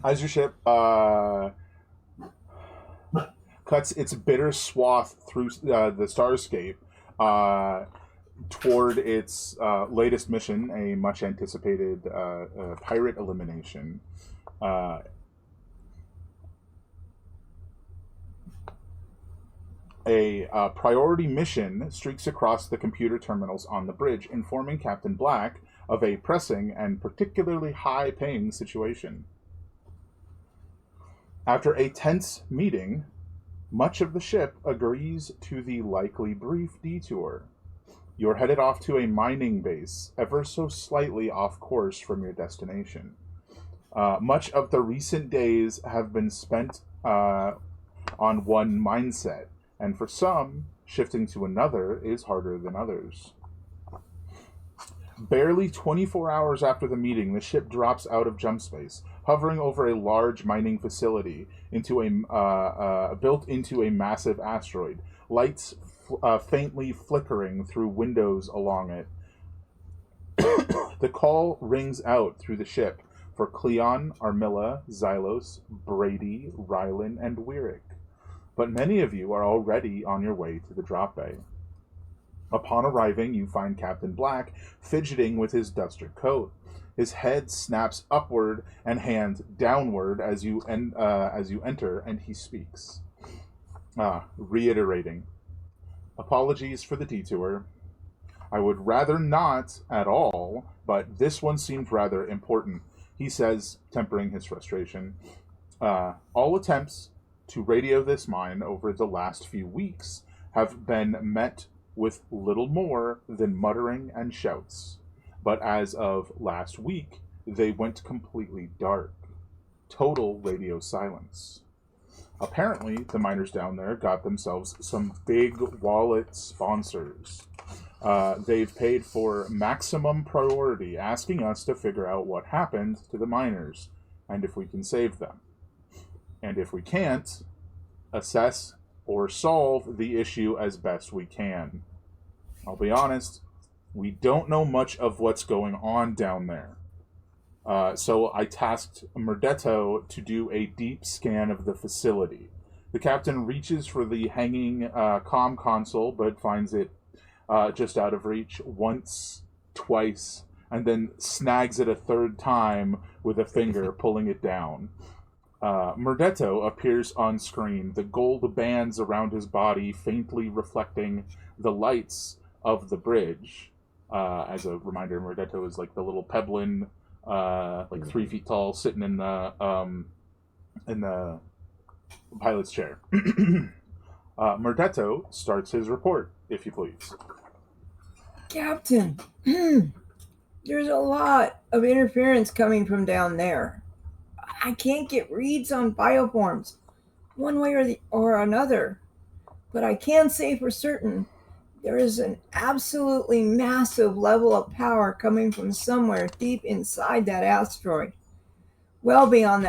As your ship cuts its bitter swath through the starscape uh, toward its latest mission, a much anticipated pirate elimination. Uh, a priority mission streaks across the computer terminals on the bridge, informing Captain Black of a pressing and particularly high paying situation. After a tense meeting, much of the ship agrees to the likely brief detour. You're headed off to a mining base, ever so slightly off course from your destination. Much of the recent days have been spent on one mindset, and for some, shifting to another is harder than others. Barely 24 hours after the meeting, the ship drops out of Jumpspace, hovering over a large mining facility into built into a massive asteroid. Lights faintly flickering through windows along it. The call rings out through the ship for Cleon, Armilla, Xylos, Brady, Rylan, and Wyrick. But many of you are already on your way to the drop bay. Upon arriving, you find Captain Black fidgeting with his duster coat. His head snaps upward and hands downward as you enter, and he speaks, reiterating, "Apologies for the detour. I would rather not at all, but this one seemed rather important," he says, tempering his frustration. All attempts to radio this mine over the last few weeks have been met with little more than muttering and shouts. But as of last week, they went completely dark. Total radio silence. Apparently, the miners down there got themselves some big wallet sponsors. They've paid for maximum priority, asking us to figure out what happened to the miners and if we can save them. And if we can't, assess or solve the issue as best we can. I'll be honest, we don't know much of what's going on down there. So I tasked Murdetto to do a deep scan of the facility. The captain reaches for the hanging comm console, but finds it just out of reach once, twice, and then snags it a third time with a finger, pulling it down. Murdetto appears on screen, the gold bands around his body faintly reflecting the lights of the bridge. As a reminder, Murdetto is like the little peblin, like 3 feet tall, sitting in the pilot's chair. Murdetto starts his report, if you please. Captain, there's a lot of interference coming from down there. I can't get reads on bioforms, one way or another. But I can say for certain there is an absolutely massive level of power coming from somewhere deep inside that asteroid. Well beyond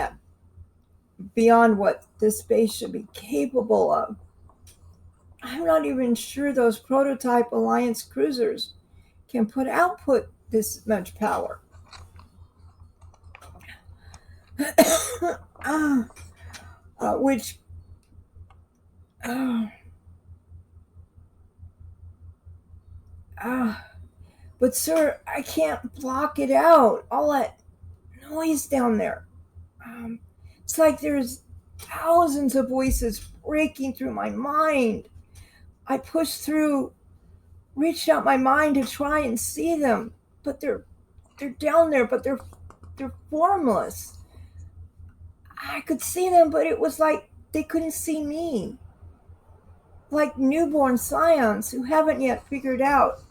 what this space should be capable of. I'm not even sure those prototype Alliance cruisers can output this much power. uh, which uh, uh, but sir, I can't block it out. All that noise down there. Um, it's like there's thousands of voices breaking through my mind. I pushed through, reached out my mind to try and see them, but they're down there, but they're formless. I could see them, but it was like they couldn't see me. Like newborn scions who haven't yet figured out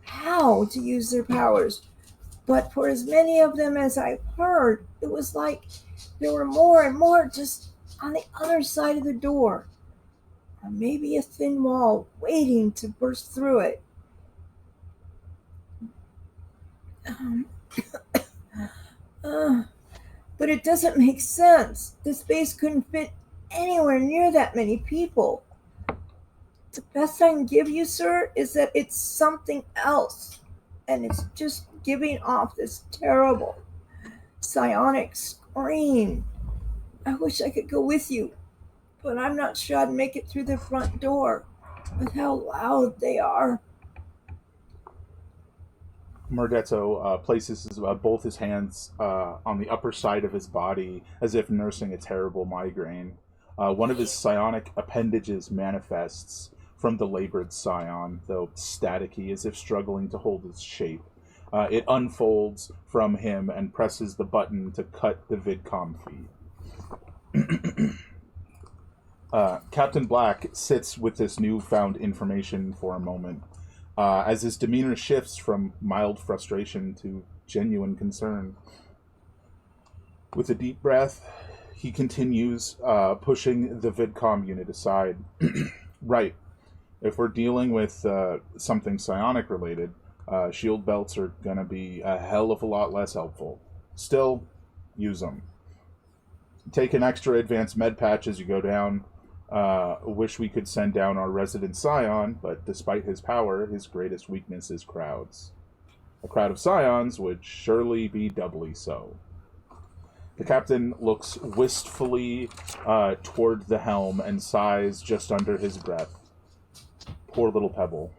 how to use their powers. But for as many of them as I've heard, it was like there were more and more just on the other side of the door. Or maybe a thin wall waiting to burst through it. Um, uh, but it doesn't make sense. The space couldn't fit anywhere near that many people. The best I can give you, sir, is that it's something else. And it's just giving off this terrible psionic scream. I wish I could go with you, but I'm not sure I'd make it through the front door with how loud they are. Murdetto places both his hands on the upper side of his body as if nursing a terrible migraine. One of his psionic appendages manifests from the labored scion, though staticky, as if struggling to hold its shape. It unfolds from him and presses the button to cut the vidcom feed. Captain Black sits with this newfound information for a moment, as his demeanor shifts from mild frustration to genuine concern. With a deep breath, he continues, pushing the vidcom unit aside. Right. If we're dealing with something psionic related, shield belts are going to be a hell of a lot less helpful. Still, use them. Take an extra advanced med patch as you go down. Wish we could send down our resident scion, but despite his power, his greatest weakness is crowds. A crowd of scions would surely be doubly so. The captain looks wistfully toward the helm and sighs just under his breath. Poor little pebble.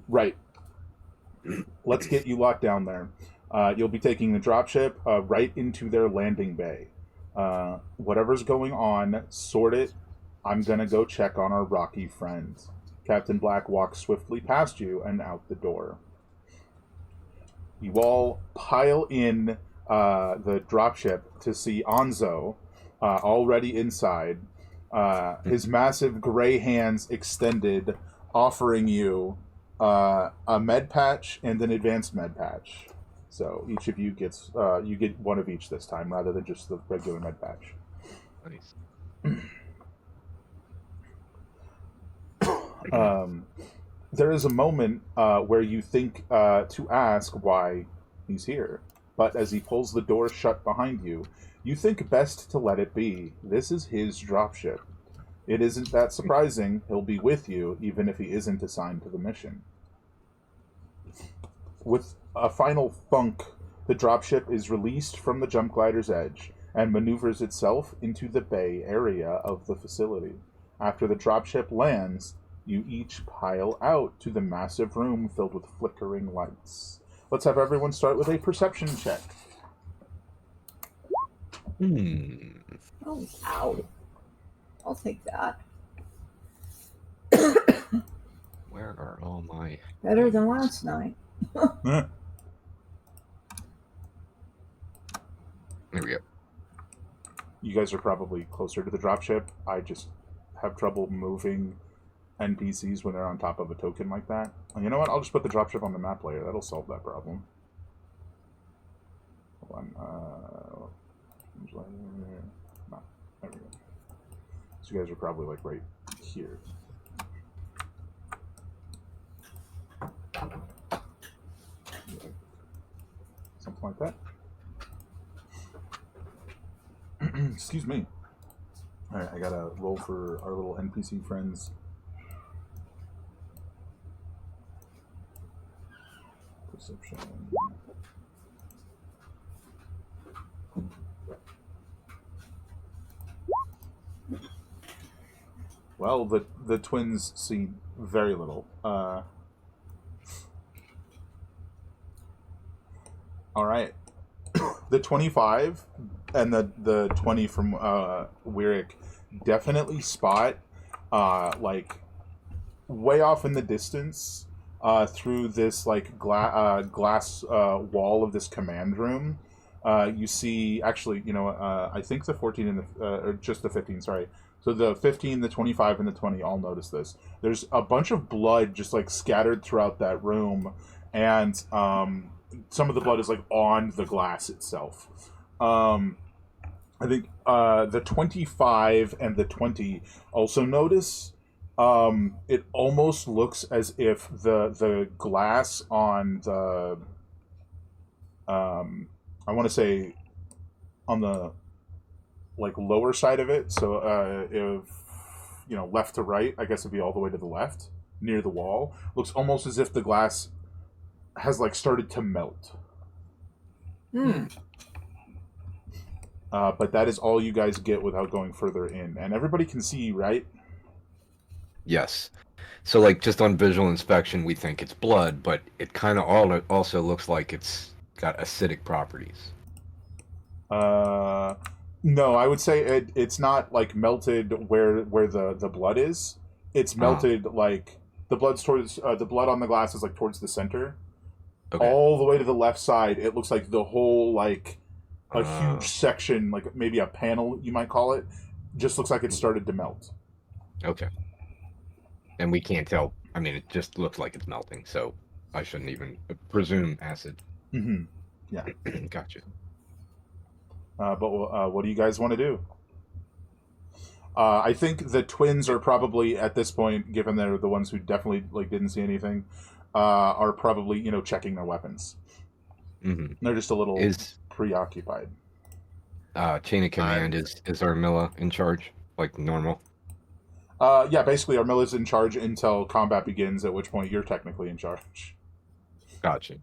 Right. Let's get you locked down there. You'll be taking the dropship right into their landing bay. Whatever's going on, sort it. I'm gonna go check on our rocky friend. Captain Black walks swiftly past you and out the door. You all pile in the dropship to see Anzo already inside. His massive gray hands extended, offering you a med patch and an advanced med patch. So each of you gets you get one of each this time, rather than just the regular med patch. Nice. There is a moment where you think to ask why he's here, but as he pulls the door shut behind you, you think best to let it be. This is his dropship. It isn't that surprising. He'll be with you, even if he isn't assigned to the mission. With a final thunk, the dropship is released from the Jumpglider's edge and maneuvers itself into the bay area of the facility. After the dropship lands, you each pile out to the massive room filled with flickering lights. Let's have everyone start with a perception check. Oh, wow. I'll take that. Where are all my... Better than last night. There we go. You guys are probably closer to the dropship. I just have trouble moving NPCs when they're on top of a token like that. And you know what? I'll just put the dropship on the map layer. That'll solve that problem. Hold on. No, there we go. So you guys are probably like right here. Something like that. Excuse me. Alright, I gotta roll for our little NPC friends. Perception. Well, the twins see very little. Alright. The 25 and the 20 from Wyrick definitely spot like way off in the distance through this like glass wall of this command room. You see, actually, you know, I think the 14 and the or just the 15, sorry. So the 15, the 25, and the 20 all notice this. There's a bunch of blood just like scattered throughout that room, and some of the blood is like on the glass itself. I think the 25 and the 20 also notice. It almost looks as if the glass on the I want to say on the like lower side of it. So if you know left to right, I guess it'd be all the way to the left near the wall. Looks almost as if the glass has like started to melt. But that is all you guys get without going further in, and everybody can see, right? Yes. So, like, just on visual inspection, we think it's blood, but it kind of also looks like it's got acidic properties. No, I would say it's not like melted where the blood is. It's melted like the blood's towards the blood on the glass is like towards the center. Okay. All the way to the left side, it looks like the whole like a huge section, like maybe a panel you might call it, just looks like it started to melt. Okay. And we can't tell. I mean, it just looks like it's melting, so I shouldn't even presume acid. Mm-hmm. Yeah. Gotcha. But what do you guys want to do? I think the twins are probably at this point, given they're the ones who definitely like didn't see anything, are probably checking their weapons. Mm-hmm. They're just a little preoccupied. Chain of command is Armilla in charge, like normal? Yeah, basically Armilla's in charge until combat begins, at which point you're technically in charge. Gotcha.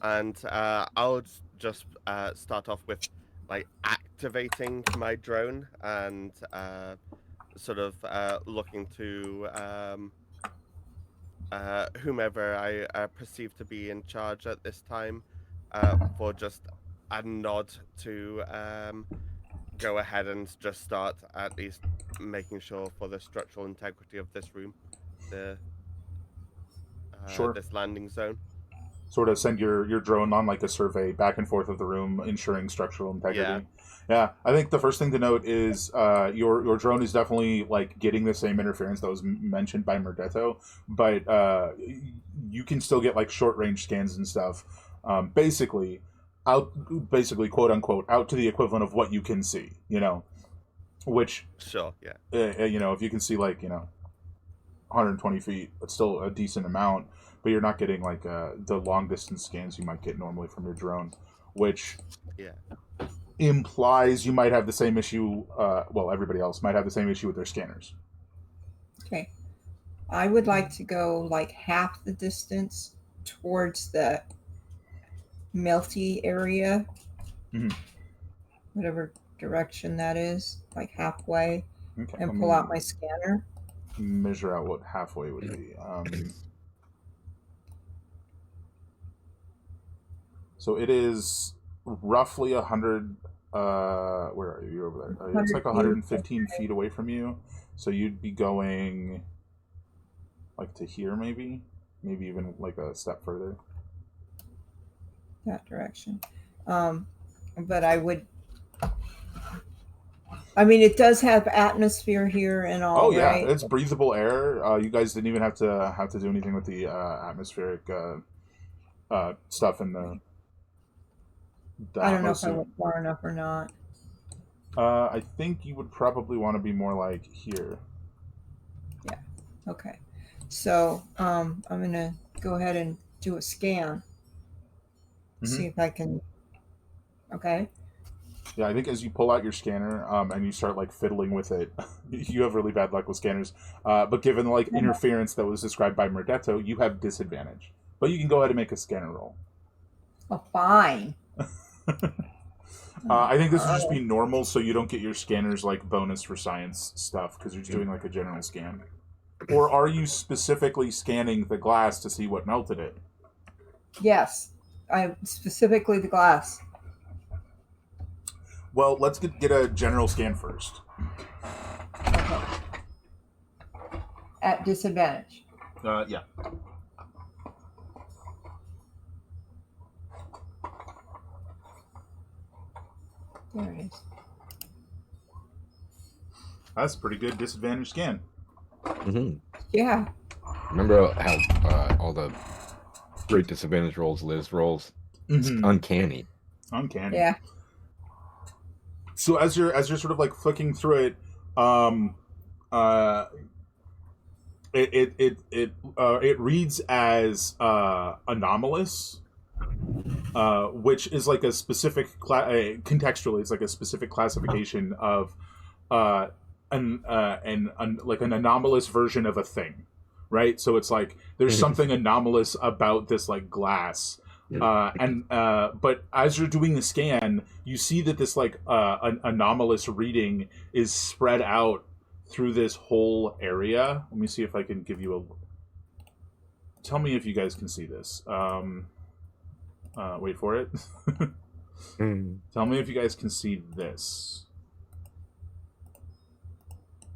And I'll just start off with like activating my drone and sort of looking to whomever I perceive to be in charge at this time for just a nod to go ahead and just start at least making sure for the structural integrity of this room, Sure. this landing zone. Sort of send your drone on like a survey back and forth of the room, ensuring structural integrity. Yeah, I think the first thing to note is your drone is definitely like getting the same interference that was mentioned by Murdetto, but you can still get like short range scans and stuff. Basically quote unquote out to the equivalent of what you can see. Which sure, yeah. If you can see like 120 feet, it's still a decent amount. But you're not getting like the long distance scans you might get normally from your drone, which implies you might have the same issue. Everybody else might have the same issue with their scanners. Okay, I would like to go like half the distance towards the melty area, whatever direction that is, like halfway, and pull out my scanner. Measure out what halfway would be. So it is roughly 100. Where are you? You're over there. It's like 115 feet away from you. So you'd be going like to here, maybe even like a step further. That direction. But I would. I mean, it does have atmosphere here and all. Oh yeah, right? It's breathable air. You guys didn't even have to do anything with the atmospheric stuff in the I don't know if I went far enough or not. I think you would probably want to be more like here. Yeah. Okay. So I'm gonna go ahead and do a scan. See if I can. Okay. Yeah, I think as you pull out your scanner and you start like fiddling with it, you have really bad luck with scanners. But given the like interference that was described by Murdetto, you have disadvantage. But you can go ahead and make a scanner roll. Oh, fine. I think this would just be normal, so you don't get your scanners like bonus for science stuff because you're just doing like a general scan. Or are you specifically scanning the glass to see what melted it? Yes, I specifically the glass. Well, let's get a general scan first. Okay. At disadvantage. Yeah. There it is. That's a pretty good disadvantage scan. Mm-hmm. Yeah. Remember how all the great disadvantage rolls Liz rolls? It's uncanny. Uncanny. Yeah. So as you're sort of like flicking through it, it reads as anomalous, which is like a specific contextually, it's like a specific classification of like an anomalous version of a thing, right? So it's like there's something anomalous about this like glass, But as you're doing the scan, you see that this like an anomalous reading is spread out through this whole area. Let me see if I can give you a. Tell me if you guys can see this. Wait for it. Tell me if you guys can see this.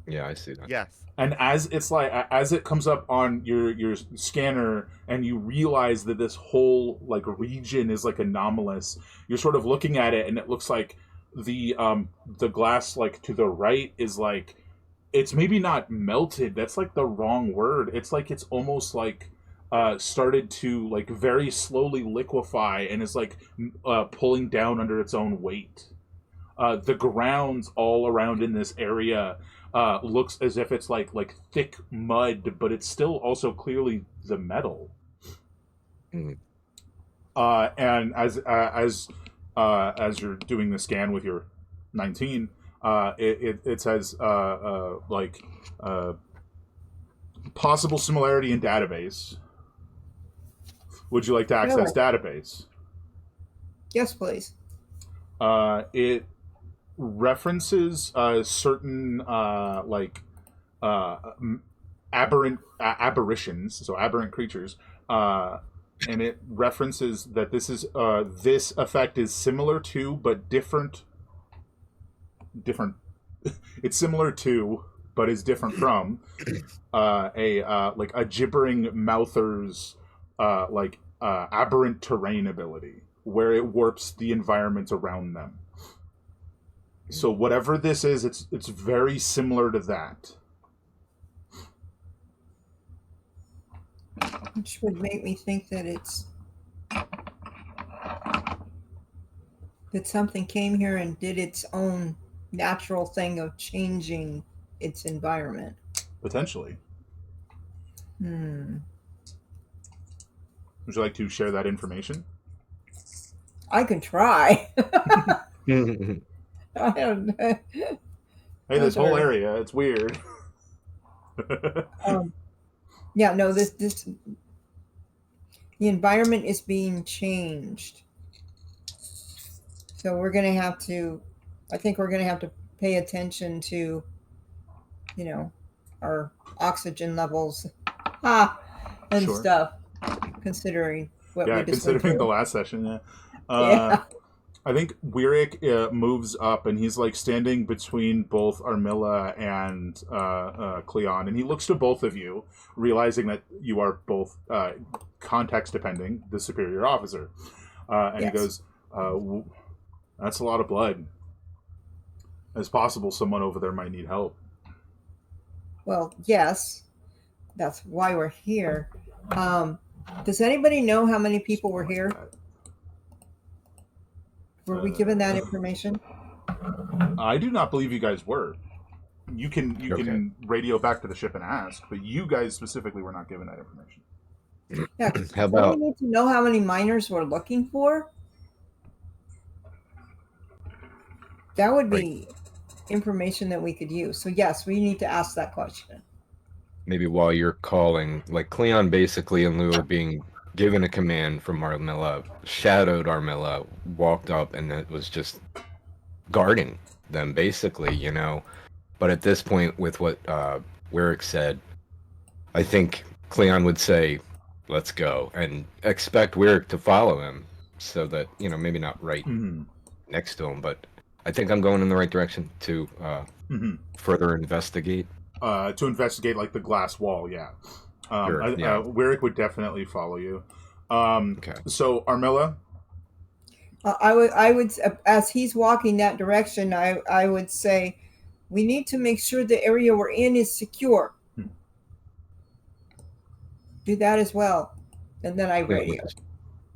Yeah, I see that. Yes. And as it's like as it comes up on your scanner, and you realize that this whole like region is like anomalous, you're sort of looking at it, and it looks like the glass like to the right is like it's maybe not melted. That's like the wrong word. It's like it's almost like started to like very slowly liquefy and is like pulling down under its own weight. The grounds all around in this area looks as if it's like thick mud, but it's still also clearly the metal. Mm. And as you're doing the scan with your 19, it says possible similarity in database. Would you like to access database? Yes, please. It references certain aberrations, so aberrant creatures, and it references that this is this effect is similar to but different. It's similar to but is different from a gibbering mouther's aberrant terrain ability, where it warps the environment around them. So whatever this is, it's very similar to that. Which would make me think that that something came here and did its own natural thing of changing its environment. Potentially. Hmm. Would you like to share that information? I can try. I don't know. Hey, this whole area, it's weird. Yeah, no, this the environment is being changed. So I think we're gonna have to pay attention to, our oxygen levels, and Sure. stuff, considering what we just considering went the through. last session, yeah. Yeah. I think Wirik moves up, and he's like standing between both Armilla and Cleon, and he looks to both of you, realizing that you are both context depending, the superior officer, and Yes. he goes, "That's a lot of blood. It's possible someone over there might need help." Well, yes, that's why we're here. Does anybody know how many people were here? Were we given that information? I do not believe you guys were. You can radio back to the ship and ask, but you guys specifically were not given that information. Yeah, 'cause How about- we need to know how many miners we're looking for? That would be information that we could use. So yes, we need to ask that question. Maybe while you're calling, like Cleon basically, in lieu of being given a command from Armilla, shadowed Armilla, walked up, and it was just guarding them, basically, But at this point, with what Wirik said, I think Cleon would say, "Let's go," and expect Wirik to follow him, so that, maybe not right next to him, but I think I'm going in the right direction to further investigate. To investigate, like, the glass wall, yeah. Sure, Wirik would definitely follow you. Okay. So, Armilla? I would, as he's walking that direction, I would say, we need to make sure the area we're in is secure. Do that as well. And then I radio.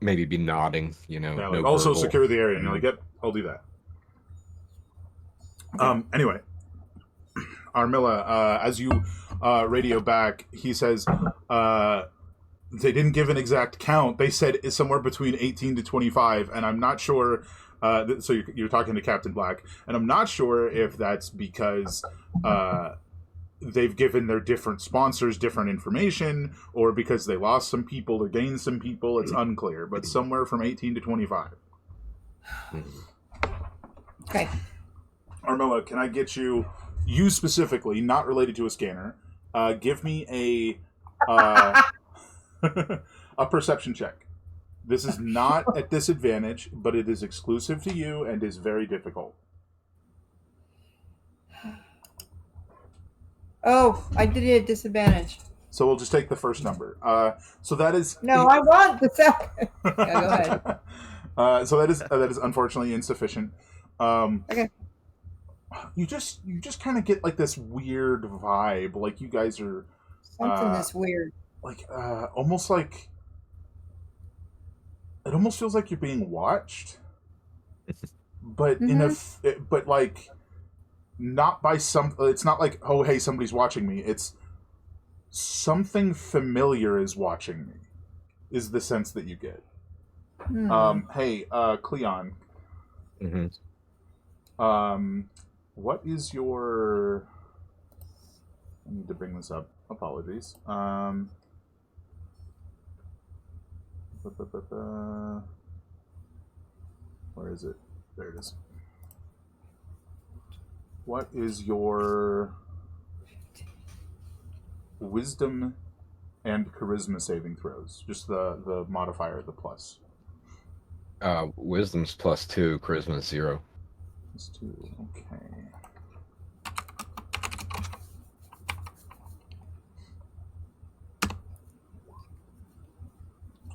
Maybe be nodding, Yeah, no also verbal. secure the area. And you're like, yep, I'll do that. Anyway, Armilla, as you radio back, he says they didn't give an exact count. They said it's somewhere between 18 to 25, and I'm not sure. So you're talking to Captain Black, and I'm not sure if that's because they've given their different sponsors different information, or because they lost some people or gained some people. It's unclear, but somewhere from 18 to 25. Okay. Armella, can I get you specifically, not related to a scanner, give me a perception check. This is not at disadvantage, but it is exclusive to you and is very difficult. Oh, I did it at disadvantage. So we'll just take the first number. So that is No, I want the second. Yeah, go ahead. So that is unfortunately insufficient. Okay. You just kind of get like this weird vibe, like you guys are Something that's weird. like almost like it almost feels like you're being watched, but but like not by some. It's not like, oh hey, somebody's watching me. It's something familiar is watching me. Is the sense that you get. Hey, Cleon. What is your? I need to bring this up. Apologies. Where is it? There it is. What is your wisdom and charisma saving throws? Just the modifier, the plus. Wisdom's +2, charisma's 0. +2. Okay.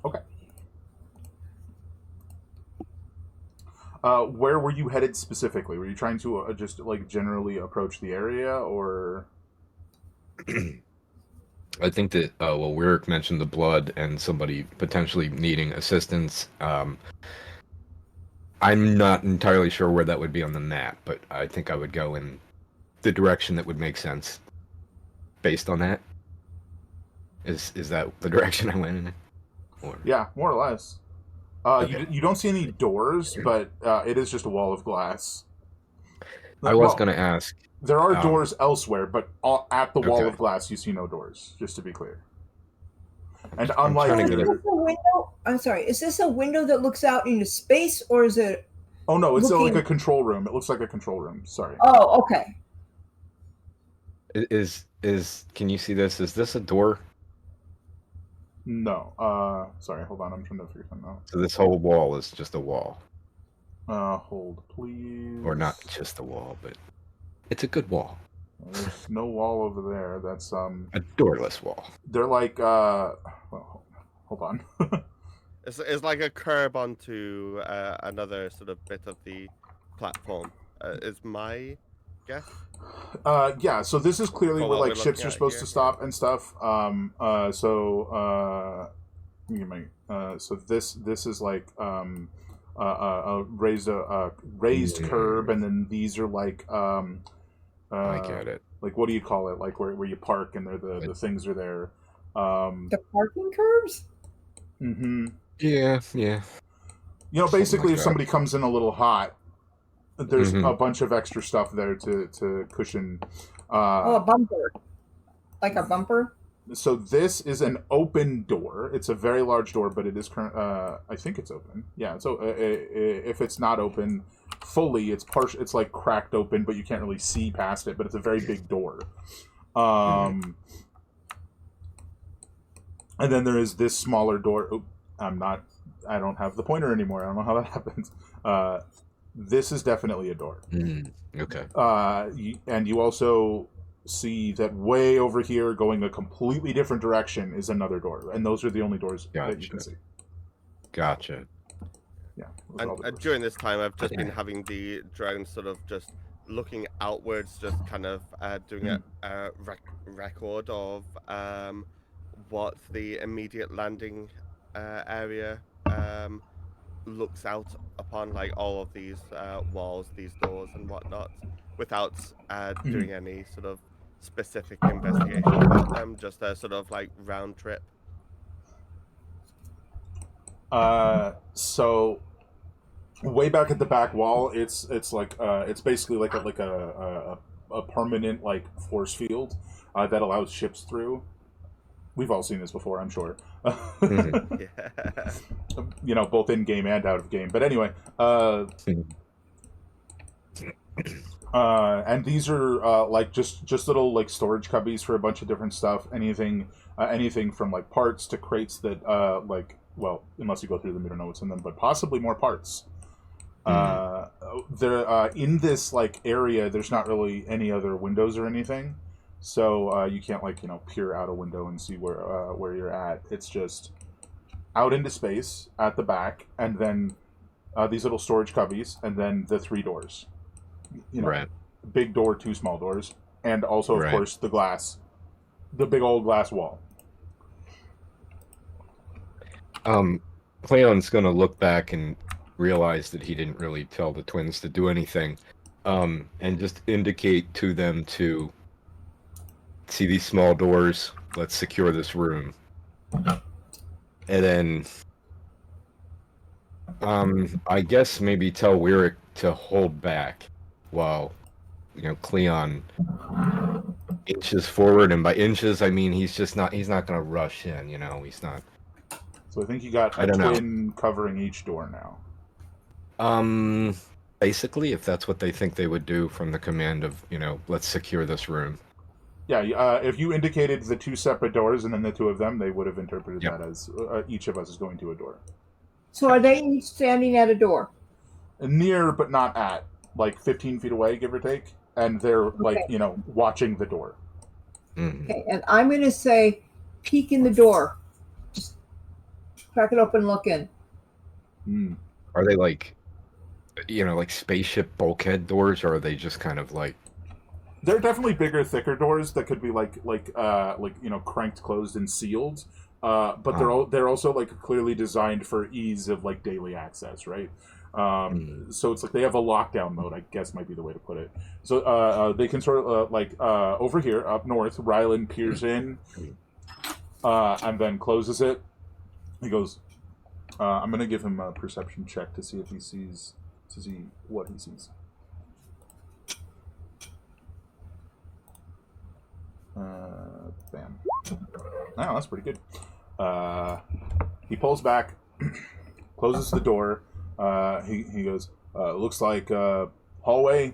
Okay. Where were you headed specifically? Were you trying to just like generally approach the area, or? I think that well, Wyrick mentioned the blood and somebody potentially needing assistance. I'm not entirely sure where that would be on the map, but I think I would go in the direction that would make sense based on that. Is that the direction I went in? Or... Yeah, more or less. Okay. You don't see any doors, but it is just a wall of glass. I was going to ask. There are doors elsewhere, but at the wall Okay. of glass, you see no doors, just to be clear. And unlike... Is this a window? I'm sorry. Is this a window that looks out into space, or is it... Oh, no, it's like a control room. It looks like a control room. Sorry. Oh, okay. Can you see this? Is this a door? No. Sorry, hold on. I'm trying to figure something out. So this whole wall is just a wall. Hold, please. Or not just a wall, but it's a good wall. There's no wall over there. That's a doorless wall. They're like well, hold on. It's like a curb onto another sort of bit of the platform. Is my guess? Yeah. So this is clearly where like ships are supposed here. to stop and stuff. So this is like a raised curb, and then these are like I get it. Like, what do you call it? Like where you park and the things are there. The parking curbs? Mm-hmm. Yeah. You know, basically, like if somebody comes in a little hot, there's a bunch of extra stuff there to cushion. A bumper. Like a bumper? So this is an open door. It's a very large door, but it is current. I think it's open. Yeah. So if it's not open fully, it's partial. It's like cracked open, but you can't really see past it. But it's a very big door. And then there is this smaller door. Oop, I don't have the pointer anymore. I don't know how that happens. This is definitely a door. Okay. And you also see that way over here, going a completely different direction, is another door. And those are the only doors that you can see. Gotcha. Yeah. And during this time, I've just been having the drone sort of just looking outwards, just kind of doing a record of what the immediate landing area looks out upon, like all of these walls, these doors and whatnot, without doing any sort of specific investigation about them, just a sort of like round trip. So way back at the back wall, it's like it's basically like a a permanent like force field that allows ships through. We've all seen this before, I'm sure. Mhm. Yeah. You know, both in game and out of game. But anyway, and these are like just little like storage cubbies for a bunch of different stuff. Anything from like parts to crates that like, well, unless you go through them, you don't know what's in them, but possibly more parts. There in this like area, there's not really any other windows or anything, so you can't like peer out a window and see where you're at. It's just out into space at the back, and then these little storage cubbies, and then the 3 doors. Right. Big door, 2 small doors, and also of Right. course the big old glass wall. Cleon's gonna look back and realize that he didn't really tell the twins to do anything, and just indicate to them to see these small doors. Let's secure this room, and then I guess maybe tell Wyrick to hold back while Cleon inches forward, and by inches I mean he's not gonna rush in. He's not. So I think you got I a don't know. twin covering each door now. Basically, if that's what they think they would do from the command of, let's secure this room. Yeah, if you indicated the 2 separate doors and then the 2 of them, they would have interpreted Yep. that as each of us is going to a door. So are they each standing at a door? Near, but not at, like 15 feet away, give or take. And they're like, watching the door. Mhm. Okay, and I'm going to say, peek in the door. Just crack it open and look in. Mm. Are they like spaceship bulkhead doors, or are they just kind of like? They're definitely bigger, thicker doors that could be cranked closed and sealed. But they're also like clearly designed for ease of like daily access, right? So it's like they have a lockdown mode, I guess might be the way to put it. So they can sort of over here up north, Rylan peers in, and then closes it. He goes, I'm gonna give him a perception check to see if he sees what he sees. Bam. Oh, that's pretty good. He pulls back, closes the door. He goes, looks like hallway.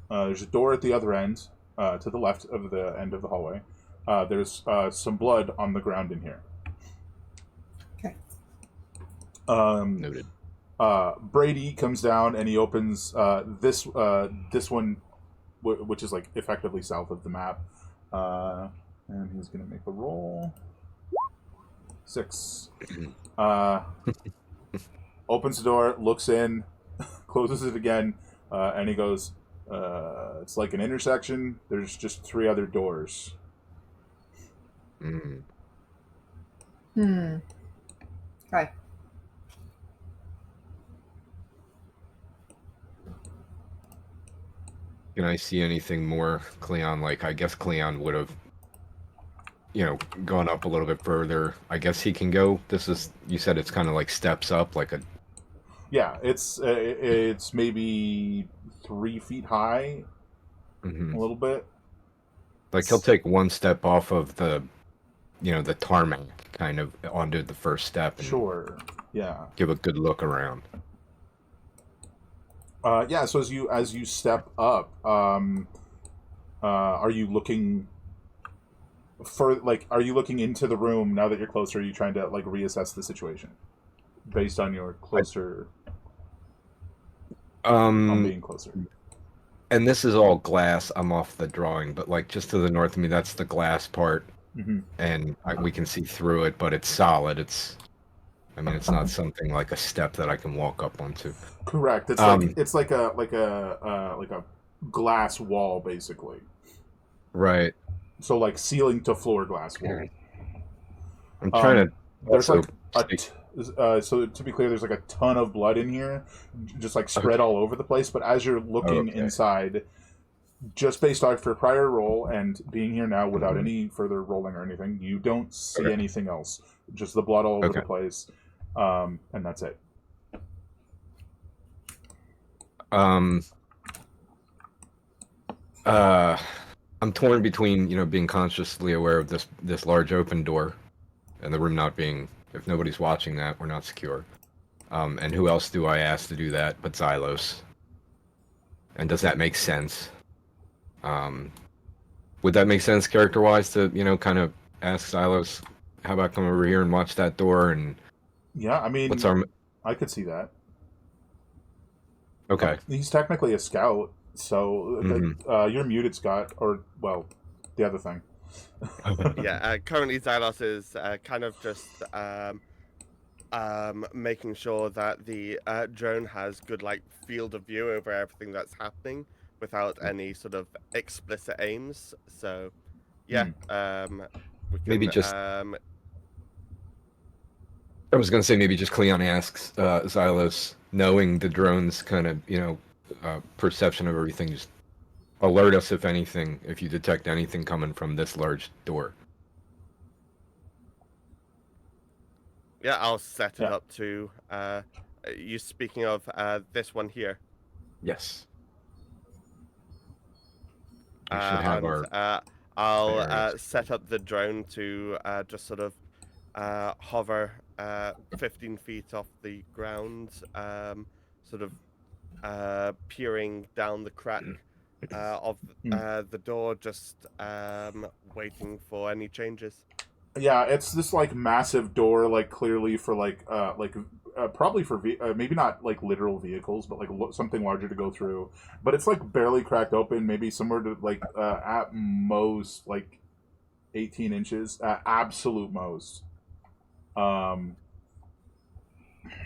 There's a door at the other end, to the left of the end of the hallway. There's some blood on the ground in here. Okay. Noted. Brady comes down and he opens this one, which is like effectively south of the map. And he's gonna make a roll. 6. Opens the door, looks in, closes it again, and he goes, it's like an intersection. There's just 3 other doors. Mm. Okay. Can I see anything more, Cleon? Like, I guess Cleon would have, gone up a little bit further. I guess he can go. You said it's kind of like steps up, like a. Yeah, it's maybe 3 feet high, a little bit. Like he'll take one step off of the, the tarmac, kind of onto the first step. And Sure. Yeah. give a good look around. Yeah. So as you step up, are you looking are you looking into the room now that you're closer? Are you trying to like reassess the situation based on your closer? On being closer. And this is all glass. I'm off the drawing, but like just to the north of me, that's the glass part, and we can see through it, but it's solid. It's not something like a step that I can walk up onto. Correct. It's like a glass wall, basically. Right. So like ceiling to floor glass wall. I'm trying to. There's so to be clear, there's like a ton of blood in here, just like spread all over the place. But as you're looking inside, just based off your prior roll and being here now without any further rolling or anything, you don't see anything else. Just the blood all over the place, and that's it. I'm torn between, being consciously aware of this large open door, and the room not being, if nobody's watching that, we're not secure. And who else do I ask to do that but Xylos? And does that make sense? Would that make sense character-wise to, kind of ask Xylos, how about come over here and watch that door? And Yeah, I mean, what's our... I could see that. Okay. He's technically a scout, so you're muted, Scott, or, well, the other thing. Yeah, currently Xylos is kind of just making sure that the drone has good field of view over everything that's happening without any sort of explicit aims. So yeah, we can Maybe just I was going to say maybe just Cleon asks Xylos, knowing the drone's kind of, perception of everything, just alert us if anything, if you detect anything coming from this large door. Yeah, I'll set it up to you speaking of this one here. Yes. We should have I'll set up the drone to just sort of hover 15 feet off the ground, sort of peering down the crack of the door, just waiting for any changes. Yeah, it's this massive door, clearly for probably for maybe not literal vehicles, but something larger to go through. But it's barely cracked open, maybe somewhere to at most 18 inches, at absolute most.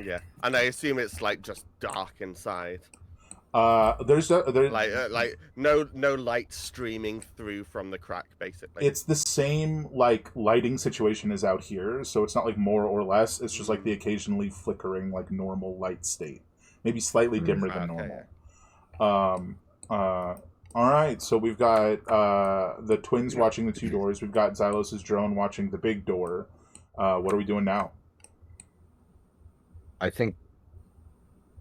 Yeah, and I assume it's just dark inside. There's no light streaming through from the crack, basically. It's the same lighting situation as out here, so it's not more or less. It's just the occasionally flickering normal light state, maybe slightly dimmer than normal. All right, so we've got the twins watching the two doors. We've got Xylos' drone watching the big door. What are we doing now? I think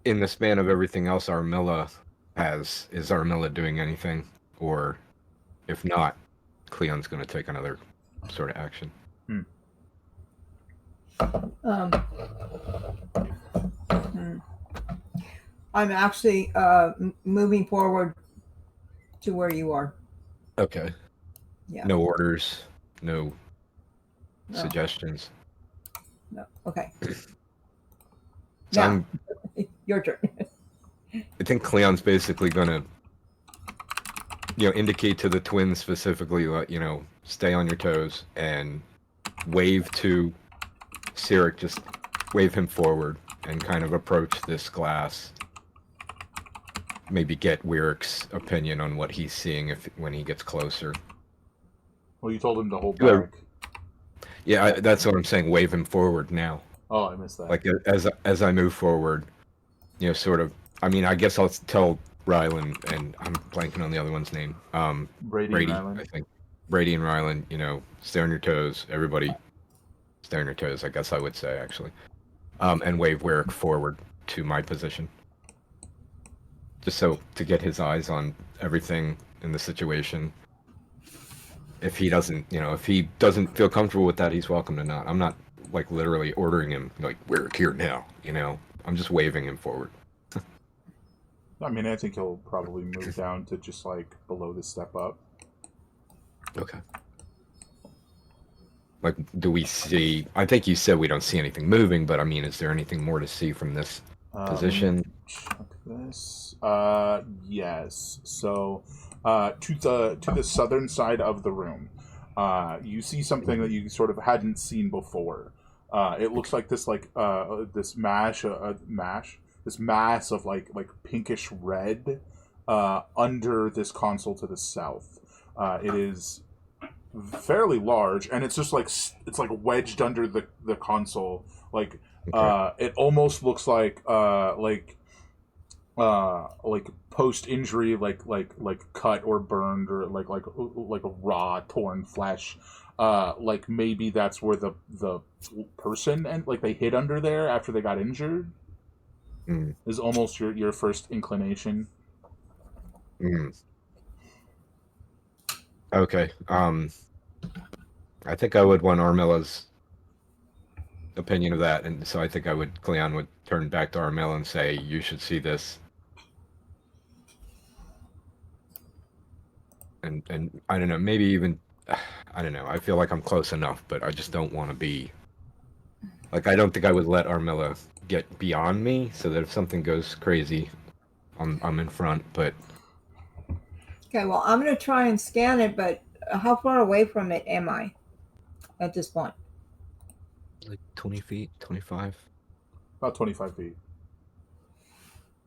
in the span of everything else Armilla has, is Armilla doing anything? Or if not, Cleon's going to take another sort of action. I'm actually moving forward to where you are. Okay. Yeah. No orders, no suggestions. No. Okay. So now, your turn. I think Cleon's basically going to, indicate to the twins specifically, stay on your toes and wave to Cyric, just wave him forward and kind of approach this glass. Maybe get Wyric's opinion on what he's seeing when he gets closer. Well, you told him to hold back. Yeah, that's what I'm saying. Wave him forward now. Oh, I missed that. As I move forward, sort of. I mean, I guess I'll tell Rylan, and I'm blanking on the other one's name. Brady, I think. Brady and Rylan, stay on your toes. Everybody, stay on your toes. I guess I would say actually, and wave Wyric forward to my position, just so to get his eyes on everything in the situation. If he doesn't, if he doesn't feel comfortable with that, he's welcome to not. I'm not literally ordering him Wyric here now. I'm just waving him forward. I mean, I think he'll probably move down to just below the step up. Okay. Do we see? I think you said we don't see anything moving, but I mean, is there anything more to see from this position? Check this. Yes. So, to the southern side of the room, you see something that you sort of hadn't seen before. It looks like this this mass of pinkish red under this console to the south. It is fairly large, and it's just it's wedged under the console. It almost looks like post injury, cut or burned, or like raw torn flesh. Maybe that's where the person and they hid under there after they got injured. Is almost your first inclination. Okay. I think I would want Armilla's opinion of that, and so I think Cleon would turn back to Armilla and say, "You should see this." And I don't know, maybe even, I don't know. I feel like I'm close enough, but I just don't want to be like, I don't think I would let Armilla get beyond me, so that if something goes crazy, I'm in front. But Okay, well, I'm going to try and scan it, but how far away from it am I at this point? like 20 feet, 25. About 25 feet.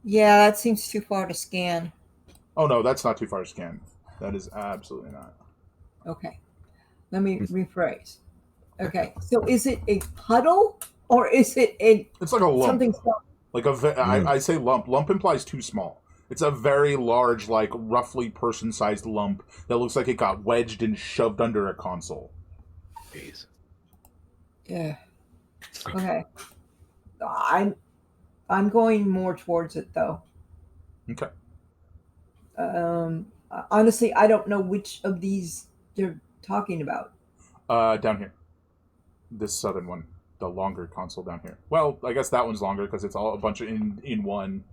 Yeah, that seems too far to scan. Oh, no, that's not too far to scan. That is absolutely not. Okay, let me rephrase. Okay, so is it a puddle or is it a It's like a lump. something? Like I say lump. Lump implies too small. It's a very large, like roughly person-sized lump that looks like it got wedged and shoved under a console. Jeez. Yeah. Okay. I'm going more towards it though. Okay. Honestly, I don't know which of these they're talking about. Down here. This southern one. The longer console down here. Well, I guess that one's longer because it's all a bunch of in one.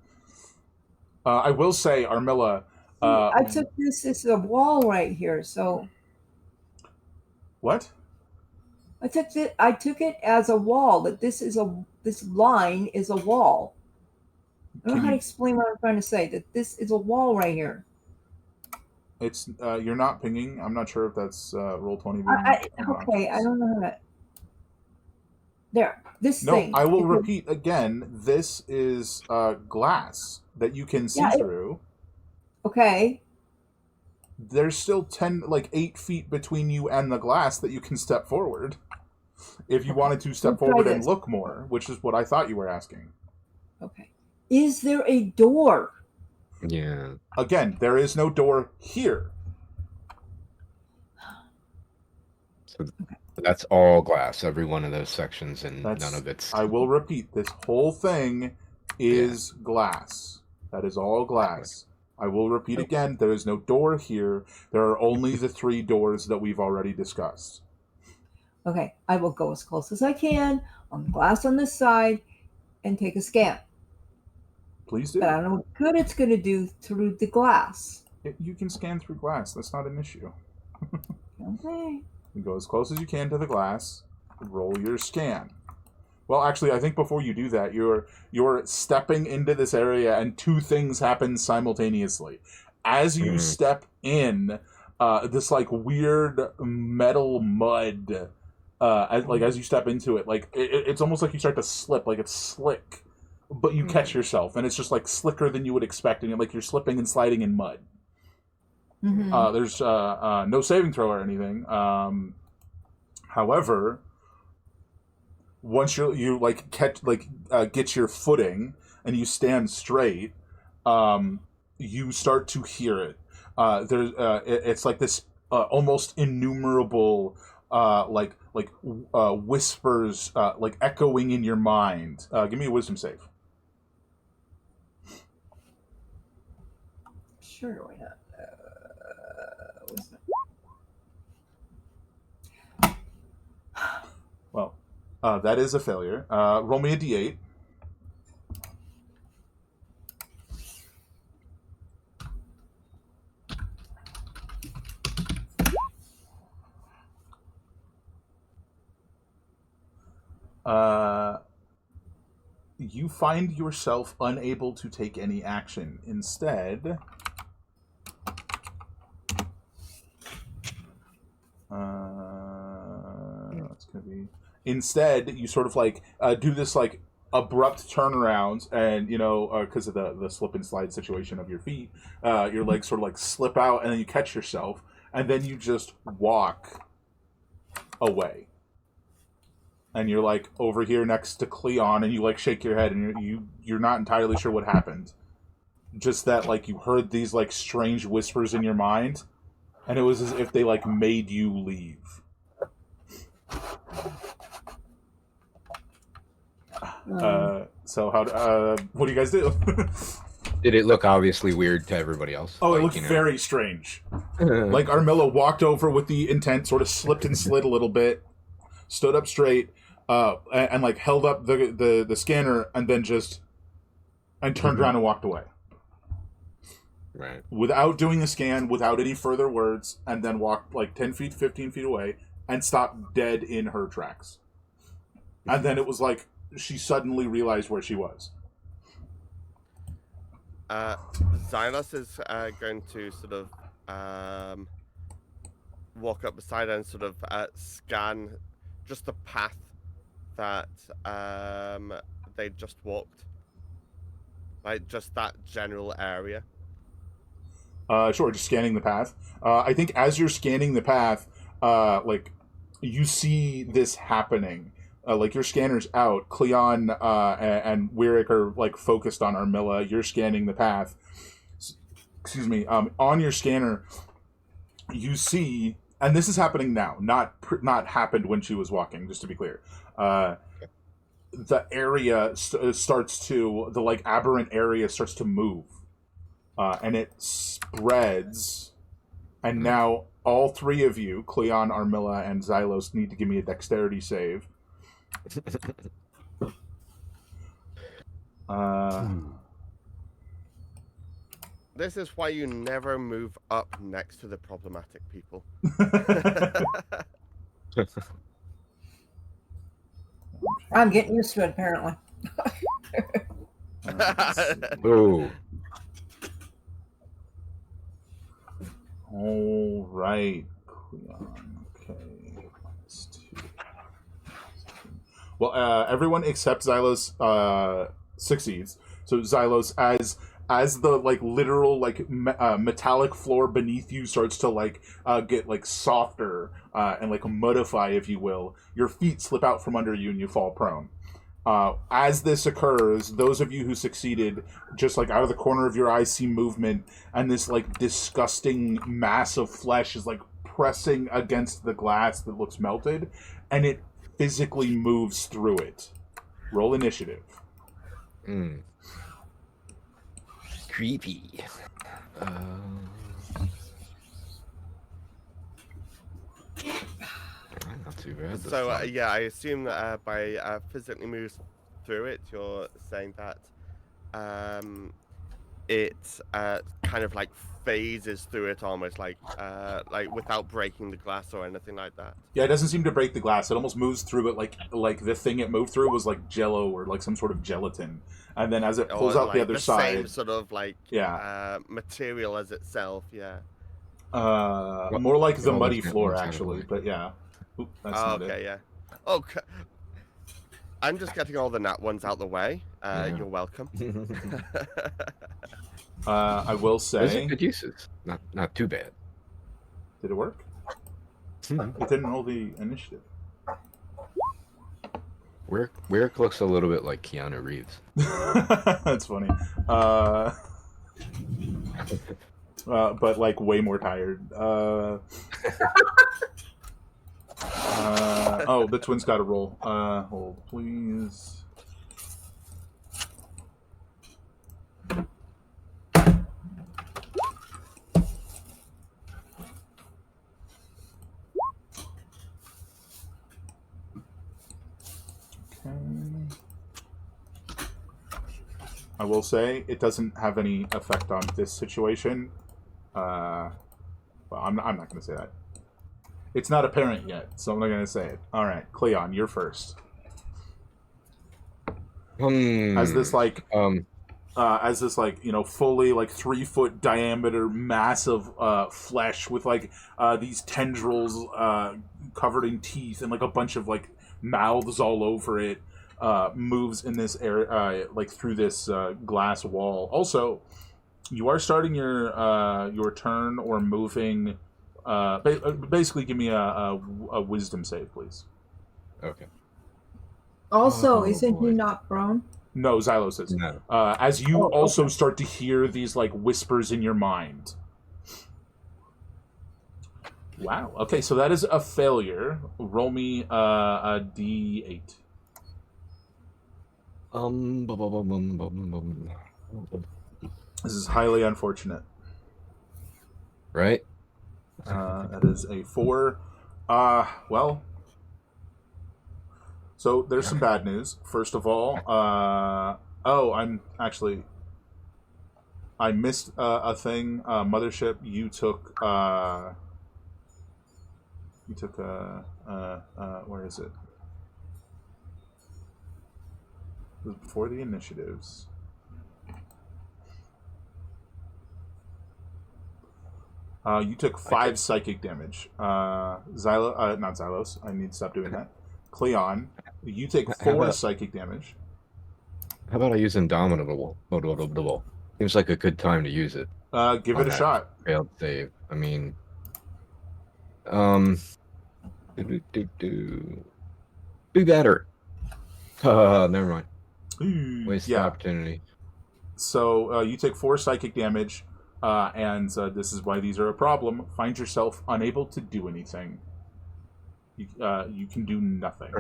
I will say, Armilla. I took this as a wall right here, so What? I took it as a wall. That this line is a wall. I don't know how to explain what I'm trying to say. That this is a wall right here. It's you're not pinging. I'm not sure if that's Roll20. Okay, I don't know how to. There, this No, thing. I will repeat again. This is glass that you can see through. Okay. There's still 8 feet between you and the glass that you can step forward. If you wanted to step forward and look more, which is what I thought you were asking. Okay. Is there a door? Yeah. Again, there is no door here. So that's all glass, every one of those sections, and none of it's... I will repeat, this whole thing is glass. That is all glass. I will repeat again, there is no door here. There are only the 3 doors that we've already discussed. Okay, I will go as close as I can on the glass on this side and take a scan. Please do. But I don't know what good it's going to do through the glass. You can scan through glass. That's not an issue. Okay. You go as close as you can to the glass. Roll your scan. Well, actually, I think before you do that, you're stepping into this area, and 2 things happen simultaneously. As you step in, this weird metal mud, as you step into it, it's almost like you start to slip, like it's slick, but you catch yourself, and it's just slicker than you would expect, and you're sllipping and sliding in mud. Mm-hmm. There's no saving throw or anything. However, once you get your footing and you stand straight, you start to hear it. It's like this almost innumerable whispers echoing in your mind. Give me a wisdom save. Sure, why not? Well, that is a failure. Roll me a d8. You find yourself unable to take any action. Instead, that's gonna be. Instead, you sort of do this abrupt turnaround, and because of the slip and slide situation of your feet, your legs sort of slip out, and then you catch yourself, and then you just walk away. And you're over here next to Cleon, and you shake your head, and you're not entirely sure what happened. Just that you heard these strange whispers in your mind, and it was as if they made you leave. So what do you guys do? Did it look obviously weird to everybody else? Oh, Like, it looked very strange. Like Armilla walked over with the intent, sort of slipped and slid a little bit, stood up straight, and like held up the scanner, and then just turned around and walked away. Right. Without doing the scan, without any further words, and then walked like 10 feet, 15 feet away, and stopped dead in her tracks. And then it was like she suddenly realized where she was. Xylos is going to sort of walk up beside her and sort of scan just the path that they just walked. Like, just that general area. Sure, just scanning the path. I think as you're scanning the path, like, you see this happening. Like, your scanner's out. Cleon and Wyrick are, like, focused on Armilla. You're scanning the path. Excuse me. On your scanner, you see... And this is happening now, not happened when she was walking, just to be clear. The area starts to... The, like, aberrant area starts to move. And it spreads. And now all three of you, Cleon, Armilla, and Xylos, need to give me a dexterity save. This is why you never move up next to the problematic people. I'm getting used to it, apparently. Ooh. All right, Cleon. Okay. Well, everyone except Xylos succeeds. So Xylos, as the like literal like metallic floor beneath you starts to like get like softer and like modify, if you will, your feet slip out from under you and you fall prone. As this occurs, those of you who succeeded, just like out of the corner of your eyes, see movement, and this like disgusting mass of flesh is like pressing against the glass that looks melted, and it physically moves through it. Roll initiative. Creepy. Not too bad. So, yeah, I assume that by physically moves through it, you're saying that it kind of like phases through it almost like without breaking the glass or anything like that. Yeah, it doesn't seem to break the glass. It almost moves through it like the thing it moved through was like jello or like some sort of gelatin. And then as it pulls out like the other side, same sort of like material as itself, more like the muddy floor actually, but yeah. Oop, that's not okay, it. yeah. Okay. I'm just getting all the nat ones out the way. You're welcome. I will Those say, are good uses. Not too bad. did it work? It didn't roll the initiative. Wyrick looks a little bit like Keanu Reeves. That's funny. But like way more tired. Oh, the twins got to roll. Hold, please. I will say it doesn't have any effect on this situation. Well, I'm not going to say that. It's not apparent yet, so I'm not going to say it. All right, Cleon, you're first. As this like, fully like 3-foot diameter mass of flesh with like these tendrils covered in teeth and like a bunch of like mouths all over it. Moves in this area, like through this glass wall. Also, you are starting your turn or moving. Basically, give me a wisdom save, please. Okay. Also, Oh, isn't boy. he not prone? No, Xylos is. No. As you also start to hear these like whispers in your mind. Wow. Okay, so that is a failure. Roll me a d8. This is highly unfortunate. Right? That is a 4. Well, so there's some bad news. First of all, I missed a thing. Mothership, you took where is it? It was before the initiatives. You took 5 psychic damage. Not Xylos. I need to stop doing that. Cleon, you take 4 psychic damage. How about I use Indomitable? Seems like a good time to use it. Give it a shot. Failed save. I mean, do better. Never mind. Waste opportunity. So you take 4 psychic damage, and this is why these are a problem. Find yourself unable to do anything. You can do nothing.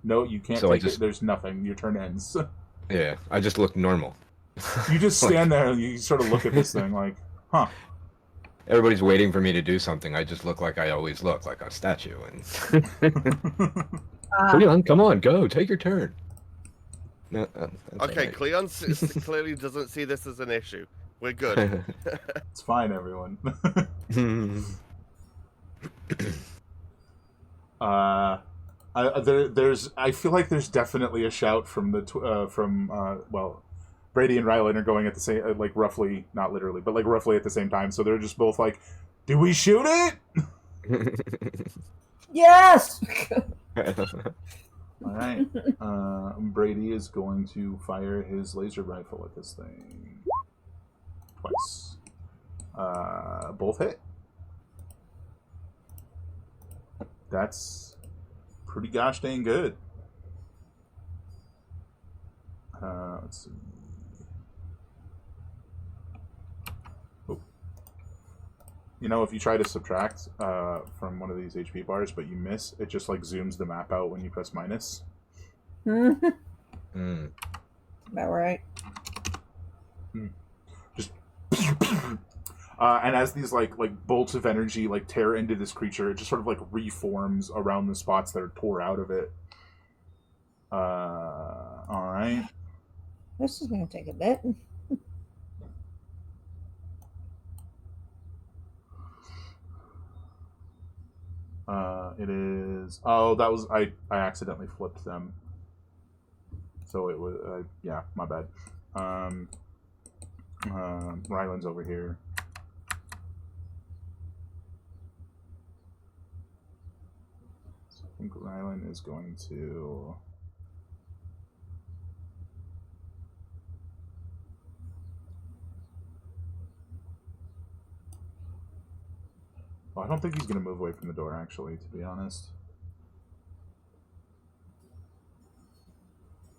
No, you can't take it. There's nothing. Your turn ends. Yeah, I just look normal. You just stand there and you sort of look at this thing like, huh. Everybody's waiting for me to do something. I just look like I always look, like a statue. And Cleon, come on, go, take your turn. No, okay, right. Cleon clearly doesn't see this as an issue. We're good. It's fine, everyone. I feel like there's definitely a shout from Brady and Rylan are going at the same, like roughly, not literally, but like roughly at the same time. So they're just both like, "Do we shoot it?" Yes. All right. Brady is going to fire his laser rifle at this thing twice. Both hit. That's pretty gosh dang good. Let's see. Oh. You know, if you try to subtract from one of these HP bars, but you miss, it just like zooms the map out when you press minus. About right. Just and as these like bolts of energy like tear into this creature, it just sort of like reforms around the spots that are tore out of it. All right. This is going to take a bit. It is. Oh, that was I accidentally flipped them. So it was. Yeah, my bad. Rylan's over here. So I think Rylan is going to. Well, I don't think he's going to move away from the door, actually, to be honest.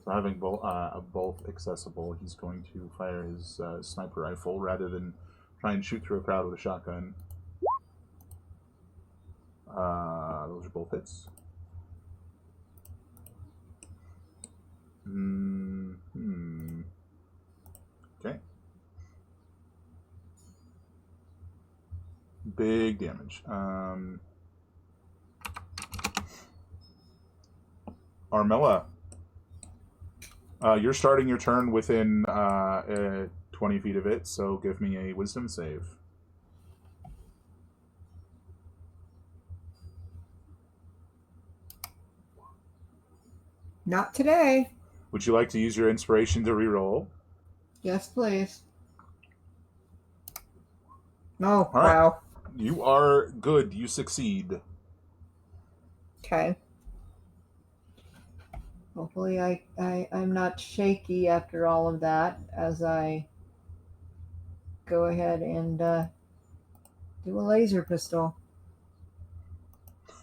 So having both accessible, he's going to fire his sniper rifle rather than try and shoot through a crowd with a shotgun. Those are both hits. Okay. Big damage. Armella, you're starting your turn within 20 feet of it, so give me a wisdom save. Not today. Would you like to use your inspiration to reroll? Yes, please. Oh, right. Wow. You are good. You succeed. Okay. Hopefully I'm not shaky after all of that as I go ahead and do a laser pistol.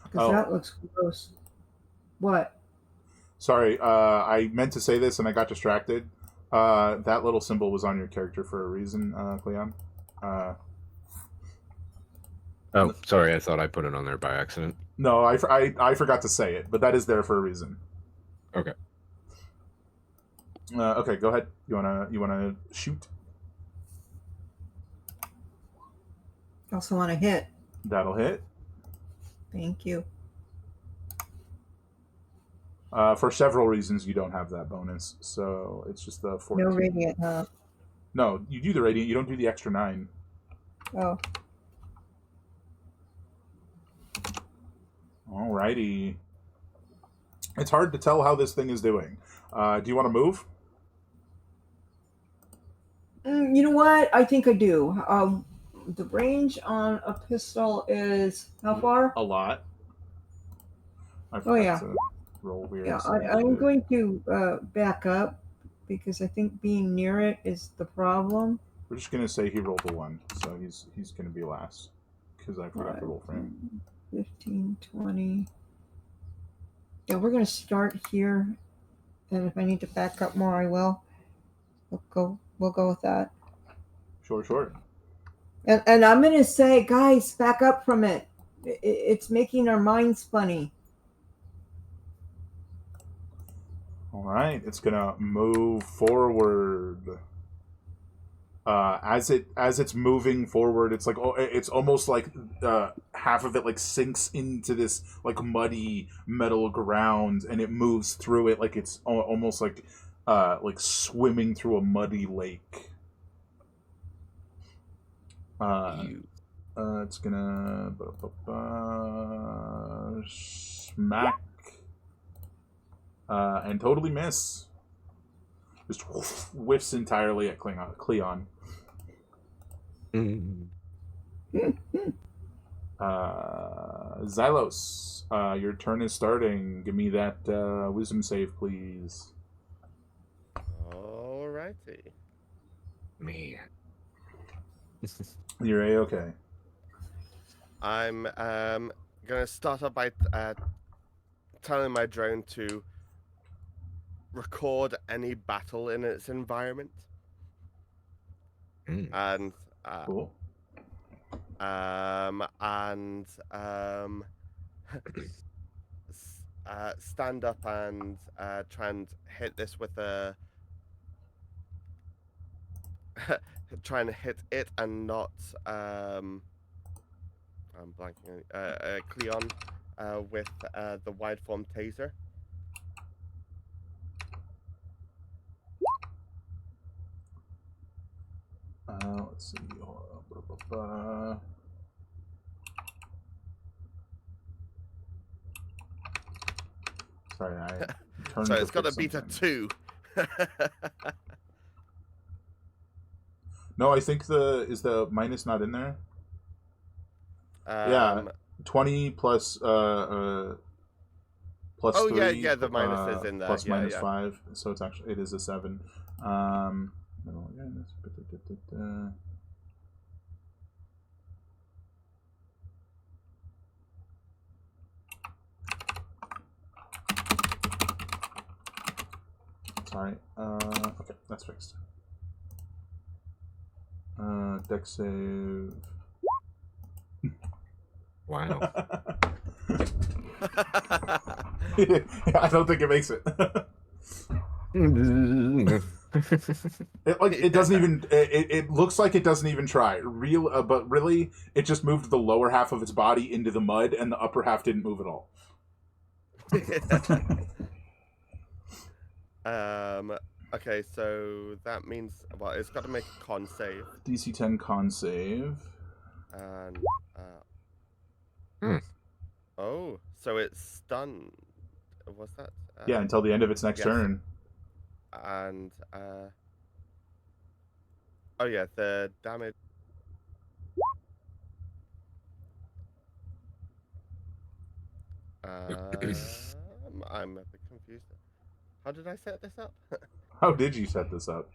Because that looks gross. What? Sorry, I meant to say this and I got distracted. That little symbol was on your character for a reason, Cleon. Oh, sorry, I thought I put it on there by accident. No, I forgot to say it, but that is there for a reason. Okay. Okay, go ahead. You wanna shoot? Also want to hit. That'll hit. Thank you. For several reasons, you don't have that bonus, so it's just the 14. No radiant, huh? No, you do the radiant. You don't do the extra 9. Oh. Alrighty. It's hard to tell how this thing is doing. Do you want to move? You know what? I think I do. The range on a pistol is how far? A lot. I Oh, yeah. to roll weird. Yeah, I'm going to back up because I think being near it is the problem. We're just gonna say he rolled a 1, so he's gonna be last because I forgot to roll for him. 15, 20. Yeah, we're gonna start here, and if I need to back up more, I will. We'll go with that. Sure. And I'm gonna say, guys, back up from it. It's making our minds funny. All right, it's gonna move forward. As it's moving forward, it's like it's almost like half of it like sinks into this like muddy metal ground, and it moves through it like it's almost like swimming through a muddy lake. It's gonna smack and totally miss. Just whiffs entirely at Cleon. Xylos, your turn is starting. Give me that wisdom save, please. Alrighty. Man. You're A-okay. I'm gonna start off by telling my drone to record any battle in its environment. And cool. Stand up and try and hit this with a try and hit it and not I'm blanking Cleon with the wide form taser. Let's see. Sorry, I turned. So it's got to beat a 2. No, I think is the minus not in there. Yeah, 20 plus plus oh 3. yeah, the minus is in there. Plus minus yeah. 5, so it is a 7. Sorry. Okay, that's fixed. Dex save. Wow. I don't think it makes it. It doesn't even. It looks like it doesn't even try. But really, it just moved the lower half of its body into the mud, and the upper half didn't move at all. Okay, so that means it's got to make a con save. DC 10 con save. And oh, so it's stunned. What's that? Yeah, until the end of its next turn. And oh yeah, the damage. I'm a bit confused. How did I set this up? How did you set this up?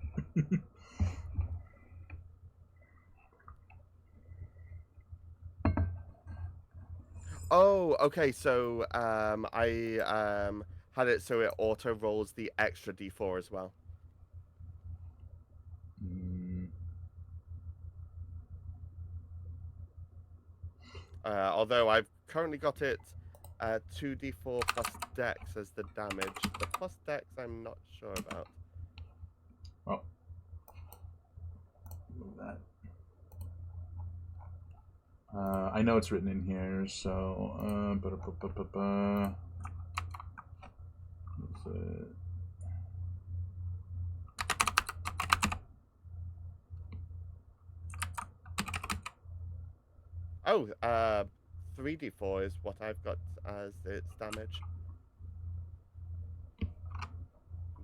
Oh, okay. So I had it so it auto rolls the extra D4 as well. Although I've currently got it 2d4 plus dex as the damage. The plus dex I'm not sure about. Oh. Move that. I know it's written in here, so Is it? Oh, 3d4 is what I've got as its damage.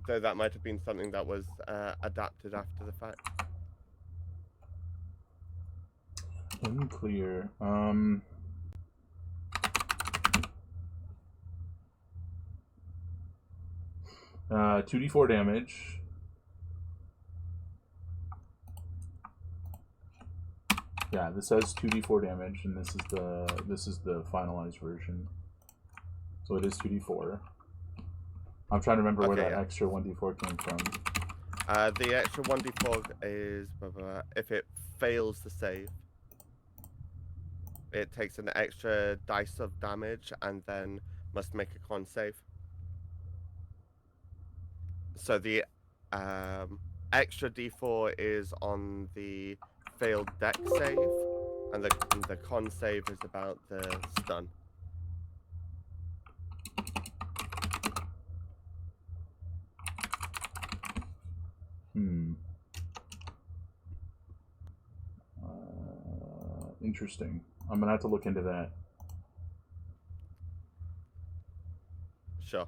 Though that might have been something that was adapted after the fact. Unclear. 2d4 damage. Yeah, this says 2d4 damage, and this is the finalized version. So it is 2d4. I'm trying to remember where that extra 1d4 came from. The extra 1d4 is if it fails to save, it takes an extra dice of damage and then must make a con save. So the extra d4 is on the failed deck save, and the con save is about the stun. Interesting. I'm gonna have to look into that. Sure.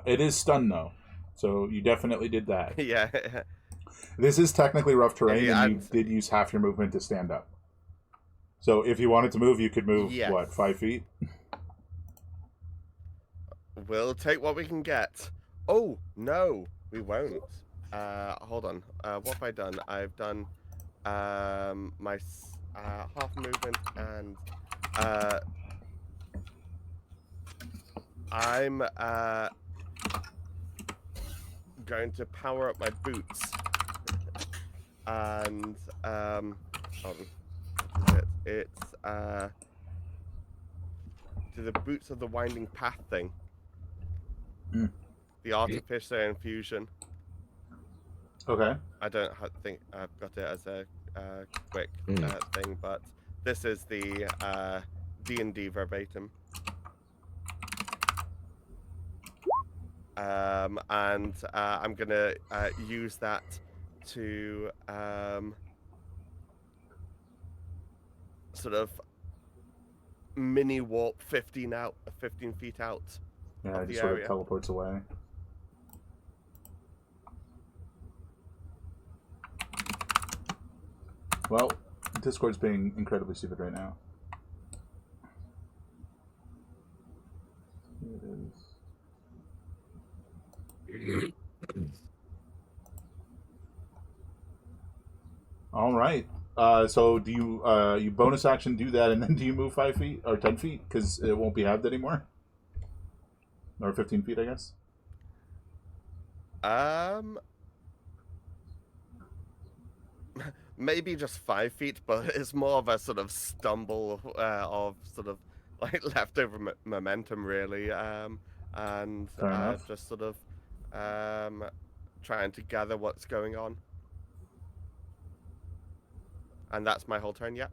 It is stun though, so you definitely did that. Yeah. This is technically rough terrain, Yeah, and you did use half your movement to stand up. So if you wanted to move, you could move, yes. what, 5 feet? We'll take what we can get. Oh, no, we won't. Hold on. What have I done? I've done my half movement, and I'm going to power up my boots. And hold on. What is it? It's to the Boots of the Winding Path thing. The artificial infusion. Okay. I don't think I've got it as a quick thing, but this is the D&D verbatim. And I'm gonna use that to sort of mini warp 15 feet out. Yeah, of it the just sort area. of teleports away. Well, Discord's being incredibly stupid right now. Here it is. All right. So do you you bonus action do that, and then do you move 5 feet or 10 feet because it won't be halved anymore, or 15 feet, I guess. Maybe just 5 feet, but it's more of a sort of stumble of sort of like leftover momentum, really, and just sort of trying to gather what's going on. And that's my whole turn, yeah.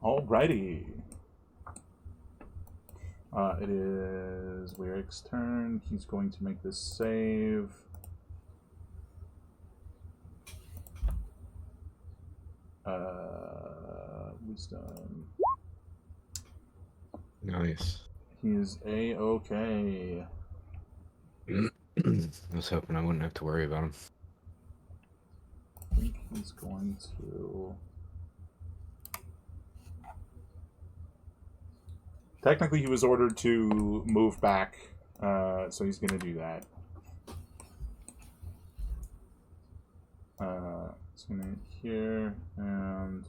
Alrighty. It is Lyric's turn. He's going to make this save. Wisdom. Nice. He is A-okay. I was hoping I wouldn't have to worry about him. I think he's going to... Technically, he was ordered to move back, so he's going to do that. It's going to here, and...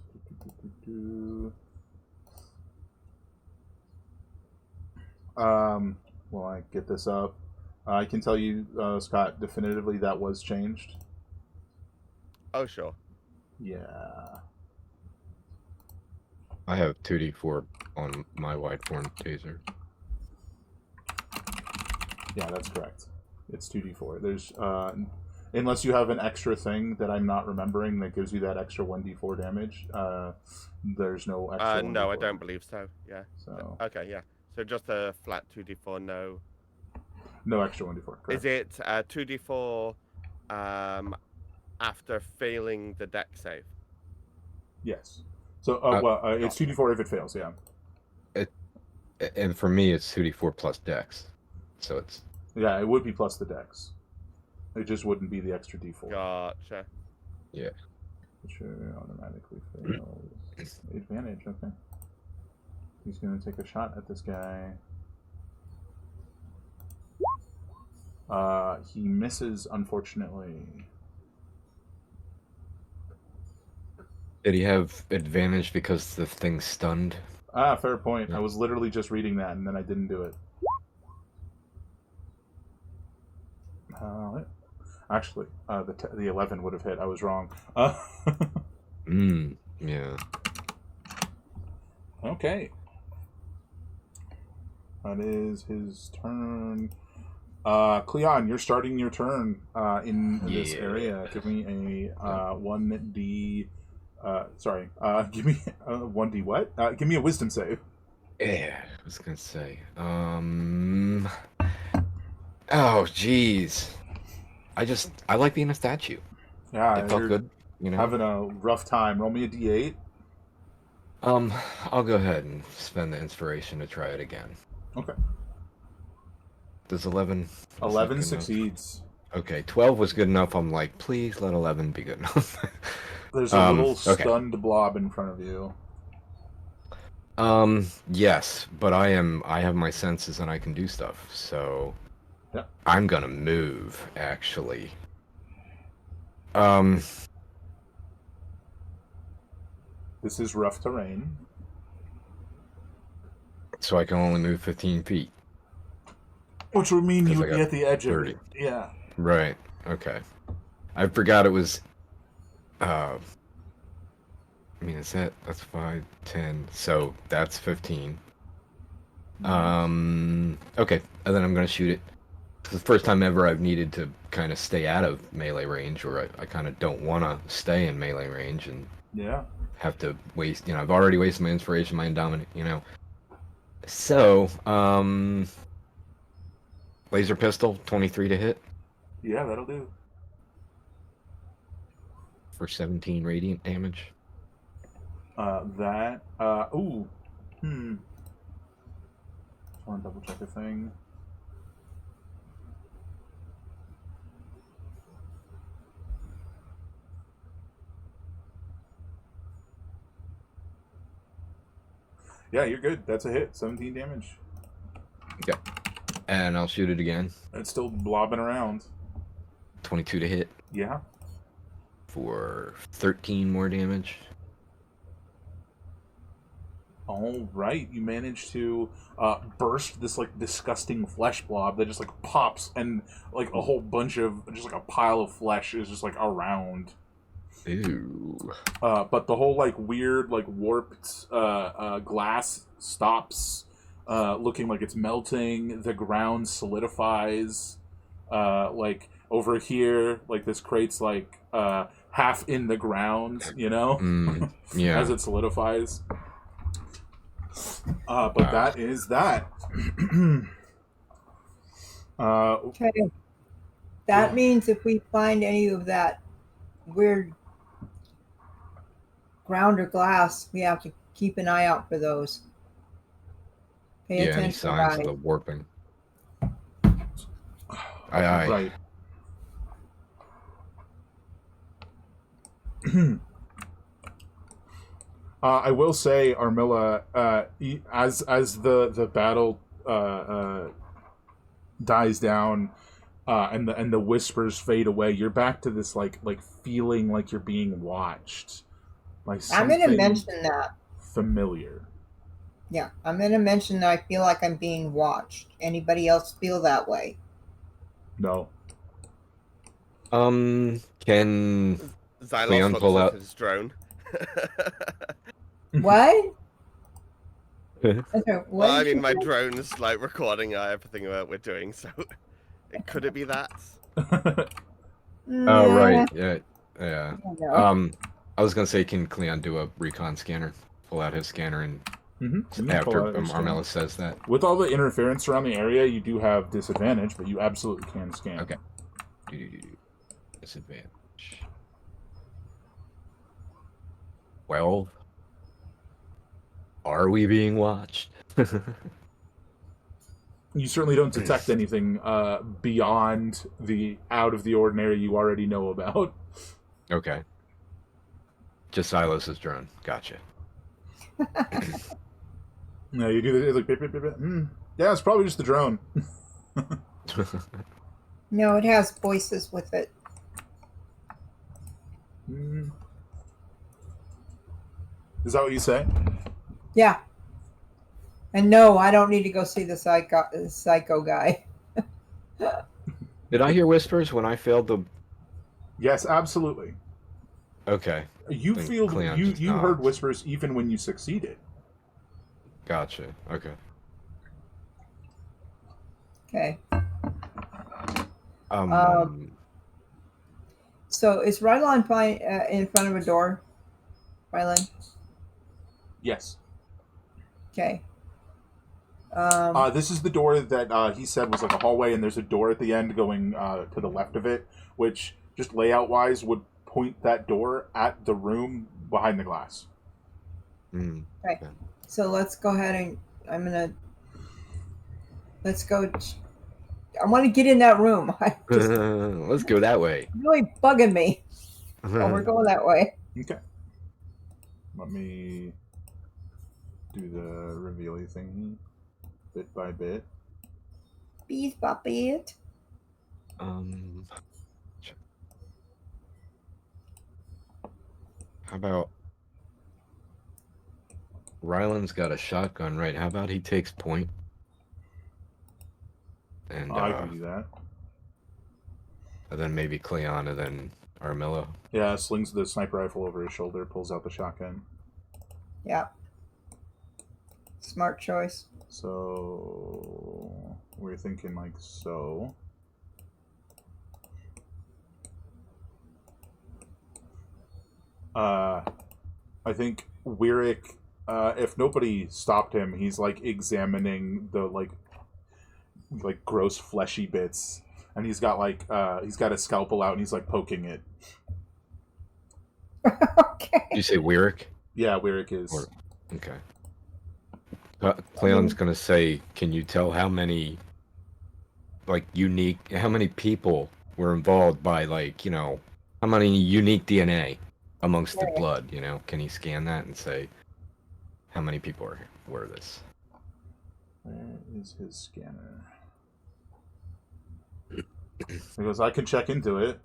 While I get this up, I can tell you, Scott, definitively that was changed. Oh, sure. Yeah. I have 2d4 on my wide form taser. Yeah, that's correct. It's 2d4. There's Unless you have an extra thing that I'm not remembering that gives you that extra 1d4 damage, there's no extra 1d4. No, I don't believe so. Yeah. So Okay, yeah. So just a flat 2d4, no. no extra 1d4. Correct. Is it 2d4 after failing the deck save? Yes. So, it's 2d4 if it fails, yeah. And for me, it's 2d4 plus dex. So it's... Yeah, it would be plus the dex. It just wouldn't be the extra d4. Gotcha. Yeah. Which automatically fails. Advantage, okay. He's going to take a shot at this guy. He misses, unfortunately. Did he have advantage because the thing's stunned? Ah, fair point. I was literally just reading that, and then I didn't do it. Actually, the 11 would have hit. I was wrong. Yeah. Okay. That is his turn. Cleon, you're starting your turn in this area. Give me a 1d... give me a 1d what? Give me a wisdom save. Yeah, I was gonna say. Oh, jeez. I like being a statue. Yeah, It felt good, you know. Having a rough time. Roll me a d8. I'll go ahead and spend the inspiration to try it again. Okay. Does 11... 11 succeeds. Okay, 12 was good enough. I'm like, please let 11 be good enough. There's a little stunned blob in front of you. Yes, but I have my senses and I can do stuff, so yeah. I'm gonna move, actually. This is rough terrain. So I can only move 15 feet. Which would mean you would be at the edge 30. of it. Yeah. Right, okay. I forgot it was, I mean, that's 5, 10, so that's 15. Okay, and then I'm going to shoot it. It's the first time ever I've needed to kind of stay out of melee range, or I kind of don't want to stay in melee range and have to waste, I've already wasted my inspiration, my indominate, So, laser pistol, 23 to hit. Yeah, that'll do. For 17 radiant damage. Just want to double check a thing. Yeah, you're good. That's a hit. 17 damage. Okay. And I'll shoot it again. It's still blobbing around. 22 to hit. Yeah. For 13 more damage. All right, you manage to burst this like disgusting flesh blob that just like pops, and like a whole bunch of just like a pile of flesh is just like around. Ew. But the whole like weird like warped glass stops, looking like it's melting. The ground solidifies. Like over here, like this crate's like half in the ground, Yeah. as it solidifies. But that is that. Okay. That means if we find any of that weird ground or glass, we have to keep an eye out for those. Pay attention, any signs of the warping. Aye. Right. I will say, Armilla, as the battle dies down, and the whispers fade away, you're back to this like feeling like you're being watched. Like I'm going to mention that. Familiar. Yeah, I'm going to mention that I feel like I'm being watched. Anybody else feel that way? No. Can Xylos pull looks out at his drone. What? Okay, Well, I mean, my drone's like recording everything that we're doing, so could it be that? Oh, right. Yeah. Yeah. No. I was gonna say, can Cleon do a recon scanner? Pull out his scanner and You can pull after out your scanner. Armella says that. With all the interference around the area, you do have disadvantage, but you absolutely can scan. Okay. Disadvantage. 12. Are we being watched? You certainly don't detect anything beyond the out of the ordinary you already know about. Okay. Just Silas's drone. Gotcha. No, you do the like beep, beep, beep, beep. Yeah, it's probably just the drone. No, it has voices with it. Is that what you say? Yeah. And no, I don't need to go see the psycho guy. Did I hear whispers when I failed the? Yes, absolutely. Okay. You Then feel Cleon you just heard nods. whispers even when you succeeded. Gotcha. Okay. Okay. Um. So is Rylon fine in front of a door? Rylon? Yes. Okay. This is the door that he said was like a hallway, and there's a door at the end going to the left of it, which just layout wise would point that door at the room behind the glass. Okay. So let's go ahead and let's go. I want to get in that room. Let's go that way. Really bugging me. So we're going that way. Okay. Let me do the reveal-y thing bit by bit. Bees by bit. How about Ryland's got a shotgun, right? How about he takes point? And I can do that. And then maybe Cleon, and then Armilla. Yeah, slings the sniper rifle over his shoulder, pulls out the shotgun. Yeah. Smart choice. So we're thinking like so. I think Wyrick, if nobody stopped him, he's like examining the like gross fleshy bits, and he's got a scalpel out and he's like poking it. Okay. Did you say Wyrick? Yeah, Wyrick is. Okay. Cleon's gonna say, can you tell how many how many people were involved by how many unique DNA amongst the blood, Can he scan that and say how many people were this? Where is his scanner? He goes, I can check into it.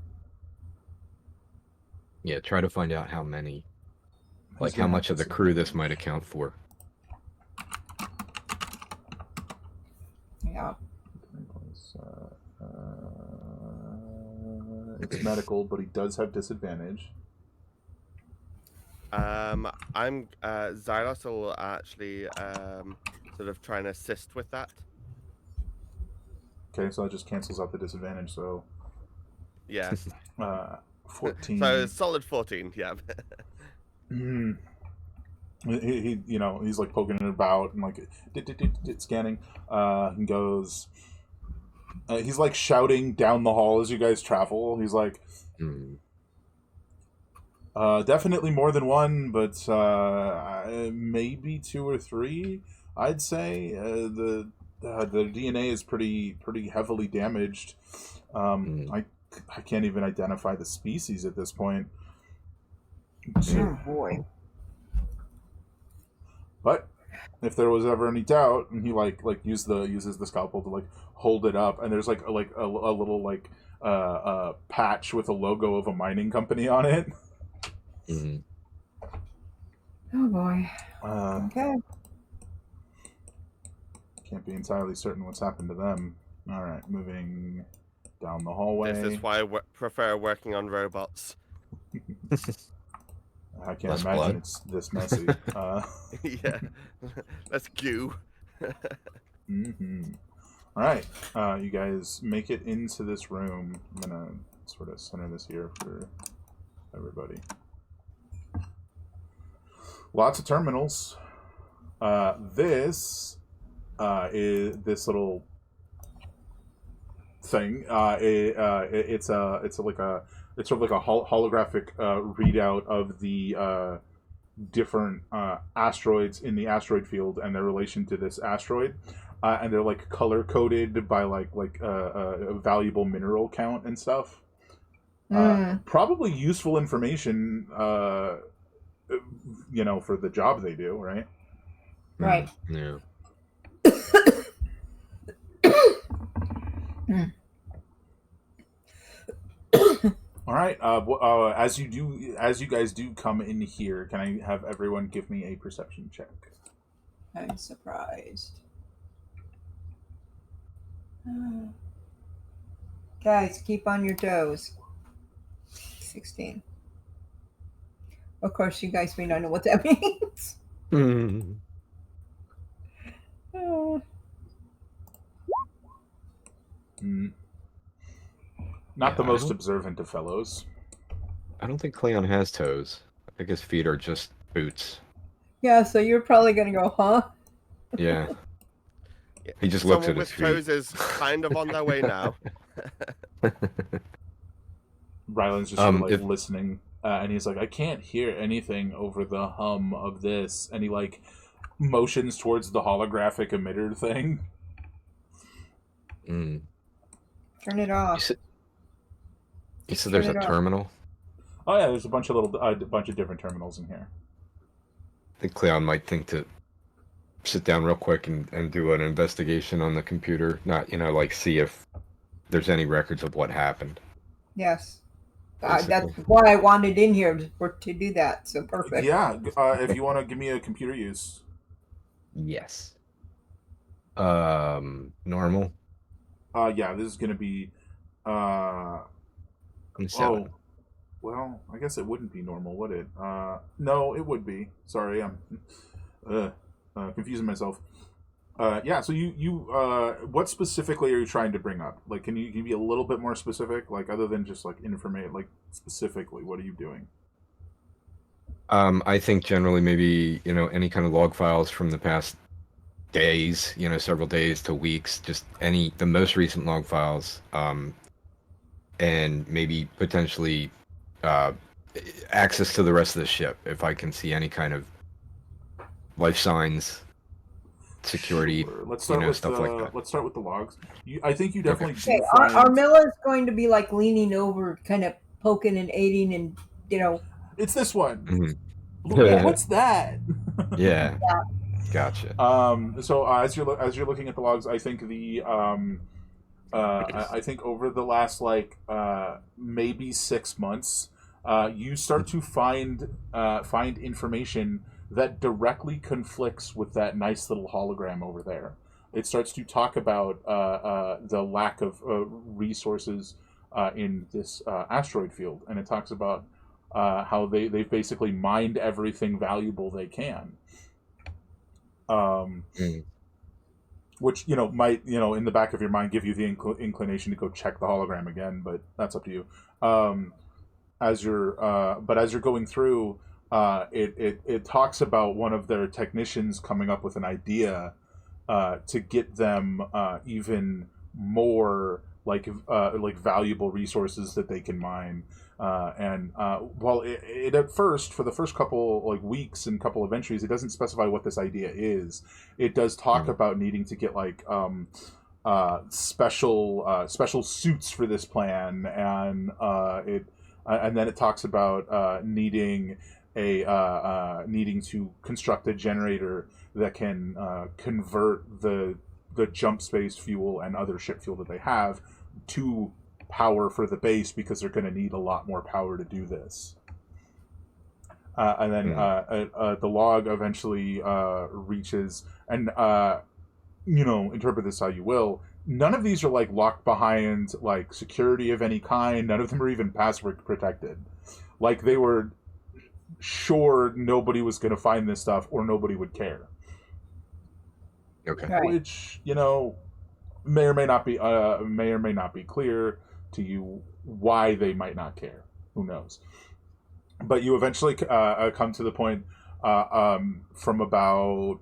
Yeah, try to find out how many, how much of the crew this might account for. Yeah. It's medical, but he does have disadvantage. Xylos will actually sort of try and assist with that. Okay, so that just cancels out the disadvantage. So yeah, 14. So solid 14. Yeah. He's like poking it about and like scanning. He goes. He's like shouting down the hall as you guys travel. He's like, definitely more than one, but maybe 2 or 3. I'd say the DNA is pretty heavily damaged. I can't even identify the species at this point. Oh boy. But if there was ever any doubt, and he uses the scalpel to hold it up, and there's a little patch with a logo of a mining company on it. Oh boy. Okay. Can't be entirely certain what's happened to them. All right, moving down the hallway. This is why I prefer working on robots. I can't Less imagine blood. it's this messy. Yeah, that's goo. All right, you guys make it into this room. I'm gonna sort of center this here for everybody. Lots of terminals. This is this little thing. It's sort of like a holographic readout of the different asteroids in the asteroid field and their relation to this asteroid. And they're like color coded by like a valuable mineral count and stuff. Probably useful information, you know, for the job they do, right? Right. Yeah. All right. As you guys do come in here, can I have everyone give me a perception check? I'm surprised. Guys, keep on your toes. 16. Of course, you guys may not know what that means. Not the most observant of fellows. I don't think Cleon has toes. I think his feet are just boots. Yeah, so you're probably gonna go, huh? Yeah. He just looks at Someone his with feet. toes is kind of on their way now. Ryland's just sort of like listening, and he's like, I can't hear anything over the hum of this. And he like motions towards the holographic emitter thing. Mm. Turn it off. You said there's a terminal? Oh yeah, there's a bunch of different terminals in here. I think Cleon might think to sit down real quick and do an investigation on the computer. Not, you know, like see if there's any records of what happened. Yes. That's why I wanted in here to do that. So perfect. Yeah, if you want to give me a computer use. Yes. Normal. Yeah, this is going to be... 27. Well, I guess it wouldn't be normal, would it? No, it would be. Sorry, I'm confusing myself. Yeah, so you what specifically are you trying to bring up? Like, can you be a little bit more specific? Like, other than just, like, information, like, specifically, what are you doing? I think generally maybe, you know, any kind of log files from the past days, you know, several days to weeks, just the most recent log files, and maybe potentially access to the rest of the ship, if I can see any kind of life signs, security, Sure. Let's start with stuff like that. Let's start with the logs. I think you definitely Okay, do find... Armilla's going to be like leaning over, kind of poking and aiding, and you know. It's this one. Mm-hmm. Look, what's that? Yeah. Gotcha. So as you're looking at the logs, I think I think over the last like maybe 6 months, you start to find information that directly conflicts with that nice little hologram over there. It starts to talk about the lack of resources in this asteroid field, and it talks about how they've basically mined everything valuable they can. Which, you know, might, you know, in the back of your mind give you the inclination to go check the hologram again, but that's up to you. As you're going through, it talks about one of their technicians coming up with an idea to get them even more like valuable resources that they can mine. While it at first, for the first couple like weeks and couple of entries, it doesn't specify what this idea is. It does talk about needing to get like special suits for this plan, and then it talks about needing to construct a generator that can convert the Jumpspace fuel and other ship fuel that they have to power for the base, because they're going to need a lot more power to do this. And then the log eventually reaches, and you know, interpret this how you will. None of these are like locked behind like security of any kind. None of them are even password protected. Like, they were sure nobody was going to find this stuff, or nobody would care. Okay. Right. Which, you know, may or may not be clear. to you why they might not care. Who knows? But you eventually come to the point from about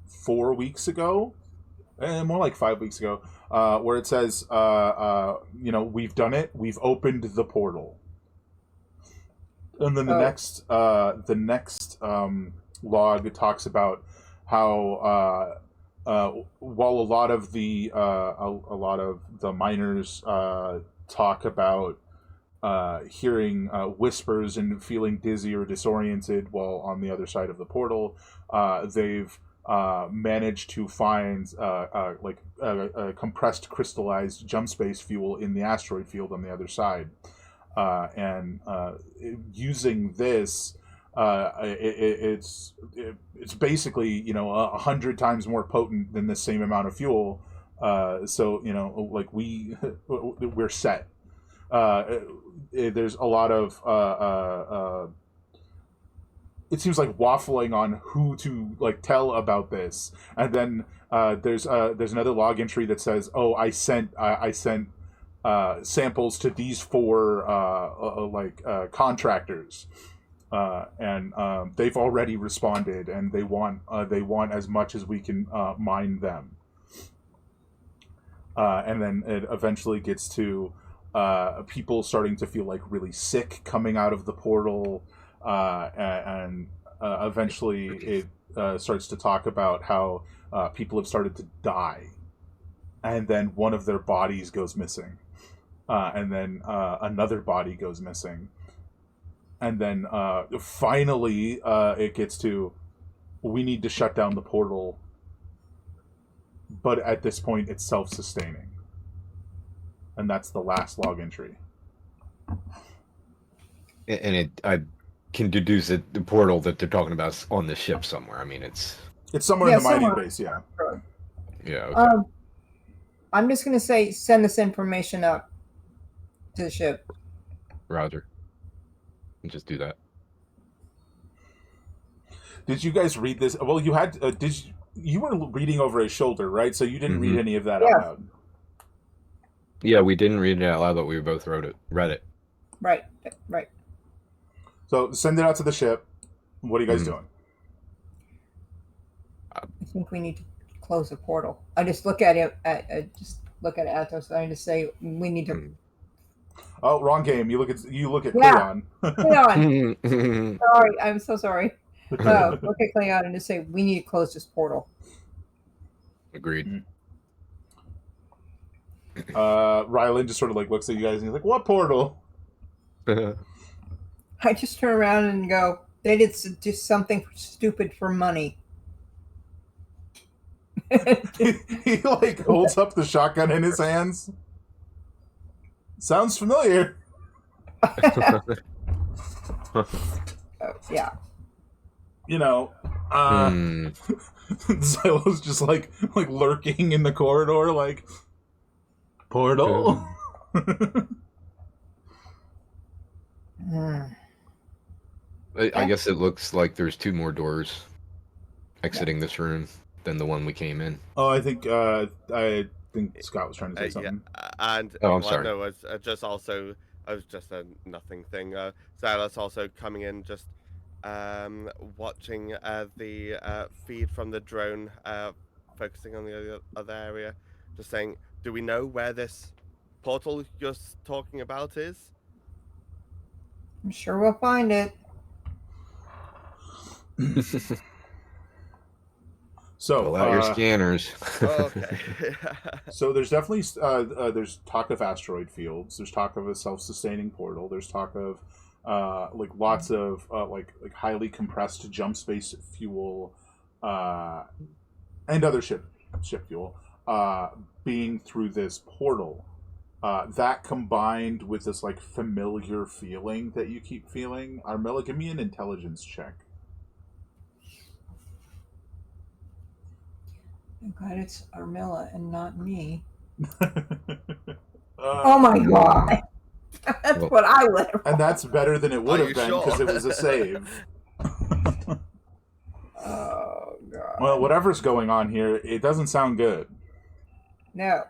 4 weeks ago, more like 5 weeks ago, where it says, we've done it. We've opened the portal. And then the next log talks about how while a lot of the miners talk about hearing whispers and feeling dizzy or disoriented while on the other side of the portal, they've managed to find compressed crystallized Jumpspace fuel in the asteroid field on the other side. And using this, it's basically 100 times more potent than the same amount of fuel. So we're set. There's a lot of it seems like waffling on who to tell about this, and then there's another log entry that says, "Oh, I sent samples to these 4 contractors, and they've already responded, and they want as much as we can mine them." And then it eventually gets to people starting to feel really sick coming out of the portal, and eventually it starts to talk about how people have started to die, and then one of their bodies goes missing. And then another body goes missing. And then finally it gets to, we need to shut down the portal. But at this point, it's self-sustaining. And that's the last log entry. And I can deduce that the portal that they're talking about is on the ship somewhere. I mean, it's somewhere in the mining base, yeah. Yeah, okay. I'm just going to say, send this information up to the ship. Roger. And just do that. Did you guys read this? Well, you had. You were reading over his shoulder, right? So you didn't read any of that out loud. Yeah, we didn't read it out loud, but we both read it. Right. So send it out to the ship. What are you guys doing? I think we need to close the portal. I just look at it. Just look at Athos. I just say we need to. Oh, wrong game. You look at yeah. Cleon. Cleon. Sorry, I'm so sorry. Look at Cleon and just say we need to close this portal. Agreed. Rylan just sort of looks at you guys and he's like, "What portal?" I just turn around and go, "They did just something stupid for money." he holds up the shotgun in his hands. Sounds familiar. Yeah. Xylo's just lurking in the corridor, portal. I guess it looks like there's 2 more doors exiting this room than the one we came in. Oh, I think Scott was trying to say something. Yeah, and I'm sorry. No, it was just a nothing thing. Silas also coming in, just watching the feed from the drone, focusing on the other area, just saying, do we know where this portal you're talking about is? I'm sure we'll find it. So pull out your scanners. Okay. So there's definitely there's talk of asteroid fields. There's talk of a self-sustaining portal. There's talk of lots of highly compressed Jumpspace fuel and other ship fuel being through this portal. That combined with this familiar feeling that you keep feeling. Armella, give me an intelligence check. I'm glad it's Armella and not me. Oh my god. That's what I would have. And that's better than it would have been because it was a save. Oh god. Well, whatever's going on here, it doesn't sound good. No.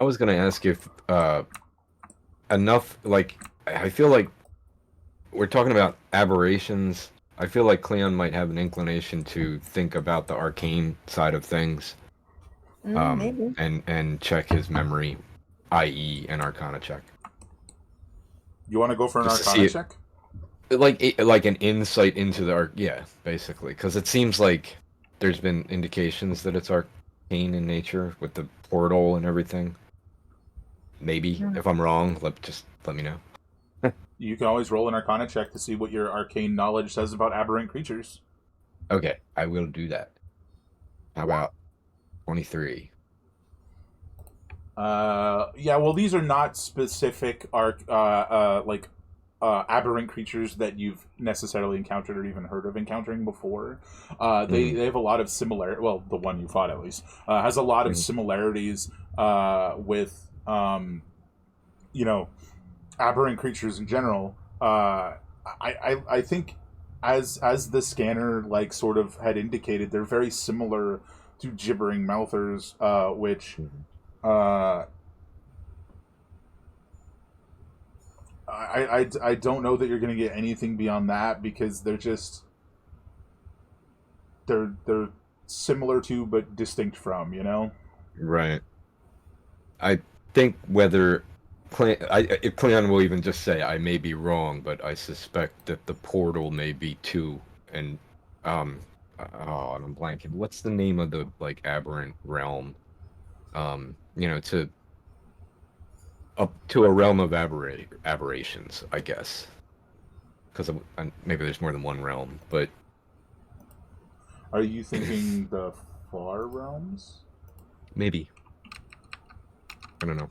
I was gonna ask if enough, like, I feel like we're talking about aberrations. I feel like Cleon might have an inclination to think about the arcane side of things, Maybe. and check his memory, i.e., an Arcana check. You want to go for an Just to Arcana see check? Like an insight into the yeah, basically, because it seems like there's been indications that it's arcane in nature with the portal and everything. Maybe if I'm wrong, just let me know. You can always roll an Arcana check to see what your arcane knowledge says about aberrant creatures. Okay, I will do that. How about 23? Yeah, well, these are not specific aberrant creatures that you've necessarily encountered or even heard of encountering before. They have a lot of similar. Well, the one you fought at least has a lot of similarities with aberrant creatures in general. I think as the scanner like sort of had indicated, they're very similar to gibbering mouthers, which I don't know that you're going to get anything beyond that, because they're similar to but distinct from, Right. I think whether if Cleon will even just say I may be wrong, but I suspect that the portal may be too, and I'm blanking. What's the name of the like aberrant realm? To up to a realm of aberrations, I guess. Because maybe there's more than one realm, but Are you thinking the far realms? maybe. I don't know.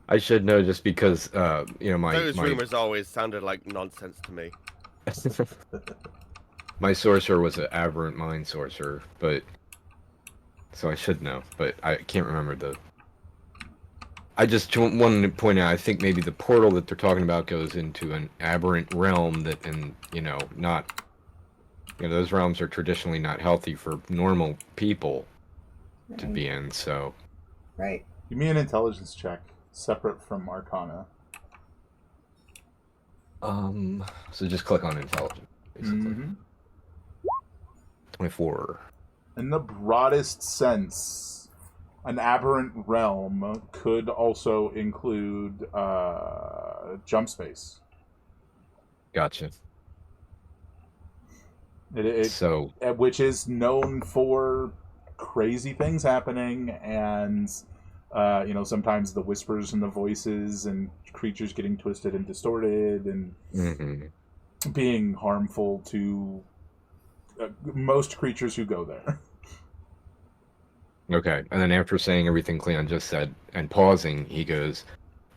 I should know just because Those rumors always sounded like nonsense to me. my sorcerer was an aberrant mind sorcerer, but so I should know, but I can't remember I just wanted to point out, I think maybe the portal that they're talking about goes into an aberrant realm that, not, those realms are traditionally not healthy for normal people to be in, so. Right. Give me an intelligence check, separate from Arcana. So just click on intelligence, basically. 24. In the broadest sense, an aberrant realm could also include Jumpspace. Gotcha. Which is known for crazy things happening, and sometimes the whispers and the voices and creatures getting twisted and distorted and being harmful to most creatures who go there. Okay, and then after saying everything Cleon just said and pausing, he goes,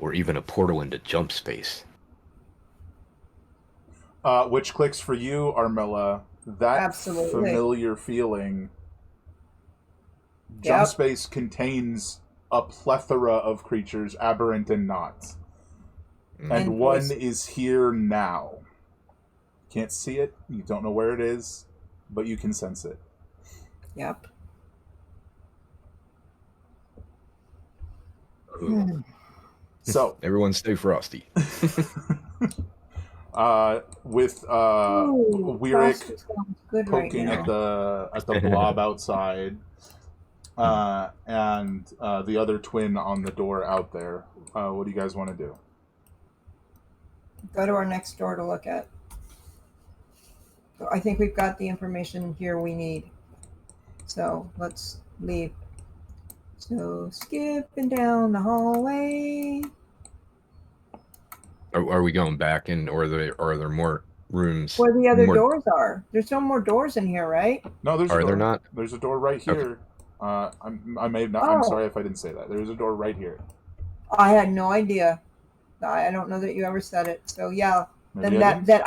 or even a portal into Jumpspace. Which clicks for you, Armilla. That Absolutely. Familiar feeling. Yep. Jumpspace contains a plethora of creatures, aberrant and not. And one is here now. Can't see it, you don't know where it is, but you can sense it. Yep. So everyone stay frosty. With Weirick poking right at the blob outside, and the other twin on the door out there. What do you guys want to do? Go to our next door to look at. So I think we've got the information here we need. So let's leave. So skipping down the hallway. Are we going back in, or are there more rooms? Where the other doors are. There's no more doors in here, right? No, there's. Are there not? There's a door right here. Okay. I may have not. I'm sorry if I didn't say that. There's a door right here. I had no idea. I don't know that you ever said it. So yeah, Maybe then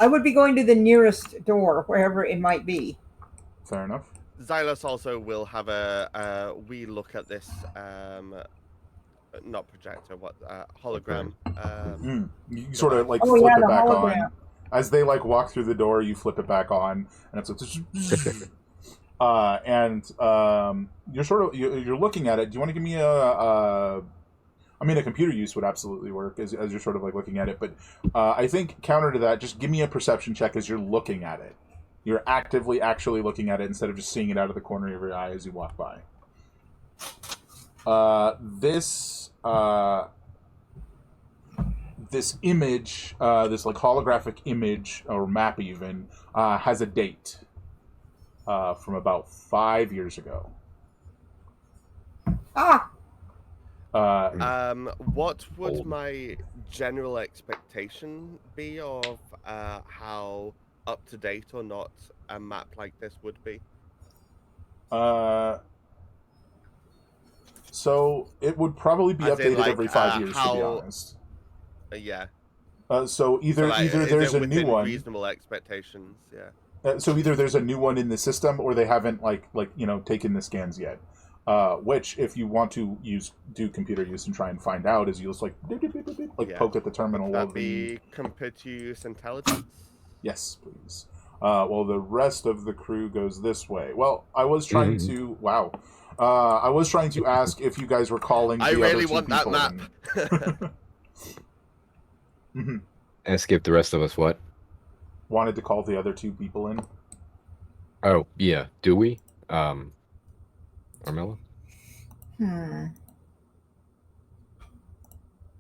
I would be going to the nearest door, wherever it might be. Fair enough. Xylos also will have a wee look at this, not projector, hologram. You sort of flip it back on. As they walk through the door, you flip it back on, and it's and you're looking at it. Do you want to give me I mean, a computer use would absolutely work as you're sort of like looking at it, but I think counter to that, just give me a perception check as you're looking at it. You're actively actually looking at it instead of just seeing it out of the corner of your eye as you walk by. This image, this like holographic image or map even, has a date from about 5 years ago. Ah, What would Old. my general expectation be of how up to date or not a map like this would be? So it would probably be As in, updated like, every 5 years, to be how- honest. Yeah. So either like, is there's it a new within one. reasonable expectations? Yeah. So either there's a new one in the system, or they haven't taken the scans yet. Which, if you want to do computer use and try and find out, is you'll just Yeah. poke at the terminal. Would While that be computer use intelligence? Yes, please. Well, the rest of the crew goes this way. Well, I was trying to. Wow. I was trying to ask if you guys were calling. I the really other two want that people map. in. Mhm. Ask if the rest of us what? Wanted to call the other two people in. Oh, yeah. Do we? Armella?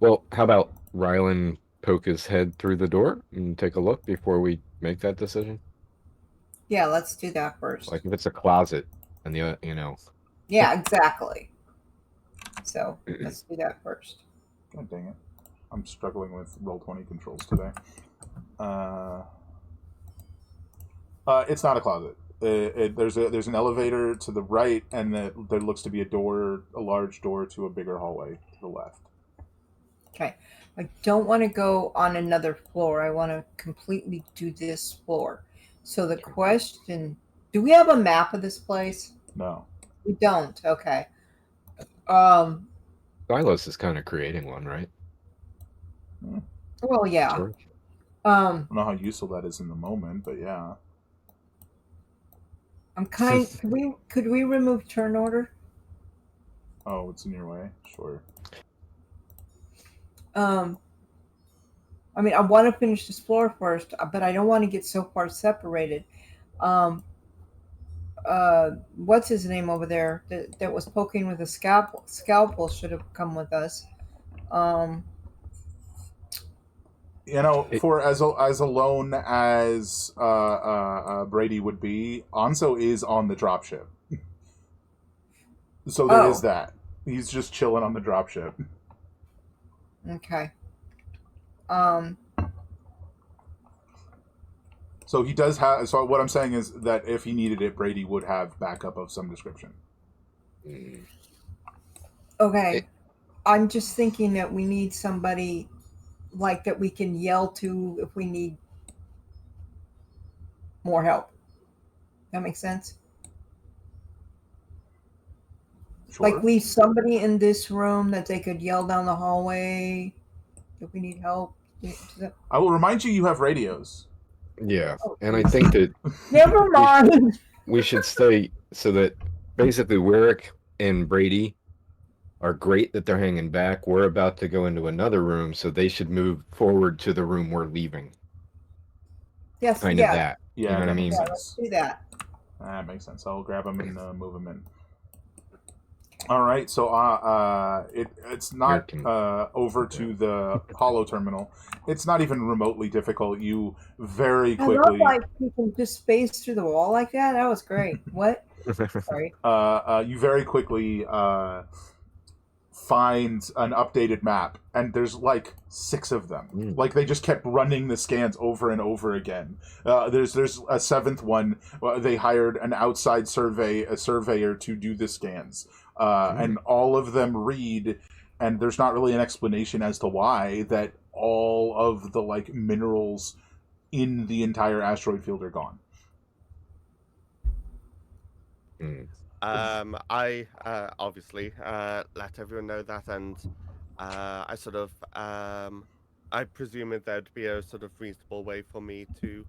Well, how about Rylan poke his head through the door and take a look before we make that decision? yeah, let's do that first. Like if it's a closet and Yeah, exactly. So let's do that first. God dang it. I'm struggling with Roll20 controls today. It's not a closet. There's an elevator to the right, and there looks to be a large door to a bigger hallway to the left. Okay. I don't want to go on another floor. I want to completely do this floor. So the question, do we have a map of this place? No. We don't. Okay. Silas is kind of creating one, right? Well, yeah. Sort of. I don't know how useful that is in the moment, but yeah. Could we remove turn order? Oh, it's in your way? Sure. I mean, I want to finish this floor first, but I don't want to get so far separated. What's his name over there that was poking with a scalpel should have come with us. For as alone as Brady would be, Anso is on the dropship. So there is that. He's just chilling on the dropship. Okay. So he does have. So what I'm saying is that if he needed it, Brady would have backup of some description. Okay. I'm just thinking that we need somebody like that we can yell to if we need more help. That makes sense? Sure. Like leave somebody in this room that they could yell down the hallway if we need help. I will remind you have radios. Yeah, and I think that Never mind. we should stay so that basically Warwick and Brady are great that they're hanging back. We're about to go into another room, so they should move forward to the room we're leaving. Yes, Kind of that. Yeah, You know what I mean? Yeah, let's do that. That makes sense. I'll grab them and move them in. All right, so it's not over to the hollow terminal. It's not even remotely difficult. You very quickly. I love like you can just space through the wall like that. That was great. What? Sorry. You very quickly find an updated map, and there's like 6 of them. Like they just kept running the scans over and over again. There's a 7th one. They hired an outside surveyor to do the scans. And all of them read, and there's not really an explanation as to why, that all of the like minerals in the entire asteroid field are gone. I obviously let everyone know that, and I sort of I presume that there'd be a sort of reasonable way for me to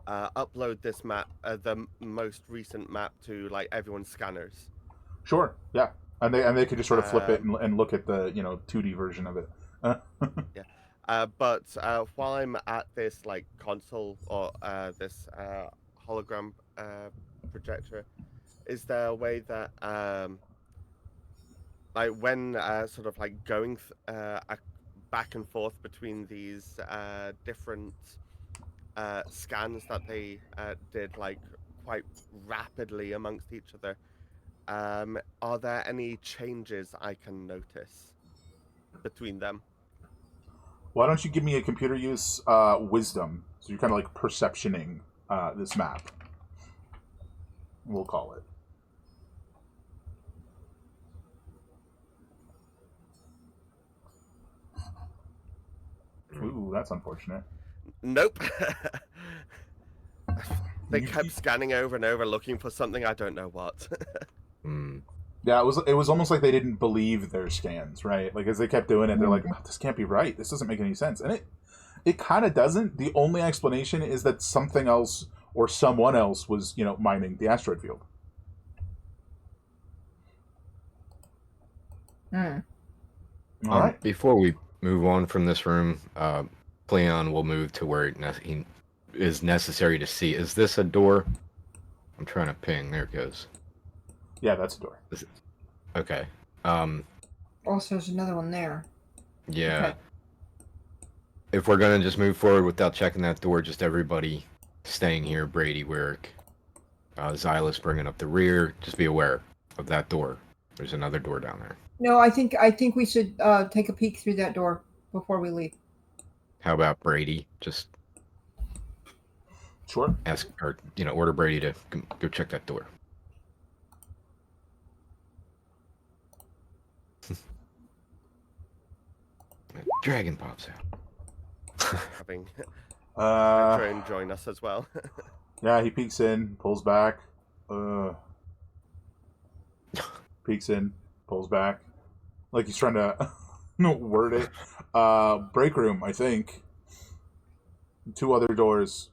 upload this map, the most recent map, to like everyone's scanners. Sure. Yeah. And they could just sort of flip it and look at the 2D version of it. Yeah. But while I'm at this like console or this hologram projector, is there a way that like when sort of like going back and forth between these different scans that they did like quite rapidly amongst each other, are there any changes I can notice between them? Why don't you give me a computer use wisdom? So you're kind of like perceptioning this map. We'll call it. Ooh, that's unfortunate. Nope. They kept scanning over and over, looking for something. I don't know what. Yeah, it was almost like they didn't believe their scans, right? Like as they kept doing it, they're like, oh, "This can't be right. This doesn't make any sense." And it kind of doesn't. The only explanation is that something else or someone else was, mining the asteroid field. Hmm. All right. Before we move on from this room, Cleon will move to where he is necessary to see. Is this a door? I'm trying to ping. There it goes. Yeah, that's a door. Okay. Also, there's another one there. Yeah. Okay. If we're gonna just move forward without checking that door, just everybody staying here. Brady, Wyrick, Xylus bringing up the rear. Just be aware of that door. There's another door down there. No, I think we should take a peek through that door before we leave. How about Brady? Just Sure. ask or order Brady to go check that door. Dragon pops out. Having Uh, join us as well. yeah, he peeks in, pulls back. Peeks in, pulls back. Like he's trying to word it. Break room, I think. 2 other doors.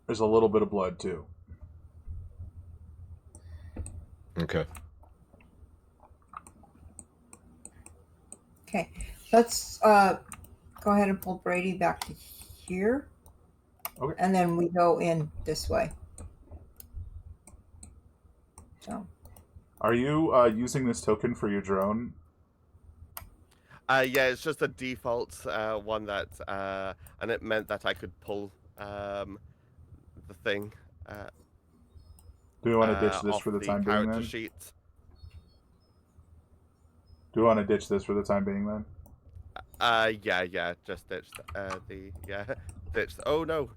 There's a little bit of blood too. Okay. Okay, let's go ahead and pull Brady back to here. Okay. And then we go in this way. So. Are you using this token for your drone? Yeah, it's just a default one that, and it meant that I could pull the thing. Do we want to ditch this off for the time being character then? sheet. Do we want to ditch this for the time being then? Yeah, just ditched ditched. Oh no,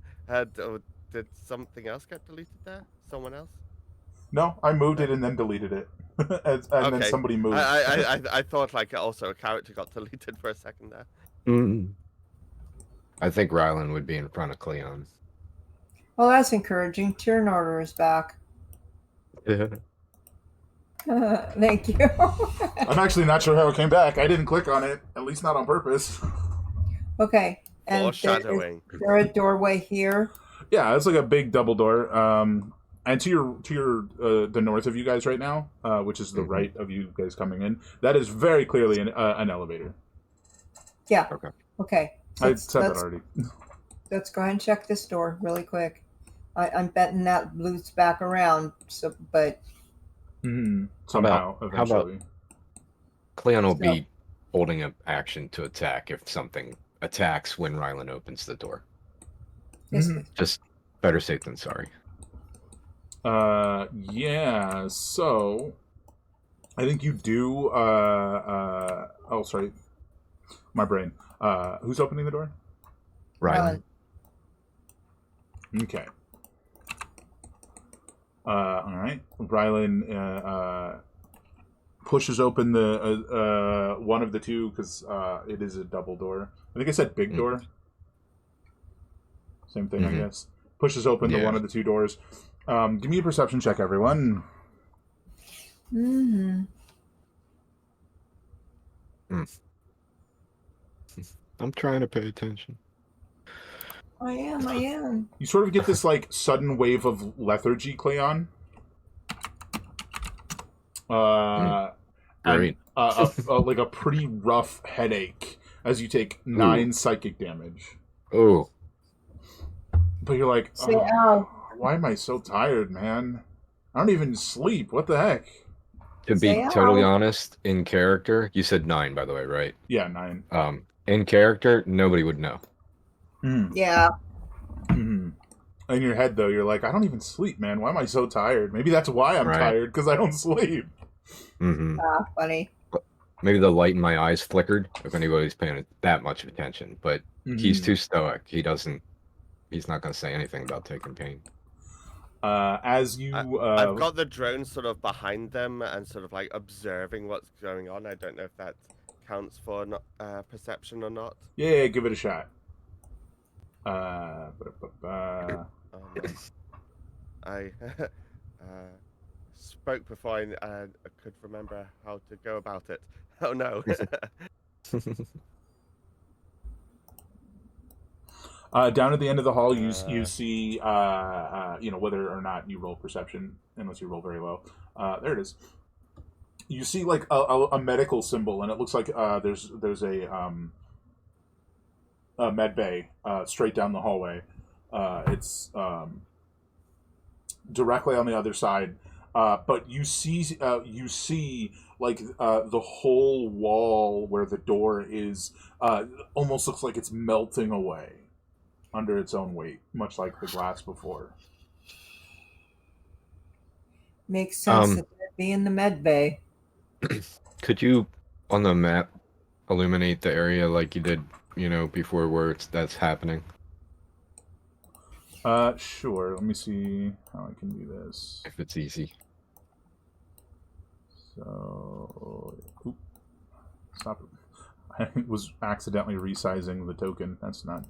did something else get deleted there? Someone else? No, I moved it and then deleted it, and then somebody moved. I thought like also a character got deleted for a second there. I think Rylan would be in front of Cleon. Well, that's encouraging. Turn order is back. Thank you. I'm actually not sure how it came back. I didn't click on it, at least not on purpose. Okay. And Foreshadowing. is there a doorway here? Yeah, it's like a big double door. And to your the north of you guys right now, which is the right of you guys coming in, that is very clearly an elevator. Yeah. Okay. I said that already. Let's go ahead and check this door really quick. I'm betting that loops back around. So, but Somehow, how eventually. about Cleon will be holding an action to attack if something attacks when Rylan opens the door. Just better safe than sorry. Yeah, so I think you do oh sorry. My brain. Who's opening the door? Rylan. Okay. Alright. Rylan pushes open the one of the two because it is a double door. I think I said big door. Same thing, I guess. Pushes open the one of the 2 doors. Give me a perception check, everyone. I'm trying to pay attention. I am. You sort of get this like sudden wave of lethargy, Cleon. Great. Like a pretty rough headache as you take 9 psychic damage. Oh. But you're like, Say ow. why am I so tired, man? I don't even sleep. What the heck? To be Say totally ow. honest, in character, you said 9, by the way, right? Yeah, 9. In character, nobody would know. Yeah. Mm-hmm. In your head, though, you're like, I don't even sleep, man. Why am I so tired? Maybe that's why I'm tired, because I don't sleep. Mm-hmm. Funny. Maybe the light in my eyes flickered if anybody's paying that much attention. But he's too stoic. He's not going to say anything about taking pain. As you... I've got the drone sort of behind them and sort of like observing what's going on. I don't know if that counts for perception or not. Yeah, give it a shot. I spoke before I could remember how to go about it. Oh no. Down at the end of the hall, you see, whether or not you roll perception, unless you roll very low. There it is. You see like a medical symbol, and it looks like there's a med bay straight down the hallway. It's directly on the other side, but you see like the whole wall where the door is almost looks like it's melting away under its own weight, much like the glass before. Makes sense that they'd be in the med bay. Could you, on the map, illuminate the area like you did, before where that's happening? Sure. Let me see how I can do this. If it's easy. So, stop it. I was accidentally resizing the token. That's not...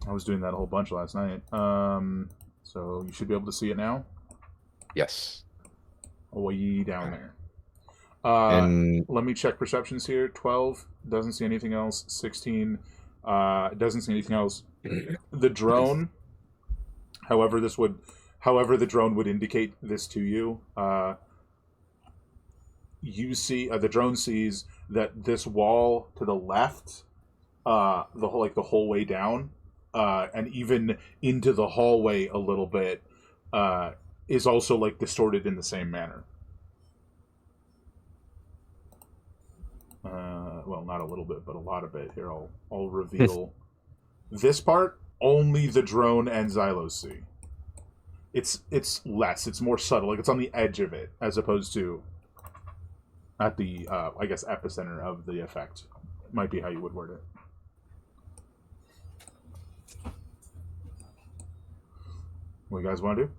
I was doing that a whole bunch last night. So you should be able to see it now? Yes. Way down there. And let me check perceptions here. 12, doesn't see anything else. 16, doesn't see anything else. The drone, however the drone would indicate this to you, you see, the drone sees that this wall to the left, the whole way down, and even into the hallway a little bit, is also like distorted in the same manner. Well, not a little bit, but a lot of it. Here, I'll reveal this part. Only the drone and Xylos see. It's less. It's more subtle. Like it's on the edge of it, as opposed to at the I guess epicenter of the effect. Might be how you would word it. What you guys want to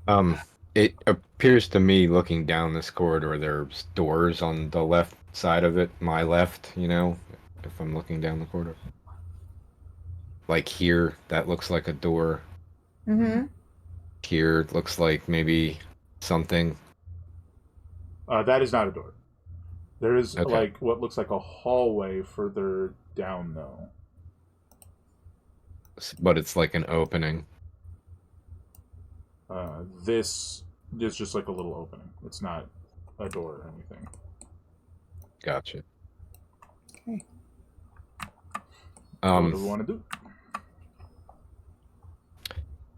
do? It appears to me, looking down this corridor, there's doors on the left side of it, my left, if I'm looking down the corridor. Like here, that looks like a door. Mm-hmm. Here, it looks like maybe something. That is not a door. There is like what looks like a hallway further down, though. But it's like an opening. This is just like a little opening. It's not a door or anything. Gotcha. Okay. What do we want to do?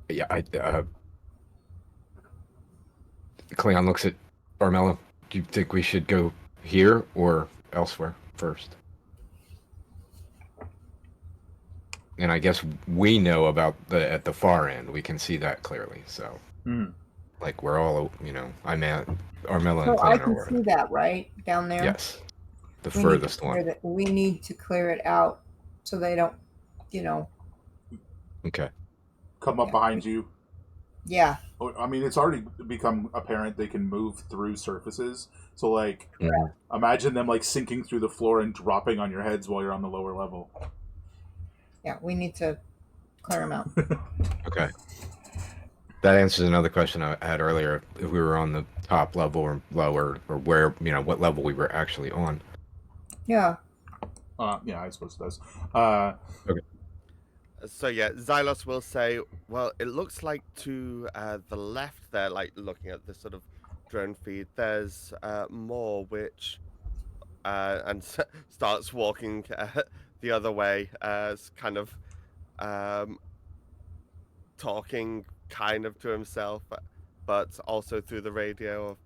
Yeah, Cleon looks at Armello. Do you think we should go here or elsewhere first? And I guess we know about at the far end. We can see that clearly. So, like we're all, I'm at Armello and So Cleon I can see that right down there. Yes, the furthest one. We need to clear it out so they don't, Okay. Come up behind you. Yeah. I mean, it's already become apparent they can move through surfaces. So, like, imagine them like sinking through the floor and dropping on your heads while you're on the lower level. Yeah, we need to clear them out. Okay. That answers another question I had earlier. If we were on the top level or lower, or where, what level we were actually on. Yeah. Yeah, I suppose it does. Okay. So yeah, Xylos will say, well, it looks like to the left there, like looking at the sort of drone feed, there's more, which and starts walking the other way, kind of um, talking kind of to himself, but also through the radio.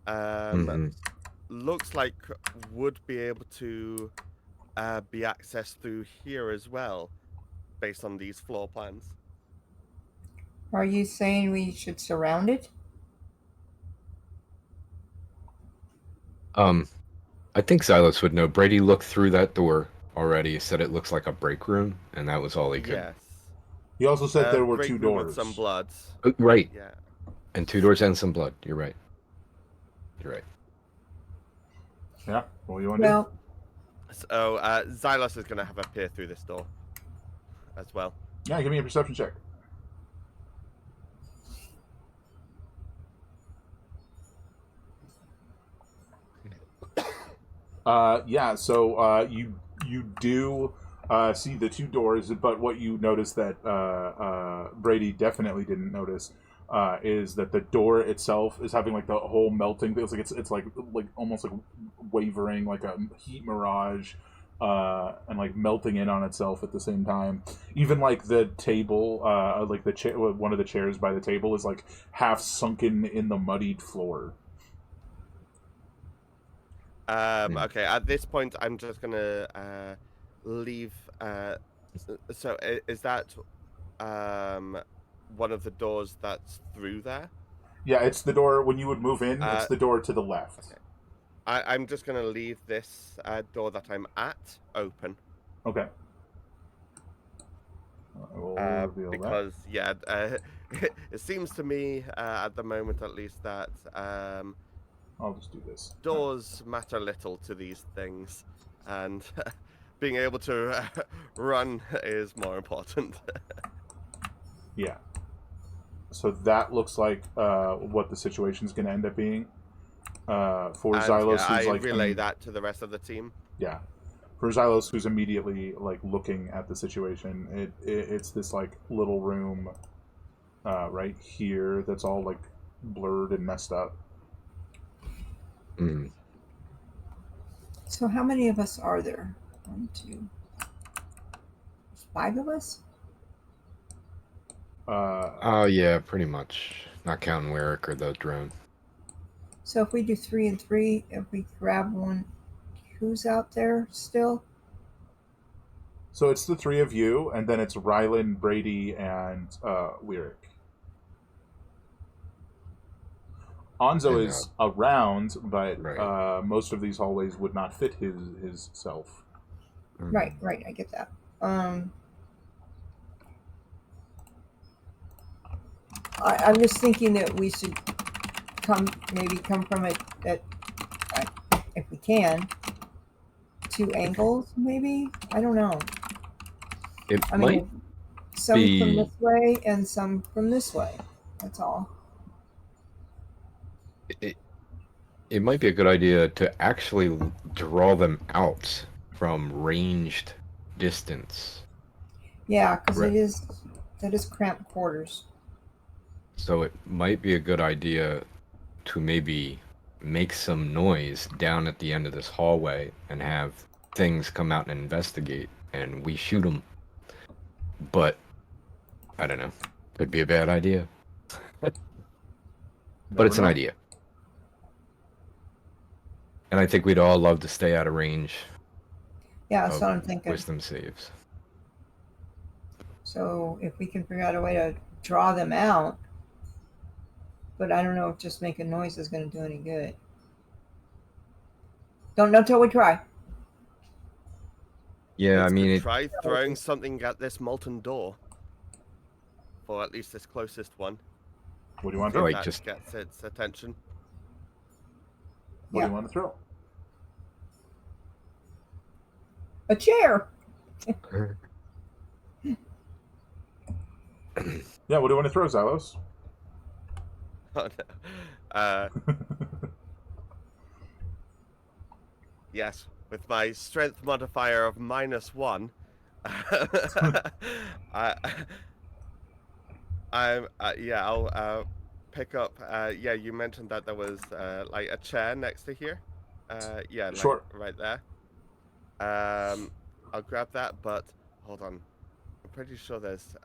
Hmm. Looks like would be able to be accessed through here as well, based on these floor plans. Are you saying we should surround it? I think Xylos would know. Brady looked through that door already, said it looks like a break room, and that was all he could. Yes. He also said there were Break 2 room with doors. some blood. Right. Yeah. And 2 doors and some blood. You're right. You're right. Yeah. What do you want to do? Well, So Xylos is going to have a peer through this door as well. Yeah, give me a perception check. Yeah, so you do see the 2 doors, but what you notice that Brady definitely didn't notice is that the door itself is having like the whole melting. It's like it's like almost like wavering, like a heat mirage, and like melting in on itself at the same time. Even like the table, like the one of the chairs by the table is like half sunken in the muddied floor. Okay, at this point, I'm just gonna leave. So is that one of the doors that's through there? Yeah, it's the door when you would move in. It's the door to the left. Okay. I'm just gonna leave this door that I'm at open. Okay. I will reveal Because yeah, it seems to me at the moment, at least, that I'll just do this. doors matter little to these things, and being able to run is more important. Yeah. So that looks like what the situation's going to end up being. For And, Xylos, yeah, who's I like relay that to the rest of the team. Yeah. For Xylos, who's immediately like looking at the situation, it's this like little room right here that's all like blurred and messed up. Mm. so how many of us are there? 1, 2, 5 of us? Oh, yeah, pretty much. Not counting Warwick or the drone. So if we do 3 and 3, if we grab one, who's out there still? So it's the 3 of you, and then it's Rylan, Brady, and Lyric. Anzo is around, but Right. Most of these hallways would not fit his self. Right, I get that. I'm just thinking that we should come from it at if we can, 2 angles, maybe. I don't know. It I might mean, some be... from this way and some from this way. That's all. It might be a good idea to actually draw them out from ranged distance. Yeah, because Right. that is cramped quarters. So it might be a good idea to maybe make some noise down at the end of this hallway and have things come out and investigate, and we shoot them. But I don't know. Could be a bad idea. But it's an idea. And I think we'd all love to stay out of range. Yeah, that's what I'm thinking. Wisdom saves. So if we can figure out a way to draw them out, but I don't know if just making noise is going to do any good. Don't know till we try. Yeah, I mean, try throwing something at this molten door, or at least this closest one. What do you want to See throw? if that just gets its attention. What do you want to throw? A chair. Yeah, what do you want to throw, Xylos? Oh, no. Yes, with my strength modifier of -1, I, yeah, I'll pick up. Yeah, you mentioned that there was like a chair next to here. Yeah, like Sure. right there. I'll grab that, but hold on. I'm pretty sure there's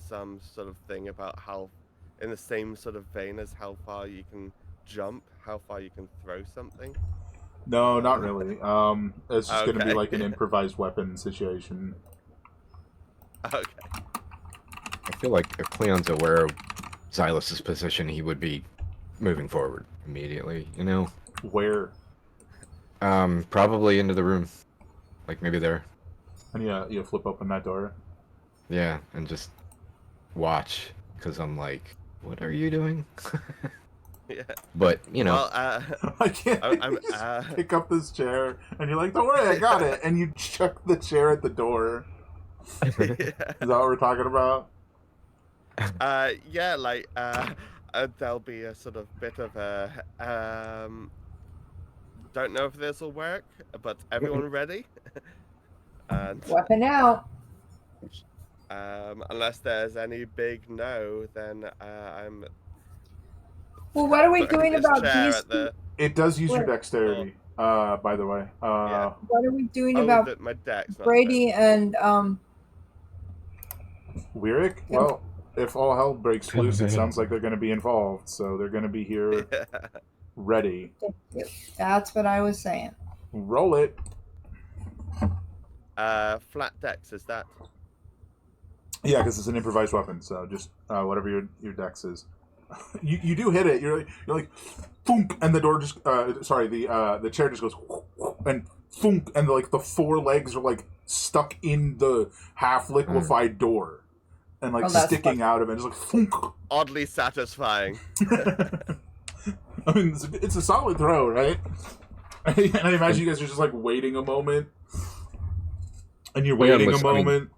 some sort of thing about how, in the same sort of vein as how far you can jump, how far you can throw something. No, not really. It's just going to be Okay. like an improvised weapon situation. Okay. I feel like if Cleon's aware of Xylus's position, he would be moving forward immediately, you know? Where? Probably into the room. Like maybe there. And you flip open that door. Yeah, and just watch. Because I'm like, what are you doing? Yeah. But, you know. Well, I can't I'm just pick up this chair, and you're like, don't worry, I got it. And you chuck the chair at the door. yeah. Is that what we're talking about? Yeah, like there'll be a sort of bit of a don't know if this will work, but everyone ready? And Weapon out. unless there's any big no, then I'm Well, what are we throwing doing this about chair these? at the It does use your Where? dexterity, by the way. Yeah. What are we doing Oh, about my deck's not Brady and Lyric? Well, if all hell breaks loose, it sounds like they're going to be involved, so they're going to be here ready. That's what I was saying. Roll it. flat decks, is that? Yeah, because it's an improvised weapon, so just whatever your dex is. You do hit it. You're like, thunk, and the door just the chair just goes and thunk, and the four legs are like stuck in the half liquefied door, and like sticking out of it, just like thunk. Oddly satisfying. I mean, it's a solid throw, right? And I imagine you guys are just like waiting a moment, and you're waiting a moment.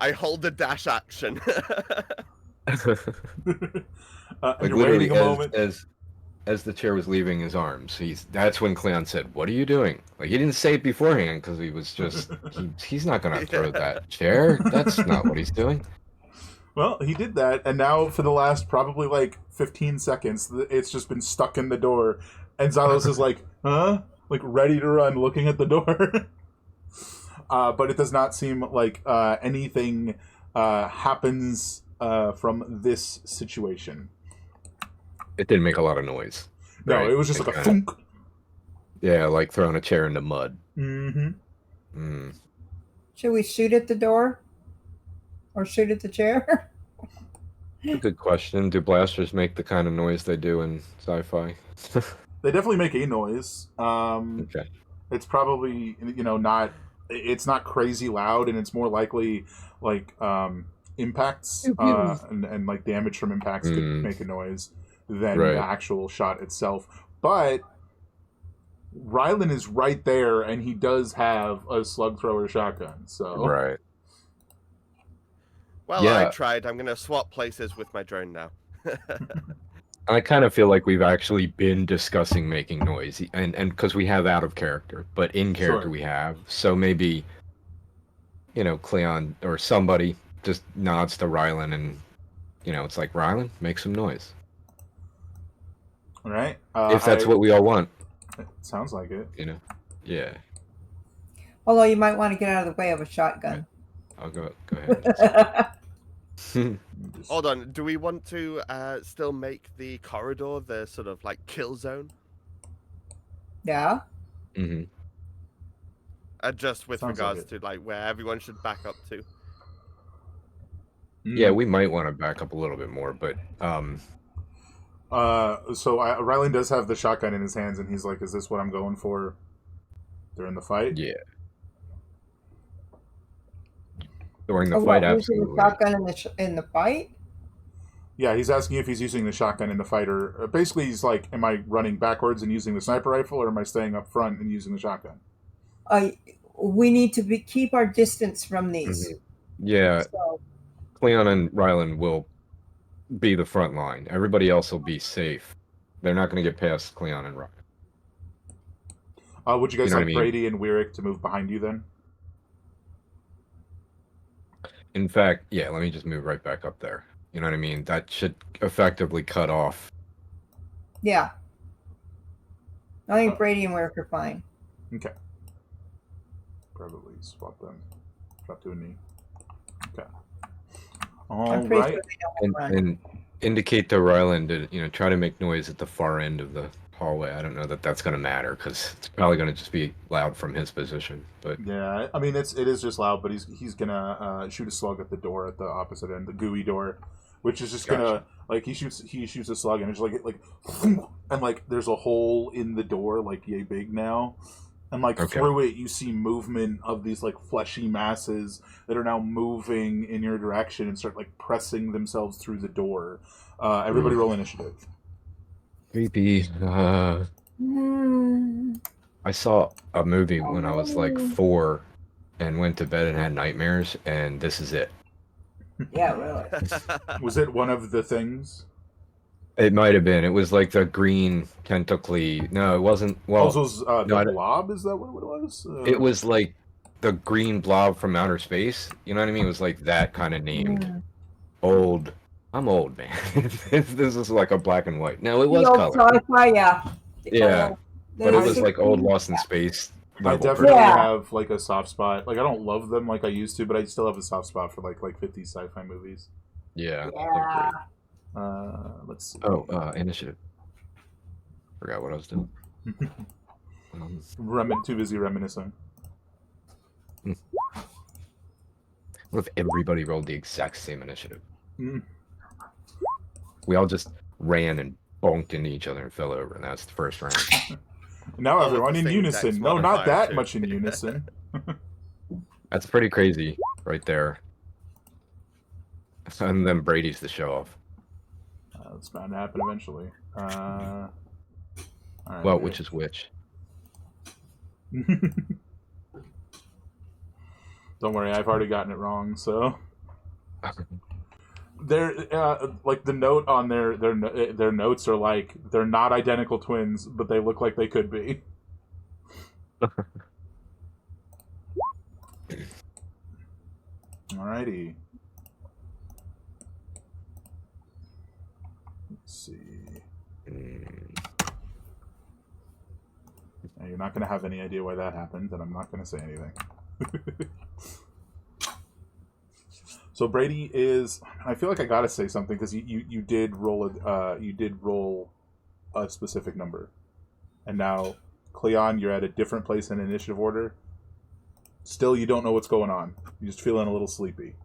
I hold the dash action. Like you're literally, waiting a moment. as the chair was leaving his arms, that's when Cleon said, "What are you doing?" Like he didn't say it beforehand because he was just he's not gonna throw that chair. That's not what he's doing. Well, he did that, and now for the last probably like 15 seconds, it's just been stuck in the door, and Xylos is like, huh? Like ready to run, looking at the door. But it does not seem like anything happens from this situation. It didn't make a lot of noise. No, right? it was just like a thunk. Yeah, like throwing a chair into mud. Mm-hmm. Should we shoot at the door? Or shoot at the chair? A good question. Do blasters make the kind of noise they do in sci-fi? They definitely make a noise. Okay. It's probably not. It's not crazy loud, and it's more likely like impacts and like damage from impacts could make a noise than the actual shot itself. But Rylan is right there, and he does have a slug thrower shotgun. So right. Well, yeah. I tried. I'm gonna swap places with my drone now. I kind of feel like we've actually been discussing making noise, and because we have out of character, but in character we have. So maybe, Cleon or somebody just nods to Rylan, and it's like, Rylan, make some noise. All right. If that's what we all want. It sounds like it. Yeah. Although you might want to get out of the way of a shotgun. I'll go ahead. Hold on. Do we want to still make the corridor the sort of like kill zone? Yeah. Mm-hmm. Just with regards to like where everyone should back up to. Yeah, we might want to back up a little bit more, but so Rylan does have the shotgun in his hands, and he's like, "Is this what I'm going for during the fight?" Yeah. During the fight, absolutely. The shotgun in the fight? Yeah, he's asking if he's using the shotgun in the fight, or basically he's like, "Am I running backwards and using the sniper rifle, or am I staying up front and using the shotgun?" We need to keep our distance from these. Mm-hmm. Yeah, so. Cleon and Rylan will be the front line. Everybody else will be safe. They're not going to get past Cleon and Would you guys You know what I like mean? Brady and Weirick to move behind you then? In fact, yeah, let me just move right back up there. You know what I mean? That should effectively cut off. Yeah. I think Brady and Weirick are fine. Okay. Probably swap them. Drop to a knee. Okay. All I'm pretty right. sure they don't run. And indicate to Ryland to try to make noise at the far end of the hallway. I don't know that that's going to matter because it's probably going to just be loud from his position. But Yeah, I mean it is just loud, but he's gonna shoot a slug at the door at the opposite end, the gooey door, which is just gonna like he shoots a slug and it's like and like there's a hole in the door like yay big now, and like through it you see movement of these like fleshy masses that are now moving in your direction and start like pressing themselves through the door. Everybody roll initiative. creepy. I saw a movie when I was like 4 and went to bed and had nightmares, and this is it. Yeah, really. Was it one of the things? It might have been. It was like the green tentacly. No, it wasn't. Well, Also, the blob. Is that what it was? It was like the green blob from outer space. You know what I mean? It was like that kind of named. Old. I'm old, man. This is like a black and white. No, it was color. Sci-fi, yeah. Yeah, but it was like old Lost in Space. I definitely have like a soft spot. Like I don't love them like I used to, but I still have a soft spot for like 50s sci-fi movies. Yeah. Let's see. Initiative. Forgot what I was doing. Too busy reminiscing. What if everybody rolled the exact same initiative? Mm. We all just ran and bonked into each other and fell over, and that's the first round. Now everyone in unison. No, not that much in unison. That's pretty crazy right there. And then Brady's the show-off. It's bound to happen eventually. All right, well, which is which? Don't worry, I've already gotten it wrong, so... They're like the note on their notes are like they're not identical twins, but they look like they could be. Alrighty. Let's see. Now, you're not going to have any idea why that happened, and I'm not going to say anything. So Brady is. I feel like I gotta say something because you did roll a specific number, and now Cleon, you're at a different place in initiative order. Still, you don't know what's going on. You're just feeling a little sleepy.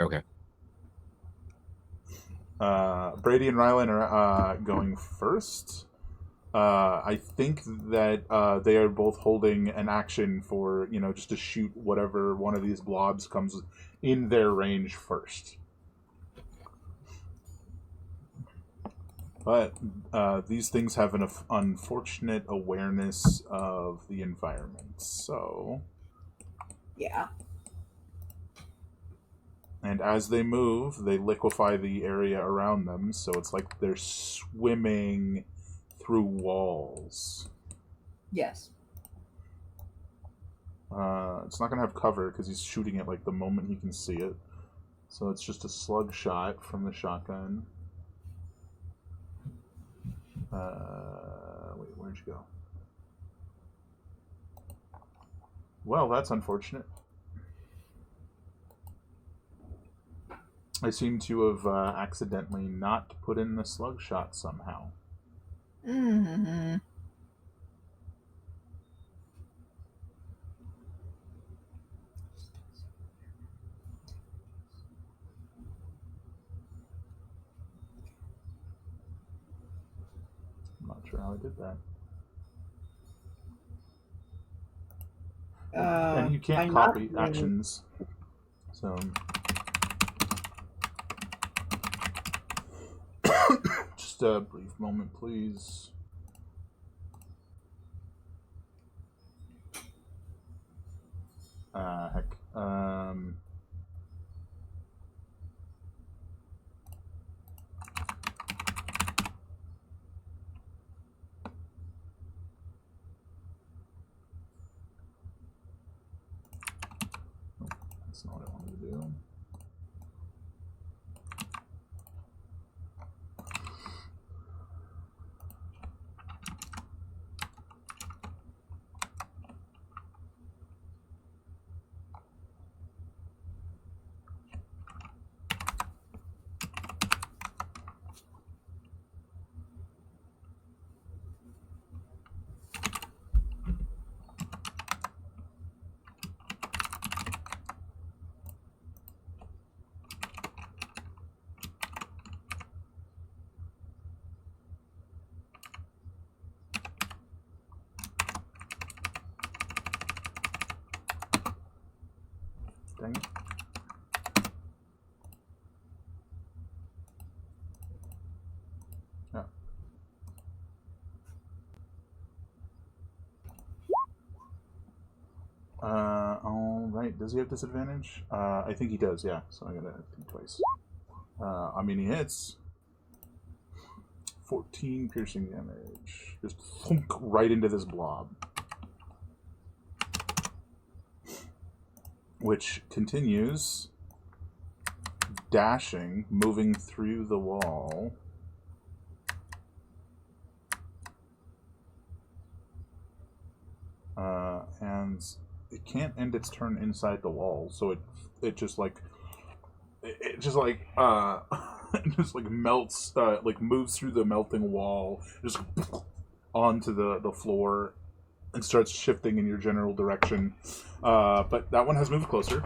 Okay. Brady and Rylan are going first. I think that they are both holding an action for just to shoot whatever one of these blobs comes in their range first. But these things have an unfortunate awareness of the environment, so... Yeah. And as they move, they liquefy the area around them, so it's like they're swimming through walls. Yes. It's not going to have cover because he's shooting it like the moment he can see it. So it's just a slug shot from the shotgun. Wait, where'd you go? Well, that's unfortunate. I seem to have accidentally not put in the slug shot somehow. Mm-hmm. I'm not sure how I did that. And you can't copy actions. So... Just a brief moment, please. Heck. do. Dang it. Oh. All right. Does he have disadvantage? I think he does. Yeah. So I gotta think twice. I mean, he hits. 14 piercing damage. Just thunk right into this blob. Which continues dashing, moving through the wall. And it can't end its turn inside the wall, so it just like it just like it just like melts, like moves through the melting wall, just onto the floor, and starts shifting in your general direction. But that one has moved closer.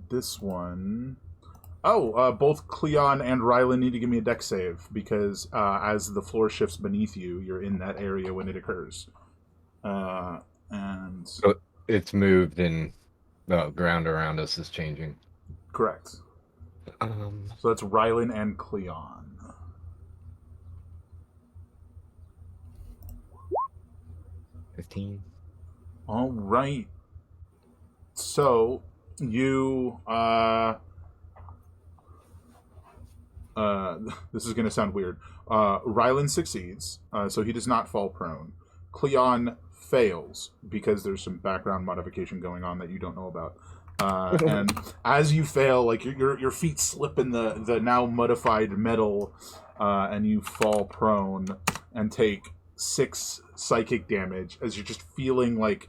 This one... Oh, both Cleon and Rylan need to give me a dex save, because as the floor shifts beneath you, you're in that area when it occurs. And... So it's moved and the ground around us is changing. Correct. So that's Rylan and Cleon. 15. All right. So you this is going to sound weird. Rylan succeeds, so he does not fall prone. Cleon fails because there's some background modification going on that you don't know about. And as you fail, like your feet slip in the now modified metal, and you fall prone and take 6 psychic damage as you're just feeling like,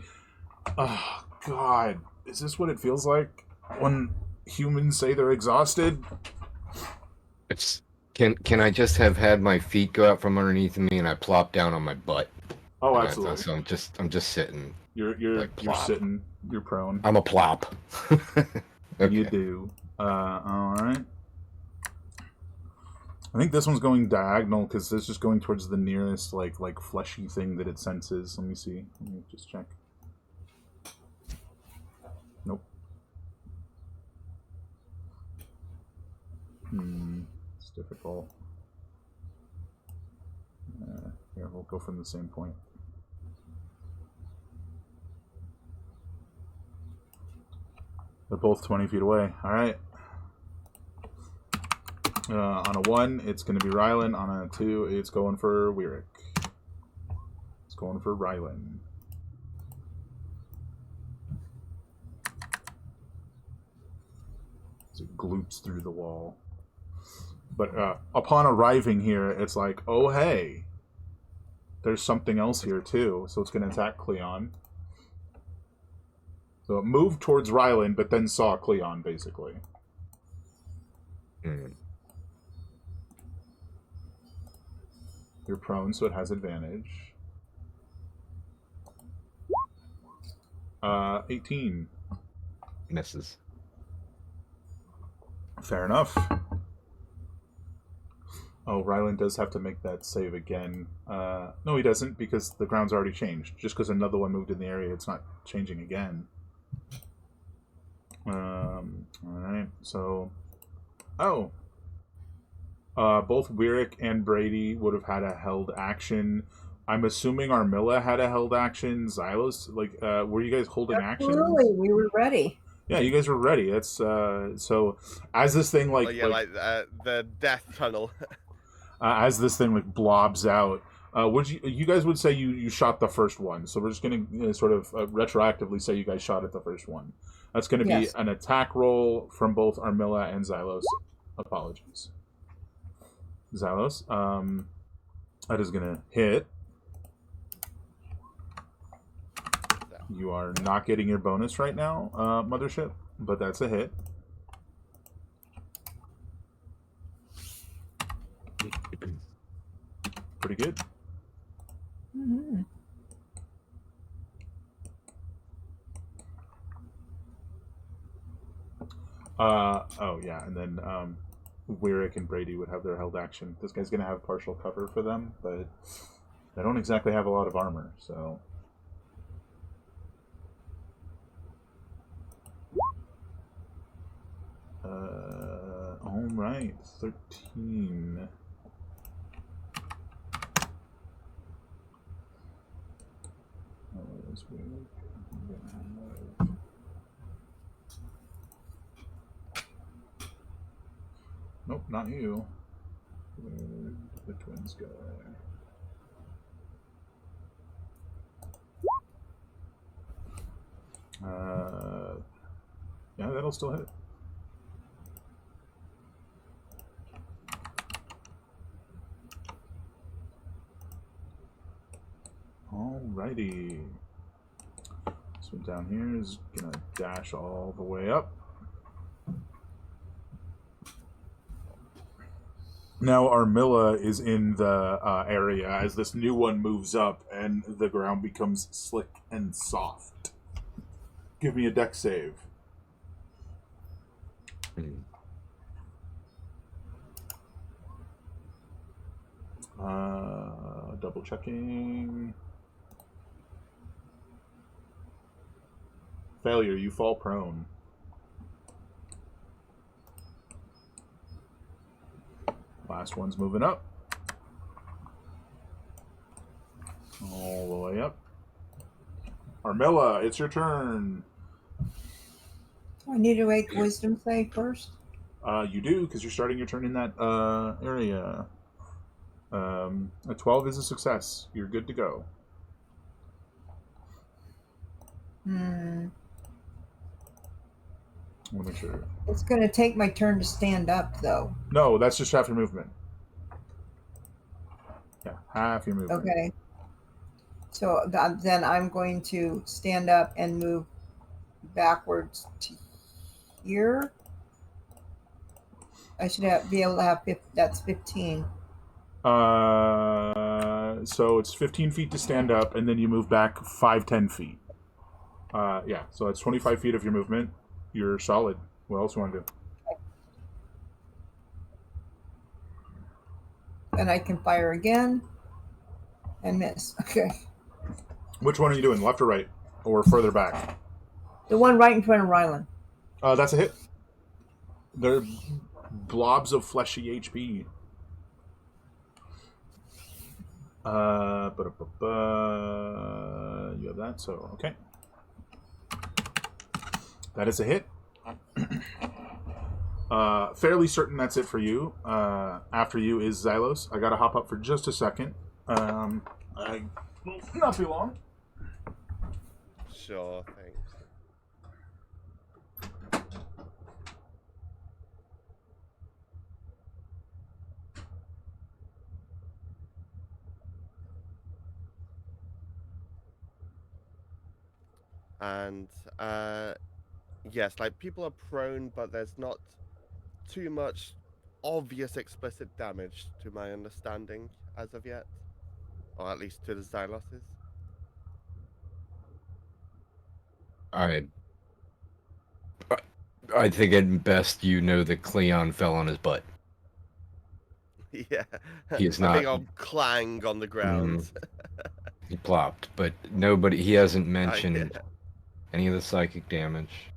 oh god, is this what it feels like when humans say they're exhausted? It's can I just have had my feet go out from underneath me and I plop down on my butt? Oh, absolutely. So I'm just sitting. You're sitting. You're prone. I'm a plop. Okay. You do. All right. I think this one's going diagonal because this is going towards the nearest like fleshy thing that it senses. Let me see. Let me just check. Nope. It's difficult. Here, we'll go from the same point. They're both 20 feet away. All right. On a 1, it's going to be Rylan. On a 2, it's going for Wyrick. It's going for Rylan. So it gloops through the wall. But upon arriving here, it's like, oh hey, there's something else here too. So it's going to attack Cleon. So it moved towards Rylan, but then saw Cleon, basically. You're prone, so it has advantage. 18. Misses. Fair enough. Oh, Rylan does have to make that save again. No, he doesn't, because the ground's already changed. Just because another one moved in the area, it's not changing again. Alright, so... Oh! Both Wyrick and Brady would have had a held action. I'm assuming Armilla had a held action. Xylos, like, were you guys holding action? Absolutely, we were ready. Yeah, you guys were ready. That's so as this thing the death tunnel. as this thing like blobs out, Would you guys would say you shot the first one? So we're just going to sort of retroactively say you guys shot at the first one. That's going to be Yes. an attack roll from both Armilla and Xylos. Apologies, Xylos. That is going to hit. You are not getting your bonus right now, Mothership, but that's a hit. Pretty good. Mm-hmm. Oh yeah, and then Wyrick and Brady would have their held action. This guy's gonna have partial cover for them, but they don't exactly have a lot of armor, so. All right, 13. That's weird. Nope, not you. Where did the twins go? Yeah, that'll still hit. Alrighty. This one down here is gonna dash all the way up. Now Armilla is in the area as this new one moves up and the ground becomes slick and soft. Give me a deck save. Double checking. Failure, you fall prone. Last one's moving up. All the way up. Armilla, it's your turn. I need to make wisdom save first. You do, because you're starting your turn in that area. A 12 is a success. You're good to go. I want to make sure. It's going to take my turn to stand up, though. No, that's just half your movement. Yeah, half your movement. Okay. So then I'm going to stand up and move backwards to here. I should be able to have that's 15. So it's 15 feet to stand up, and then you move back 10 feet. Yeah, so that's 25 feet of your movement. You're solid. What else you want to do? And I can fire again and miss. Okay. Which one are you doing, left or right? Or further back? The one right in front of Rylan. That's a hit. They're blobs of fleshy HP. You have that, so okay. That is a hit. Fairly certain that's it for you. After you is Xylos. I gotta hop up for just a second. I will not be long. Sure, thanks. And yes, like people are prone, but there's not too much obvious explicit damage to my understanding as of yet, or at least to the Xyloses. I think at best you know that Cleon fell on his butt. Yeah, He is a not. big old clang on the ground. He plopped, but he hasn't mentioned any of the psychic damage.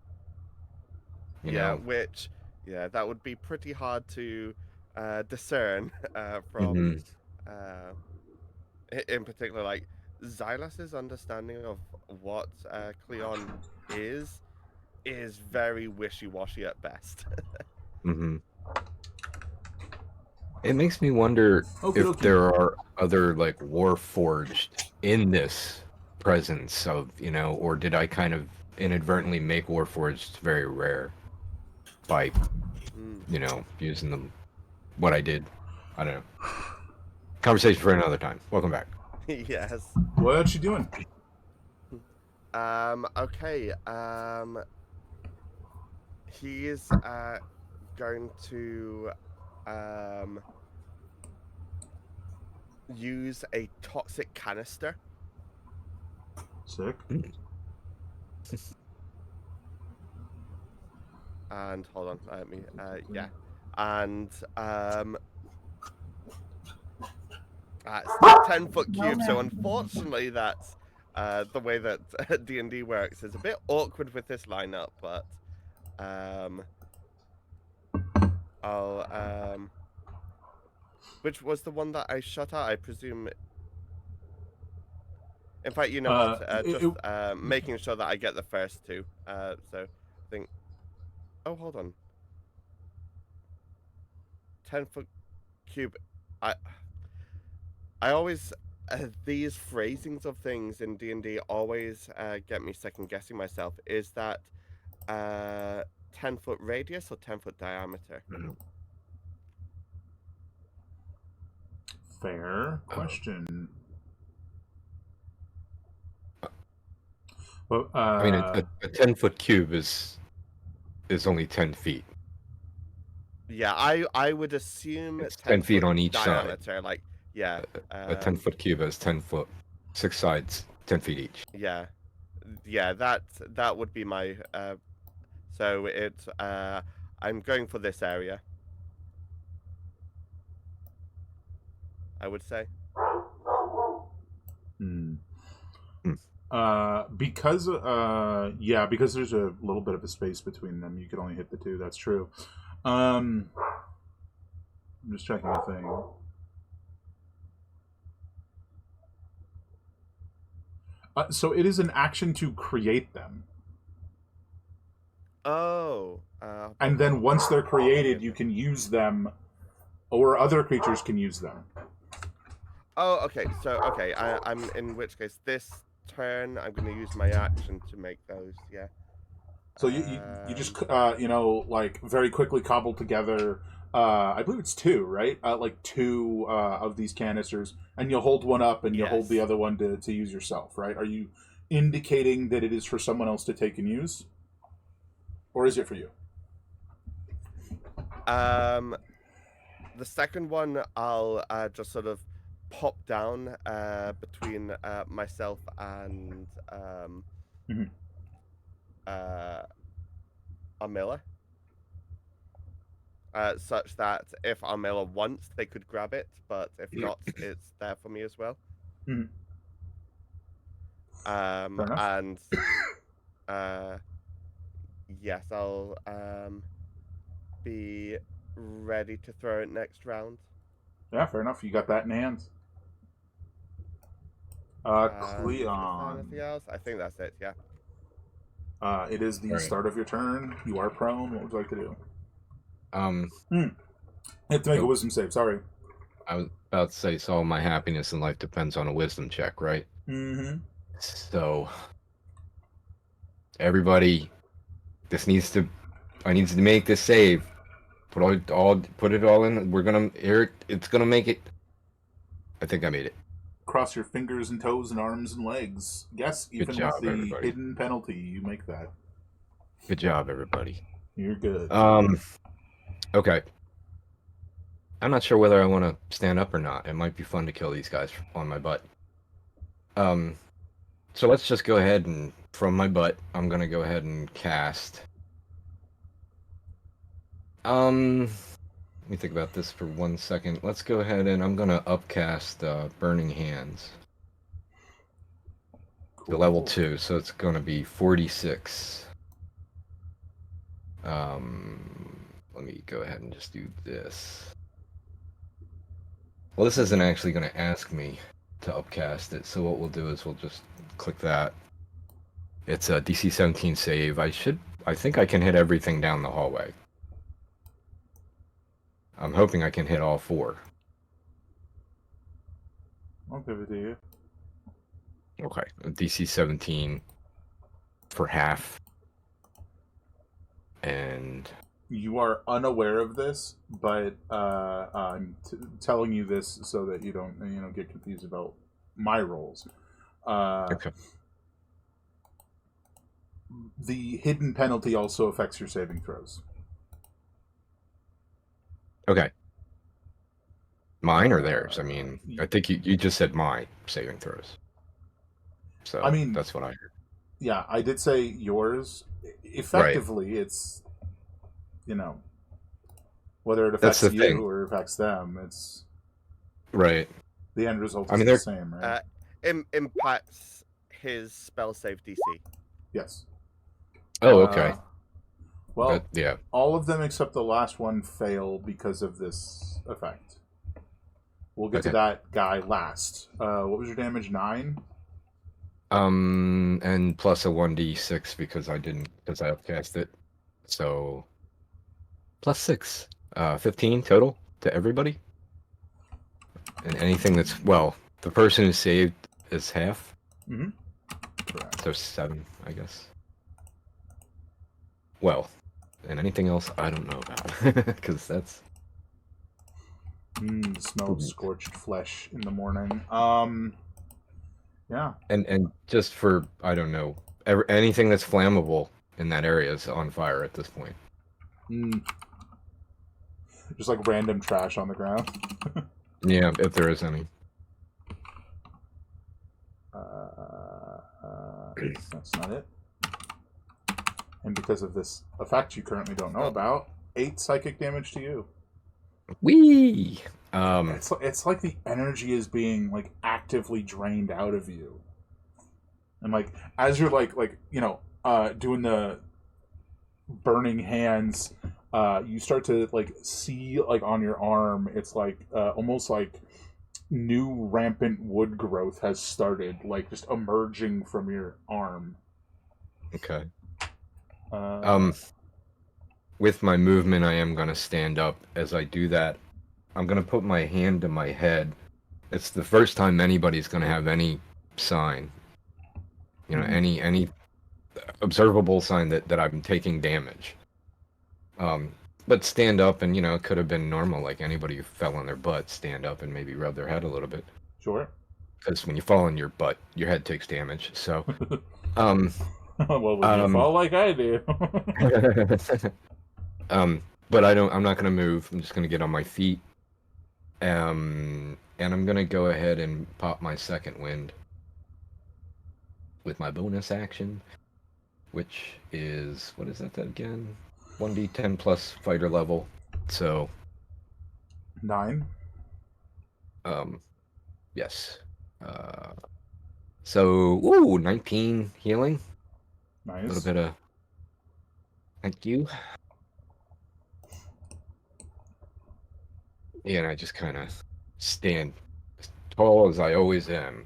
You know? Which, that would be pretty hard to discern from, in particular, like, Xylas's understanding of what Cleon is very wishy-washy at best. It makes me wonder if there are other like Warforged in this presence of, you know, or did I kind of inadvertently make Warforged very rare by, you know, using them? What I did, I don't know. Conversation for another time. Welcome back. Yes. What else you doing? Okay. He's going to use a toxic canister. Sick. And hold on, let me yeah. And it's a 10-foot cube, so unfortunately that's the way that D&D works is a bit awkward with this lineup, but I'll which was the one that I shot at? I presume. In fact, you know what? Just making sure that I get the first two. So I think. Oh, hold on. 10-foot cube. I always these phrasings of things in D&D always get me second guessing myself. Is that 10-foot radius or 10-foot diameter? Fair question. Well, I mean, a 10-foot cube is only 10 feet. Yeah, I would assume It's 10 feet on each diameter, side. like yeah. A 10-foot cube has 10 foot, 6 sides, 10 feet each. Yeah, yeah. That would be my. So it's I'm going for this area. I would say. Because because there's a little bit of a space between them, you could only hit the two. That's true. I'm just checking the thing. So it is an action to create them. Oh. And then once they're created, you can use them, or other creatures can use them. Oh, okay. So okay, I'm in which case this turn I'm going to use my action to make those. Yeah. So you just like very quickly cobble together. I believe it's two, right? Like two of these canisters, and you'll hold one up and you'll hold the other one to use yourself, right? Are you indicating that it is for someone else to take and use, or is it for you? The second one I'll just sort of pop down between myself and Armilla. Such that if Armilla wants, they could grab it, but if not, it's there for me as well. And yes, I'll be ready to throw it next round. Yeah, fair enough. You got that in hand. Cleon. Anything else? I think that's it. Yeah. It is the start of your turn. You are prone. What would you like to do? You have to make a wisdom save. Sorry. I was about to say, so all my happiness in life depends on a wisdom check, right? So everybody, I need to make this save. Put it all in. We're gonna here. It's gonna make it. I think I made it. Cross your fingers and toes and arms and legs. Yes, even job, with the everybody. hidden penalty, you make that. Good job, everybody. You're good. Okay. I'm not sure whether I want to stand up or not. It might be fun to kill these guys on my butt. So let's just go ahead and from my butt, I'm gonna go ahead and cast. Let me think about this for 1 second. Let's go ahead and I'm gonna upcast Burning Hands. To level 2, so it's gonna be 46. Let me go ahead and just do this. Well, this isn't actually gonna ask me to upcast it, so what we'll do is we'll just click that. It's a DC 17 save. I think I can hit everything down the hallway. I'm hoping I can hit all 4. I'll give it to you. Okay, DC 17 for half. And You are unaware of this, but I'm telling you this so that you don't, get confused about my roles. okay. The hidden penalty also affects your saving throws. Okay. Mine or theirs? I mean, I think you just said my saving throws. So I mean, that's what I heard. Yeah, I did say yours. Right. Effectively, it's, whether it That's affects the you thing. or affects them, it's Right. the end result I is mean, the they're same, right? Impacts his spell save DC. Yes. Oh, okay. Well, Yeah. all of them except the last one fail because of this effect. We'll get to Okay. that guy last. What was your damage? 9? And plus a 1d6 because I upcast it. So plus 6. 15 total to everybody. And anything that's, well, the person who saved is half. Mm-hmm. Correct. So 7, I guess. Well, and anything else I don't know about. Because that's... The smell of scorched flesh in the morning. Yeah. And just for, I don't know, anything that's flammable in that area is on fire at this point. Just like random trash on the ground. Yeah, if there is any. That's not it. And because of this effect you currently don't know about, 8 psychic damage to you. Whee! It's like the energy is being like actively drained out of you, and like as you're doing the burning hands, you start to like see like on your arm, it's like almost like new rampant wood growth has started, like just emerging from your arm. Okay. With my movement, I am gonna stand up. As I do that, I'm gonna put my hand to my head. It's the first time anybody's gonna have any sign, any observable sign that I'm taking damage. But stand up, and it could have been normal, like anybody who fell on their butt, stand up and maybe rub their head a little bit. Sure. Because when you fall on your butt, your head takes damage. So, well, when you fall like I do. But I'm not gonna move. I'm just gonna get on my feet. And I'm gonna go ahead and pop my second wind with my bonus action, which is, what is that again? 1d10 plus fighter level. So 9. Yes. So 19 healing. Nice. A little bit of, thank you. Yeah, and I just kind of stand as tall as I always am.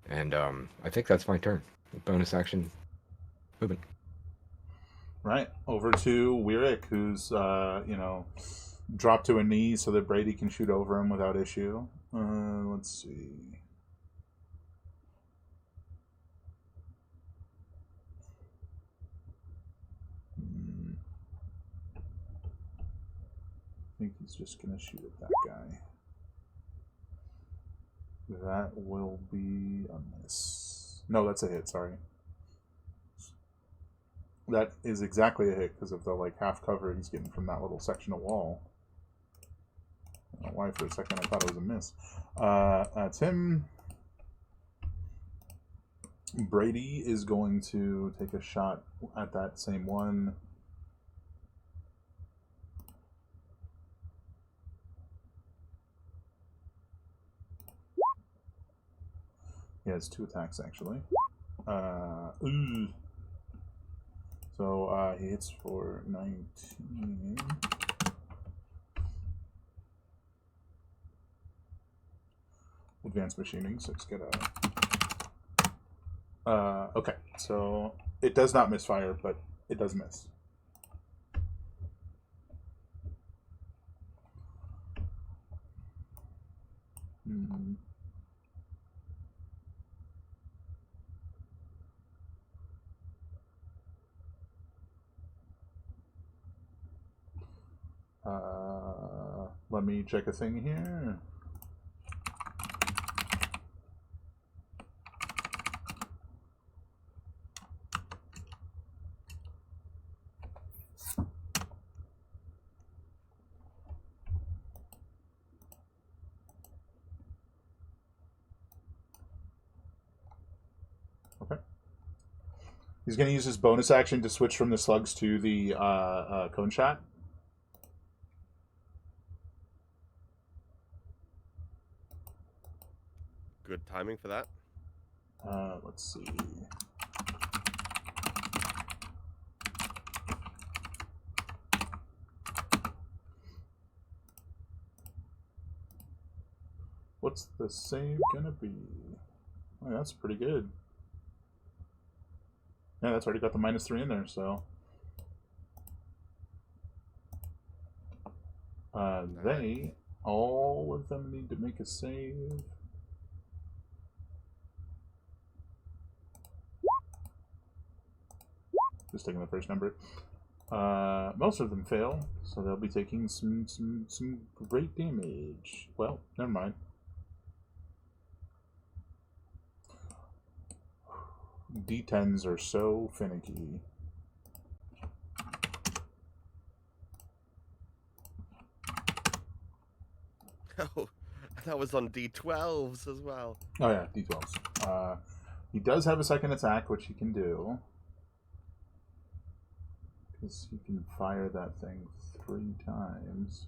And I think that's my turn. Bonus action. Moving. Right. Over to Weirik, who's, dropped to a knee so that Brady can shoot over him without issue. Let's see. I think he's just going to shoot at that guy. That will be a miss. No, that's a hit, sorry. That is exactly a hit because of the half cover he's getting from that little section of wall. I don't know why for a second I thought it was a miss. That's him. Brady is going to take a shot at that same one. He has 2 attacks actually. So he hits for 19. Advanced machining, so let's get a... okay, so it does not misfire, but it does miss. me check a thing here. Okay. He's going to use his bonus action to switch from the slugs to the cone shot. Good timing for that. Let's see. What's the save gonna be? Oh, that's pretty good. Yeah, that's already got the -3 in there, so. They, all of them need to make a save. Just taking the first number. Most of them fail, so they'll be taking some great damage. Well, never mind. D10s are so finicky. Oh, that was on D12s as well. Oh yeah, D12s. He does have a second attack, which he can do. Because he can fire that thing 3 times.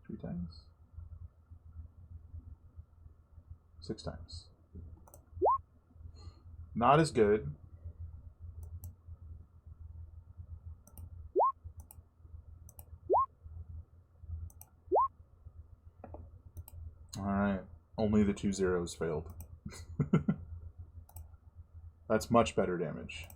3 times? 6 times. Not as good. Alright. Only the 2 zeros failed. That's much better damage.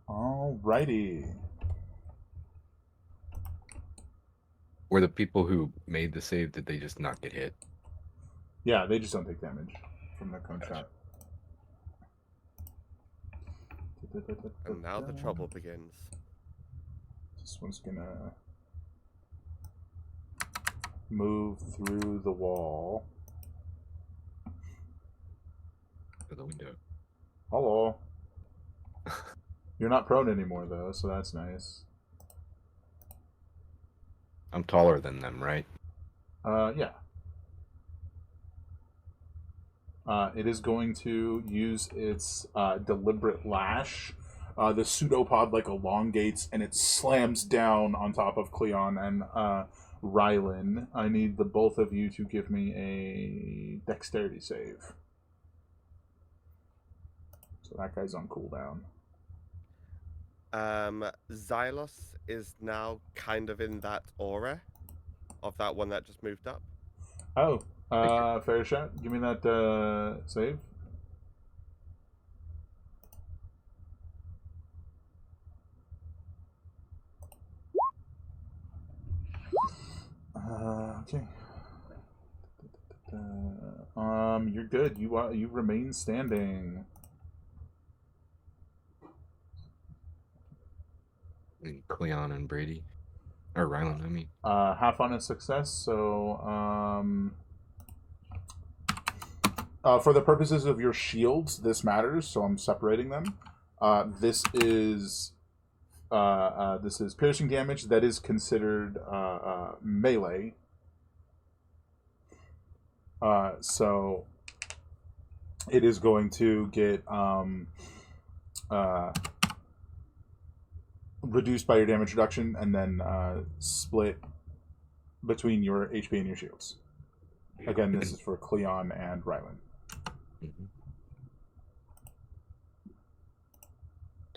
Alrighty. Were the people who made the save, did they just not get hit? Yeah, they just don't take damage from the cone shot. And now the trouble begins. This one's gonna move through the wall. For the window. Hello. You're not prone anymore, though, so that's nice. I'm taller than them, right? Yeah. It is going to use its deliberate lash. The pseudopod like elongates and it slams down on top of Cleon and Rylan. I need the both of you to give me a dexterity save. So that guy's on cooldown. Xylos is now kind of in that aura of that one that just moved up. Oh, fair shot. Give me that save. Okay. You're good. You remain standing. Cleon and Brady. Or Rylan, I mean. Half on a success, so for the purposes of your shields, this matters, so I'm separating them. This is piercing damage that is considered melee. So it is going to get reduced by your damage reduction and then split between your HP and your shields. Again, this is for Cleon and Rylan.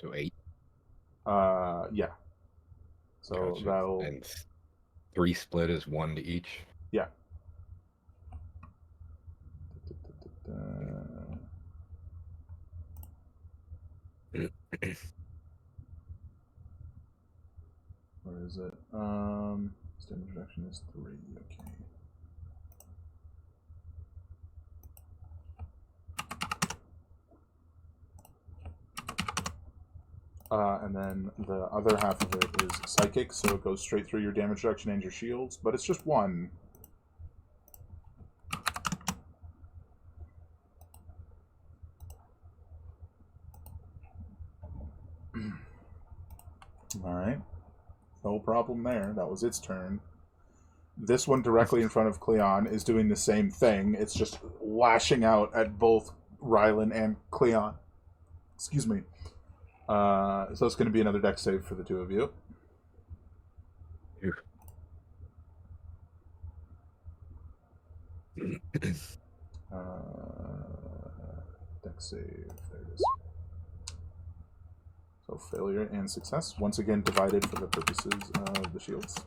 So 8. Yeah. So Gotcha. that'll... And 3 split is 1 to each. Yeah. Where is it? Damage reduction is 3. Okay. And then the other half of it is psychic, so it goes straight through your damage reduction and your shields, but it's just one. Alright. No problem there. That was its turn. This one directly in front of Cleon is doing the same thing. It's just lashing out at both Rylan and Cleon. Excuse me. So it's going to be another dex save for the two of you. Dex save. There it is. So failure and success. Once again divided for the purposes of the shields.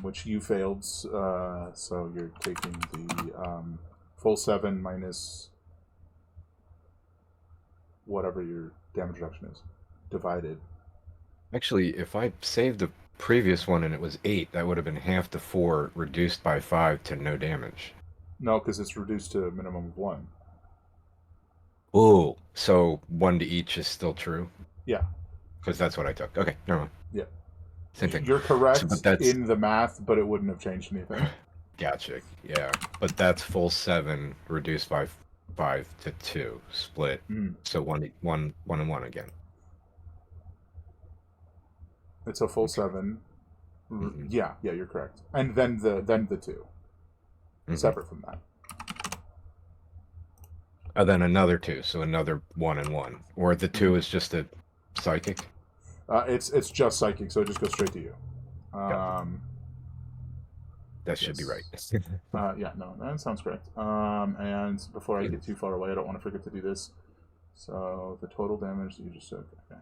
Which you failed, so you're taking the full 7 minus whatever your damage reduction is. Divided. Actually, if I saved the previous one and it was 8, that would have been half the 4 reduced by 5 to no damage. No, because it's reduced to a minimum of 1. Oh, so 1 to each is still true? Yeah. Because that's what I took. Okay, never mind. Yeah. Same thing. You're correct So, in the math, but it wouldn't have changed anything. Gotcha. Yeah, but that's full 7 reduced by 5 to 2 split. So 1 and 1 again. It's a full 7. Yeah, you're correct. And then the 2. Separate from that. Then another 2, so another 1 and 1. Or the 2 is just a psychic? It's just psychic, so it just goes straight to you. That should be right. Yeah, no, that sounds correct. And before I get too far away, I don't want to forget to do this. So the total damage that you just took. Okay.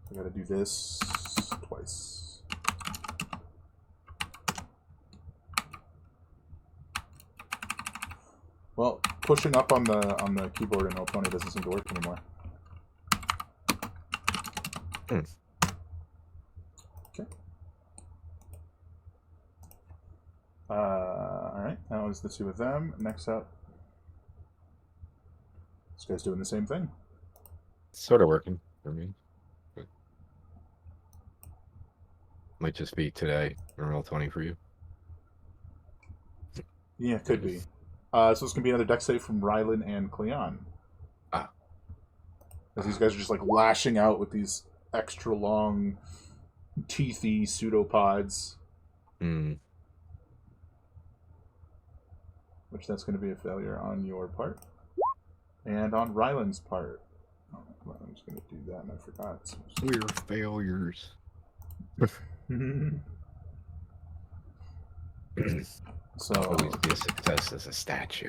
I gotta do this twice. Well, pushing up on the keyboard in Roll20 doesn't seem to work anymore. Okay. Alright, that was the 2 of them. Next up, this guy's doing the same thing. Sort of working for me. But might just be today in Roll20 for you. Yeah, it could be. So it's going to be another dex save from Rylan and Cleon. As these guys are just like lashing out with these extra long, teethy pseudopods. Which that's going to be a failure on your part. And on Rylan's part. Oh, I'm just going to do that and I forgot. We're failures. So always be a success as a statue.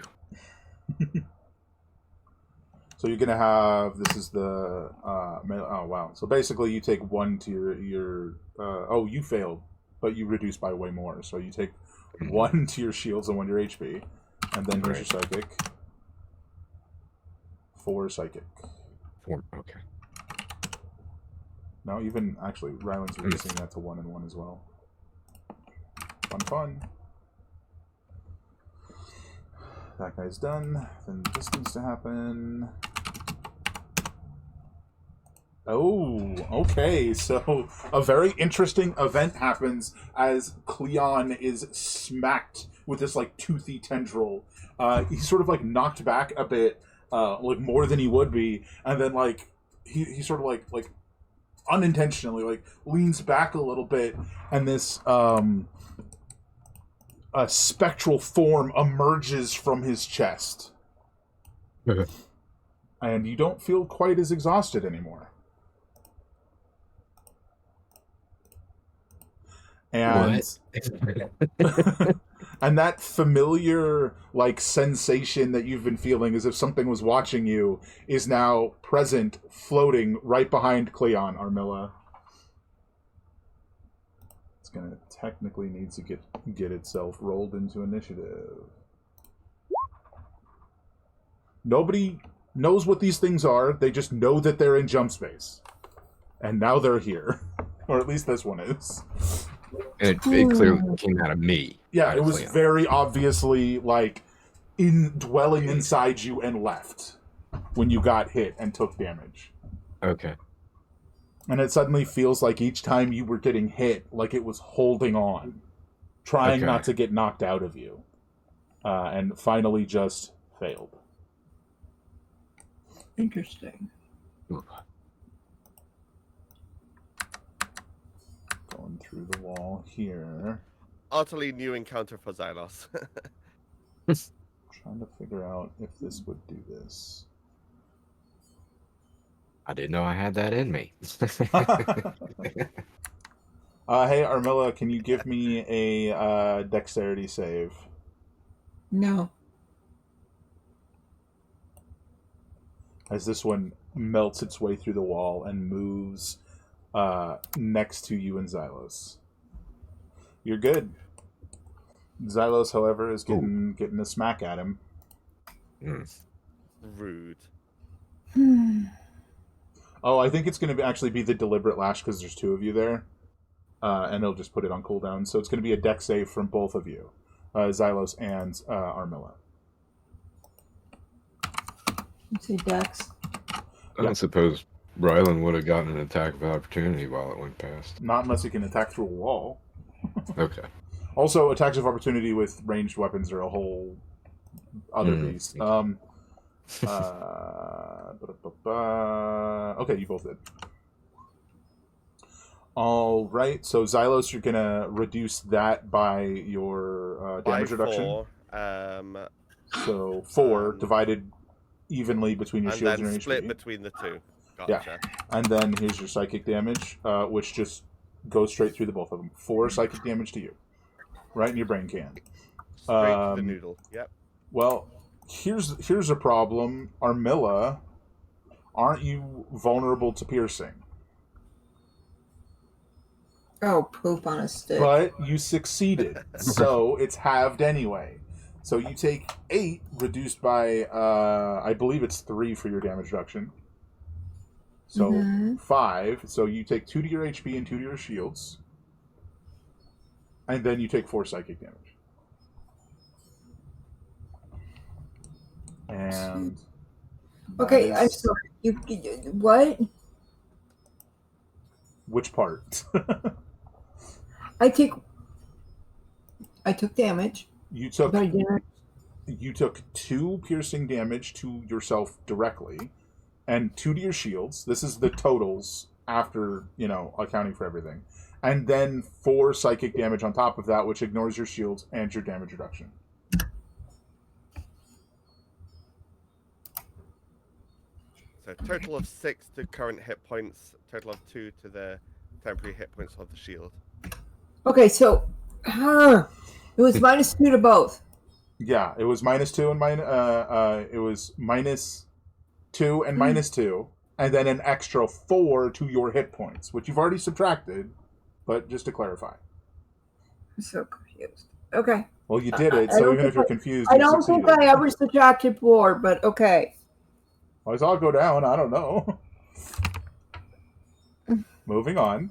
So you're gonna have, this is the oh wow. So basically you take 1 to your oh, you failed, but you reduce by way more. So you take 1 to your shields and 1 to your HP, and then here's your psychic. 4 psychic. 4, okay. No, even actually Rylan's reducing that to 1 and 1 as well. Fun. That guy's done. Then this needs to happen. Oh, okay. So a very interesting event happens as Cleon is smacked with this like toothy tendril. He's sort of like knocked back a bit, like more than he would be, and then like he sort of like unintentionally like leans back a little bit, and this a spectral form emerges from his chest. And you don't feel quite as exhausted anymore. And and that familiar like sensation that you've been feeling as if something was watching you is now present, floating right behind Cleon, Armilla. It's gonna technically need to get itself rolled into initiative. Nobody knows what these things are. They just know that they're in jump space, and now they're here, or at least this one is. And it clearly came out of me. Yeah, it was very obviously like dwelling inside you and left when you got hit and took damage. Okay. And it suddenly feels like each time you were getting hit, like it was holding on, trying not to get knocked out of you. And finally just failed. Interesting. Going through the wall here. Utterly new encounter for Xylos. Trying to figure out if this would do this. I didn't know I had that in me. Hey, Armilla, can you give me a dexterity save? No. As this one melts its way through the wall and moves next to you and Xylos. You're good. Xylos, however, is getting a smack at him. Rude. Oh, I think it's going to actually be the deliberate lash because there's two of you there. And it'll just put it on cooldown. So it's going to be a dex save from both of you. Xylos and Armilla. Let's see, Dex. I don't suppose Rylan would have gotten an attack of opportunity while it went past. Not unless you can attack through a wall. Okay. Also, attacks of opportunity with ranged weapons are a whole other beast. Okay, you both did. All right, so Xylos, you're gonna reduce that by your damage reduction. 4. So 4 divided evenly between your and shields then and your split HP. between the two. Gotcha. Yeah, and then here's your psychic damage, which just goes straight through the both of them. 4 psychic damage to you, right in your brain can. Straight to the noodle. Yep. Well, here's a problem. Armilla, aren't you vulnerable to piercing? Oh, poop on a stick. But you succeeded, so it's halved anyway. So you take 8, reduced by, I believe it's 3 for your damage reduction. So 5. So you take 2 to your HP and 2 to your shields. And then you take 4 psychic damage. And... Okay, I'm sorry. You what? Which part? I took damage. You took But I didn't. you took 2 piercing damage to yourself directly, and 2 to your shields. This is the totals after, accounting for everything. And then 4 psychic damage on top of that, which ignores your shields and your damage reduction. So total of 6 to current hit points, total of 2 to the temporary hit points of the shield. Okay, so it was -2 to both. Yeah, it was -2 and it was -2 and -2, and then an extra 4 to your hit points, which you've already subtracted, but just to clarify. I'm so confused. Okay. Well, you did it, so even if you're confused, I you don't succeeded. think I ever subtracted 4, but okay. Well, I saw it go down. I don't know. Moving on.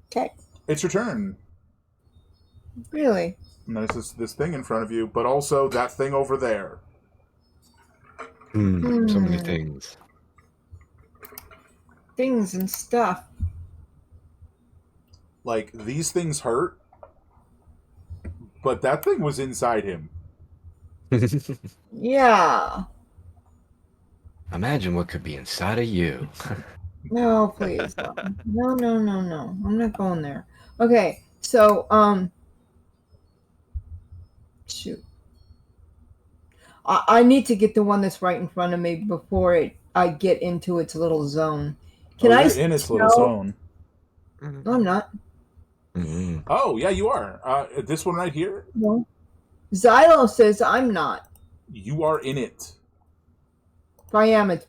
Okay. It's your turn. Really? And there's this thing in front of you, but also that thing over there. So many things. Things and stuff. Like, these things hurt, but that thing was inside him. Yeah. Imagine what could be inside of you. No, please. No. I'm not going there. Okay, so, shoot. I need to get the one that's right in front of me before I get into its little zone. Can I you're in its little zone. No, I'm not. Oh, yeah, you are. This one right here? No. Xylo says I'm not. You are in it. If I am, it's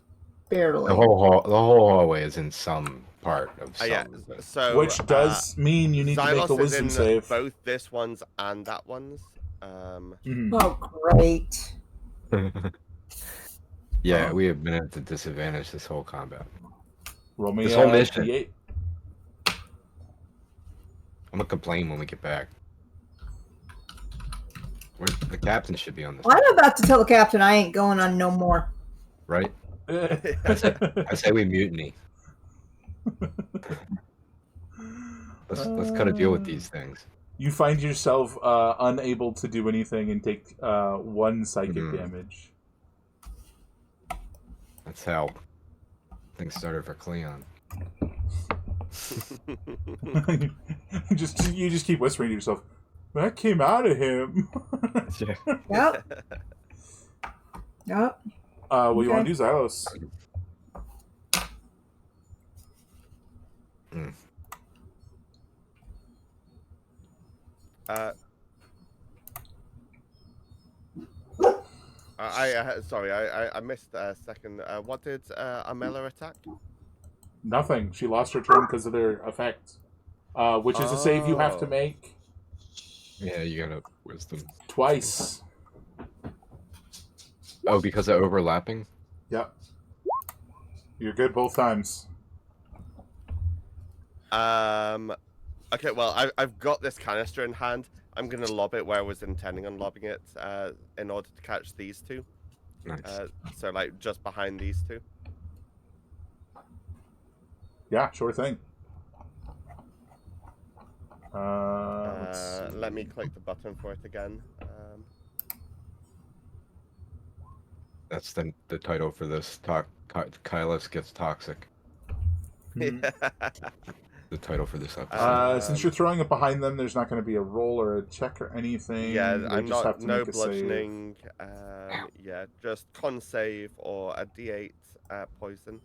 Barely. The whole hallway is in some part of some. Yeah. of it. So Which does mean you need to make Xylos a is wisdom in save. both this one's and that one's. Mhm. Oh, great. Yeah, Oh. we have been at a disadvantage this whole combat. Roll me This a whole mission. D8. I'm gonna complain when we get back. The captain should be on this, Well, I'm about to tell the captain I ain't going on no more. right? I say we mutiny. Let's cut a deal with these things. You find yourself unable to do anything and take 1 psychic damage. That's how things started for Cleon. you just keep whispering to yourself, that came out of him. Yep. Yep. Well, you want to do Xylos? Sorry, I missed a second. What did Amela attack? Nothing. She lost her turn because of their effect, which is a save you have to make. Yeah, you got a wisdom. Twice. Oh, because of overlapping? Yep. You're good both times. Okay, well, I've got this canister in hand. I'm going to lob it where I was intending on lobbing it in order to catch these two. Nice. So, like, just behind these two. Yeah, sure thing. Let's Let me click the button for it again. That's the title for this. Kylus gets toxic. The title for this episode. Since you're throwing it behind them, there's not going to be a roll or a check or anything. Yeah, They I'm just not. have to No make a save. bludgeoning. Yeah, just con save or a D8 poison.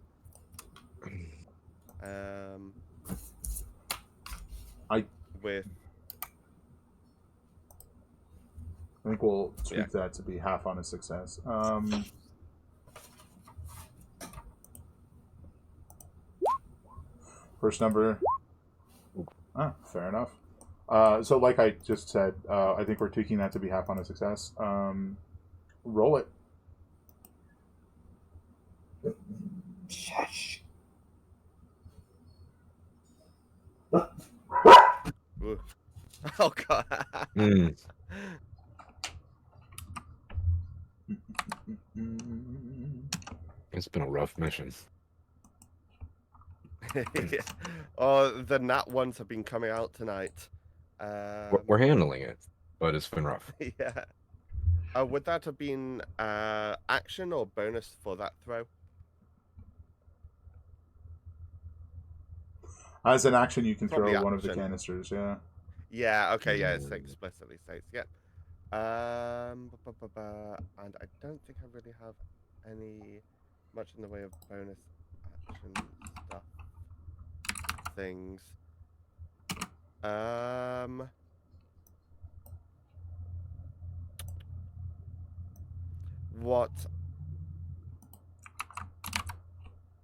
With. I think we'll tweak that to be half on a success. First number. Fair enough. So like I just said, I think we're tweaking that to be half on a success. Roll it. Shush. Ooh. Oh god. It's been a rough mission. Yeah. Oh, the nat ones have been coming out tonight. We're handling it, but it's been rough. Yeah. Would that have been action or bonus for that throw? As an action, you can Probably throw one of the action. canisters. Yeah. Yeah. Okay. Yeah. It explicitly states. Yeah. And I don't think I really have any much in the way of bonus action stuff things. What?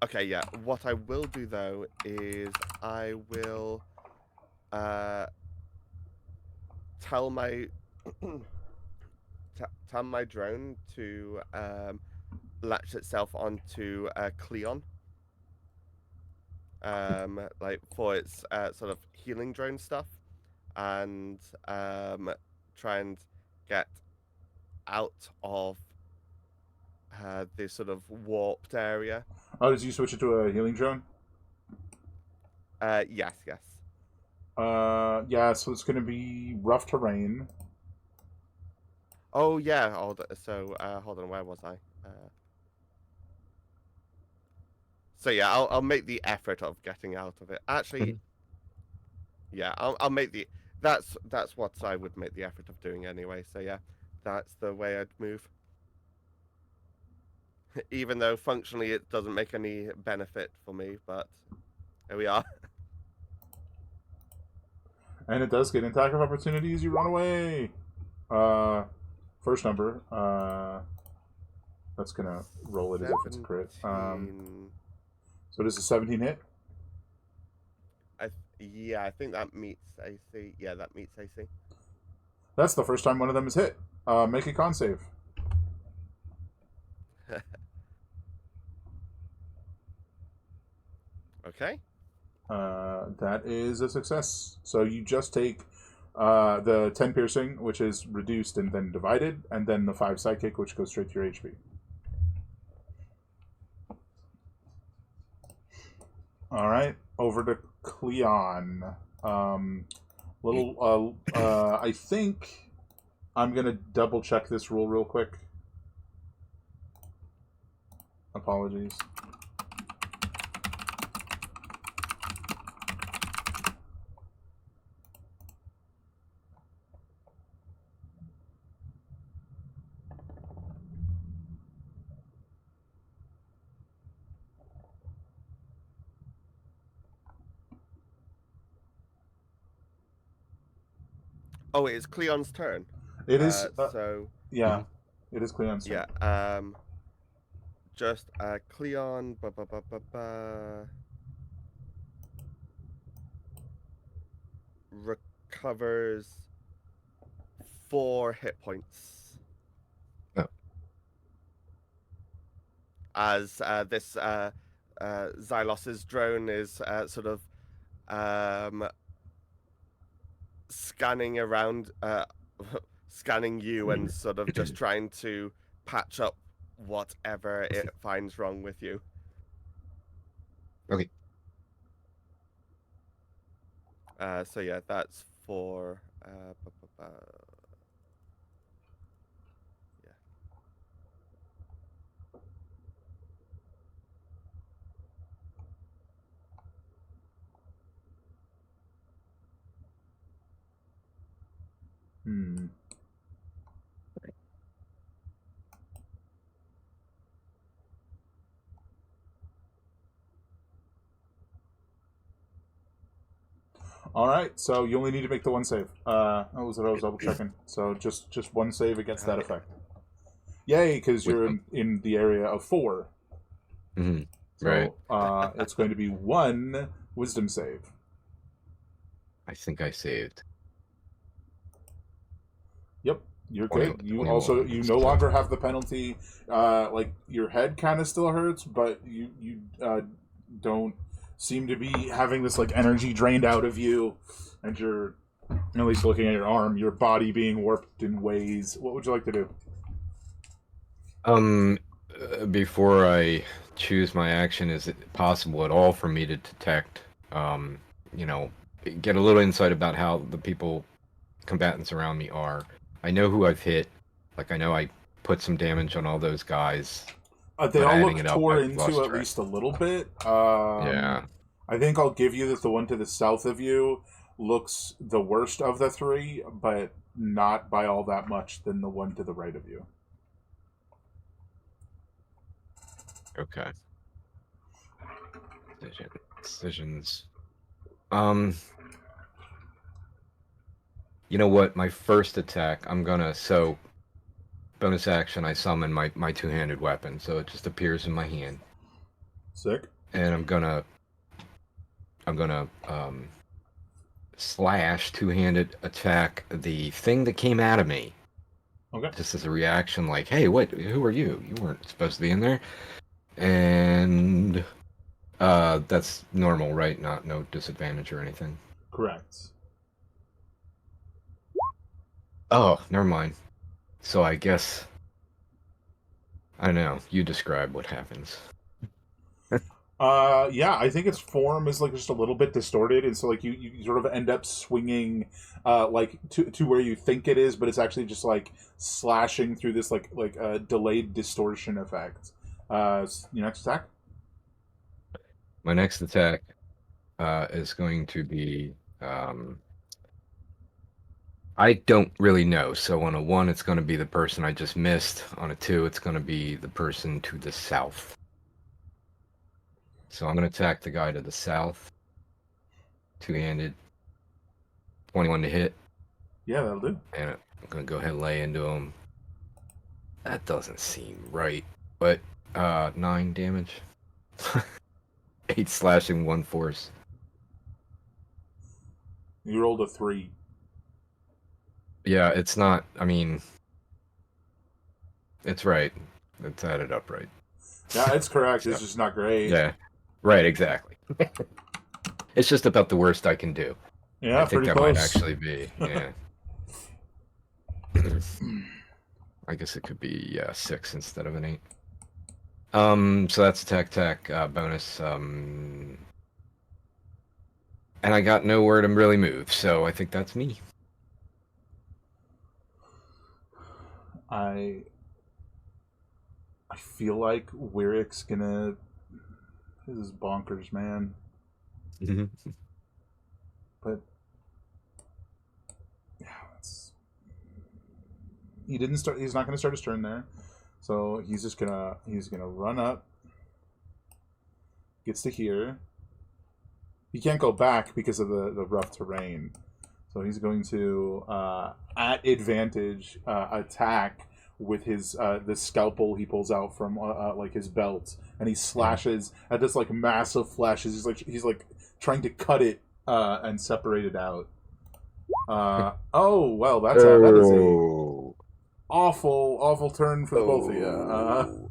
Okay, yeah. What I will do though is I will tell my tell my drone to latch itself onto Cleon. Like for its sort of healing drone stuff, and try and get out of this sort of warped area. Oh, did you switch it to a healing drone? Yes. Yeah, so it's going to be rough terrain. Oh yeah. Hold on. Where was I? So yeah, I'll make the effort of getting out of it. Actually, yeah, I'll make the. That's what I would make the effort of doing anyway. So yeah, that's the way I'd move. Even though functionally it doesn't make any benefit for me, but here we are. And it does get an attack of opportunity as you run away. First number. That's gonna roll it as if it's a crit. 17. So does a 17 hit? Yeah, I think that meets AC. Yeah, that meets AC. That's the first time one of them is hit. Make a con save. Okay. That is a success. So you just take the 10 piercing, which is reduced and then divided, and then the 5 psychic, which goes straight to your HP. All right, over to Cleon. I think I'm gonna double check this rule real quick. Apologies. Oh, it is Cleon's turn. It is. So Yeah, it is Cleon's turn. yeah. Just Cleon. Recovers 4 hit points. Oh. As this Xylos's drone is sort of scanning around, scanning you and sort of just trying to patch up whatever it finds wrong with you. Okay. So yeah, that's for yeah. All right, so you only need to make the one save. That was what I was double checking. So just one save against that effect. Yay, because you're in the area of 4. Mm-hmm. So, right. It's going to be 1 wisdom save. I think I saved. Yep, you're 20, good. You 21. also no longer have the penalty. Like your head kind of still hurts, but you don't seem to be having this like energy drained out of you, and you're at least looking at your arm, your body being warped in ways. What would you like to do? Before I choose my action, is it possible at all for me to detect, get a little insight about how the combatants around me are? I know who I've hit. Like, I know I put some damage on all those guys. They all look it up, tore I've lost into at track. least a little bit. Yeah. I think I'll give you that the one to the south of you looks the worst of the 3, but not by all that much than the one to the right of you. Okay. Decisions. You know what? My first attack, bonus action, I summon my two-handed weapon, so it just appears in my hand. Sick. And I'm gonna slash two-handed attack the thing that came out of me. Okay. Just as a reaction, like, hey, who are you? You weren't supposed to be in there. And that's normal, right? No disadvantage or anything. Correct. Oh, never mind. So I guess I don't know. You describe what happens. Yeah, I think its form is like just a little bit distorted, and so like you sort of end up swinging, like to where you think it is, but it's actually just like slashing through this like delayed distortion effect. Your next attack. My next attack is going to be. I don't really know. So on a 1, it's going to be the person I just missed. On a 2, it's going to be the person to the south. So I'm going to attack the guy to the south. Two-handed. 21 to hit. Yeah, that'll do. And I'm going to go ahead and lay into him. That doesn't seem right. But 9 damage. 8 slashing, 1 force. You rolled a 3. Yeah, it's not. I mean, it's right. It's added up right. Yeah, it's correct. So, It's just not great. yeah, right. Exactly. It's just about the worst I can do. Yeah, I think pretty that close. might actually be. Yeah. I guess it could be 6 instead of an 8. So that's attack bonus. And I got nowhere to really move, so I think that's me. I feel like Wyric's gonna. This is bonkers, man. But yeah, he didn't start. He's not gonna start his turn there, so he's gonna run up. Gets to here. He can't go back because of the rough terrain, so he's going to at advantage attack with his the scalpel he pulls out from like his belt, and he slashes at this like massive flashes. He's like trying to cut it and separate it out. Oh well, that is a awful turn for the both of you.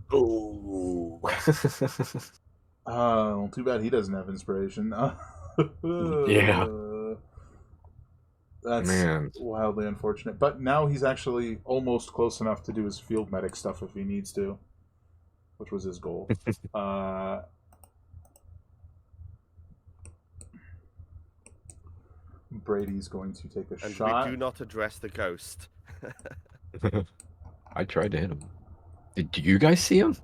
Well, too bad he doesn't have inspiration. Yeah. That's Man. wildly unfortunate. But now he's actually almost close enough to do his field medic stuff if he needs to, which was his goal. Brady's going to take a shot. We do not address the ghost. I tried to hit him. Did you guys see him?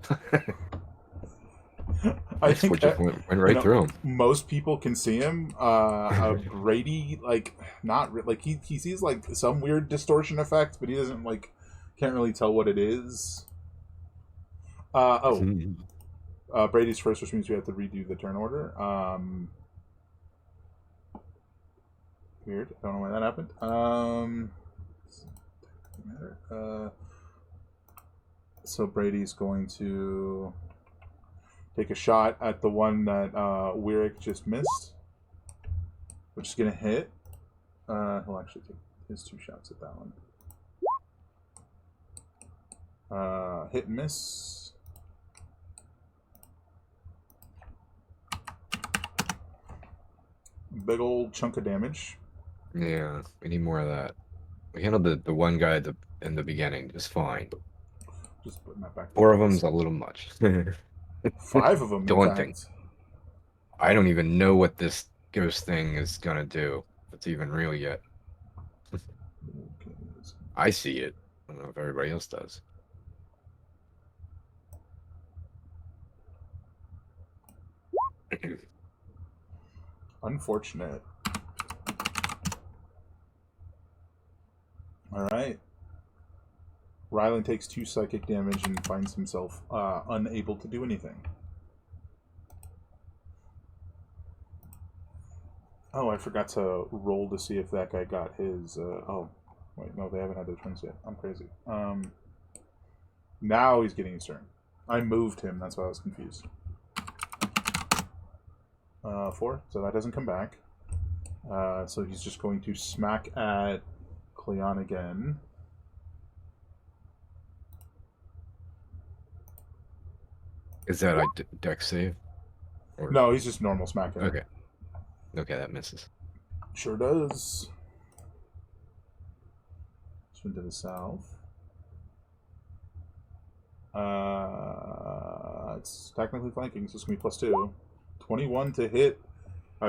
I think just went right through him. Most people can see him. Brady, like, not like he sees like some weird distortion effect, but he doesn't can't really tell what it is. Brady's first, which means we have to redo the turn order. Weird. I don't know why that happened. So Brady's going to take a shot at the one that Wyrick just missed, which is going to hit. He'll actually take his 2 shots at that one. Hit and miss. Big old chunk of damage. Yeah, we need more of that. We handled the one guy in the beginning just fine. Just putting that back. 4 of them's a little much. 5 of them, Daunting. in fact. I don't even know what this ghost thing is gonna do. If it's even real yet. I see it. I don't know if everybody else does. Unfortunate. Alright. Rylan takes 2 psychic damage and finds himself unable to do anything. Oh, I forgot to roll to see if that guy got his... oh, wait, no, they haven't had their turns yet. I'm crazy. Now he's getting his turn. I moved him, that's why I was confused. 4, so that doesn't come back. So he's just going to smack at Cleon again. Is that a dex save? Or... No, he's just normal smacking. Okay. Okay, that misses. Sure does. Swing to the south. It's technically flanking, so it's going to be +2. 21 to hit.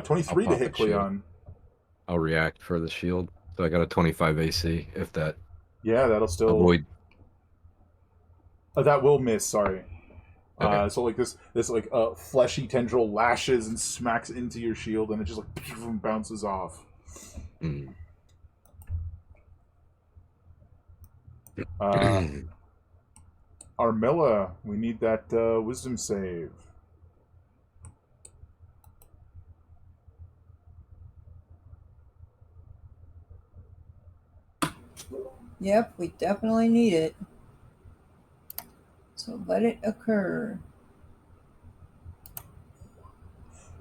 23 to hit Cleon. I'll react for the shield. So I got a 25 AC, if that... Yeah, that'll still... Avoid... that will miss, sorry. Okay. So this fleshy tendril lashes and smacks into your shield, and it just bounces off. Mm. Armilla, we need that wisdom save. Yep, we definitely need it. So let it occur.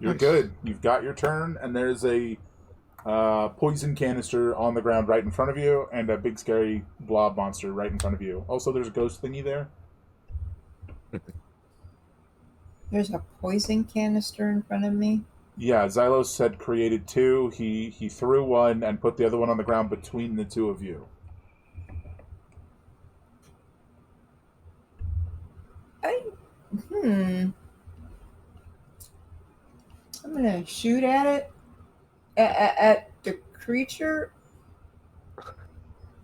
You're Nice. good. You've got your turn, and there's a poison canister on the ground right in front of you, and a big scary blob monster right in front of you. Also, there's a ghost thingy there. There's a poison canister in front of me. Yeah, Xylos had created 2. He threw one and put the other one on the ground between the 2 of you. I'm gonna shoot at it. At the creature.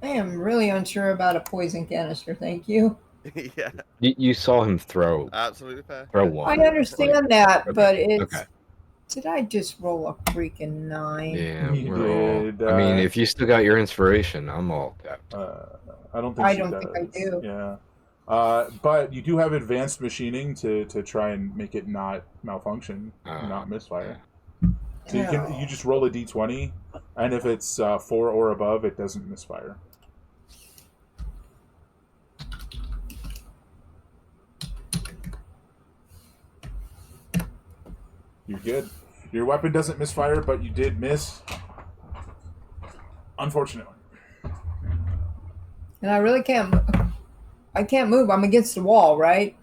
I am really unsure about a poison canister. Thank you. Yeah, You saw him throw absolutely fair. throw yeah. one. I understand that, Okay, but it's. okay. Did I just roll a freaking 9? Yeah, You we're all. did, I mean, if you still got your inspiration, I'm all capped. I don't think I she don't does. think I do. Yeah. But you do have advanced machining to try and make it not malfunction, not misfire. So you just roll a d20, and if it's 4 or above, it doesn't misfire. You're good. Your weapon doesn't misfire, but you did miss. Unfortunately. And I really can't. I can't move. I'm against the wall, right?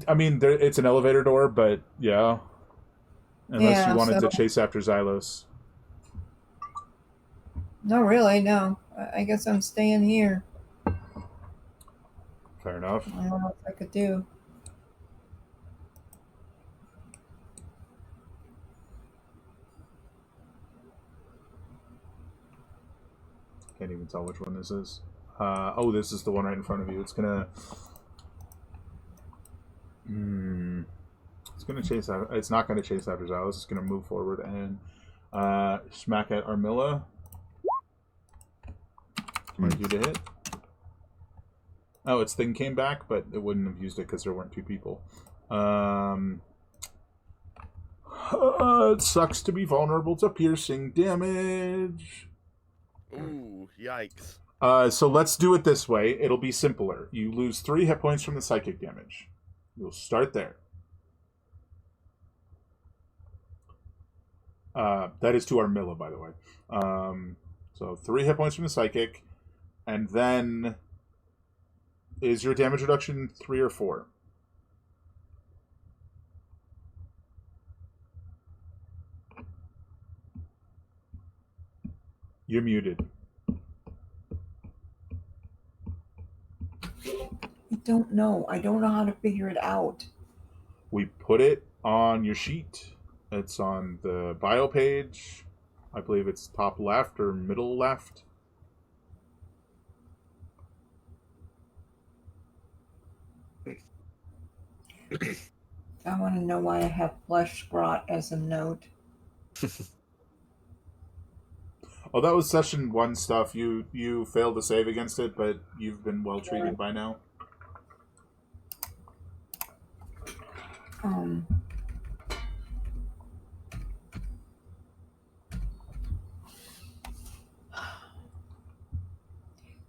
I mean, it's an elevator door, but yeah. Unless you wanted to chase after Xylos. No, really, no. I guess I'm staying here. Fair enough. I don't know what I could do. Can't even tell which one this is. Oh, this is the one right in front of you. It's gonna. It's gonna chase after. It's not gonna chase after Xylos. It's gonna move forward and smack at Armilla. 22 to hit. Oh, its thing came back, but it wouldn't have used it because there weren't 2 people. It sucks to be vulnerable to piercing damage. Ooh, yikes. So let's do it this way. It'll be simpler. You lose 3 hit points from the psychic damage. You'll start there. That is to Armilla, by the way. So 3 hit points from the psychic, and then is your damage reduction 3 or 4? You're muted. I don't know. I don't know how to figure it out. We put it on your sheet. It's on the bio page. I believe it's top left or middle left. I want to know why I have flesh grot as a note. Oh, that was session 1 stuff. You failed to save against it, but you've been well treated by now.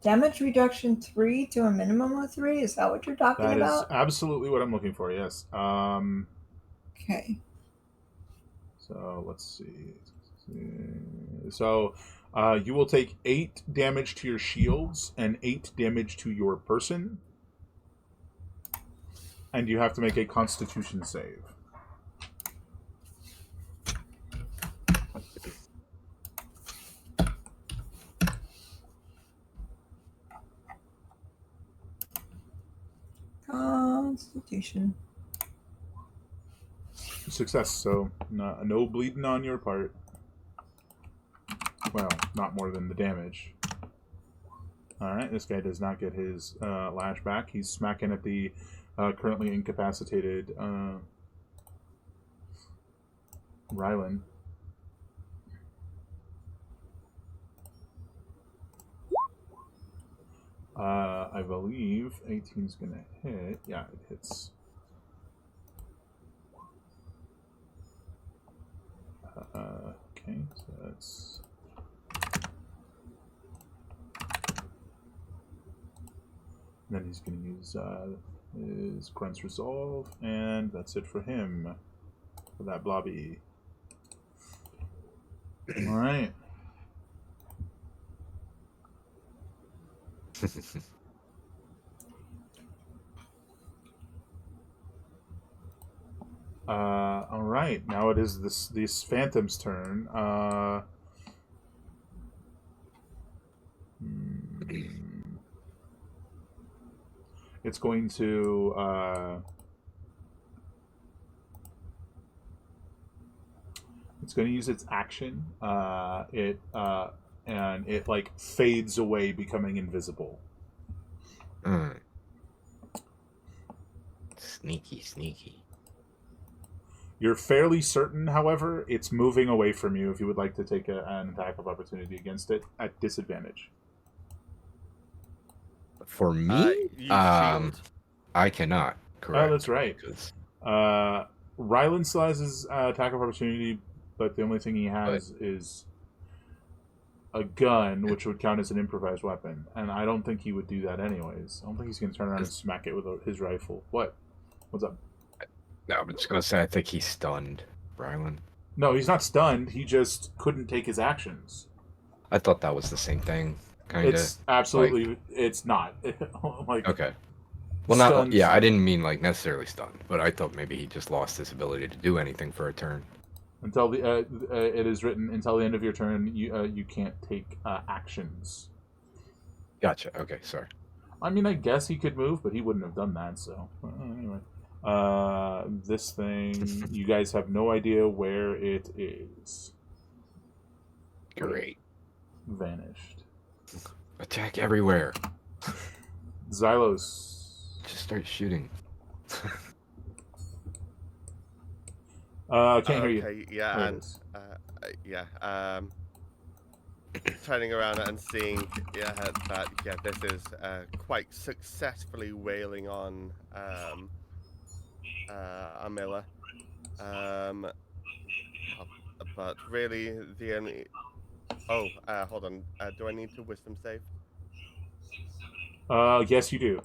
Damage reduction 3 to a minimum of 3? Is that what you're talking about? That is absolutely what I'm looking for, yes. Okay. So, let's see. So, you will take 8 damage to your shields and 8 damage to your person. And you have to make a Constitution save. Constitution. Success, so no bleeding on your part. Well, not more than the damage. Alright, this guy does not get his lash back. He's smacking at the currently incapacitated Rylan. I believe 18's gonna hit. Yeah, it hits. Okay, so that's... Then he's going to use his Grunt's Resolve, and that's it for him. For that blobby. Alright. Alright, now it is this Phantom's turn. It's going to use its action. And it like fades away, becoming invisible. Sneaky. You're fairly certain, however, it's moving away from you if you would like to take an attack of opportunity against it at disadvantage. For me? You shield. I cannot. Correct. Oh, that's right. Rylan still has his attack of opportunity, but the only thing he has is a gun, which would count as an improvised weapon. And I don't think he would do that anyways. I don't think he's going to turn around and smack it with his rifle. What? What's up? No, I'm just going to say I think he's stunned, Rylan. No, he's not stunned. He just couldn't take his actions. I thought that was the same thing. Kind of. It's absolutely... it's not. Like, okay. Well, not... stunned. Yeah, I didn't mean, like, necessarily stunned, but I thought maybe he just lost his ability to do anything for a turn. Until it is written, until the end of your turn, you can't take actions. Gotcha. Okay, sorry. I mean, I guess he could move, but he wouldn't have done that, so... anyway. This thing, you guys have no idea where it is. Great. Vanished. Attack everywhere. Xylos. Just start shooting. Can't hear you. Okay, yeah, and turning around and seeing that this is quite successfully wailing on Amila. But really the only... Oh, hold on. Do I need to wisdom save? Yes, you do.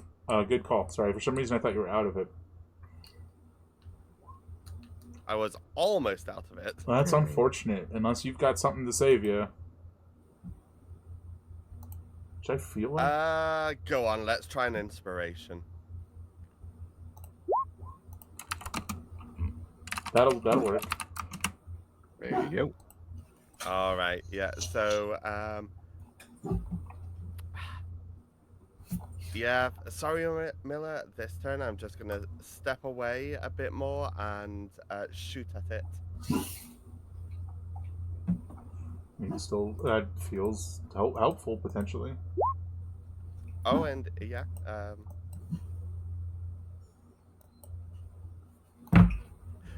Good call. Sorry, for some reason I thought you were out of it. I was almost out of it. Well, that's unfortunate, unless you've got something to save you. Which I feel like... Go on. Let's try an inspiration. That'll work. There you go. All right. Yeah. So, yeah. Sorry, Miller. This turn, I'm just gonna step away a bit more and shoot at it. I mean, still, that feels helpful potentially. Oh, and yeah.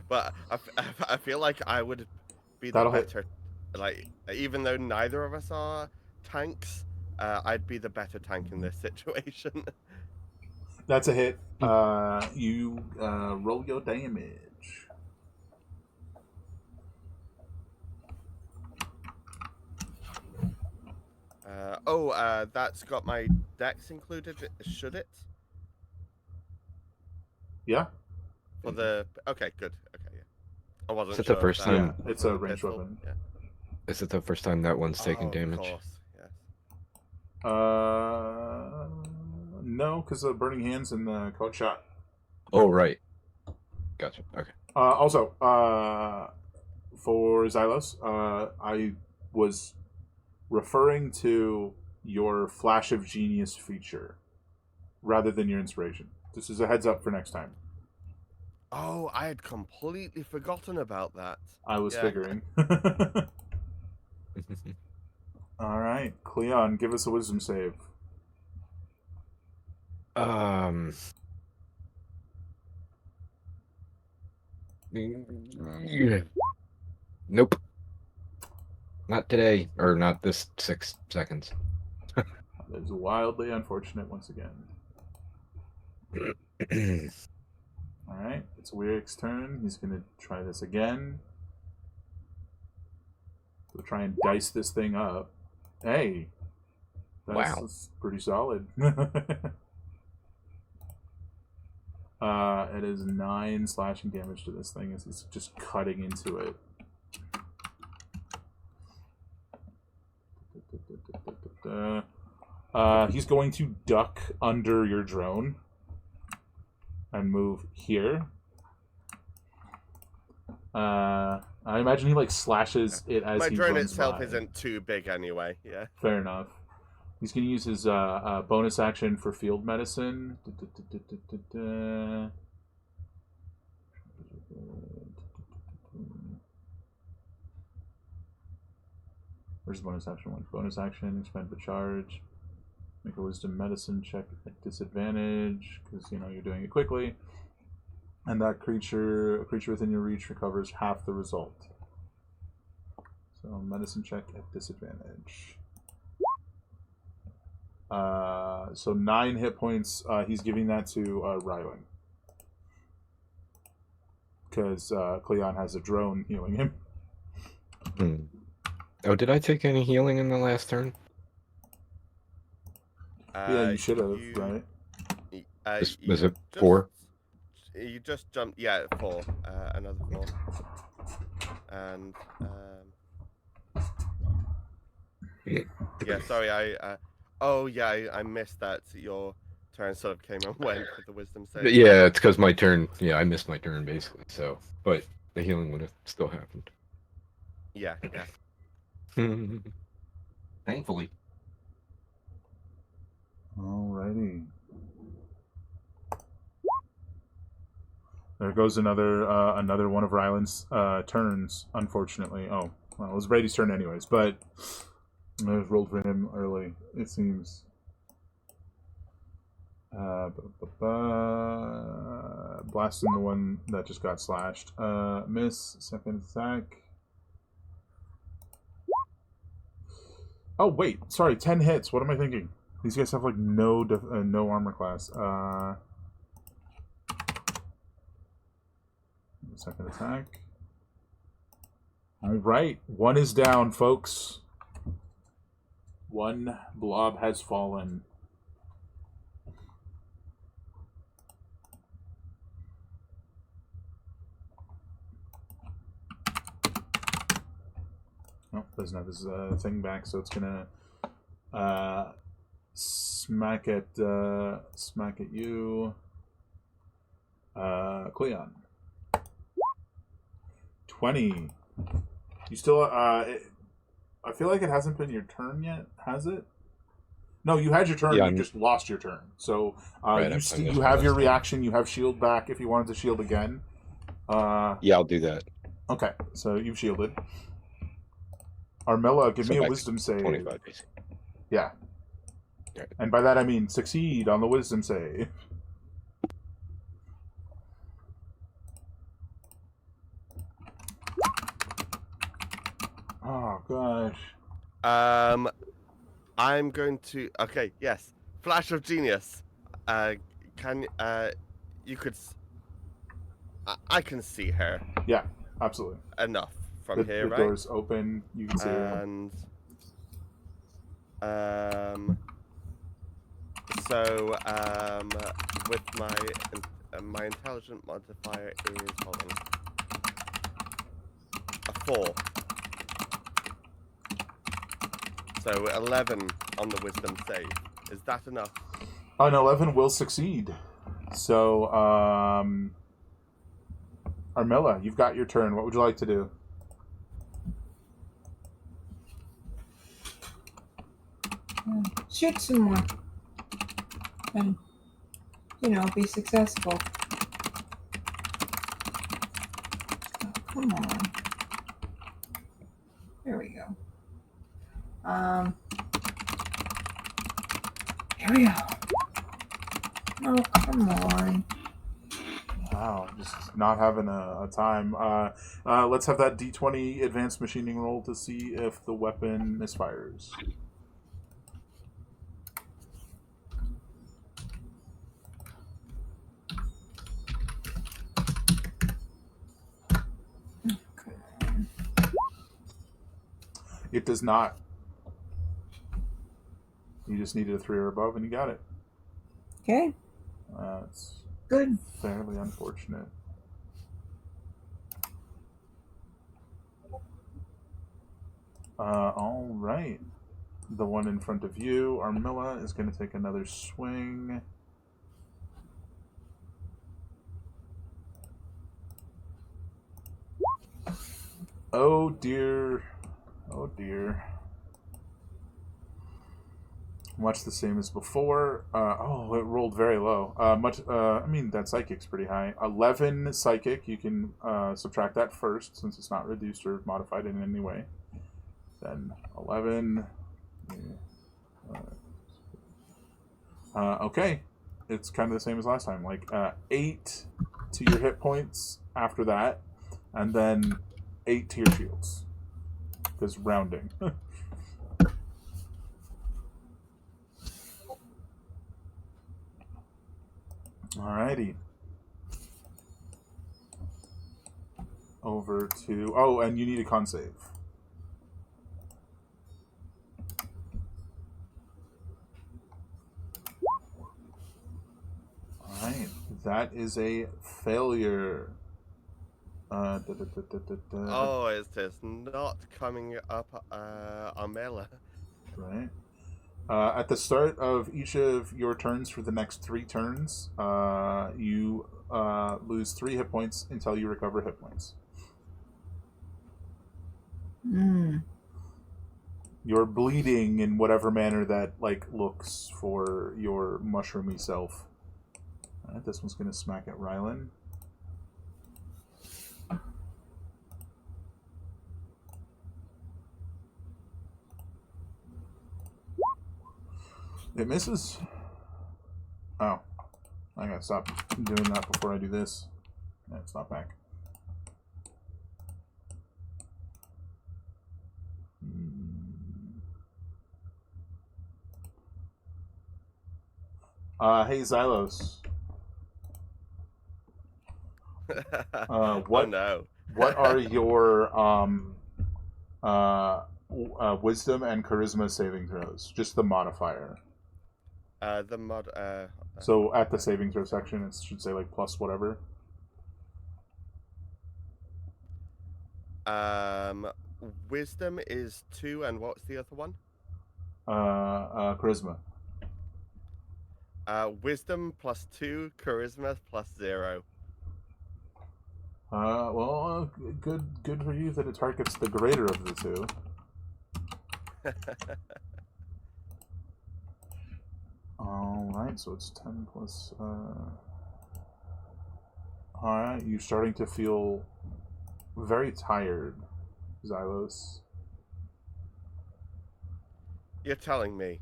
But I feel like I would be the better. Like, even though neither of us are tanks, I'd be the better tank in this situation. That's a hit. You roll your damage. That's got my dex included. Should it? Yeah. For the... Okay, good. Okay, yeah. I wasn't Is it sure the first if time? Yeah, it's a ranged pistol- weapon. Yeah. Is it the first time that one's taking damage? Of course, yes. No, because the burning hands and the caught shot. Oh, right. Gotcha. Okay. Also, for Xylos, I was referring to your Flash of Genius feature rather than your inspiration. This is a heads up for next time. Oh, I had completely forgotten about that. I was figuring. All right, Cleon, give us a wisdom save. Nope. Not today, or not this 6 seconds. That is wildly unfortunate once again. All right, it's Wyric's turn. He's going to try this again. We'll try and dice this thing up. Hey, that's pretty solid. It is 9 slashing damage to this thing as he's just cutting into it. He's going to duck under your drone and move here. I imagine he like slashes it as my he drone runs itself by. isn't too big anyway. Yeah. Fair enough. He's going to use his bonus action for field medicine. Where's the bonus action one? Bonus action, expend the charge. Make a wisdom medicine check at disadvantage, because, you know, you're doing it quickly. And that a creature within your reach recovers half the result. So, medicine check at disadvantage. So 9 hit points. He's giving that to Rylan. Because Cleon has a drone healing him. Oh, did I take any healing in the last turn? Yeah, you should have, right? Was it 4? You just jumped, yeah, 4. Another 4. And, yeah, sorry, I missed that. Your turn sort of came and went with the wisdom save. Yeah, it's because my turn, yeah, I missed my turn, basically, so, but the healing would have still happened. Yeah. Thankfully. Alrighty. There goes another one of Ryland's turns, unfortunately. Oh, well, it was Brady's turn anyways, but I rolled for him early, it seems. Blasting the one that just got slashed. Miss, second attack. Oh, wait, sorry, 10 hits. What am I thinking? These guys have, like, no armor class. Second attack. Alright, 1 is down, folks. 1 blob has fallen. Nope, doesn't have his thing back, so it's gonna smack at you, Cleon. 20. You still I feel like it hasn't been your turn yet, has it? No, you had your turn. Yeah, you just lost your turn. So right, you have your reaction. You have shield back if you wanted to shield again. Yeah, I'll do that. Okay, so you've shielded. Armella, give me a back wisdom save. 25, basically. Yeah. Right. And by that I mean succeed on the wisdom save. Oh gosh. I'm going to. Okay, yes. Flash of genius. Can you could. I can see her Yeah, absolutely. enough from here, the right? door's open. You can see her. And so with my intelligent modifier is, hold on, a 4. So 11 on the wisdom save. Is that enough? An 11 will succeed. So, Armilla, you've got your turn. What would you like to do? Shoot some more. And, you know, be successful. Oh, come on. There we go. Here we go. Oh, come on. Wow, just not having a time. Let's have that D20 advanced machining roll to see if the weapon misfires. It does not. You just needed a 3 or above, and you got it. Okay. It's Good. Fairly unfortunate. All right. The one in front of you, Armilla, is going to take another swing. Oh dear. Oh dear. Much the same as before. Oh, it rolled very low. I mean, that psychic's pretty high. 11 psychic. You can subtract that first, since it's not reduced or modified in any way. Then 11. Okay, it's kind of the same as last time. Like 8 to your hit points after that, and then 8 to your shields. Because rounding. Alrighty. Over to... Oh, and you need a con save. Alright. That is a failure. Oh, it's just not coming up, Armella. Right. At the start of each of your turns for the next 3 turns, you lose 3 hit points until you recover hit points. You're bleeding in whatever manner that looks for your mushroomy self. All right, this one's gonna smack at Rylan. It misses. Oh, I gotta stop doing that before I do this. No, it's not back. Hey Xylos. Oh no. What are your wisdom and charisma saving throws? Just the modifier. The mod. So at the saving throw section, it should say plus whatever. Wisdom is 2, and what's the other one? Charisma. Wisdom +2, charisma +0. Well, good for you that it targets the greater of the two. All right, so it's 10 plus. All right, you're starting to feel very tired, Xylos. You're telling me.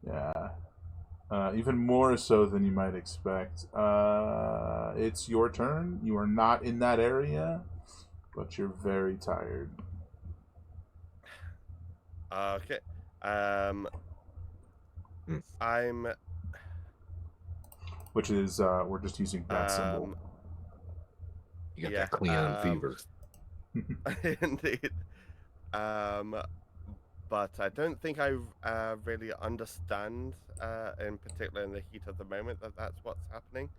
Yeah. Even more so than you might expect. It's your turn. You are not in that area, but you're very tired. Okay. I'm. Which is, we're just using that symbol. You got that Cleon fever. Indeed. But I don't think I really understand, in particular in the heat of the moment, that that's what's happening.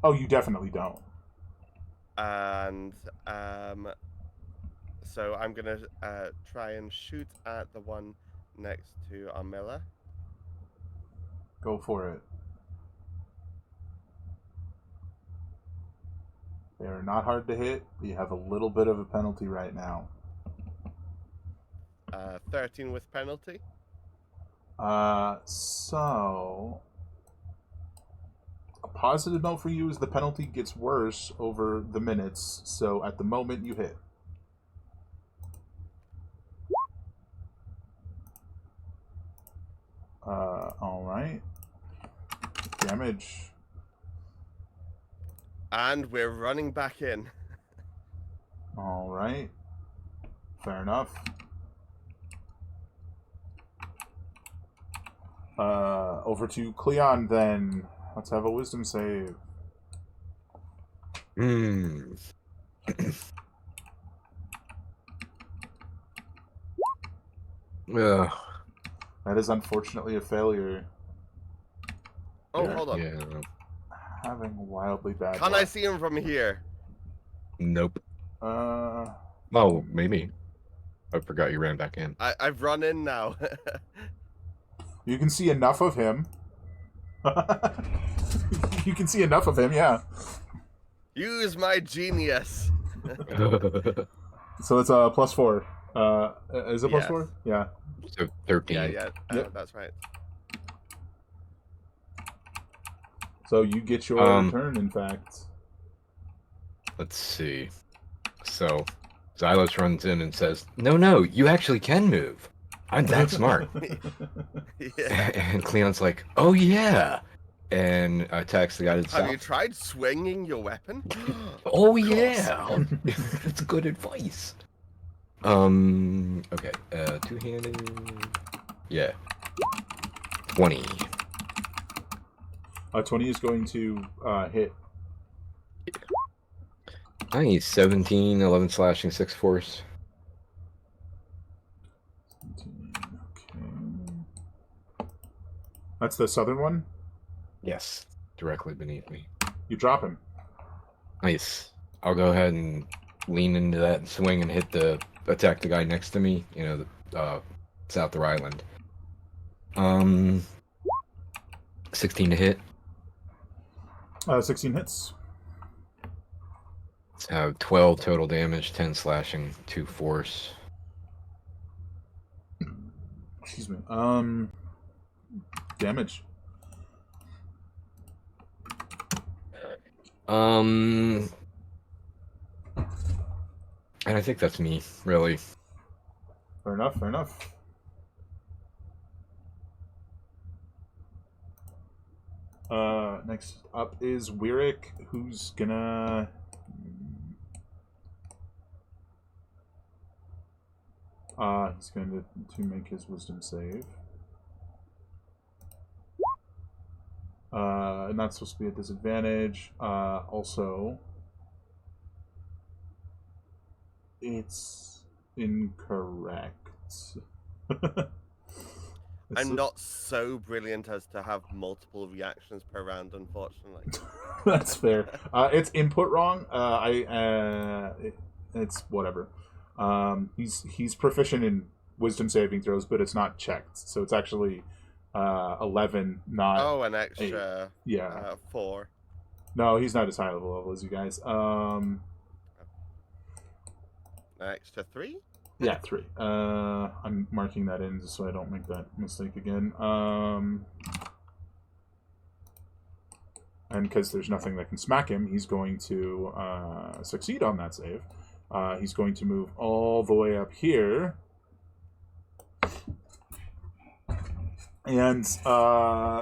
Oh, you definitely don't. And so I'm gonna try and shoot at the one next to Armilla. Go for it. They are not hard to hit. You have a little bit of a penalty right now. 13 with penalty. So a positive note for you is the penalty gets worse over the minutes. So at the moment, you hit. All right. Damage. And we're running back in. All right. Fair enough. Over to Cleon then. Let's have a wisdom save. Ugh. That is unfortunately a failure. Oh, Yeah. hold on. Yeah. Having wildly bad Can luck. I see him from here? Nope. Uh, Oh, maybe. I forgot you ran back in. I've run in now. you can see enough of him. You can see enough of him, yeah. Use my genius. So it's a +4. Is it Yes. +4? Yeah. So 13. Yeah, Yep. that's right. So you get your turn, in fact. Let's see. So Xylos runs in and says, No, you actually can move. I'm that smart. Yeah. And Cleon's like, oh yeah. And attacks the guy that's Have you tried swinging your weapon? Oh yeah. That's good advice. Okay. Two-handed. Yeah. 20. 20 is going to hit. Nice. 17, 11 slashing, 6 force. Okay. That's the southern one? Yes. Directly beneath me. You drop him. Nice. I'll go ahead and lean into that and swing and attack the guy next to me, the Souther Island. 16 to hit. 16 hits. So 12 total damage, 10 slashing, 2 force. Excuse me. Damage. And I think that's me, really. Fair enough. Next up is Wyrick, who's gonna... he's going to make his wisdom save. Not supposed to be a disadvantage. Also, it's incorrect. I'm not so brilliant as to have multiple reactions per round, unfortunately. That's fair. It's input wrong. It's whatever. He's proficient in wisdom saving throws, but it's not checked, so it's actually 11, not. Oh, an extra. 8. Yeah. 4. No, he's not as high level as you guys. An extra 3. Yeah, 3. I'm marking that in just so I don't make that mistake again. And because there's nothing that can smack him, he's going to succeed on that save. He's going to move all the way up here. And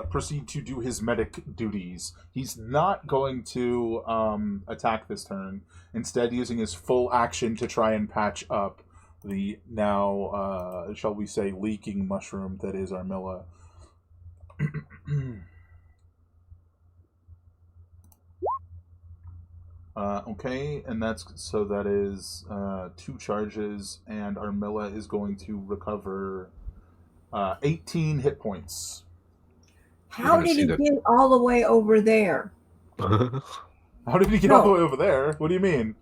proceed to do his medic duties. He's not going to attack this turn, instead using his full action to try and patch up the now, shall we say, leaking mushroom that is Armilla. Okay, and that is 2 charges, and Armilla is going to recover 18 hit points. How did he get all the way over there? How did he get all the way over there? What do you mean?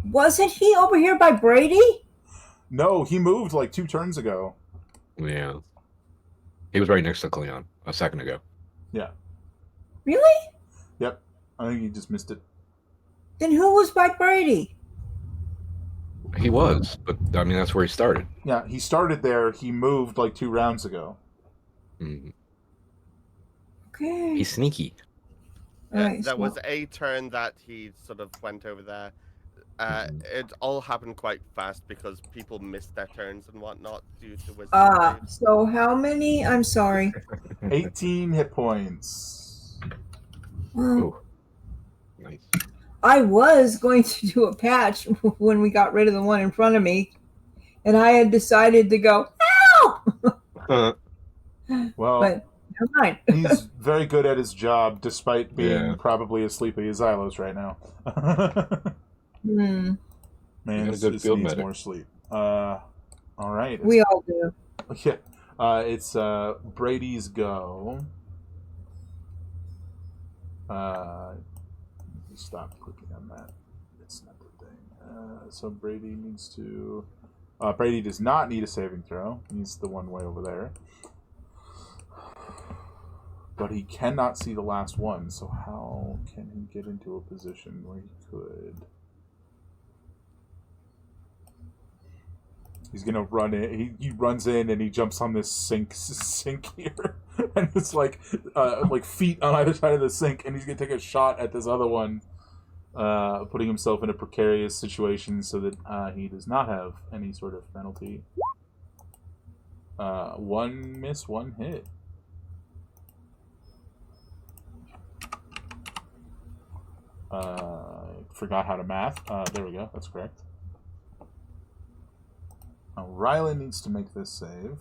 Wasn't he over here by Brady? No, he moved like 2 turns ago. Yeah. He was right next to Cleon a second ago. Yeah. Really? Yep. I think he just missed it. Then who was by Brady? He was, but I mean, that's where he started. Yeah, he started there. He moved like 2 rounds ago. Mm-hmm. Okay. He's sneaky. There was a turn that he sort of went over there. It all happened quite fast because people missed their turns and whatnot due to wisdom saves. So how many? I'm sorry. 18 hit points. Oh, nice. I was going to do a patch when we got rid of the one in front of me, and I had decided to go, help! Well, but never mind. he's very good at his job, despite being probably as sleepy as Xylos right now. Hmm. Man, You got a this good needs field medic. more sleep. All right. We all do. Yeah. It's Brady's go. Stop clicking on that. It's not the thing. So Brady needs to... Brady does not need a saving throw. He needs the one way over there. But he cannot see the last one, so how can he get into a position where he could? He's gonna run in. He runs in and he jumps on this sink here, and it's like feet on either side of the sink, and he's gonna take a shot at this other one, putting himself in a precarious situation so that he does not have any sort of penalty. One miss, one hit. Forgot how to math. There we go. That's correct. Now, Rylan needs to make this save.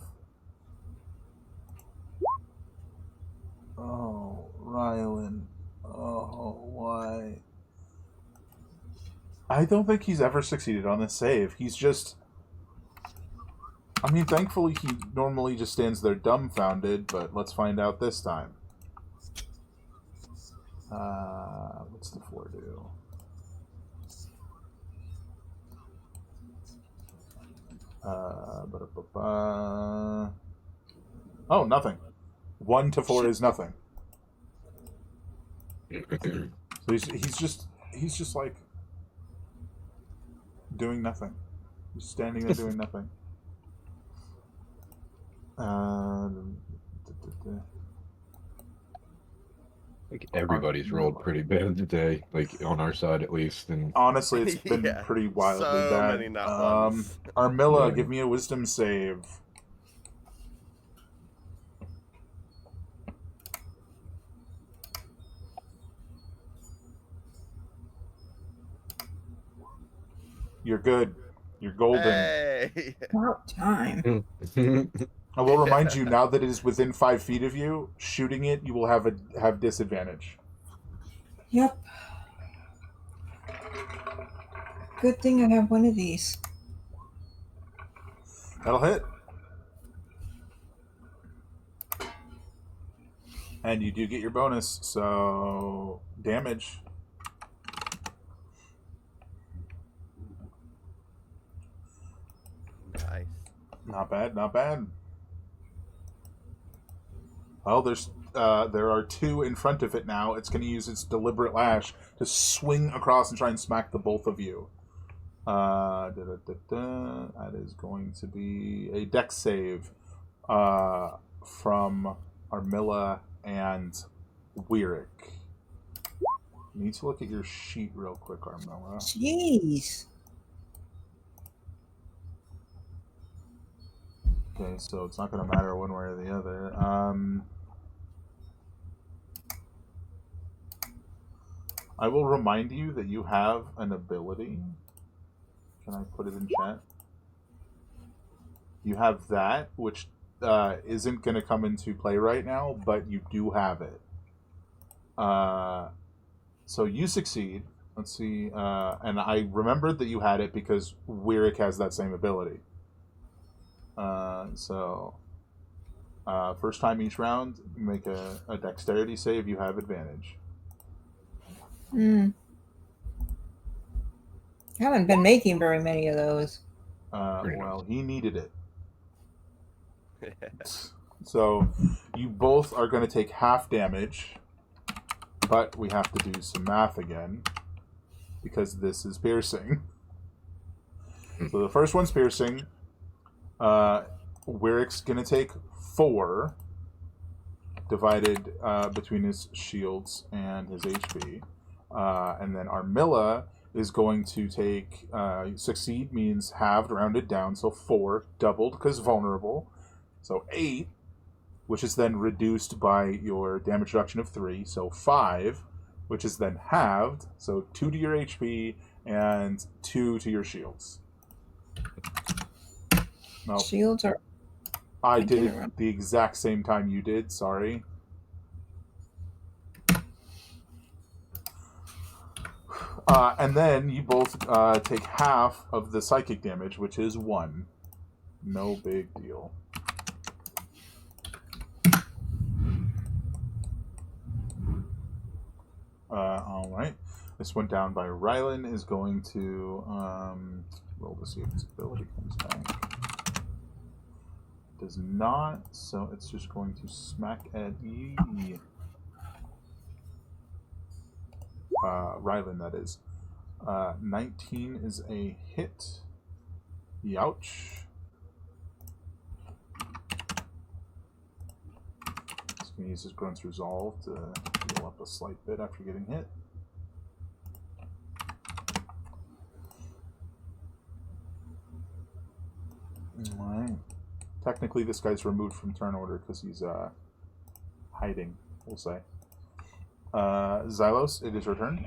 Oh, Rylan. Oh, why? I don't think he's ever succeeded on this save. He's just... I mean, thankfully he normally just stands there dumbfounded, but let's find out this time. What's the 4 do? Oh, nothing. 1 to 4 is nothing. So he's just like doing nothing. He's standing there doing nothing. Like everybody's rolled pretty bad today, like on our side at least. And honestly, it's been pretty wildly so bad. Many nat ones. Armilla, give me a wisdom save. You're good. You're golden. Hey. About time. I will remind you, now that it is within 5 feet of you, shooting it, you will have disadvantage. Yep. Good thing I have one of these. That'll hit. And you do get your bonus, so damage. Nice. Not bad, not bad. Well, there are 2 in front of it now. It's going to use its deliberate lash to swing across and try and smack the both of you. That is going to be a dex save from Armilla and Weirick. You need to look at your sheet real quick, Armilla. Jeez. Okay, so it's not going to matter one way or the other. I will remind you that you have an ability. Can I put it in chat? You have that, which isn't going to come into play right now, but you do have it. So you succeed. Let's see. And I remembered that you had it because Weirick has that same ability. First time each round, make a dexterity save. You have advantage. I haven't been making very many of those. Well, he needed it. So you both are going to take half damage, but we have to do some math again because this is piercing. So the first one's piercing. Weirick's going to take 4 divided between his shields and his HP. And then Armilla is going to take, succeed means halved, rounded down, so 4, doubled because vulnerable. So 8, which is then reduced by your damage reduction of 3, so 5, which is then halved, so 2 to your HP and 2 to your shields. No, Shields are... I did it at the exact same time you did, sorry. And then you both take half of the psychic damage, which is 1. No big deal. All right. This one down by Rylan is going to roll to see if its ability comes back. Does not, so it's just going to smack at E. Rylan, that is. 19 is a hit. Youch. He's going to use his Grunt's Resolve to heal up a slight bit after getting hit. Alright. Technically, this guy's removed from turn order because he's hiding, we'll say. Xylos, it is your turn.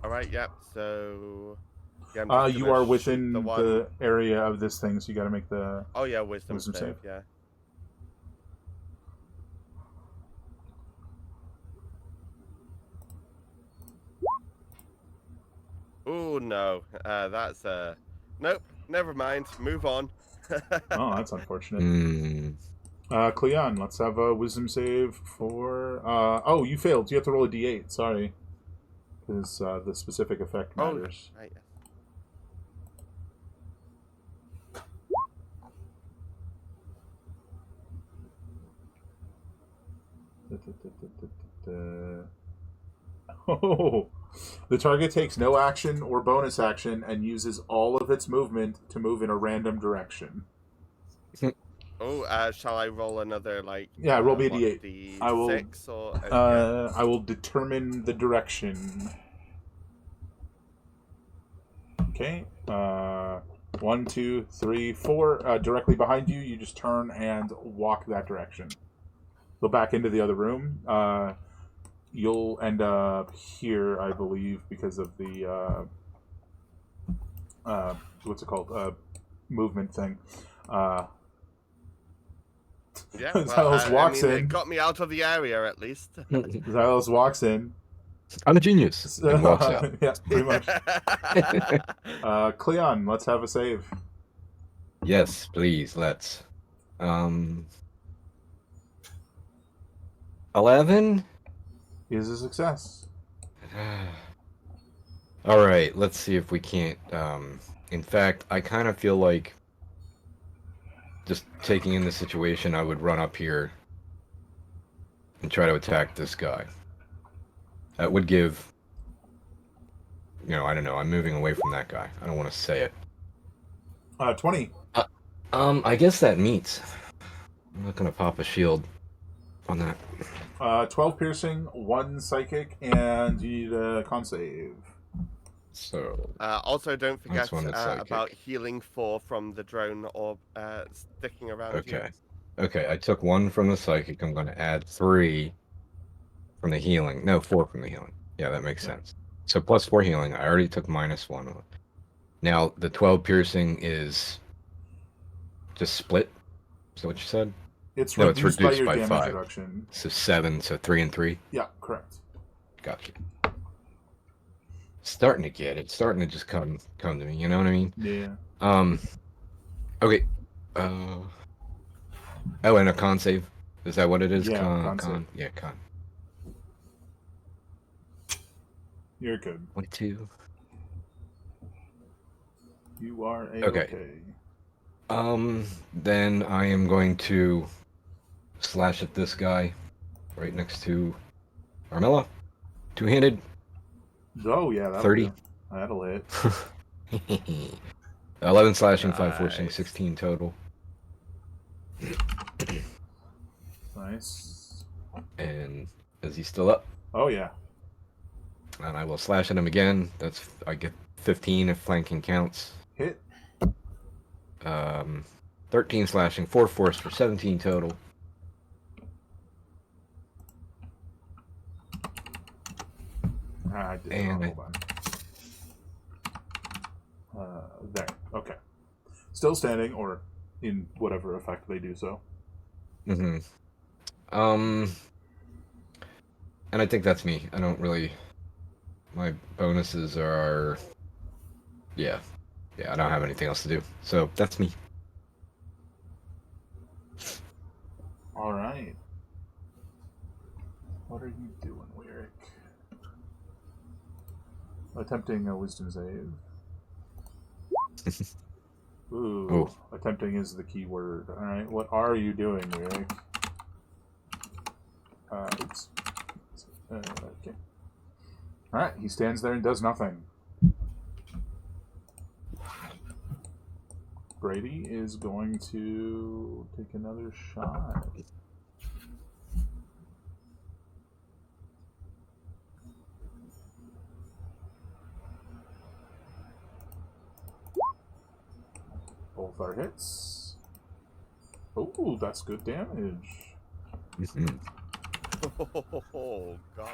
Alright, yep, so... Yeah, you are within the area of this thing, so you gotta make the... Oh yeah, wisdom save. save, yeah. Oh no, that's nope, never mind, move on. Oh, that's unfortunate. Cleon, let's have a wisdom save for... oh, you failed. You have to roll a d8, sorry. Because the specific effect matters. Oh, right. Oh, the target takes no action or bonus action and uses all of its movement to move in a random direction. Oh, shall I roll another, like... Yeah, roll me a d8. D6 I will, or... yeah. I will determine the direction. Okay. 1, 2, 3, 4. Directly behind you, you just turn and walk that direction. Go back into the other room. You'll end up here, I believe, because of the what's it called? Movement thing. Yeah, well, Xylos walks in. It got me out of the area, at least. Xylos walks in. I'm a genius. And walks out. Yeah, pretty much. Cleon, let's have a save. Yes, please, let's. 11? Is a success. Alright, let's see if we can't... in fact, I kind of feel like just taking in the situation, I would run up here and try to attack this guy. That would give... You know, I don't know, I'm moving away from that guy. I don't want to say it. 20. I guess that meets. I'm not going to pop a shield on that. 12 piercing, 1 psychic, and you need a con save. So... also, don't forget psychic. about healing 4 from the drone orb sticking around you. Okay. Okay, I took 1 from the psychic. I'm going to add 3 from the healing. No, 4 from the healing. Yeah, that makes sense. So plus 4 healing. I already took -1. Now, the 12 piercing is just split? Is that what you said? It's no, reduced it's reduced by by your damage 5. reduction. So 7, so 3 and 3? Yeah, correct. Gotcha. Starting to get it. It's starting to just come to me, you know what I mean? Yeah. Okay. Oh, and a con save. Is that what it is? Yeah, con save. Yeah, con. You're good. 22. You are okay. Then I am going to slash at this guy right next to Armella. Two-handed. Oh, yeah. 30. That'll hit. 11 slashing, 5 forcing, 16 total. Nice. And is he still up? Oh, yeah. And I will slash at him again. I get 15 if flanking counts. Hit. 13 slashing, 4 force for 17 total. I did. And Hold on. There. Okay. Still standing, or in whatever effect they do so. Mm-hmm. And I think that's me. I don't really... My bonuses are... Yeah, I don't have anything else to do. So, that's me. Alright. What are you doing, Lyric? Attempting a wisdom save. Ooh, Oh. attempting is the key word. Alright, what are you doing, Lyric? Oops. Okay. Alright, he stands there and does nothing. Brady is going to take another shot. Both are hits. Oh, that's good damage. Oh, gosh.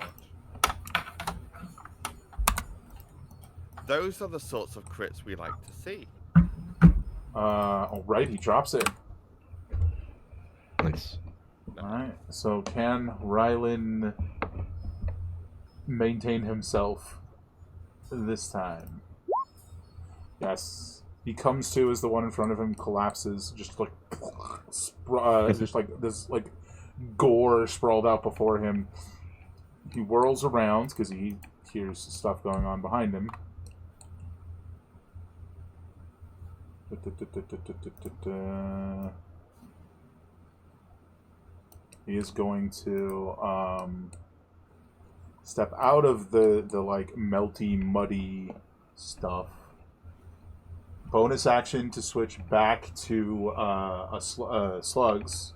Those are the sorts of crits we like to see. Alright, he drops it. Nice. Alright, so can Rylan maintain himself this time? Yes. He comes to as the one in front of him collapses, just like just like this like gore sprawled out before him. He whirls around because he hears stuff going on behind him. He is going to step out of the like melty, muddy stuff. Bonus action to switch back to slugs,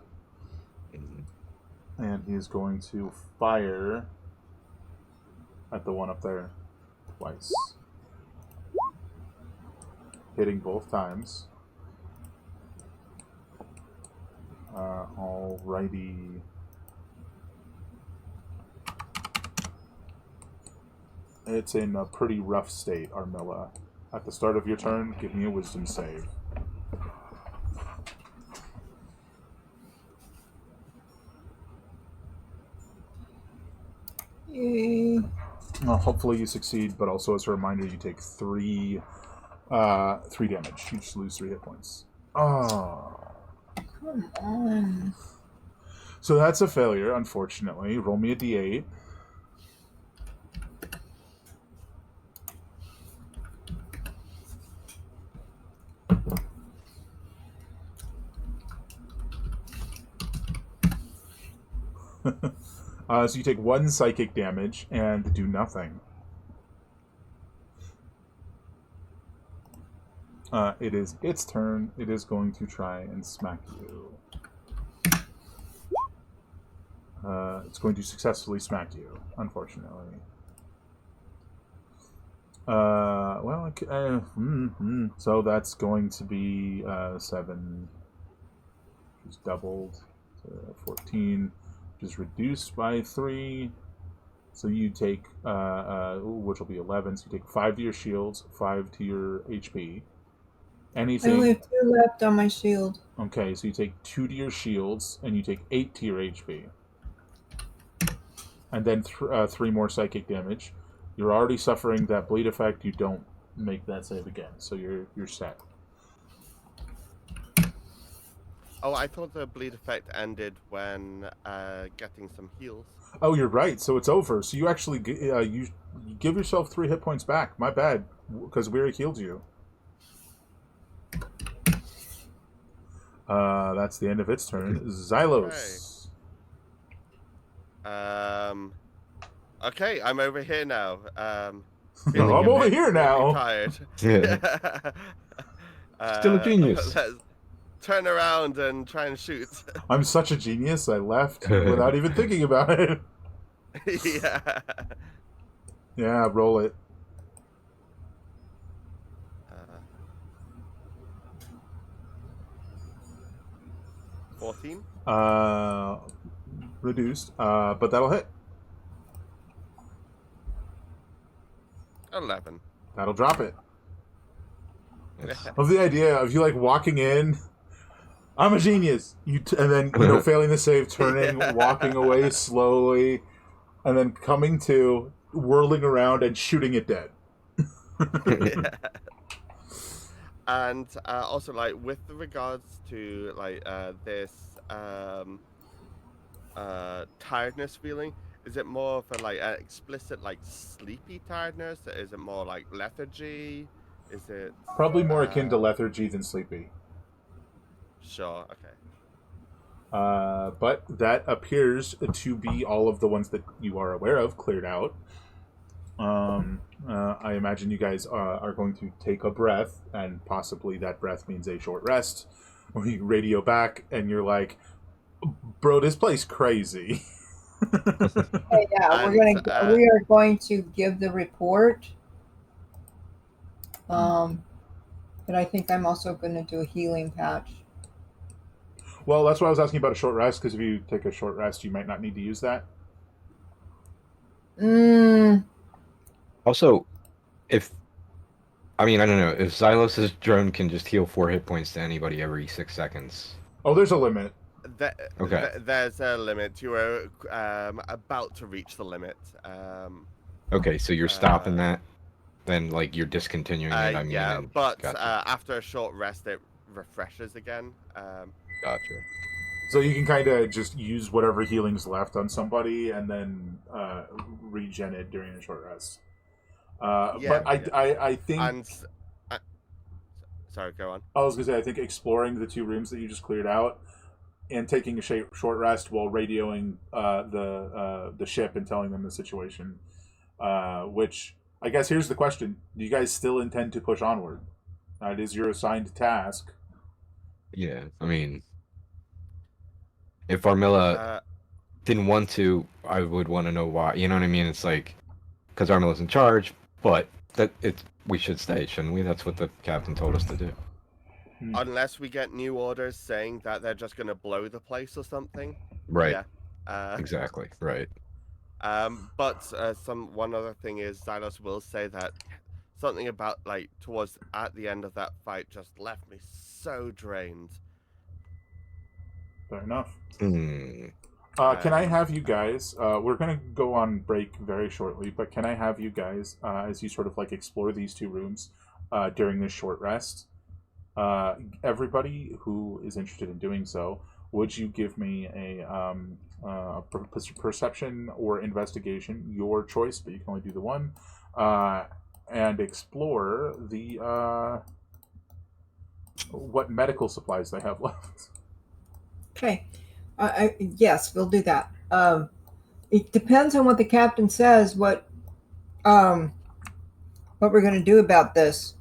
and he is going to fire at the one up there twice, hitting both times. Alrighty. It's in a pretty rough state, Armilla. At the start of your turn, give me a wisdom save. Yay. Well, hopefully you succeed, but also as a reminder, you take three damage. You just lose 3 hit points. Oh. Come on. So that's a failure, unfortunately. Roll me a d8. So you take 1 psychic damage and do nothing. It is its turn. It is going to try and smack you. It's going to successfully smack you, unfortunately. So that's going to be 7. Which is doubled to 14. Which is reduced by 3. So you take, which will be 11. So you take 5 to your shields, 5 to your HP. Anything. I only have 2 left on my shield. Okay, so you take 2 to your shields, and you take 8 to your HP. And then 3 more psychic damage. You're already suffering that bleed effect. You don't make that save again, so you're set. Oh, I thought the bleed effect ended when getting some heals. Oh, you're right. So it's over. So you actually you give yourself 3 hit points back. My bad, because Weary healed you. That's the end of its turn. Xylos. Okay, I'm over here now. I'm over here now. Tired. Yeah. Still a genius. Let's turn around and try and shoot. I'm such a genius. I left without even thinking about it. Yeah. Yeah, roll it. 14? Reduced, but that'll hit. 11. That'll drop it. Of the idea of you like walking in, I'm a genius. And then failing the save, turning, walking away slowly, and then coming to, whirling around and shooting it dead. Yeah. And also, like, with regards to like this tiredness feeling, Is it more for like explicit like sleepy tiredness? Is it more like lethargy? Is it Probably more akin to lethargy than sleepy. Sure. Okay. But that appears to be all of the ones that you are aware of cleared out. I imagine you guys are going to take a breath, and possibly that breath means a short rest. Or you radio back, and you're like, "Bro, this place crazy." Hey, yeah, And, we are going to give the report. But I think I'm also going to do a healing patch. Well, that's why I was asking about a short rest, because if you take a short rest, you might not need to use that. Also, I don't know, if Xylos's drone can just heal 4 hit points to anybody every 6 seconds. Oh, there's a limit. Okay. There's a limit. You were about to reach the limit. Okay, so you're stopping that? Then, like, you're discontinuing it, I mean. Yeah, but gotcha. after a short rest, it refreshes again. Gotcha. So you can kind of just use whatever healing's left on somebody and then regen it during a short rest. But I think... And, sorry, go on. I was going to say, I think exploring the 2 rooms that you just cleared out and taking a short rest while radioing the ship and telling them the situation, which... I guess here's the question. Do you guys still intend to push onward? It is your assigned task. Yeah, I mean, if Armilla didn't want to, I would want to know why. You know what I mean? It's like, because Armilla's in charge, but we should stay, shouldn't we? That's what the captain told us to do. Unless we get new orders saying that they're just going to blow the place or something. Right. Yeah. Exactly, right. But one other thing is Xylos will say that something about like towards at the end of that fight just left me so drained. Fair enough. Hmm. Can I have you guys? We're gonna go on break very shortly, but can I have you guys as you sort of like explore these 2 rooms during this short rest? Everybody who is interested in doing so, would you give me a perception or investigation, your choice, but you can only do the one, and explore the what medical supplies they have left. Okay. Yes, we'll do that. It depends on what the captain says, what we're going to do about this.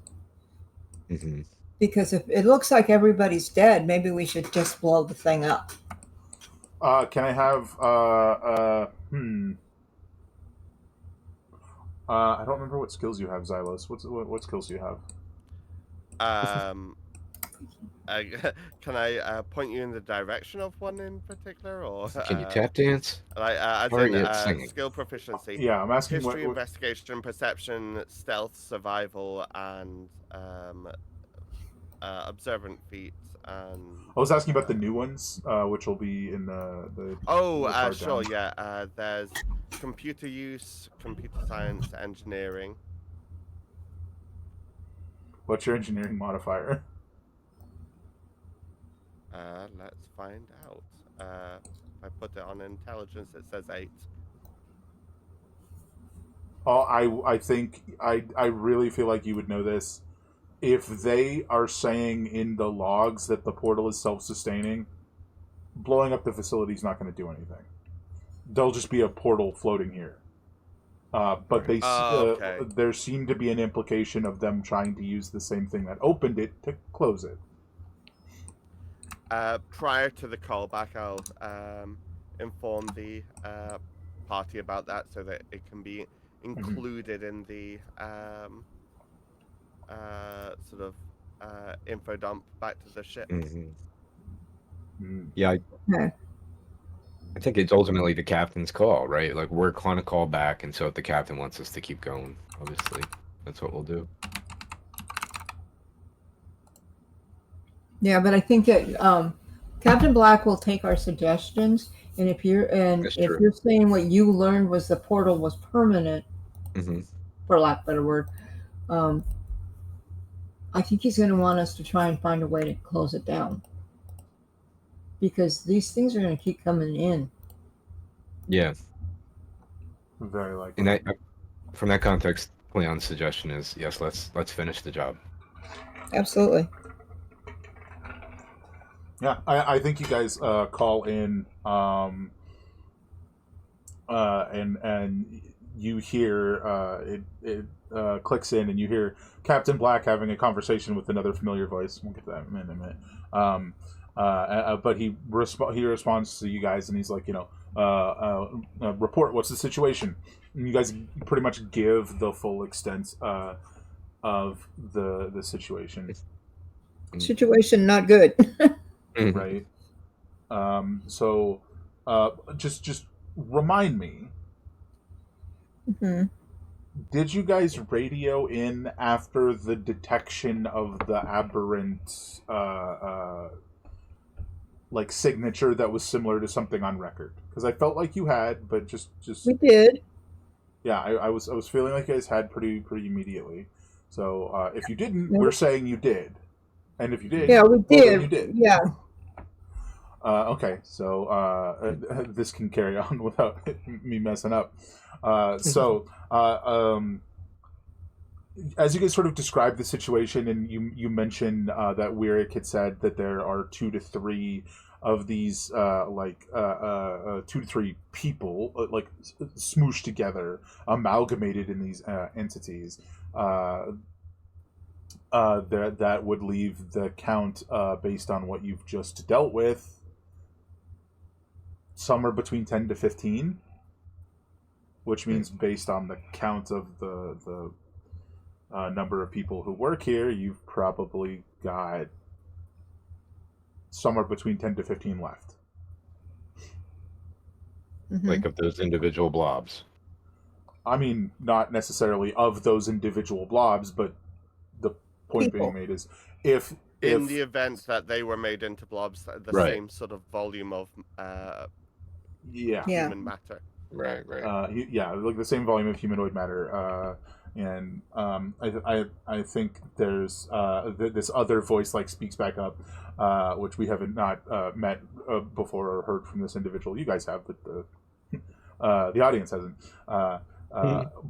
Mm-hmm. Because if it looks like everybody's dead, maybe we should just blow the thing up. Can I have I don't remember what skills you have, Xylos. What skills do you have? Can I point you in the direction of one in particular, or can you tap dance? As or in skill proficiency? Yeah, I'm asking history, what... investigation, perception, stealth, survival, and observant feats. And I was asking about the new ones, which will be in the sure, down. Yeah. There's computer use, computer science, engineering. What's your engineering modifier? Let's find out. If I put it on intelligence, it says 8. Oh, I think I really feel like you would know this. If they are saying in the logs that the portal is self-sustaining, blowing up the facility is not going to do anything. There'll just be a portal floating here. But there seemed to be an implication of them trying to use the same thing that opened it to close it. Prior to the callback, I'll inform the party about that so that it can be included in the sort of info dump back to the ship. Yeah, I think it's ultimately the captain's call, right? Like, we're going to call back, and so if the captain wants us to keep going, obviously, that's what we'll do. Yeah, but I think that Captain Black will take our suggestions, and if you're saying what you learned was the portal was permanent, for lack of a better word, I think he's going to want us to try and find a way to close it down, because these things are going to keep coming in. Yeah. Very likely. In that, from that context, Leon's suggestion is yes. Let's finish the job. Absolutely. Yeah, I think you guys call in, and you hear it clicks in, and you hear Captain Black having a conversation with another familiar voice. We'll get to that in a minute. But he responds to you guys, and he's like, report. What's the situation? And you guys pretty much give the full extent of the situation. Situation not good. Right. So, just remind me. Mm-hmm. Did you guys radio in after the detection of the aberrant, like signature that was similar to something on record? Because I felt like you had, but just We did. yeah, I was feeling like you guys had pretty immediately. So if you didn't, Nope. we're saying you did, and if you did, Yeah, we well, then did. you did. Yeah. Okay, so this can carry on without me messing up. So, as you guys sort of describe the situation, and you mentioned that Weirik had said that there are 2 to 3 of these, 2 to 3 people, smooshed together, amalgamated in these entities. That would leave the count, based on what you've just dealt with, somewhere between 10 to 15, which means based on the count of the number of people who work here, you've probably got somewhere between 10 to 15 left. Mm-hmm. Like of those individual blobs. I mean, not necessarily of those individual blobs, but the point People. being made is if In the event that they were made into blobs, the Right. same sort of volume of yeah. human matter. Right. Yeah, like the same volume of humanoid matter, and I think there's this other voice speaks back up, which we haven't not met before or heard from this individual. You guys have, but the audience hasn't.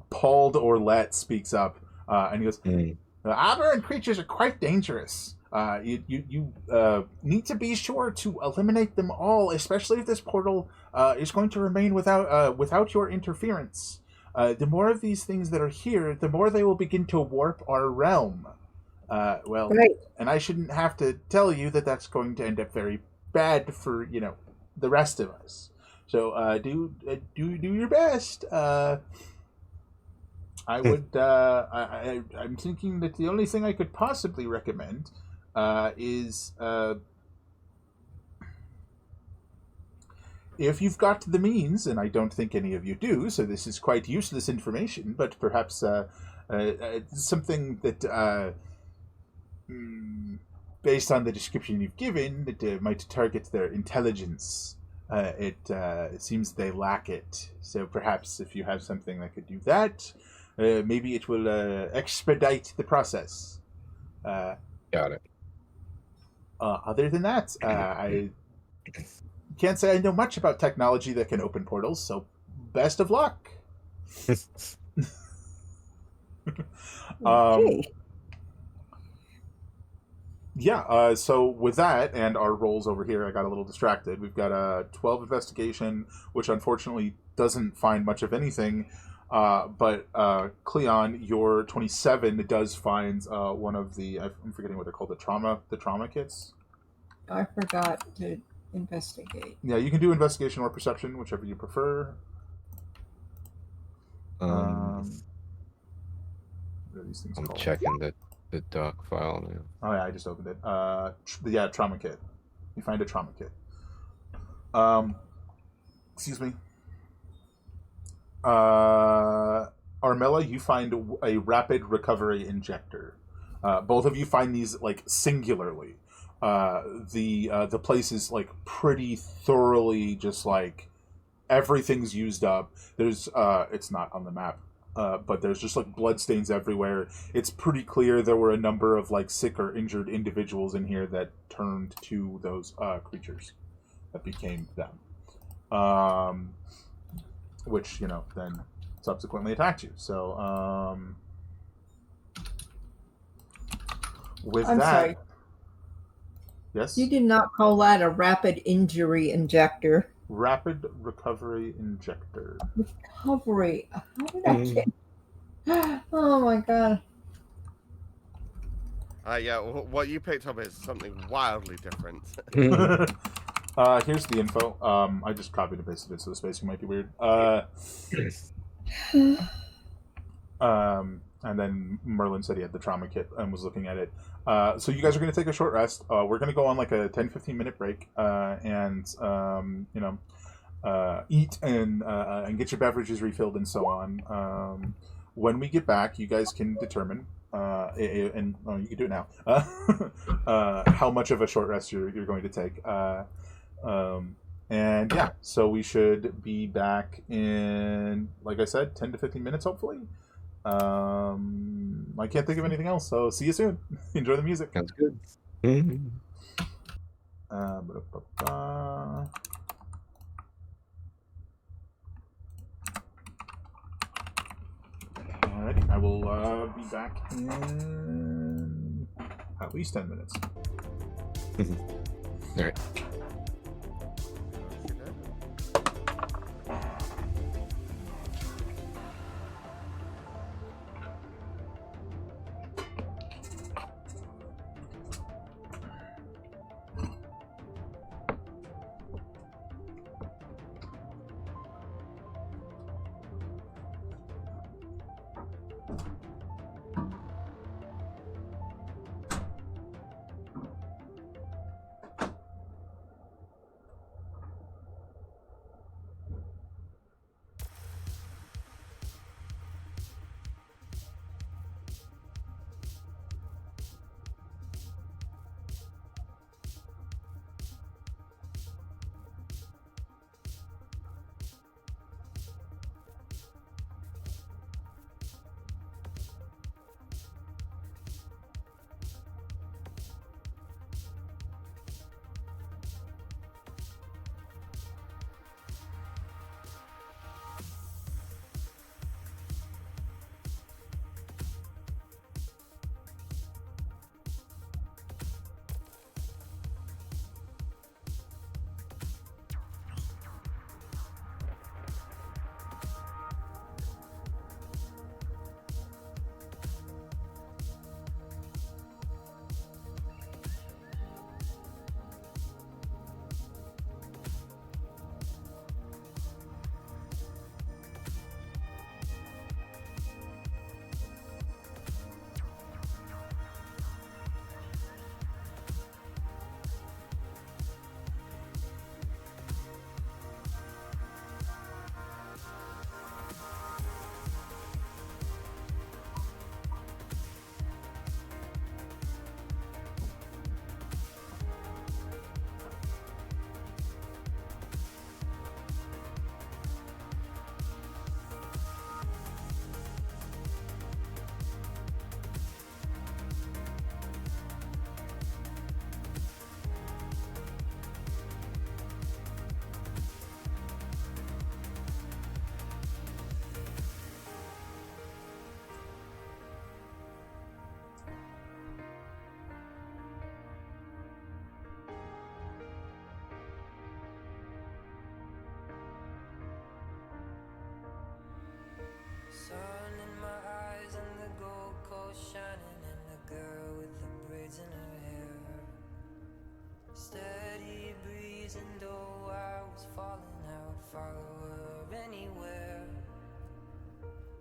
Paul Orlet speaks up, and he goes, "The aberrant creatures are quite dangerous. You need to be sure to eliminate them all, especially if this portal is going to remain without your interference. The more of these things that are here, the more they will begin to warp our realm. Right. And I shouldn't have to tell you that that's going to end up very bad for the rest of us. So do your best. I would. I'm thinking that the only thing I could possibly recommend is if you've got the means, and I don't think any of you do, so this is quite useless information, but perhaps something that, based on the description you've given, that might target their intelligence. It seems they lack it, so perhaps if you have something that could do that, maybe it will expedite the process. Got it. Other than that, I can't say I know much about technology that can open portals, so best of luck. Okay. Yeah, so with that and our rolls over here, I got a little distracted. We've got a 12 investigation, which unfortunately doesn't find much of anything. But Cleon, your 27 does find one of the, I'm forgetting what they're called, the trauma kits. I forgot to investigate. Yeah, you can do investigation or perception, whichever you prefer. What are these things I'm called? checking the doc file now. Oh yeah, I just opened it. Trauma kit. You find a trauma kit. Excuse me. Armella, you find a rapid recovery injector. Both of you find these singularly. The place is pretty thoroughly just everything's used up. There's it's not on the map. But there's just bloodstains everywhere. It's pretty clear there were a number of sick or injured individuals in here that turned to those creatures that became them. Which then subsequently attacked you. So, with I'm that, sorry. yes, You did not call that a rapid injury injector. rapid recovery injector. Recovery. How did I get? Oh my god. Yeah, what you picked up is something wildly different. Here's the info. I just copied and pasted it, so the spacing might be weird. And then Merlin said he had the trauma kit and was looking at it. So you guys are going to take a short rest. We're going to go on like a 10-15 minute break and eat and get your beverages refilled and so on. When we get back, you guys can determine, and you can do it now, how much of a short rest you're going to take. And yeah, so we should be back in, like I said, 10 to 15 minutes, hopefully. I can't think of anything else, so see you soon. Enjoy the music. Sounds good. Ba-da-ba-ba. Alrighty, I will be back in at least 10 minutes. All right. Sun in my eyes and the gold coast shining, and the girl with the braids in her hair. Steady breeze, and though I was falling, I would follow her anywhere.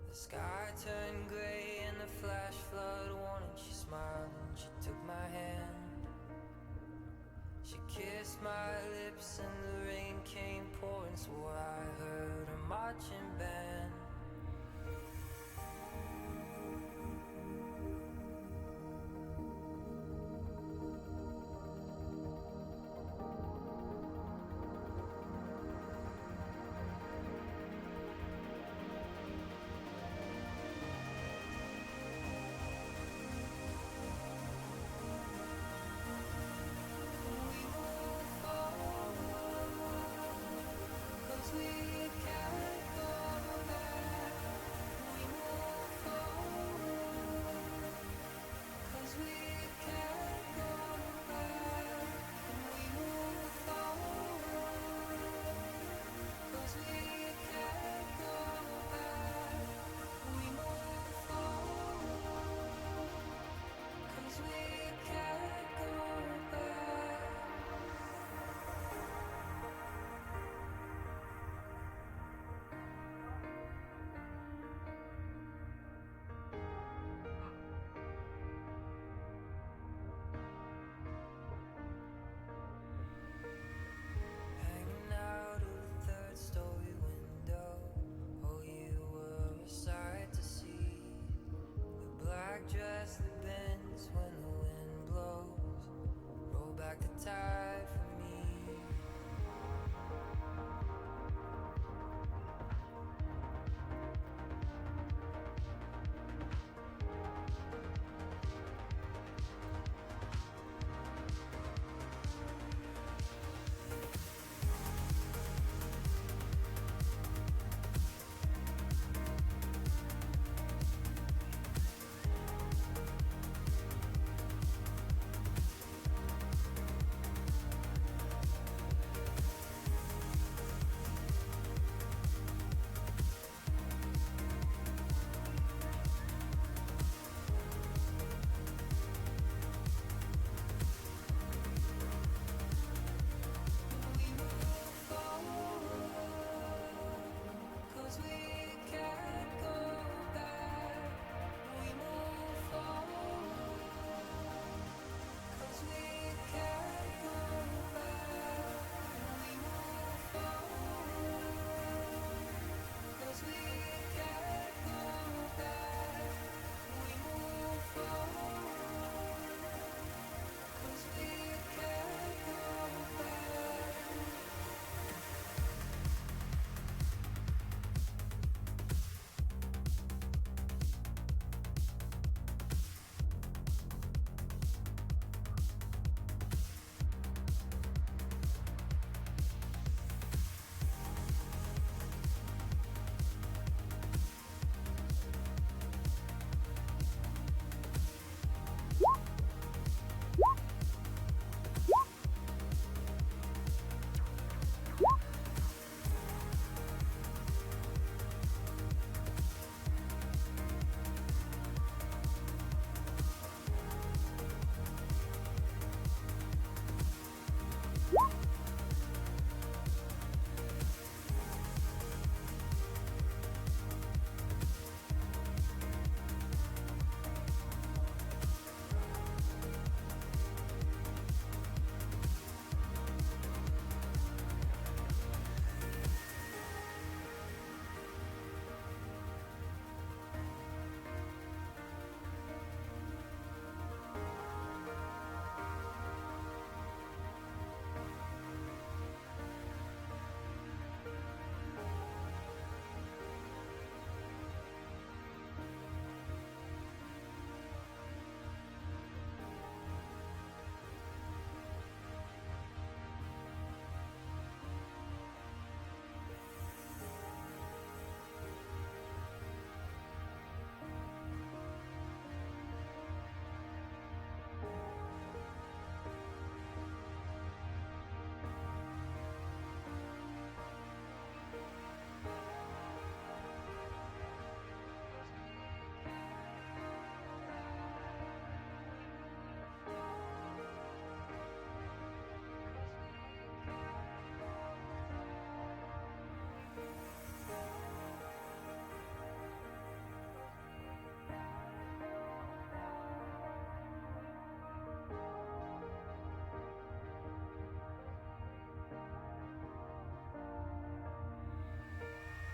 The sky turned gray and the flash flood warning. She smiled and she took my hand. She kissed my lips and the rain came pouring, swore I heard a marching band. We can't go back. dress that bends when the wind blows. Roll back the tide for me.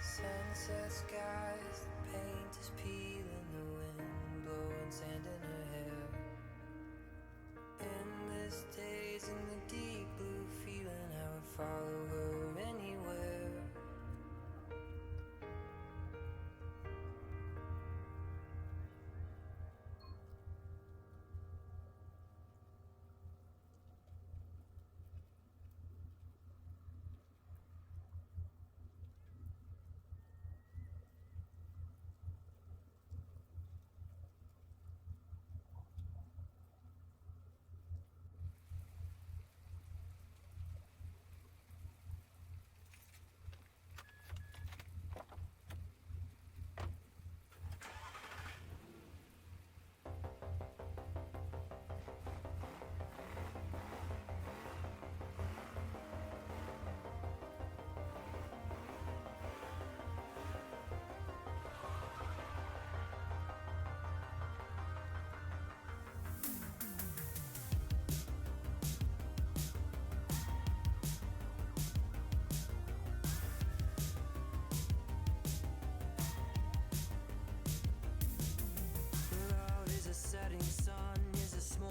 Sunset skies, the paint is peeling, the wind blowing sand in her hair. Endless days in the deep blue feeling, I would follow her anywhere.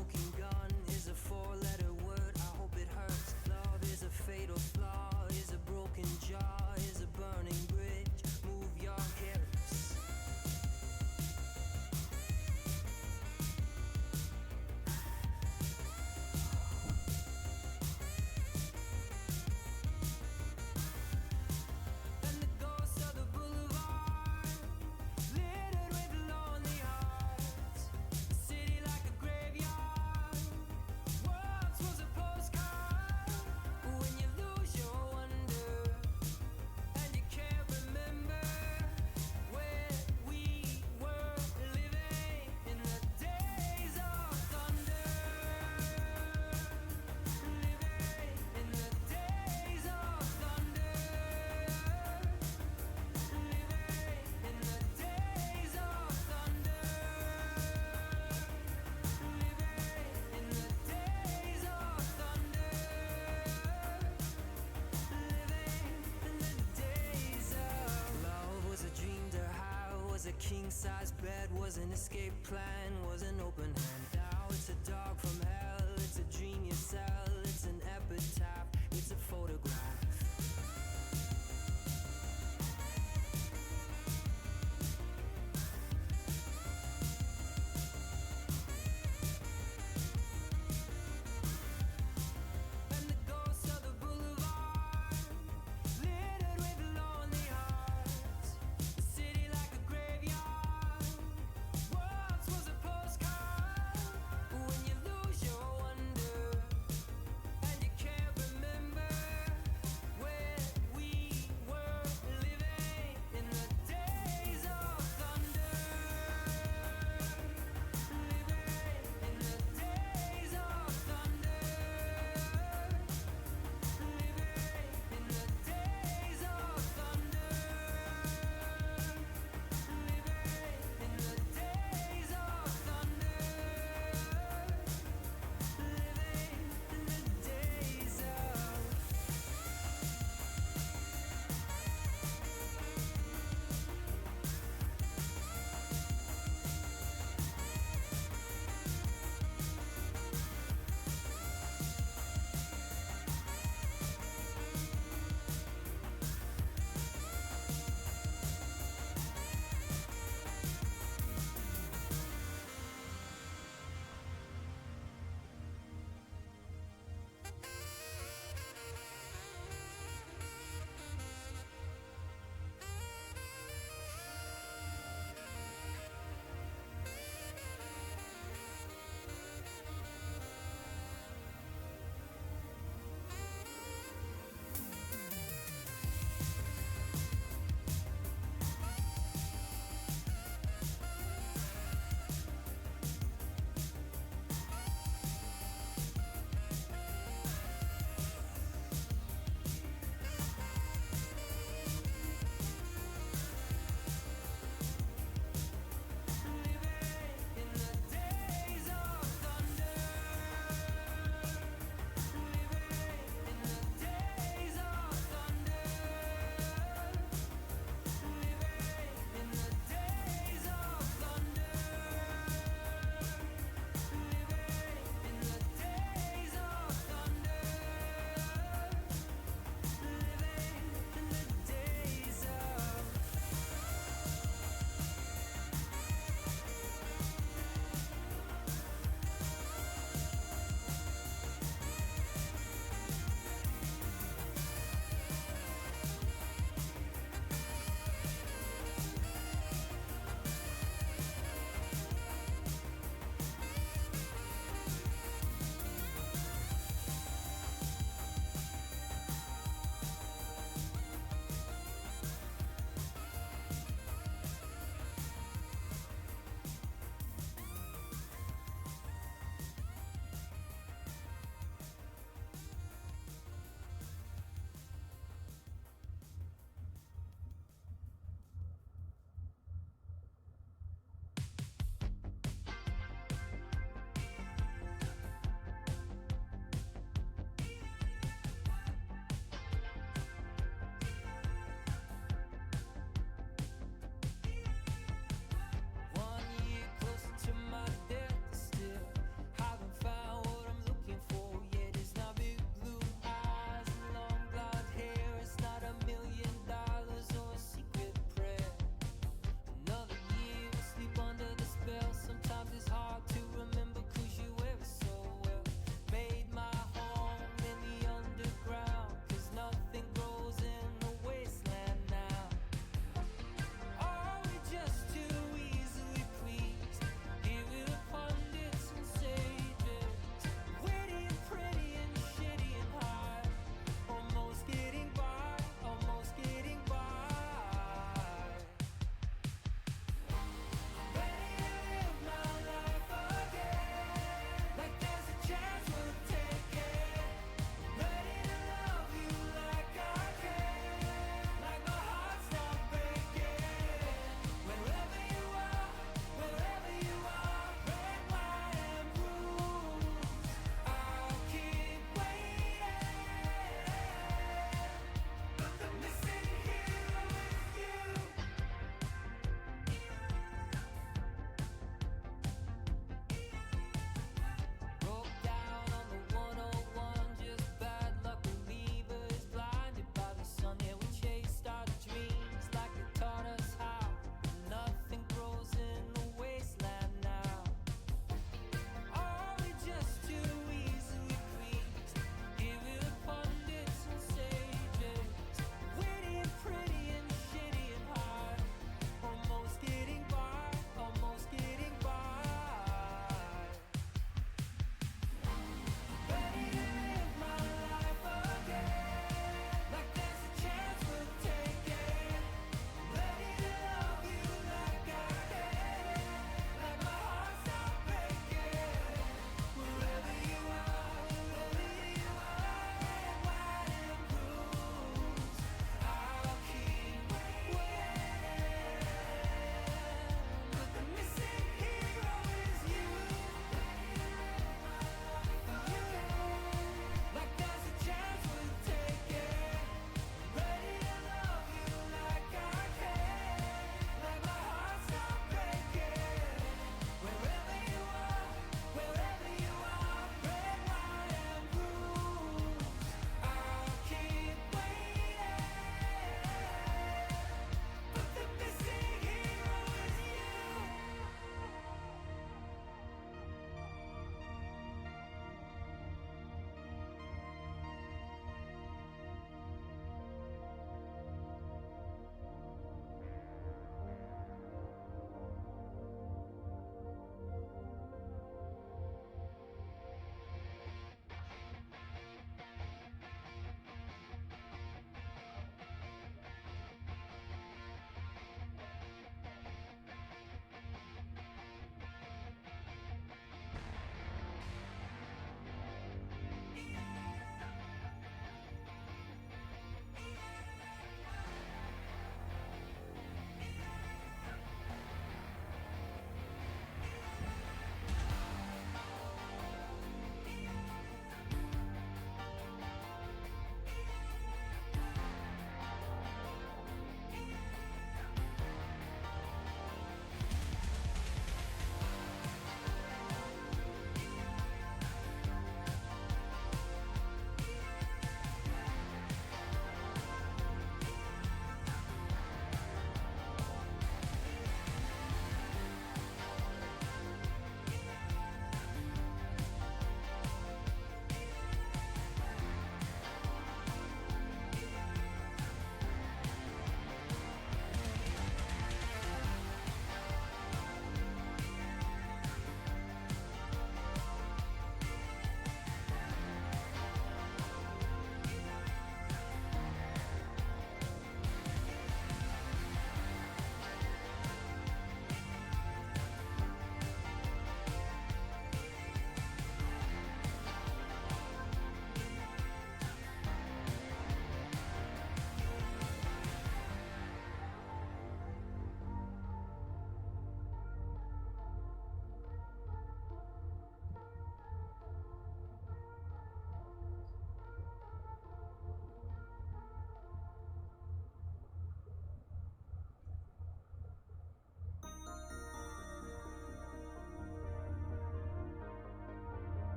smoking gun is a four-letter word. I hope it hurts. Love is a fatal flaw, is a broken jaw, is a burning bridge. Move your hips. And the ghosts of the boulevard, littered with lonely hearts. A city like a graveyard, once was a postcard. When you lose your wonder, and you can't remember where we were living in the days of thunder. Living in the days of thunder. Living in the days of thunder. Living in the days of thunder. Living in the days of love was a dream to have, was a king-size bed, was an escape plan, was an open hand. Now it's a dog from hell, it's a dream you sell, it's an epitaph, it's a photograph. And the ghosts of the boulevard, littered with lonely hearts. A city like a graveyard, once was a postcard. When you lose your wonder, and you can't remember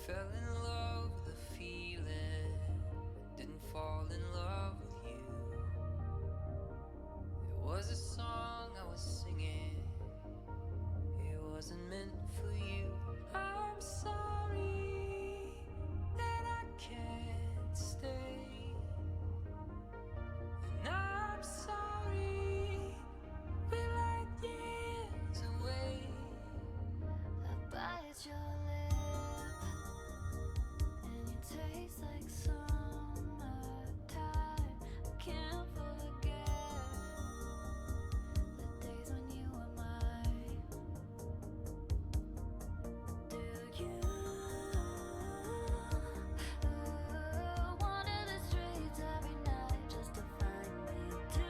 fell in love with the feeling, didn't fall in love with you. It was a song I was singing, it wasn't meant for you. I'm sorry that I can't stay, and I'm sorry we're like years away. I bite your lip and you taste like summertime. I can't forget the days when you were mine. Do you wander the streets every night just to find me too?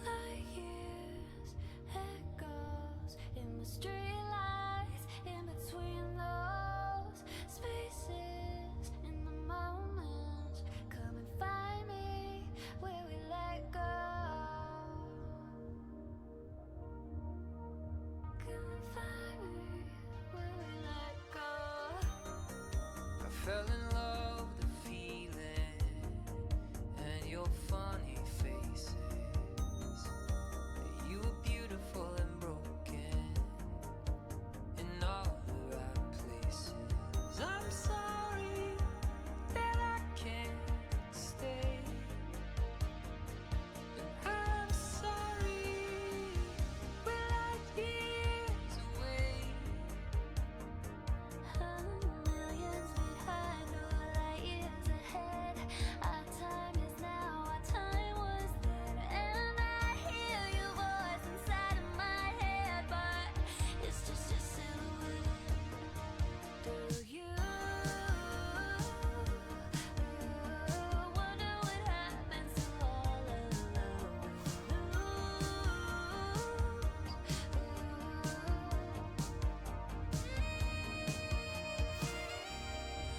Like years, echoes in the streetlights, in between those spaces, in the moments. Come and find me where we let go. Come and find me where we let go. I fell in love with the feeling and your funny faces. You were beautiful and broken in all the right places. I'm sorry that I can't stay, and I'm sorry we're like years away. Millions behind, or light years ahead. Our time is now, our time was then. And I hear your voice inside of my head, but it's just a silhouette. Do you wonder what happens to all of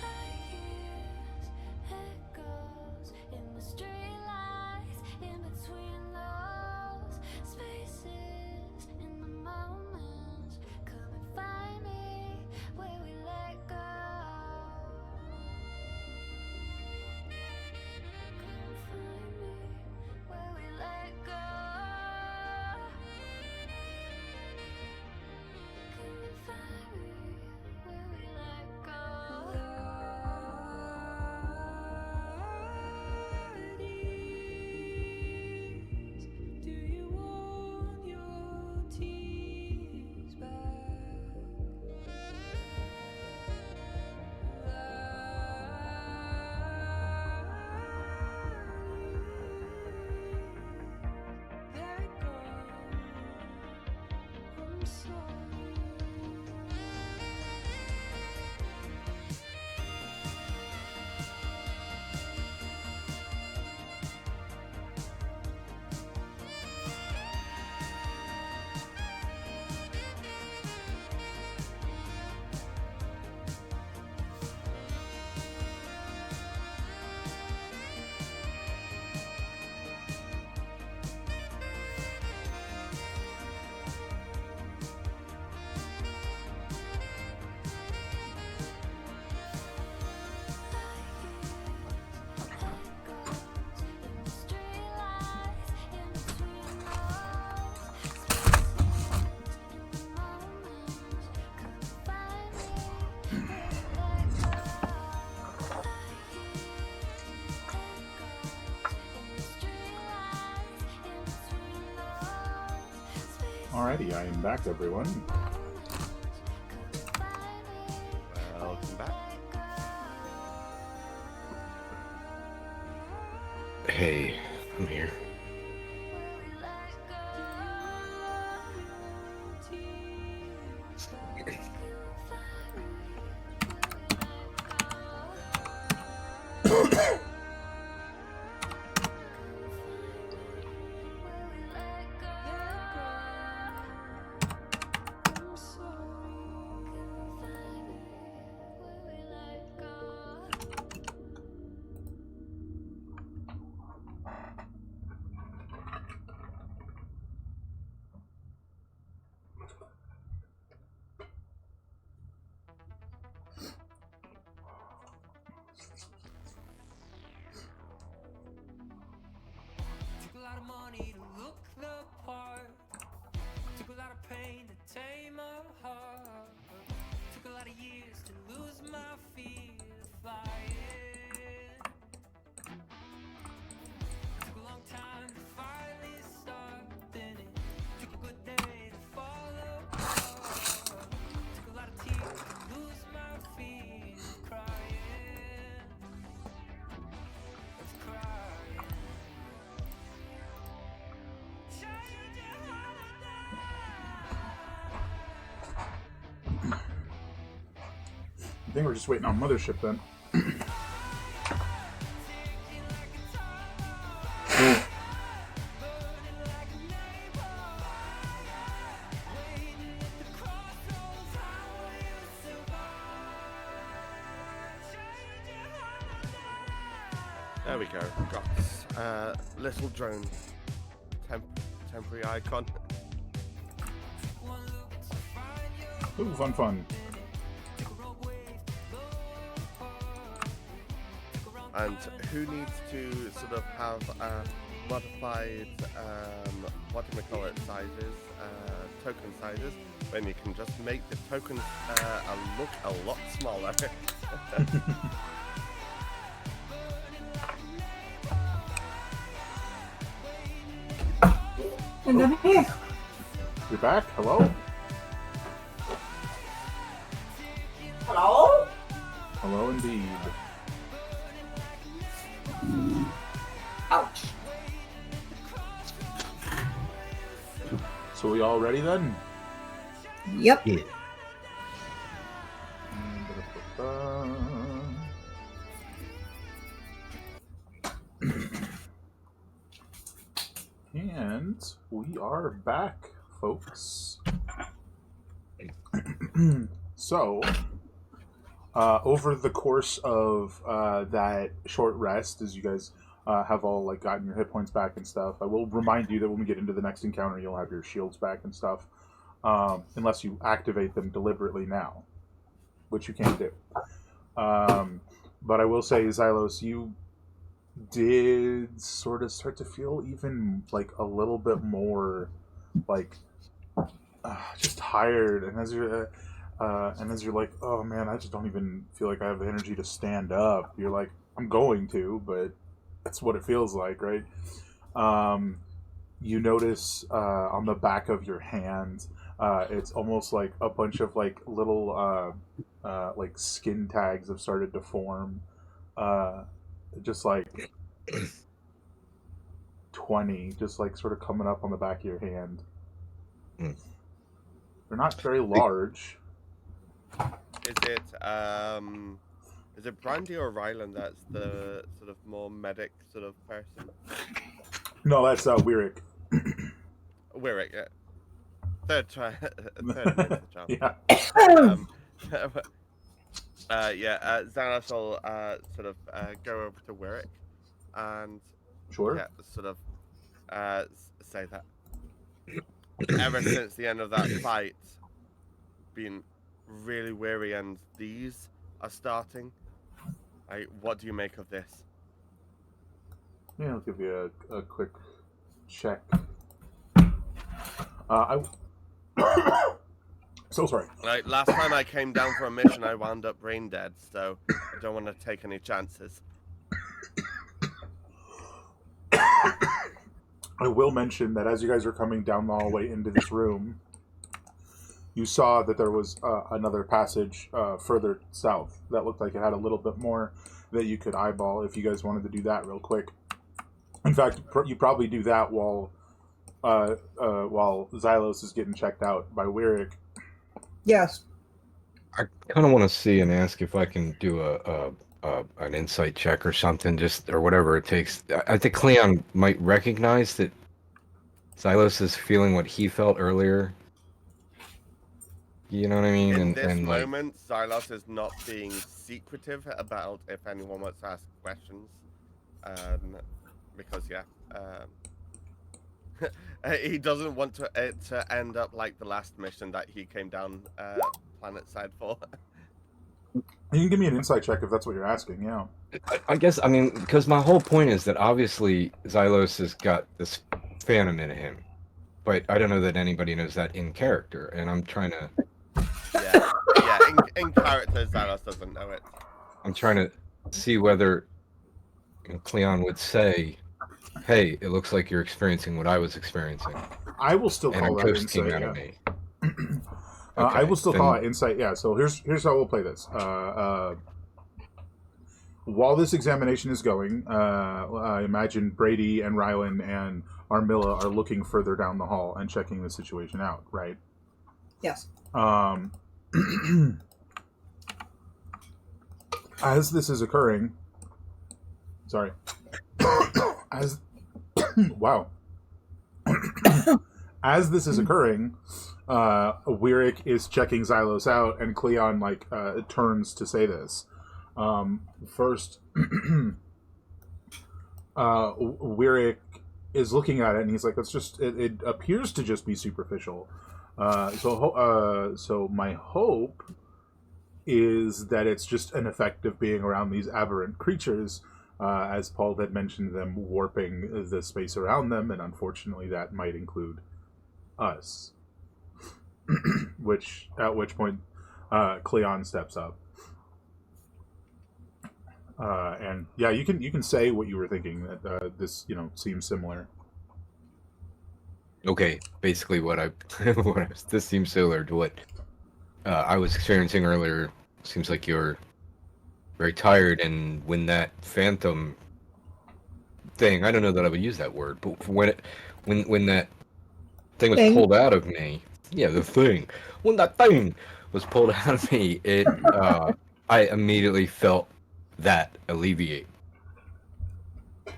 like years, echoes in the streetlights, in between those spaces, in the moments. Come and find me where we let go. Come and find me where we let go. Come and find me where we let go. Do you want your tears back? Let go. I'm sorry. Alrighty, I am back, everyone. Welcome back. Hey, I'm here. I think we're just waiting on Mothership then. There we go. Got little drone temporary icon. Ooh, fun. And who needs to sort of have modified, sizes, token sizes, when you can just make the tokens look a lot smaller. And then here. You're back? Hello? Hello? Hello indeed. Ouch. So we all ready then? Yep. Yeah. And we are back, folks. So, over the course of that short rest, as you guys have all like gotten your hit points back and stuff, I will remind you that when we get into the next encounter, you'll have your shields back and stuff, unless you activate them deliberately now, which you can do. But I will say, Xylos, you did sort of start to feel even like a little bit more like just tired, and as you're like, oh man, I just don't even feel like I have the energy to stand up. You're like, I'm going to, but that's what it feels like, right? You notice on the back of your hand, it's almost like a bunch of like little like skin tags have started to form. Just like 20, just like sort of coming up on the back of your hand. They're not very large. Is it Brandy or Ryland that's the sort of more medic sort of person? No, that's Wyrick. Wyrick, yeah. Third makes the charm. Yeah. Xanos will sort of go over to Wyrick and Sure. sort of say that ever since the end of that fight, been really weary, and these are starting. What do you make of this? Yeah, I'll give you a quick check. So sorry. Like last time I came down for a mission, I wound up brain dead, so I don't want to take any chances. I will mention that as you guys are coming down the hallway into this room, you saw that there was another passage further south that looked like it had a little bit more that you could eyeball if you guys wanted to do that real quick. In fact, you probably do that while Xylos is getting checked out by Wyrick. Yes. I kind of want to see and ask if I can do an insight check or something, or whatever it takes. I think Cleon might recognize that Xylos is feeling what he felt earlier. You know what I mean? In this moment, Xylos is not being secretive about if anyone wants to ask questions. Because, he doesn't want it to end up like the last mission that he came down planet side for. You can give me an insight check if that's what you're asking, yeah. I guess, I mean, because my whole point is that obviously Xylos has got this phantom in him, but I don't know that anybody knows that in character, and I'm trying to... Yeah, in character, Xylos doesn't know it. I'm trying to see whether Cleon would say, "Hey, it looks like you're experiencing what I was experiencing," I will still and call a that ghost came insight. out Yeah. of me. I will still call then- it insight. Yeah. So here's how we'll play this. While this examination is going, I imagine Brady and Rylan and Armilla are looking further down the hall and checking the situation out, right? Yes. As this is occurring, sorry, as wow, as this is occurring, Wyrick is checking Xylos out, and Cleon turns to say this. First, Wyrick is looking at it, and he's like, "It's just it appears to just be superficial." So my hope is that it's just an effect of being around these aberrant creatures, as Paul had mentioned, them warping the space around them, and unfortunately that might include us. At which point, Cleon steps up. And yeah, you can say what you were thinking, that this seems similar. Okay, basically this seems similar to what I was experiencing earlier. Seems like you're very tired, and when that phantom thing, I don't know that I would use that word, but when that thing was Thing. pulled out of me, yeah, the thing, when that thing was pulled out of me, it I immediately felt that alleviate.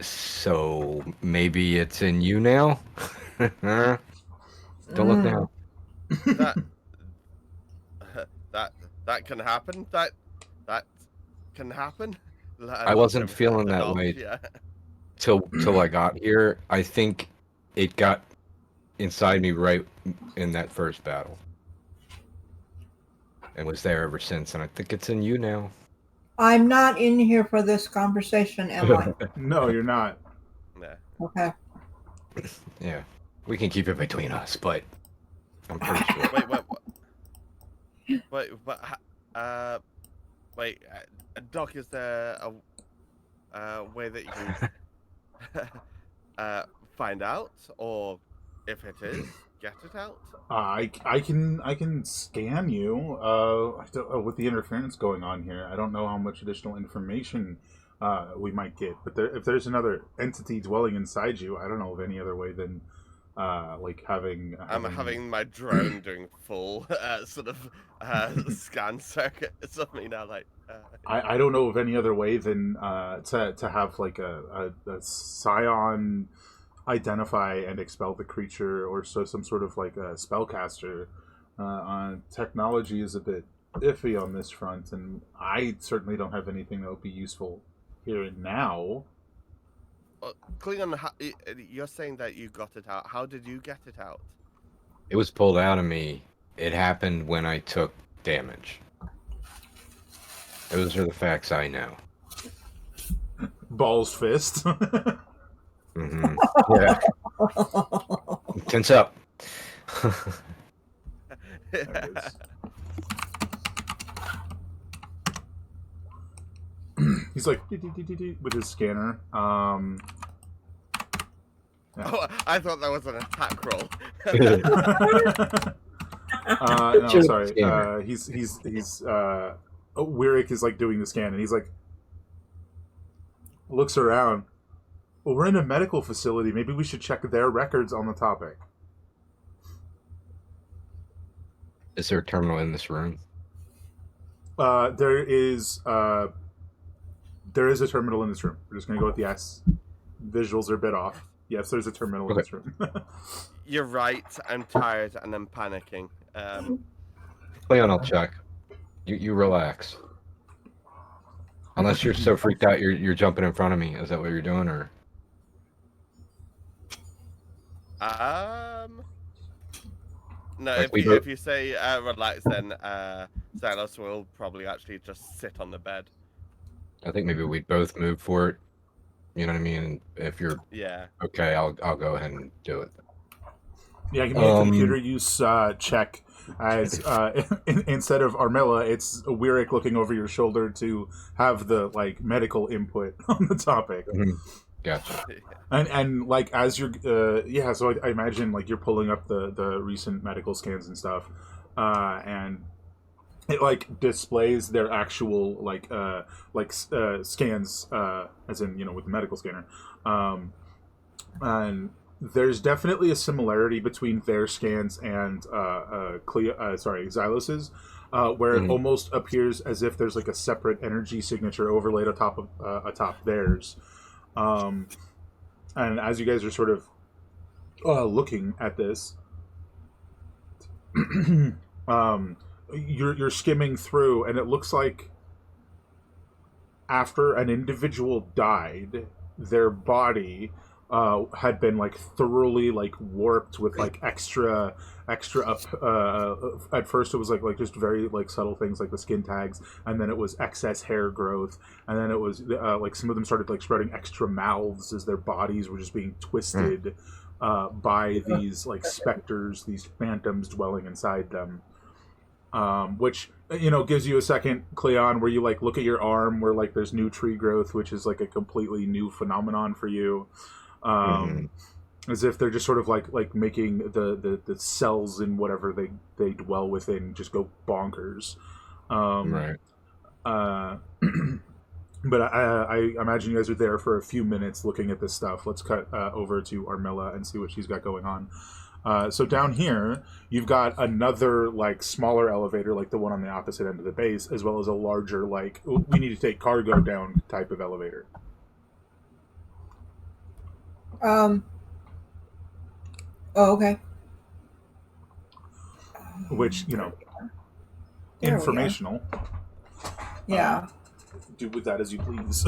So maybe it's in you now. Don't look now. That that can happen. That can happen. I wasn't feeling that way Yeah. till I got here. I think it got inside me right in that first battle, and was there ever since. And I think it's in you now. I'm not in here for this conversation, am I? No, you're not. Yeah. Okay. Yeah, we can keep it between us, but I'm pretty sure. Wait, Doc, is there a way that you can find out, or if it is, get it out? I can scan you. With the interference going on here, I don't know how much additional information we might get. But if there's another entity dwelling inside you, I don't know of any other way than having. I'm having my drone doing full sort of scan circuits of me now. I don't know of any other way than to have like a scion identify and expel the creature, or some sort of like a spellcaster. Technology is a bit iffy on this front, and I certainly don't have anything that would be useful here and now. Klingon, you're saying that you got it out. How did you get it out? It was pulled out of me. It happened when I took damage. Those are the facts I know. Balls fist. Mm-hmm. Yeah. Tense up. He's like with his scanner. Yeah. Oh, I thought that was an attack roll. No, sorry. He's Wyrick is like doing the scan, and he's like looks around. Well, we're in a medical facility. Maybe we should check their records on the topic. Is there a terminal in this room? There is a terminal in this room. We're just gonna go with yes. Visuals are a bit off. Yes, there's a terminal in this room. You're right. I'm tired and I'm panicking. Cleon, I'll check. You relax. Unless you're so freaked out, you're jumping in front of me. Is that what you're doing, or? No. Like If you say relax, then Xylos will probably actually just sit on the bed. I think maybe we both move for it. You know what I mean? If you're okay, I'll go ahead and do it. Yeah, give me a computer use check as instead of Armilla, it's Wyrick looking over your shoulder to have the like medical input on the topic. Gotcha. And like as you're so I imagine like you're pulling up the recent medical scans and stuff, and it like displays their actual scans, as in with the medical scanner, and there's definitely a similarity between their scans and Xylos's, where it almost appears as if there's like a separate energy signature overlaid atop theirs. And as you guys are sort of looking at this, you're skimming through, and it looks like after an individual died, their body had been like thoroughly like warped with like extra up. At first, it was like just very like subtle things like the skin tags, and then it was excess hair growth, and then it was like some of them started like spreading extra mouths as their bodies were just being twisted by these like specters, these phantoms dwelling inside them. Which gives you a second, Cleon, where you like look at your arm where like there's new tree growth, which is like a completely new phenomenon for you. As if they're just sort of like making the cells in whatever they dwell within just go bonkers. Right. But I imagine you guys are there for a few minutes looking at this stuff. Let's cut over to Armilla and see what she's got going on. So down here, you've got another like smaller elevator, like the one on the opposite end of the base, as well as a larger like we need to take cargo down type of elevator. Oh, okay. Which There informational. Yeah. Do with that as you please.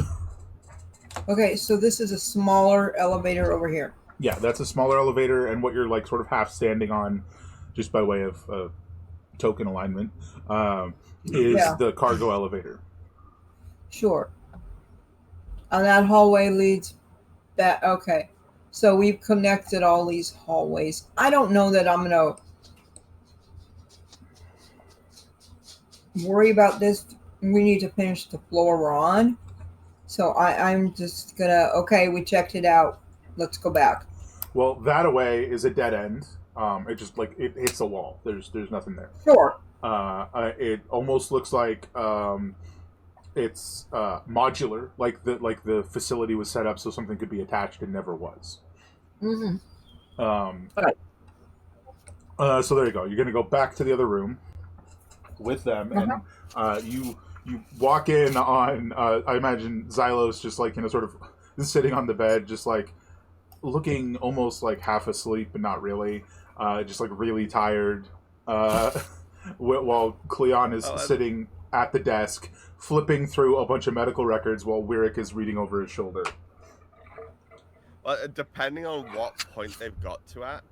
Okay, so this is a smaller elevator over here. Yeah, that's a smaller elevator, and what you're like sort of half standing on, just by way of token alignment, is the cargo elevator. Sure. And that hallway leads back. Okay. So we've connected all these hallways. I don't know that I'm going to worry about this. We need to finish the floor we're on. So I'm just going to, okay, we checked it out. Let's go back. Well, that away is a dead end. It just like it hits a wall. There's nothing there. Sure. It almost looks like it's modular, like the facility was set up so something could be attached and never was. Mm-hmm. Right. So there you go. You're going to go back to the other room with them, and you walk in on. I imagine Xylos just like sort of sitting on the bed, just like looking almost like half asleep, but not really. Just like really tired. While Cleon is sitting at the desk, flipping through a bunch of medical records while Wyrick is reading over his shoulder. Well, depending on what point they've got to at,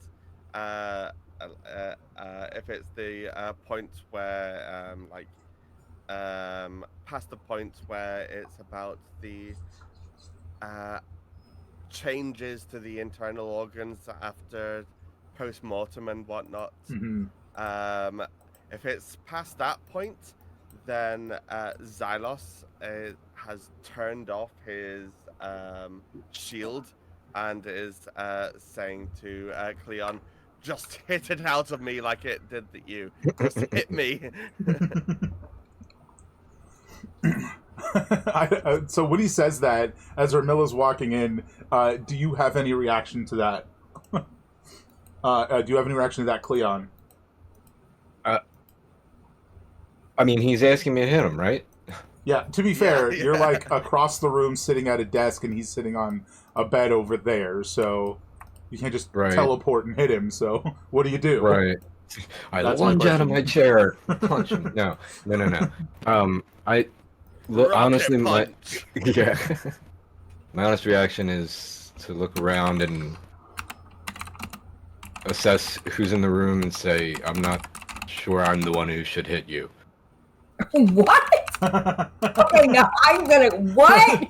if it's the point where, past the point where it's about the changes to the internal organs after post-mortem and whatnot, if it's past that point, then Xylos has turned off his shield and is saying to Cleon, just hit it out of me like it did you. Just hit me. So when he says that, as Armilla's walking in, do you have any reaction to that? Do you have any reaction to that, Cleon? I mean, he's asking me to hit him, right? Yeah, to be fair, you're like across the room sitting at a desk and he's sitting on a bed over there, so you can't just teleport and hit him, so what do you do? Right. I lunge out of my chair. Punch him. No. Honestly, my honest reaction is to look around and assess who's in the room and say, I'm not sure I'm the one who should hit you. What? Okay, now I'm gonna what?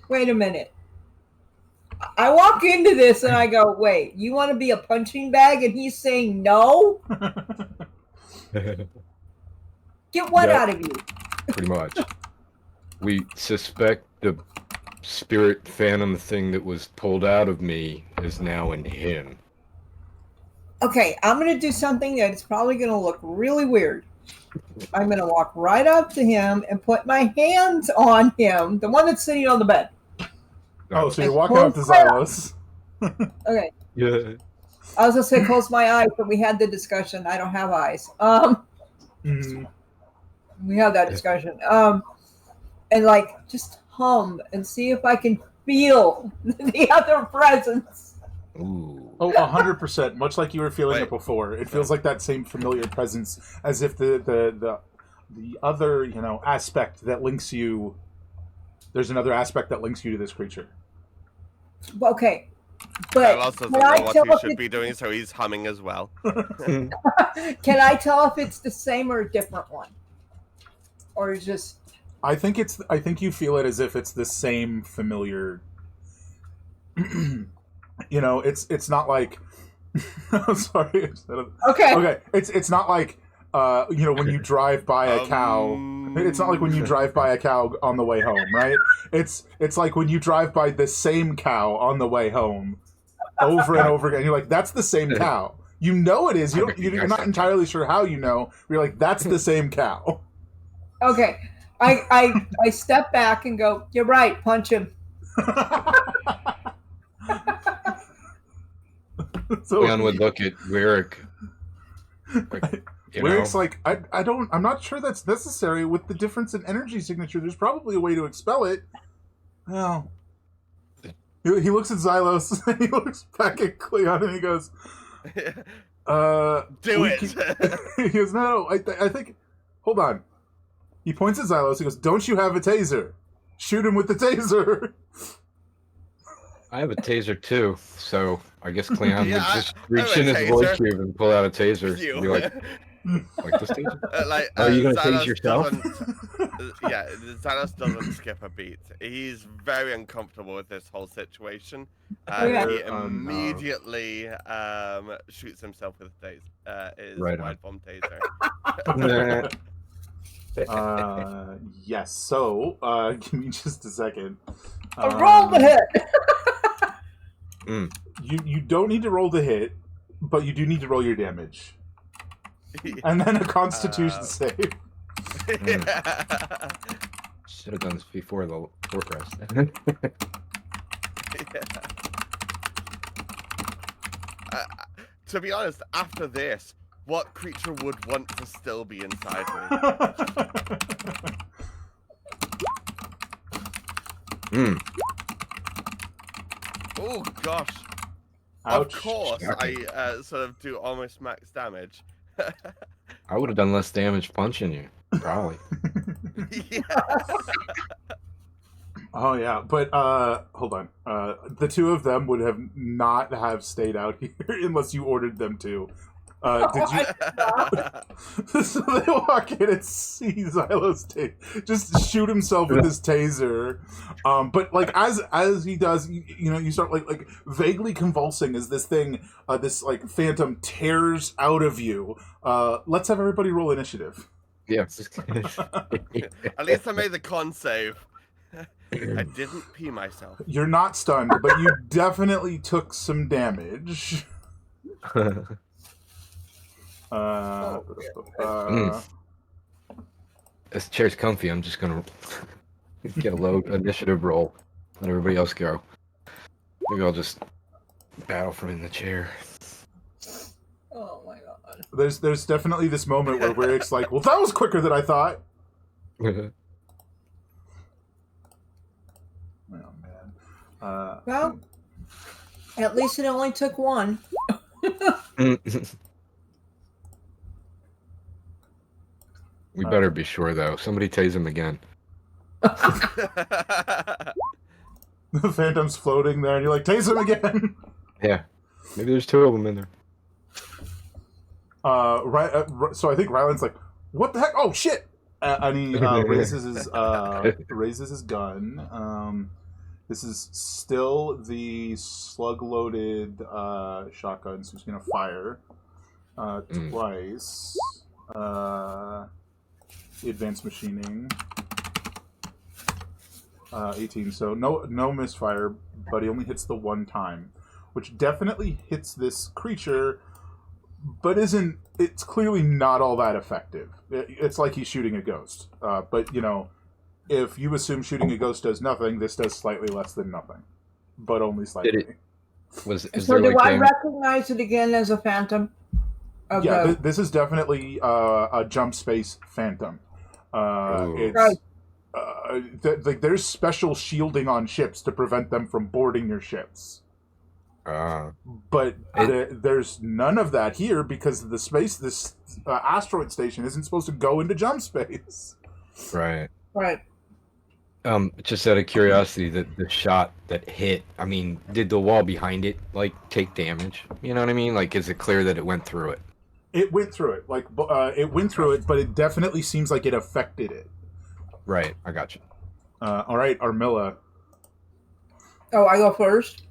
Wait a minute. I walk into this and I go, wait, you want to be a punching bag? And he's saying no? Get what Yep. out of you? Pretty much. We suspect the spirit phantom thing that was pulled out of me is now in him. Okay, I'm going to do something that's probably going to look really weird. I'm going to walk right up to him and put my hands on him, the one that's sitting on the bed. Oh, so you're walking up to Xylos. Okay. Yeah. I was going to say close my eyes, but we had the discussion. I don't have eyes. We had that discussion. And like, just hum and see if I can feel the other presence. Ooh. Oh, 100%. Much like you were feeling it before. It feels like that same familiar presence, as if the other, aspect that links you. There's another aspect that links you to this creature. Okay, but Carlos doesn't can I know what tell he if should it's, be doing, so he's humming as well. can I tell if it's the same or a different one, or is just? I think you feel it as if it's the same familiar. It's not like. I'm sorry. Okay. It's not like when you drive by a cow. It's not like when you drive by a cow on the way home, right? It's like when you drive by the same cow on the way home, over and over again. You're like, that's the same cow. You know it is. You're not entirely sure how you know. You're like, that's the same cow. Okay. I step back and go, you're right, punch him. So Leon would look at Warwick. Warwick's like, I'm not sure that's necessary with the difference in energy signature. There's probably a way to expel it. Well, he looks at Xylos and he looks back at Cleon and he goes, Do it. He goes, no, I think, hold on. He points at Xylos. He goes, don't you have a taser? Shoot him with the taser. I have a taser too, so I guess Cleon would just reach I in have a his voice taser. cube and pull out a taser. You. Be like this taser? Are you gonna tase yourself? Xanos doesn't skip a beat. He's very uncomfortable with this whole situation. Yeah. He immediately shoots himself with his Right on. wide bomb taser. Yes. So, give me just a second. Roll the hit. You don't need to roll the hit, but you do need to roll your damage, and then a Constitution save. Should have done this before the short rest. To be honest, after this, what creature would want to still be inside me? Oh gosh. Ouch. Of course, Shocking. I sort of do almost max damage. I would have done less damage punching you, probably. Yes. Oh yeah, but hold on. The two of them would have not have stayed out here unless you ordered them to. Did you? So they walk in and see Xylos just shoot himself with his taser. But like as he does, you start like vaguely convulsing as this thing, this like phantom tears out of you. Let's have everybody roll initiative. Yeah. At least I made the con save. I didn't pee myself. You're not stunned, but you definitely took some damage. This chair's comfy. I'm just gonna get a low initiative roll. Let everybody else go. Maybe I'll just battle from in the chair. Oh my god. There's definitely this moment where Rick's like, well, that was quicker than I thought. Oh, man. Well, at least it only took one. We better be sure, though. Somebody tase him again. The phantom's floating there, and you're like, tase him again. Yeah. Maybe there's two of them in there. So I think Ryland's like, what the heck? Oh, shit! And he raises his gun. This is still the slug-loaded shotgun, so he's going to fire twice. Advanced machining. 18, so no misfire, but he only hits the one time, which definitely hits this creature, but it's clearly not all that effective. It's like he's shooting a ghost. But, you know, if you assume shooting a ghost does nothing, this does slightly less than nothing, but only slightly. So do I recognize it again as a phantom? Yeah, this is definitely a Jumpspace Phantom. It's... Right. There's special shielding on ships to prevent them from boarding your ships. But there's none of that here because this asteroid station isn't supposed to go into jump space. Right. Right. Just out of curiosity, the shot that hit, I mean, did the wall behind it, like, take damage? You know what I mean? Like, is it clear that it went through it? It went through it. Like, it went through it, but it definitely seems like it affected it. Right, I got you. All right, Armilla. Oh, I go first?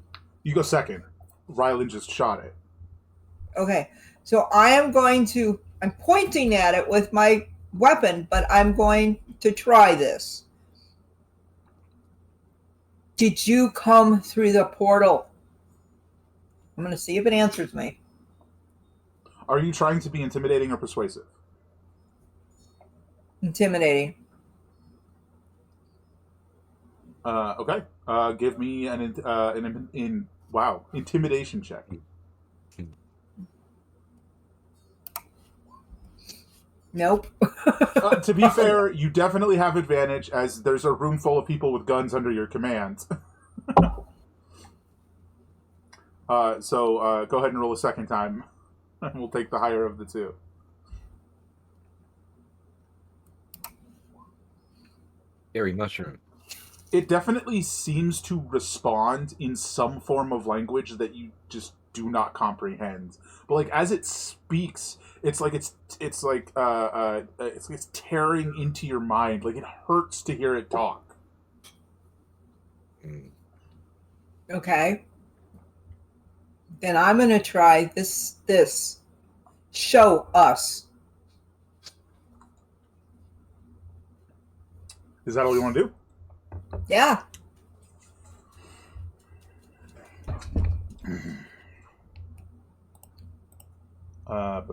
You go second. Rylan just shot it. Okay, so I'm pointing at it with my weapon, but I'm going to try this. Did you come through the portal? I'm going to see if it answers me. Are you trying to be intimidating or persuasive? Intimidating. Okay. Give me an intimidation check. Nope. To be fair, you definitely have advantage as there's a room full of people with guns under your command. So go ahead and roll a second time, and we'll take the higher of the two. Scary mushroom. It definitely seems to respond in some form of language that you just do not comprehend. But like as it speaks, it's tearing into your mind. Like it hurts to hear it talk. Okay. Then I'm going to try this. Show us. Is that all you want to do? Yeah. I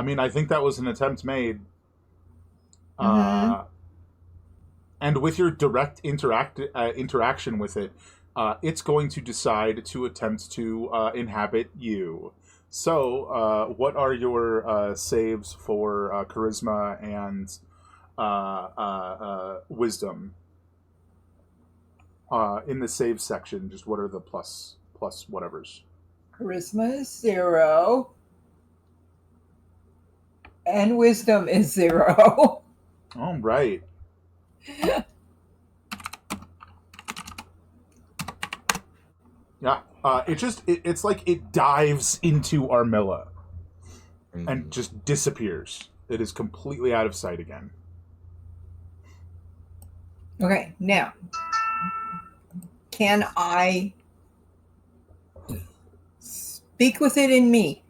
mean, I think that was an attempt made. Mm-hmm. And with your direct interaction with it, it's going to decide to attempt to inhabit you. So, what are your saves for charisma and wisdom? In the save section, just what are the plus whatevers? Charisma is 0. And wisdom is 0. All right. Yeah. It's like it dives into Armilla and just disappears. It is completely out of sight again. Okay, now, can I speak with it in me?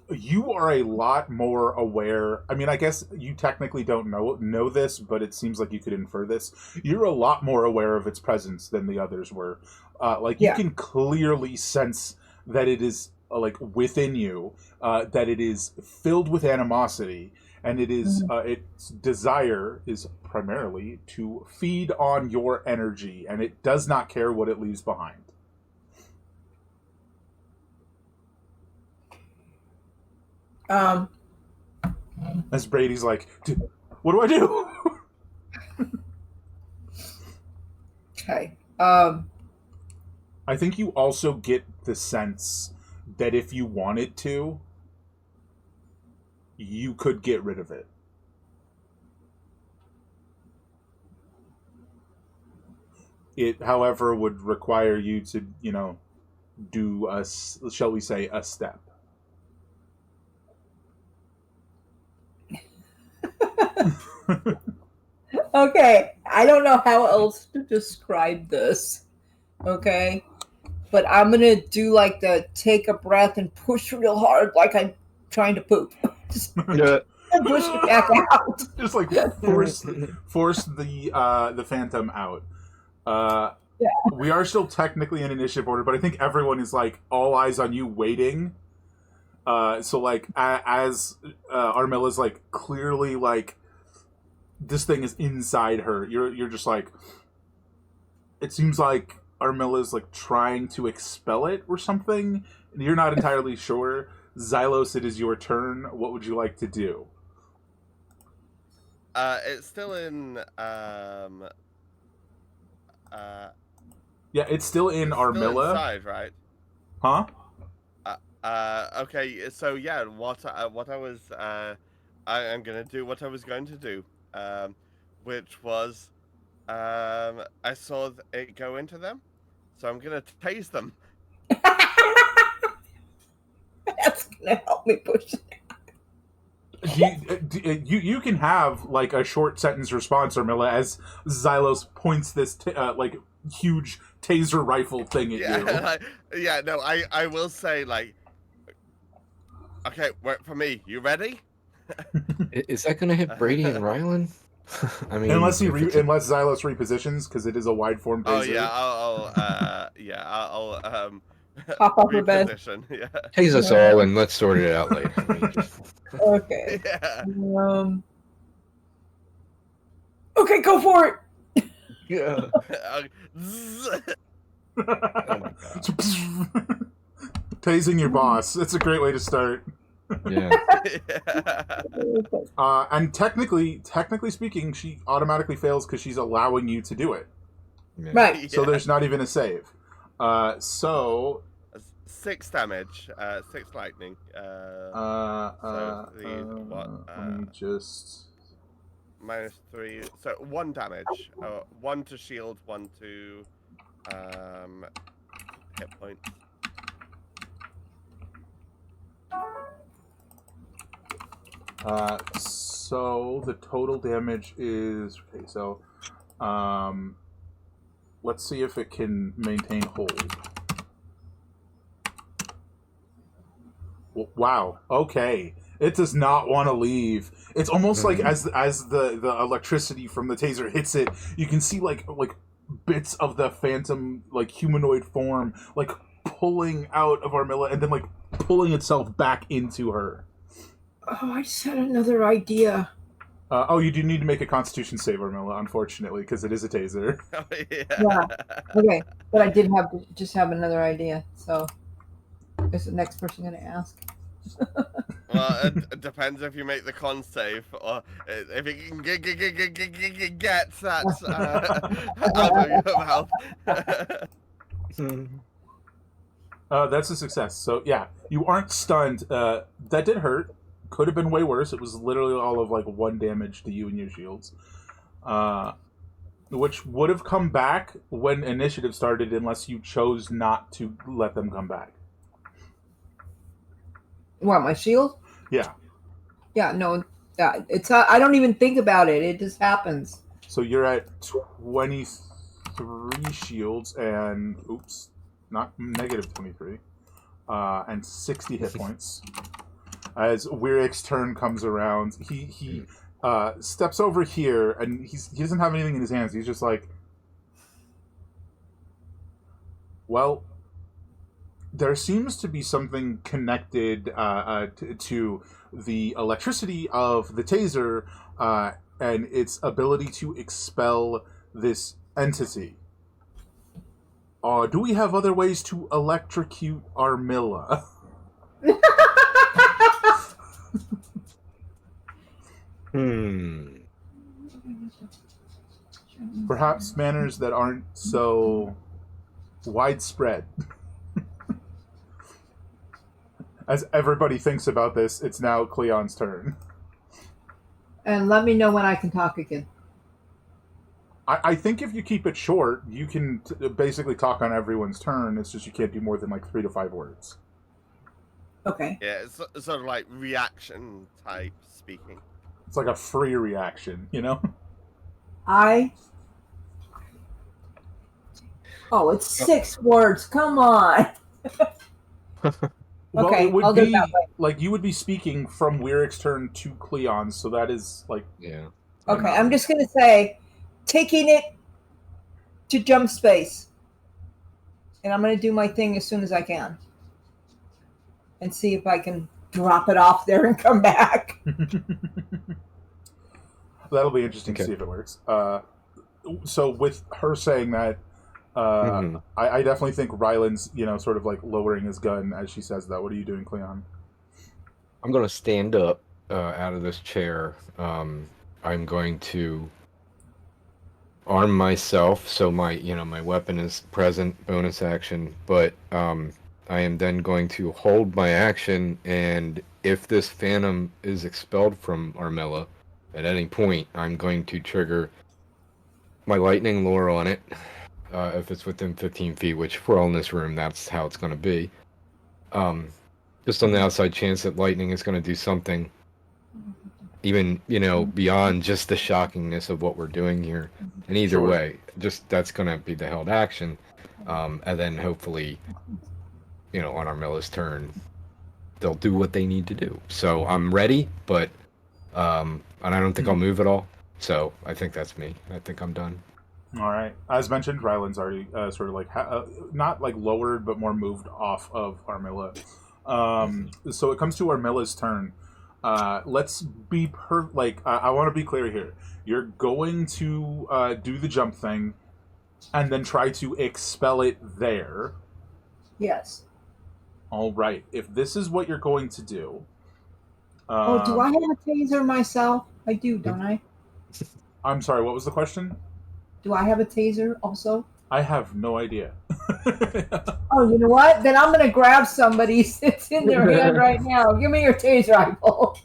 You are a lot more aware. I mean, I guess you technically don't know this, but it seems like you could infer this. You're a lot more aware of its presence than the others were. You can clearly sense that it is within you, that it is filled with animosity, and it is its desire is primarily to feed on your energy, and it does not care what it leaves behind. As Brady's like, what do I do? Okay. I think you also get the sense that if you wanted to, you could get rid of it. It, however, would require you to, do shall we say, a step. Okay, I don't know how else to describe this. Okay, but I'm gonna do like the take a breath and push real hard, like I'm trying to poop. Just Yeah. push it back out. Just like force the phantom out. Yeah. We are still technically in initiative order, but I think everyone is like all eyes on you, waiting. So like as Armilla's like clearly like this thing is inside her. You're just like, it seems like Armilla's like trying to expel it or something. You're not entirely sure. Xylos, it is your turn. What would you like to do? It's still in Yeah, it's still in it's still Armilla. inside, right? Huh? Okay, so yeah, what I was I'm gonna do what I was going to do, which was I saw it go into them, so I'm gonna tase them. That's gonna help me push it. You can have like a short sentence response, Armilla, as Xylos points this like huge taser rifle thing at you. Yeah, no, I will say like, okay, wait for me. You ready? Is that going to hit Brady and Rylan? I mean, unless if it's unless Xylos repositions, because it is a wide form taser. Oh yeah, I'll Pop off her bed. reposition. Yeah. Tase us all and let's sort it out later. I mean, just... Okay. Yeah. Okay, go for it. Yeah. Zzz. Oh my God. Tasing your boss. It's a great way to start. Yeah. And technically speaking, she automatically fails because she's allowing you to do it. Yeah. Right. So there's not even a save. So 6 damage, 6 lightning. let me just -3, so 1 damage. 1 to shield, 1 to hit points. So the total damage is okay. So, let's see if it can maintain hold. Wow. Okay. It does not want to leave. It's almost like as the electricity from the taser hits it, you can see like bits of the phantom like humanoid form like pulling out of Armilla and then like pulling itself back into her. Oh, I just had another idea. You do need to make a Constitution save, Armilla, unfortunately, because it is a taser. Oh, Yeah. Okay, but I did have another idea. So, is the next person going to ask? Well, it depends if you make the con save or if you can get that out of your mouth. That's a success. So yeah, you aren't stunned. That did hurt. Could have been way worse. It was literally all of like 1 damage to you and your shields, which would have come back when initiative started, unless you chose not to let them come back. What, my shield? Yeah. Yeah, no, it's I don't even think about it. It just happens. So you're at 23 shields and not negative 23, and 60 hit points. As Wirik's turn comes around, he steps over here, and he doesn't have anything in his hands. He's just like, well, there seems to be something connected to the electricity of the taser and its ability to expel this entity. Do we have other ways to electrocute Armilla? Perhaps manners that aren't so widespread. As everybody thinks about this, it's now Cleon's turn. And let me know when I can talk again. I think if you keep it short, you can basically talk on everyone's turn. It's just you can't do more than like 3 to 5 words. Okay. Yeah, it's sort of like reaction type speaking. It's like a free reaction, you know? Oh, it's 6 words. Come on. Well, Okay, it would I'll do it be that way. like you would be speaking from Wyric's turn to Cleon's, so that is like Yeah. Okay, I'm just going to say, taking it to Jumpspace. And I'm going to do my thing as soon as I can. And see if I can drop it off there and come back. that'll be interesting to Okay. see if it works. So with her saying that, Mhm. I definitely think Ryland's, sort of like lowering his gun as she says that. What are you doing, Cleon? I'm going to stand up out of this chair. I'm going to arm myself, so my weapon is present, bonus action, but I am then going to hold my action, and if this phantom is expelled from Armilla at any point, I'm going to trigger my lightning lure on it. If it's within 15 feet, which for all in this room, that's how it's going to be. Just on the outside chance that lightning is going to do something, even, beyond just the shockingness of what we're doing here. And either Sure. way, just that's going to be the held action. And then hopefully, on Armilla's turn, they'll do what they need to do. So I'm ready, but and I don't think I'll move at all. So I think that's me. I think I'm done. All right. As mentioned, Ryland's already sort of like not like lowered, but more moved off of Armilla. So it comes to Armilla's turn. Let's be I want to be clear here. You're going to do the jump thing, and then try to expel it there. Yes. All right. If this is what you're going to do. Oh, do I have a taser myself? I do, don't I? I'm sorry. What was the question? Do I have a taser also? I have no idea. Oh, you know what? Then I'm going to grab somebody's. It's in their hand right now. Give me your taser rifle.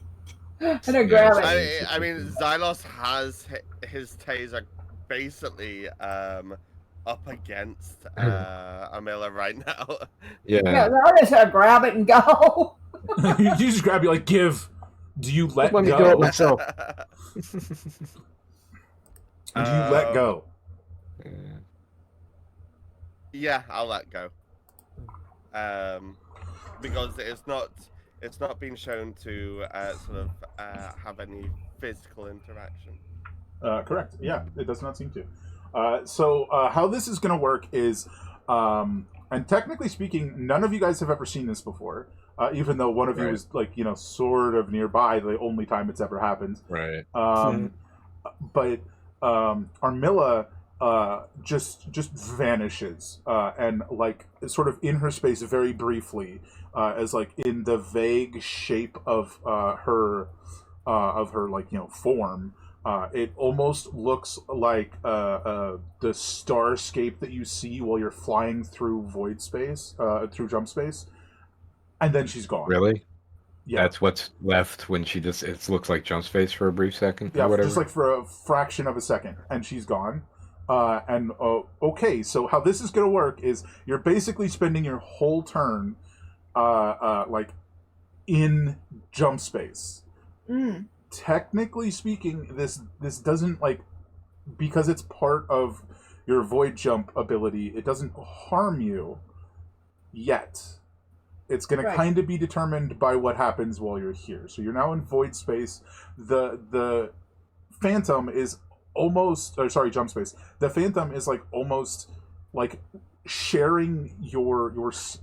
I'm going to grab it. I mean, Xylos has his taser basically up against Armilla right now. Yeah. I'm just going to grab it and go. You just grab you like give. Do you let Let me go? do it myself. Do you let go? Yeah, I'll let go. Because it's not been shown to sort of have any physical interaction. Correct. Yeah, it does not seem to. So how this is going to work is, and technically speaking, none of you guys have ever seen this before. Even though one of you is like sort of nearby, the only time it's ever happened. Right. But Armilla just vanishes and like sort of in her space very briefly, as like in the vague shape of her like form. It almost looks like the starscape that you see while you're flying through void space, through jump space, and then she's gone. Really? Yeah. That's what's left when she just it looks like Jumpspace for a brief second. Yeah, or whatever. just like for a fraction of a second, and she's gone. Okay, so how this is going to work is you're basically spending your whole turn, like in jump space. Technically speaking, this doesn't like, because it's part of your void jump ability. It doesn't harm you yet. It's going to kind of be determined by what happens while you're here. So you're now in void space. The phantom is jump space. The phantom is like almost like sharing your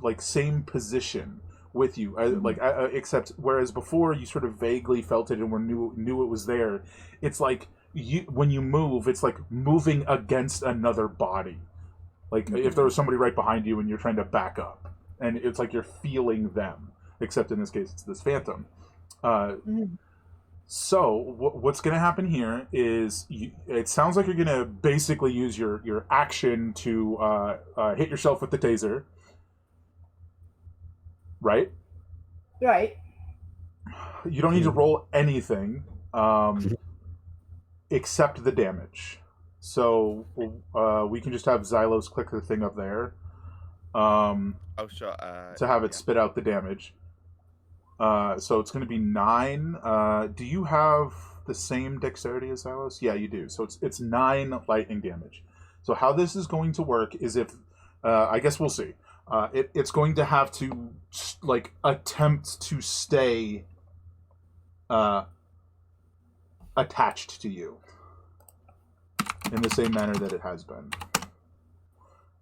like same position with you, except whereas before you sort of vaguely felt it and knew it was there. It's like when you move, it's like moving against another body. Like if there was somebody right behind you and you're trying to back up. And it's like you're feeling them, except in this case, it's this phantom. So what's going to happen here is it sounds like you're going to basically use your action to hit yourself with the taser. Right? Right. You don't need to roll anything except the damage. So we can just have Xylos click the thing up there. Sure. To have it spit out the damage. So it's going to be 9. Do you have the same dexterity as Xylos? Yeah, you do. So it's 9 lightning damage. So how this is going to work is if I guess we'll see. It's going to have to like attempt to stay attached to you in the same manner that it has been.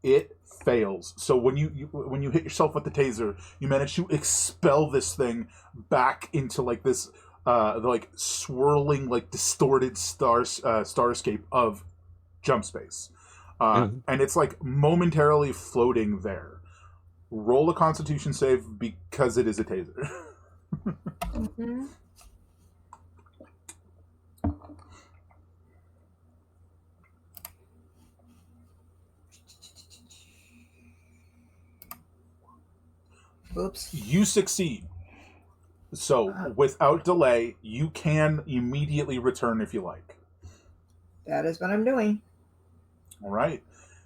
It fails. So when you hit yourself with the taser, you manage to expel this thing back into like this like swirling, like distorted starscape of Jumpspace. And it's like momentarily floating there. Roll a Constitution save because it is a taser. Mm-hmm. Oops. You succeed. So without delay, you can immediately return if you like. That is what I'm doing. All right.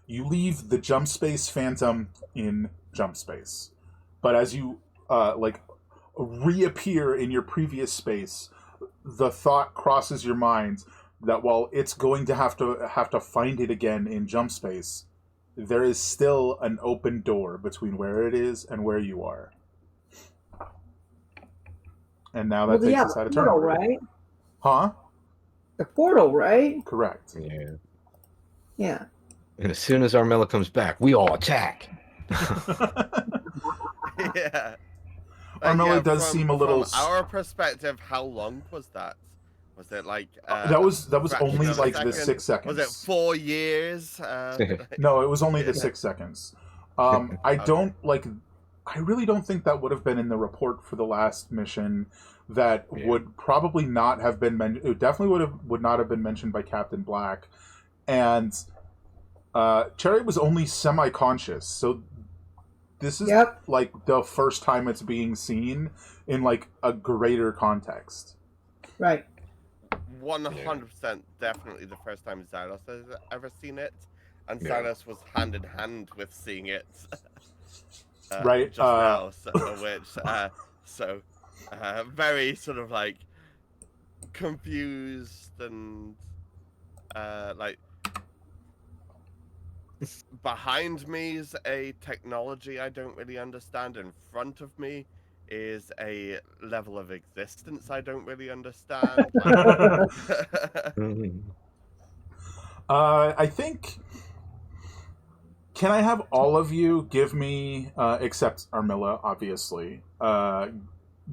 You leave the Jumpspace Phantom in Jumpspace. But as you like reappear in your previous space, the thought crosses your mind that while it's going to have to find it again in Jumpspace, there is still an open door between where it is and where you are. And now that takes us out of turn. Portal, right? Huh? The portal, right? Correct. Yeah. Yeah. And as soon as Armella comes back, we all attack. Yeah. Armella does seem a little. From our perspective, how long was that? Was it like that was only like the 6 seconds. Was it 4 years? No, it was only the 6 seconds. I really don't think that would have been in the report for the last mission. That would probably not have been mentioned. It definitely would not have been mentioned by Captain Black, and Cherry was only semi-conscious. So this is like the first time it's being seen in like a greater context. Right. 100% definitely the first time Xylos has ever seen it, and Xylos was hand in hand with seeing it. Right. Just now, so very sort of like confused and like behind me is a technology I don't really understand. In front of me is a level of existence I don't really understand. I think. Can I have all of you give me, except Armilla, obviously,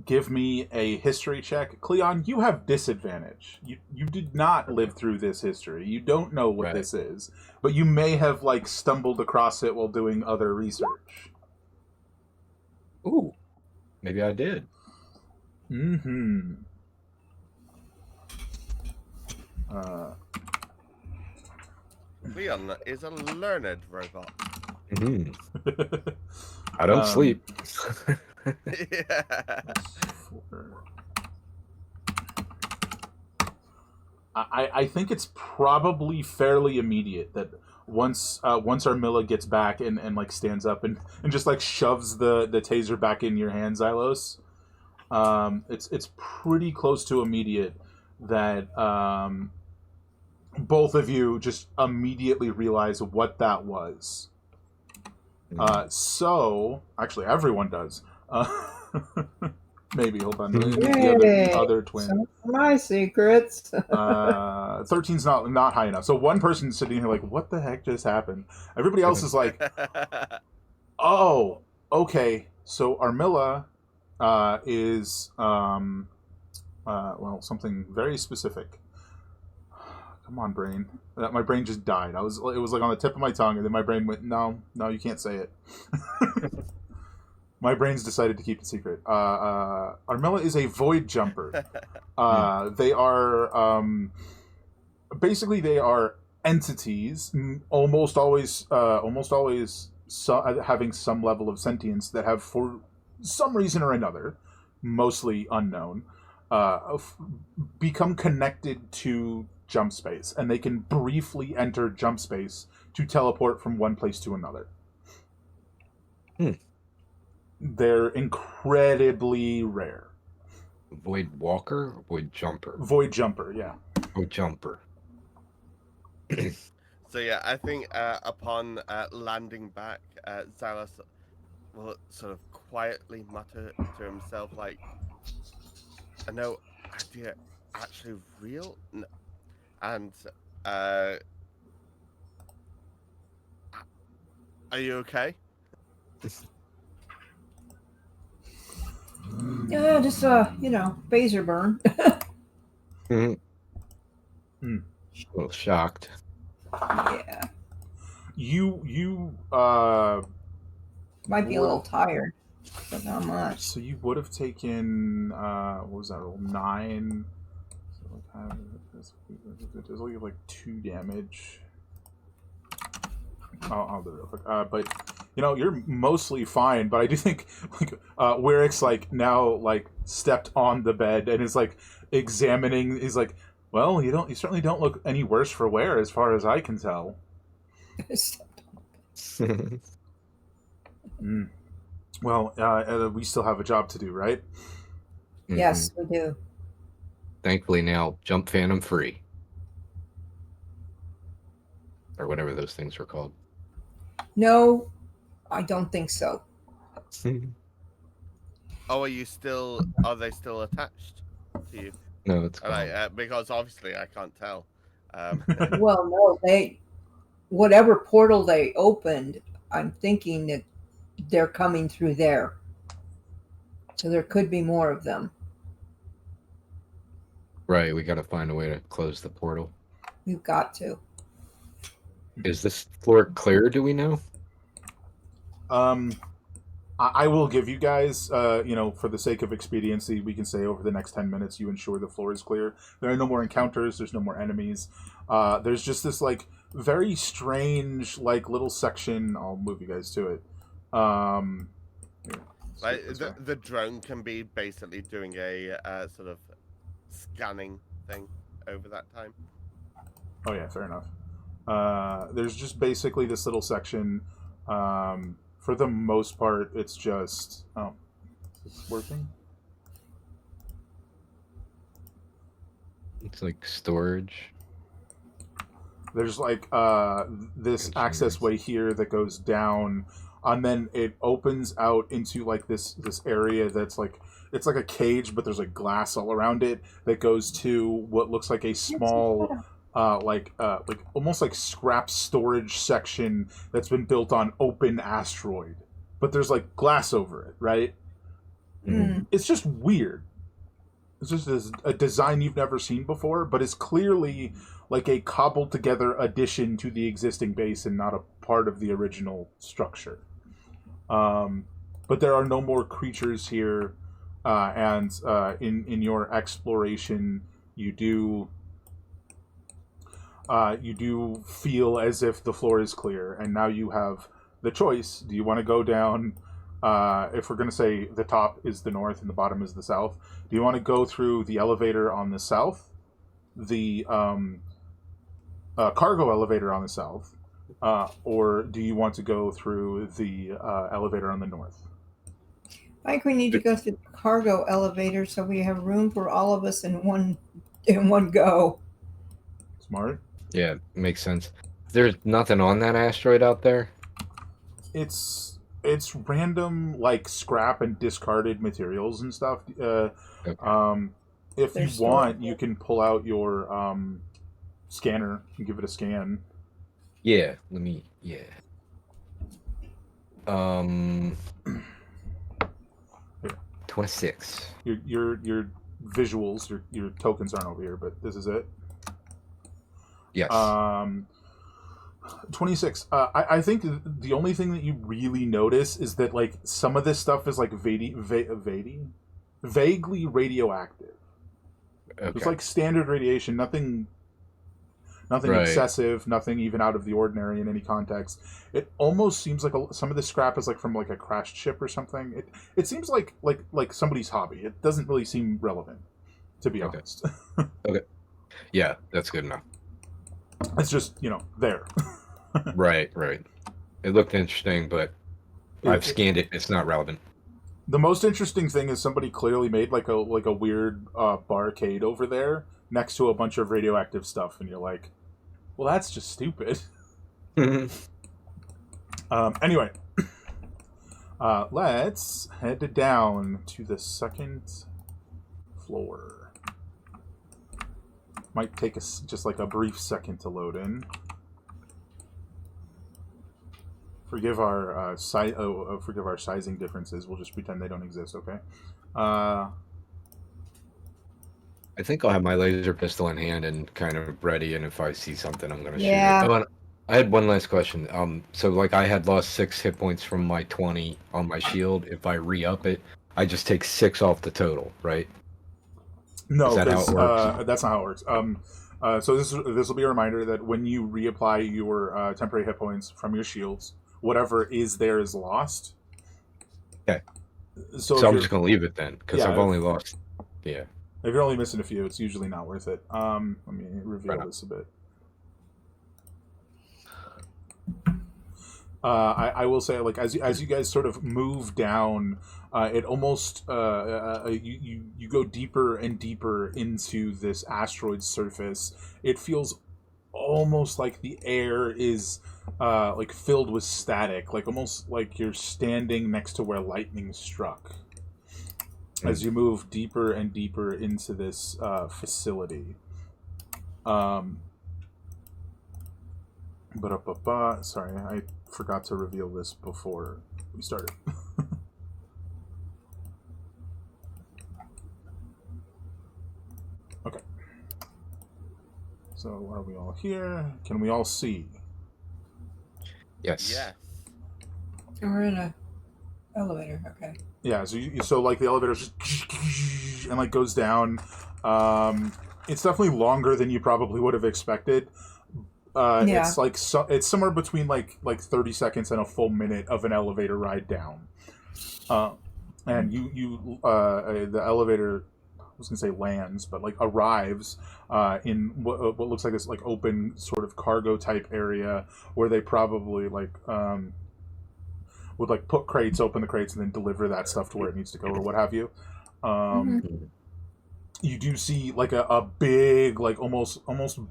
give me a history check? Cleon, you have disadvantage. You did not live through this history. You don't know what this is, but you may have like stumbled across it while doing other research. Ooh, maybe I did. Mm-hmm. Leon is a learned robot. Mm-hmm. I don't sleep. Yeah. I think it's probably fairly immediate that once Armilla gets back and like stands up and just like shoves the taser back in your hand, Xylos, it's pretty close to immediate that both of you just immediately realize what that was. So, actually, everyone does. Maybe, hold on. The other twin. Some of my secrets. 13's not high enough. So one person's sitting here like, what the heck just happened? Everybody else is like, oh, okay. So Armilla is, well, something very specific. Come on, brain. My brain just died. It was like on the tip of my tongue, and then my brain went, no, you can't say it. My brain's decided to keep it secret. Armilla is a void jumper. They are basically they are entities, almost always having some level of sentience that have, for some reason or another, mostly unknown, become connected to Jumpspace, and they can briefly enter Jumpspace to teleport from one place to another. They're incredibly rare. Void walker or void jumper? Void jumper, yeah. Void jumper. So yeah, I think upon landing back, Zalos will sort of quietly mutter to himself like, "No idea, actually real." No. And are you okay? Yeah, just phaser burn. Mhm. Hmm. A little shocked. Yeah, You might be a little tired, but not much. so you would have taken what was that roll? 9. So there's only like 2 damage. I'll do it real quick. But you're mostly fine. But I do think like Werrick's like now like stepped on the bed and is like examining. He's like, well, you certainly don't look any worse for wear as far as I can tell. Mm. Well, we still have a job to do, right? Yes, we do. Thankfully now, Jump Phantom free. Or whatever those things were called. No, I don't think so. Oh, are they still attached to you? No, it's gone. Because obviously I can't tell. Well, no, whatever portal they opened, I'm thinking that they're coming through there. So there could be more of them. Right, we got to find a way to close the portal. We've got to. Is this floor clear, do we know? I will give you guys, for the sake of expediency, we can say over the next 10 minutes you ensure the floor is clear. There are no more encounters. There's no more enemies. There's just this, like, very strange, like, little section. I'll move you guys to it. Like the drone can be basically doing a sort of scanning thing over that time. Oh, yeah, fair enough. There's just basically this little section. For the most part, it's just... Oh, is this working? It's like storage. There's like this access way here that goes down, and then it opens out into like this area that's like it's like a cage, but there's like glass all around it that goes to what looks like a small like almost like scrap storage section that's been built on open asteroid, but there's like glass over it, right? Mm. It's just weird. It's just a design you've never seen before, but it's clearly like a cobbled together addition to the existing base and not a part of the original structure. But there are no more creatures here, and in your exploration, you do feel as if the floor is clear, and now you have the choice. Do you want to go down? If we're going to say the top is the north and the bottom is the south, do you want to go through the elevator on the south, the cargo elevator on the south, or do you want to go through the elevator on the north? I think we need to go through the cargo elevator so we have room for all of us in one go. Smart. Yeah, makes sense. There's nothing on that asteroid out there? It's random like scrap and discarded materials and stuff. Okay. If you want, you can pull out your scanner and give it a scan. Yeah, let me. Yeah. Here. 26. Your visuals, your tokens aren't over here, but this is it. Yes. 26. I think the only thing that you really notice is that like some of this stuff is like vaguely radioactive. Okay. It's like standard radiation, nothing Right. excessive, nothing even out of the ordinary in any context. It almost seems like some of the scrap is like from like a crashed ship or something. It seems like somebody's hobby. It doesn't really seem relevant, to be honest. Okay. Yeah, that's good enough. It's just there. Right. It looked interesting, but I've scanned it. It's not relevant. The most interesting thing is somebody clearly made like a weird barcade over there next to a bunch of radioactive stuff, and you're like, well, that's just stupid. Anyway, let's head down to the second floor. Might take us just like a brief second to load in. Forgive our forgive our sizing differences. We'll just pretend they don't exist. Okay. I think I'll have my laser pistol in hand and kind of ready, and if I see something, I'm going to shoot it. Oh, and I had one last question. So like I had lost 6 hit points from my 20 on my shield. If I re-up it, I just take 6 off the total, right? No, Is that how it works? That's not how it works. So this will be a reminder that when you reapply your temporary hit points from your shields, whatever is there is lost. Okay. So I'm just going to leave it then, because I've only lost... Yeah. If you're only missing a few, it's usually not worth it. Let me reveal this a bit. I will say, like, as you guys sort of move down, it almost you go deeper and deeper into this asteroid surface. It feels almost like the air is like filled with static, like almost like you're standing next to where lightning struck. As you move deeper and deeper into this facility. Sorry, I forgot to reveal this before we started. Okay. So are we all here? Can we all see? Yes. Yes. We're in a elevator. Okay. Yeah. So like the elevator just and like goes down. It's definitely longer than you probably would have expected. It's like it's somewhere between like 30 seconds and a full minute of an elevator ride down. And the elevator, I was gonna say lands, but like arrives in what looks like this like open sort of cargo type area where they probably like would like put crates, open the crates, and then deliver that stuff to where it needs to go or what have you. You do see like a big, like almost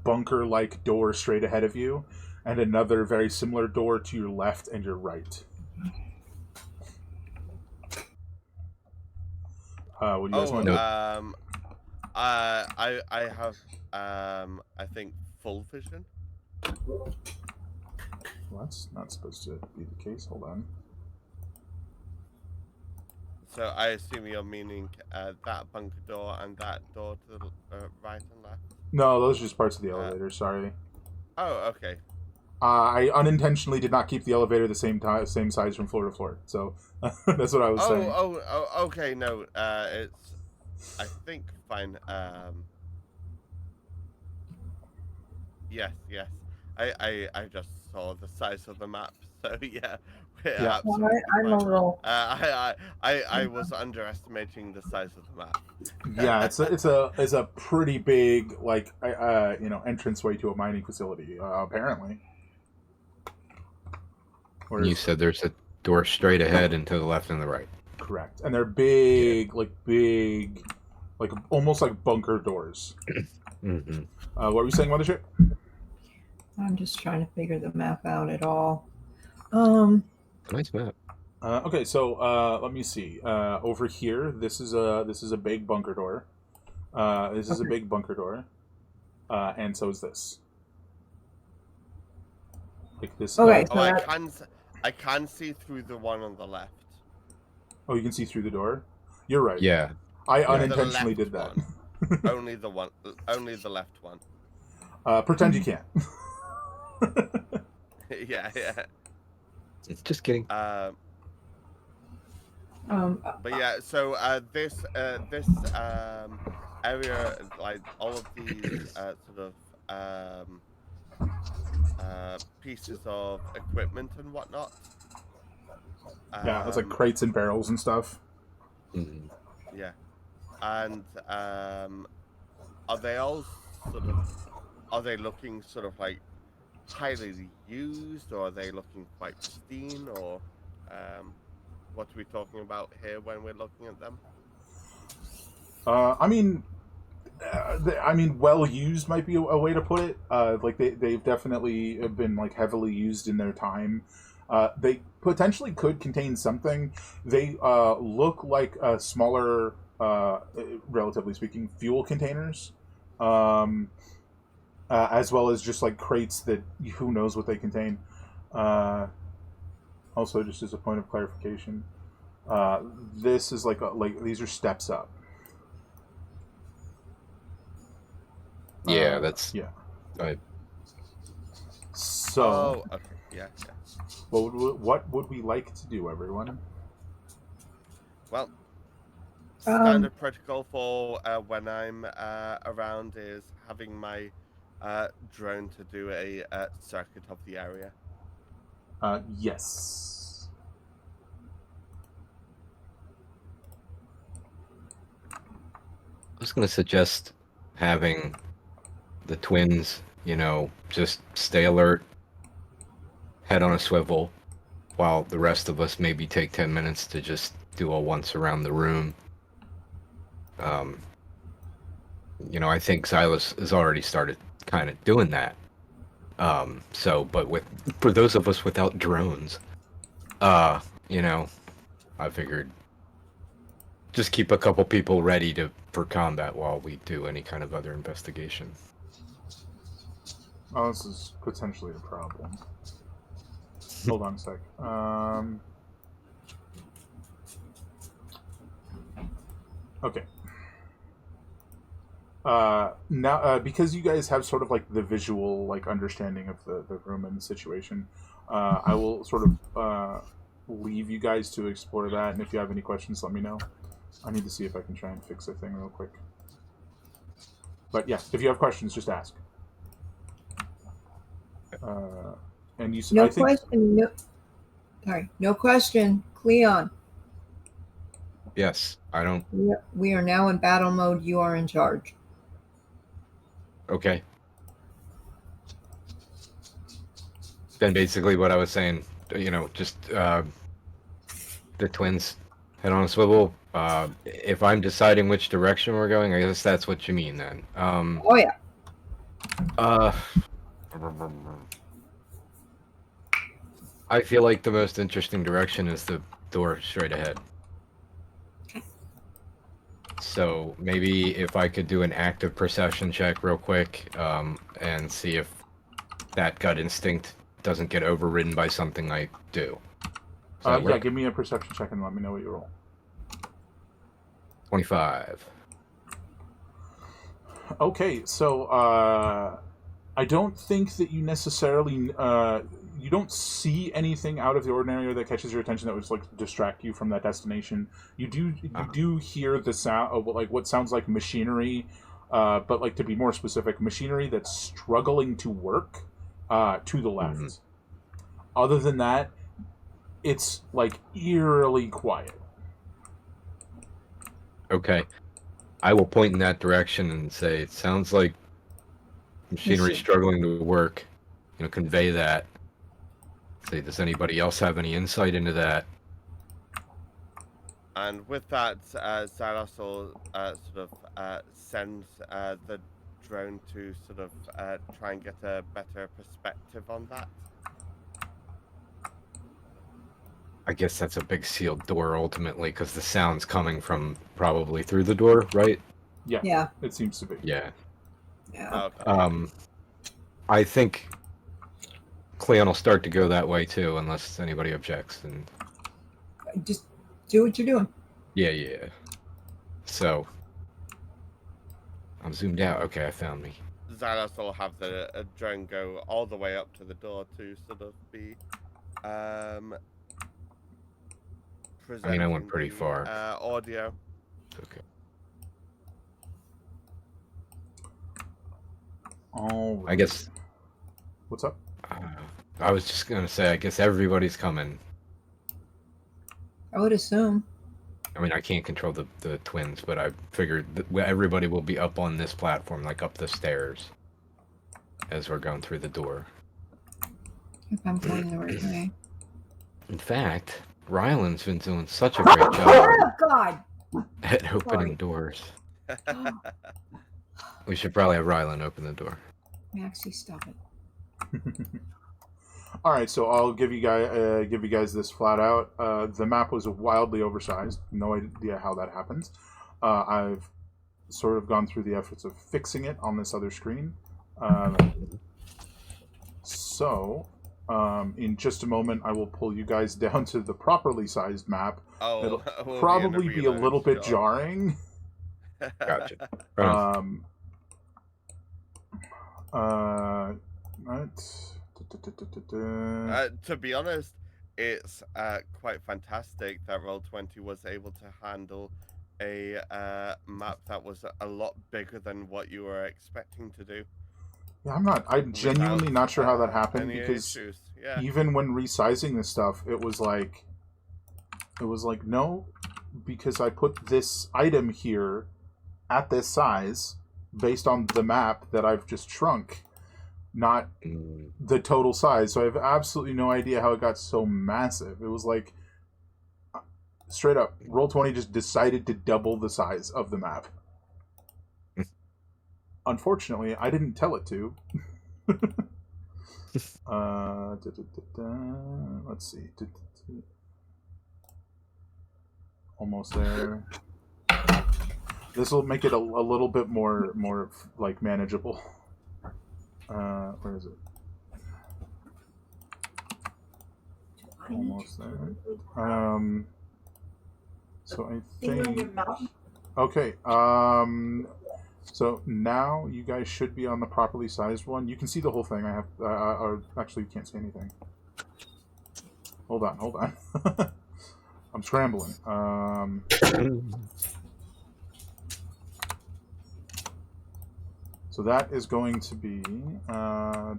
bunker like door straight ahead of you, and another very similar door to your left and your right. What do you guys want to do? I have I think full vision. Well, that's not supposed to be the case. Hold on. So I assume you're meaning that bunker door and that door to the right and left? No, those are just parts of the elevator. Sorry. Oh, okay. I unintentionally did not keep the elevator the same size from floor to floor. So that's what I was saying. Oh, okay. No, it's I think fine. Yes. I just saw the size of the map. So yeah. Yeah. Well, I'm a little. I was underestimating the size of the map. Yeah, it's a pretty big like entranceway to a mining facility apparently. You said there's a door straight ahead and to the left and the right. Correct, and they're big, like almost like bunker doors. Mm-hmm. What were you saying, Mothership? I'm just trying to figure the map out at all. Nice map. Okay, so let me see. Over here, this is a big bunker door. This is a big bunker door, and so is this. Like this. Okay. I can see through the one on the left. Oh, you can see through the door. You're right. Yeah. I unintentionally did that. Only the left one. Pretend you can't. Yeah. It's just kidding. But yeah, so this area, like all of these sort of pieces of equipment and whatnot. Yeah, it's like crates and barrels and stuff. Mm-hmm. Yeah, and are they all are they looking sort of like highly used, or are they looking quite pristine, or what are we talking about here when we're looking at them? I mean, well used might be a way to put it. Like they've definitely been like heavily used in their time. They potentially could contain something. They look like smaller, relatively speaking, fuel containers, as well as just like crates that who knows what they contain. Also, just as a point of clarification, this is like these are steps up. Yeah, that's yeah. I, So, Oh, okay, yeah. what would we like to do, everyone? Well, Um, standard protocol for when I'm around is having my drone to do a circuit of the area. Yes. I was going to suggest having the twins, just stay alert, head on a swivel, while the rest of us maybe take 10 minutes to just do a once around the room. I think Silas has already started kind of doing that. But for those of us without drones, I figured just keep a couple people ready for combat while we do any kind of other investigation. Oh, this is potentially a problem. Hold on a sec. Okay. Now, because you guys have sort of like the visual like understanding of the room and the situation, I will sort of leave you guys to explore that. And if you have any questions, let me know. I need to see if I can try and fix a thing real quick. But yeah, if you have questions, just ask. And you no I think, question. No, sorry, no question. Cleon, Yes, I don't. we are now in battle mode. You are in charge. Okay. Then basically what I was saying, just the twins head on a swivel. If I'm deciding which direction we're going, I guess that's what you mean then. Oh yeah. I feel like the most interesting direction is the door straight ahead. So maybe if I could do an active perception check real quick, and see if that gut instinct doesn't get overridden by something I do. yeah, give me a perception check and let me know what you roll. 25. Okay, so I don't think that you necessarily you don't see anything out of the ordinary or that catches your attention that would like distract you from that destination. You do hear the sound of like what sounds like machinery, but like to be more specific, machinery that's struggling to work to the left. Mm-hmm. Other than that, it's like eerily quiet. Okay. I will point in that direction and say, it sounds like machinery struggling to work. Convey that. Say, does anybody else have any insight into that? And with that, Silas will sort of send the drone to sort of try and get a better perspective on that. I guess that's a big sealed door ultimately, because the sound's coming from probably through the door, right? Yeah, Yeah. it seems to be. Yeah. Yeah. Okay. I think Cleon will start to go that way too, unless anybody objects. And Just do what you're doing. yeah. So I'm zoomed out. Okay, I found me. Xylos will have the drone go all the way up to the door to sort of be I went pretty the, far. Audio. Okay. Oh, I guess. What's up? I was just gonna say, I guess everybody's coming. I would assume. I mean, I can't control the twins, but I figured that everybody will be up on this platform, like up the stairs, as we're going through the door. If I'm going the right way. In fact, Ryland's been doing such a great job Oh, God. at opening Sorry. doors. Oh, We should probably have Ryland open the door. Maxie, stop it. All right, so I'll give you guys this flat out. The map was wildly oversized. No idea how that happens. I've sort of gone through the efforts of fixing it on this other screen. In just a moment, I will pull you guys down to the properly sized map. Oh, It'll we'll probably be a reload, little bit sure. jarring. Gotcha. Right. Right. To be honest, it's quite fantastic that Roll20 was able to handle a map that was a lot bigger than what you were expecting to do. Yeah, I'm genuinely Without, not sure how that happened, any because issues. Yeah. even when resizing this stuff, it was like, no, because I put this item here at this size based on the map that I've just shrunk, not the total size. So I have absolutely no idea how it got so massive. It was like, straight up, Roll20 just decided to double the size of the map. Unfortunately, I didn't tell it to. Let's see. Almost there. This will make it a little bit more like manageable. Where is it? Almost there. So I think. Okay. So now you guys should be on the properly sized one. You can see the whole thing. I have. Actually, you can't see anything. Hold on. I'm scrambling. So that is going to be. Oh,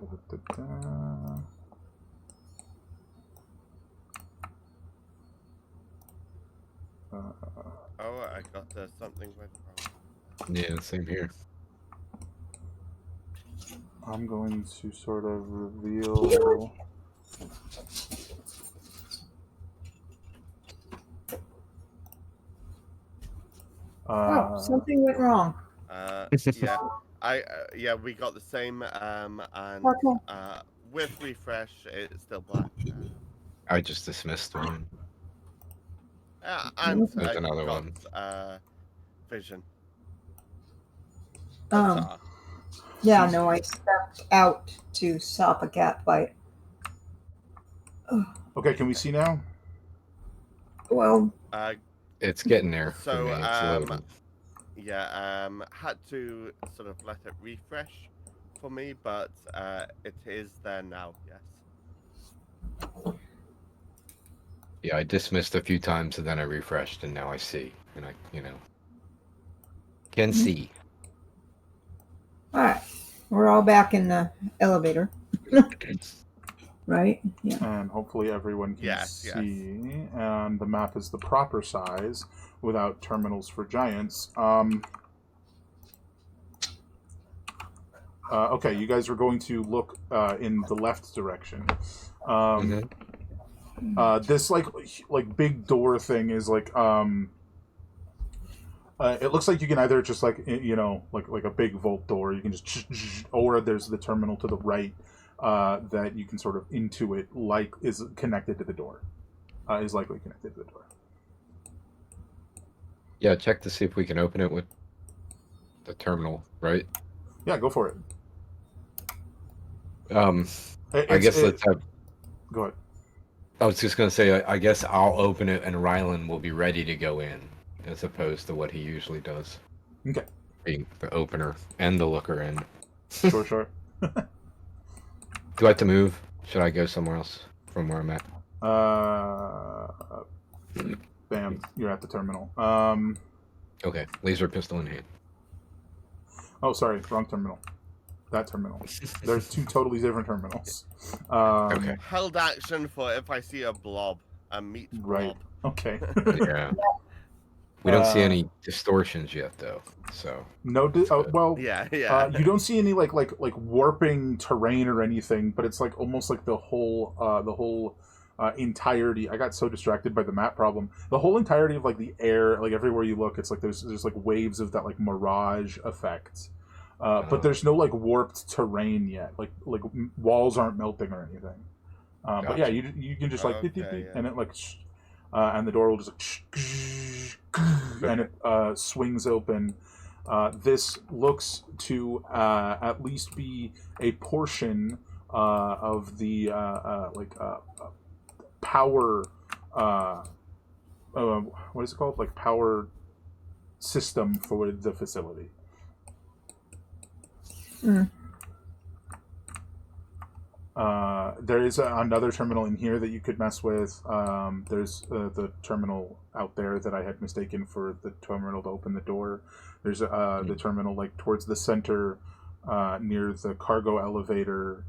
I got something went wrong. Yeah, same here. I'm going to sort of reveal. Something went wrong. Yeah, we got the same, and Okay. with refresh, it's still black. I just dismissed one. And There's another got, one. vision. Yeah, no, I stepped out to stop a cat bite. Okay, can we see now? Well, It's getting there. So, for me. It's loading. yeah, had to sort of let it refresh for me, but it is there now. Yes. Yeah, I dismissed a few times and then I refreshed and now I see. And I, can see. all right. We're all back in the elevator. Right? Yeah. And hopefully everyone can Yes. see. And the map is the proper size without terminals for giants. Okay, you guys are going to look in the left direction. This like big door thing is like it looks like you can either just like like a big vault door, you can just, or there's the terminal to the right that you can sort of intuit like is connected to the door, is likely connected to the door. Yeah, check to see if we can open it with the terminal, right? Yeah, go for it. I guess let's have. Go ahead. I was just gonna say, I guess I'll open it and Ryland will be ready to go in, as opposed to what he usually does. Okay. Being the opener and the looker in. Sure. Do I have to move? Should I go somewhere else from where I'm at? Bam, you're at the terminal. Okay, laser pistol in hand. Oh, sorry, wrong terminal. That terminal. There's two totally different terminals. Okay. Held action for if I see a blob, a meat blob. Right. Okay. Yeah. We don't see any distortions yet, though. So. No. Well. Yeah. You don't see any like warping terrain or anything, but it's like almost like the whole entirety. I got so distracted by the map problem. The whole entirety of like the air, like everywhere you look, it's like there's like waves of that like mirage effect. But there's no like warped terrain yet. Like walls aren't melting or anything. But yeah, you can just like and it like and the door will just like and it swings open. This looks to at least be a portion of the power. What is it called? Like power system for the facility. There is another terminal in here that you could mess with. There's the terminal out there that I had mistaken for the terminal to open the door. There's the terminal like towards the center near the cargo elevator.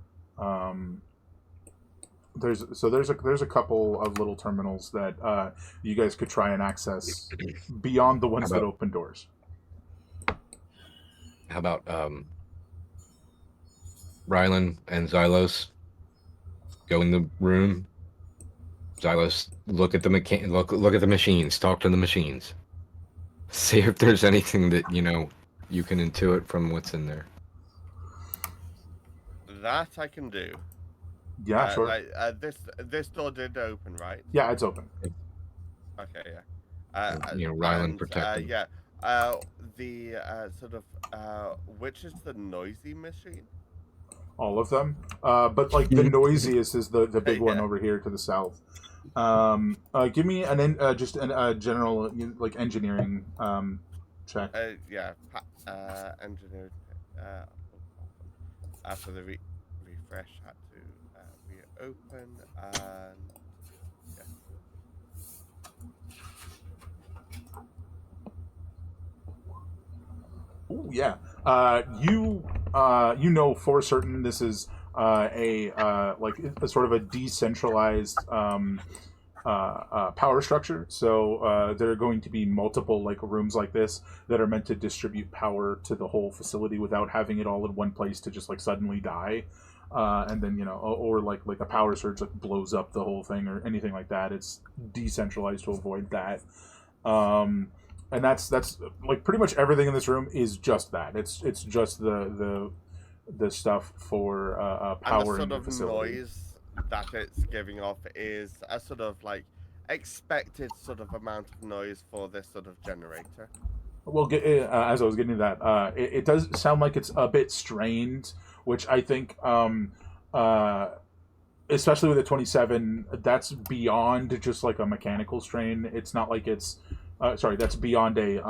There's a couple of little terminals that you guys could try and access beyond the ones that open doors. How about Rylan and Xylos go in the room? Xylos, look at the look at the machines, talk to the machines. See if there's anything that, you can intuit from what's in there. That I can do. Yeah, sure. This door did open, right? Yeah, it's open. Okay, yeah. Rylan protected. Yeah. The sort of which is the noisy machine? All of them, but like the noisiest is the big one over here to the south. Give me just a general like engineering check. Engineering. After the refresh had to reopen and Ooh, yeah. You know for certain this is a sort of a decentralized power structure. So there are going to be multiple like rooms like this that are meant to distribute power to the whole facility without having it all in one place to just like suddenly die. And then or like a power surge like blows up the whole thing or anything like that. It's decentralized to avoid that. And that's like pretty much everything in this room is just that. It's just the stuff for power in the facility. Noise that it's giving off is a sort of like expected sort of amount of noise for this sort of generator. Well, as I was getting to that, it does sound like it's a bit strained, which I think, especially with the 27, that's beyond just like a mechanical strain. It's not like it's that's beyond a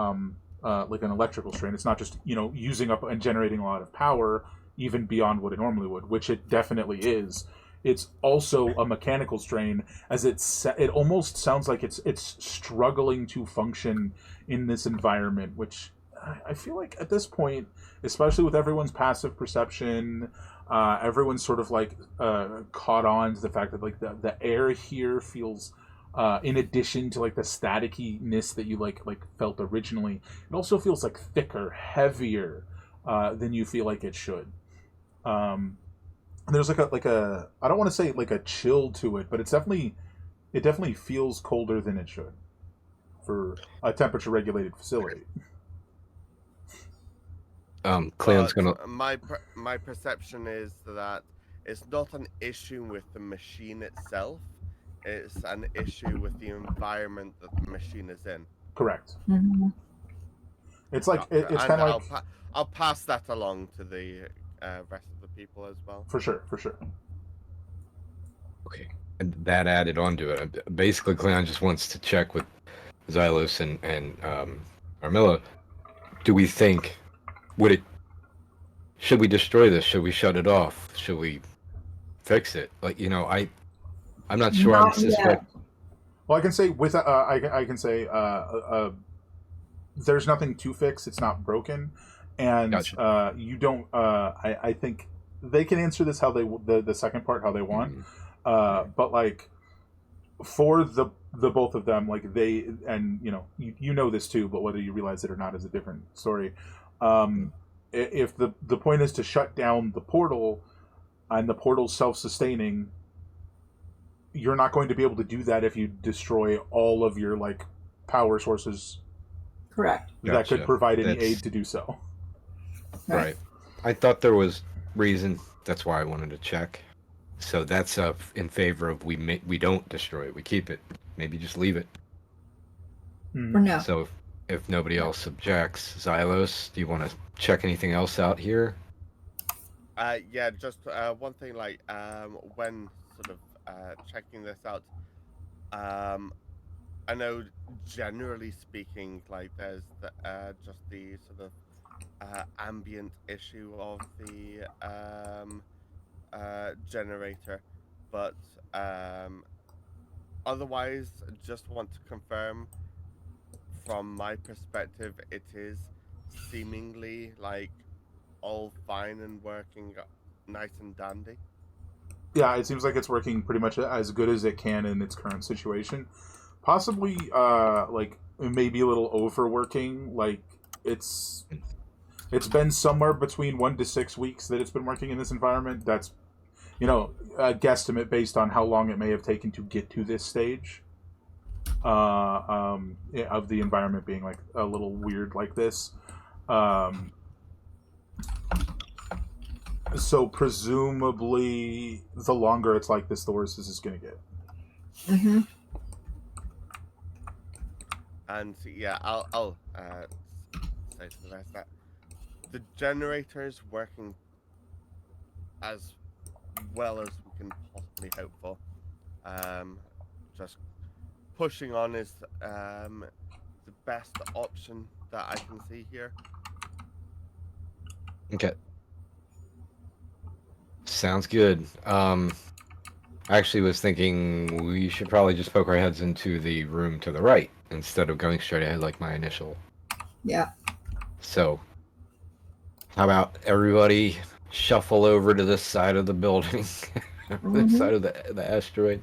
like an electrical strain. It's not just using up and generating a lot of power, even beyond what it normally would, which it definitely is. It's also a mechanical strain, as it almost sounds like it's struggling to function in this environment, which I feel like at this point, especially with everyone's passive perception, everyone's sort of like caught on to the fact that like the air here feels, in addition to like the staticky-ness that you like felt originally, it also feels like thicker, heavier than you feel like it should. There's like a I don't want to say like a chill to it, but it definitely feels colder than it should for a temperature regulated facility. Cleon's gonna. My perception is that it's not an issue with the machine itself; it's an issue with the environment that the machine is in. Correct. Mm-hmm. It's like it's kind of like I'll pass that along to the rest of the people as well. For sure. Okay, and that added onto it. Basically, Cleon just wants to check with Xylos and Armilla. Do we think should we destroy this? Should we shut it off? Should we fix it? Like I'm not sure. Not yet. Well, I can say with I can say there's nothing to fix. It's not broken, and Gotcha. You don't. I think they can answer this how they the second part how they want, but like for the both of them, like they and you know this too, but whether you realize it or not is a different story. If the point is to shut down the portal, and the portal's self-sustaining, you're not going to be able to do that if you destroy all of your like power sources Correct. that could Gotcha. provide any That's- aid to do so. Right. I thought there was reason. That's why I wanted to check. So that's in favor of we don't destroy it. We keep it. Maybe just leave it. For now. So if nobody else objects, Xylos, do you want to check anything else out here? Yeah, just one thing, like when sort of checking this out, I know generally speaking, like there's just the sort of ambient issue of the generator, but otherwise, just want to confirm from my perspective, it is seemingly like all fine and working nice and dandy. Yeah, it seems like it's working pretty much as good as it can in its current situation. Possibly, like maybe a little overworking. Like it's been somewhere between 1 to 6 weeks that it's been working in this environment. That's a guesstimate based on how long it may have taken to get to this stage. Of the environment being like a little weird like this. So presumably, the longer it's like this, the worse this is going to get. Mm-hmm. And yeah, I'll say to the rest that the generator is working as well as we can possibly hope for. Just pushing on is the best option that I can see here. Okay. Sounds good. I actually was thinking we should probably just poke our heads into the room to the right instead of going straight ahead like my initial. Yeah. So, how about everybody shuffle over to this side of the building, this side of the asteroid.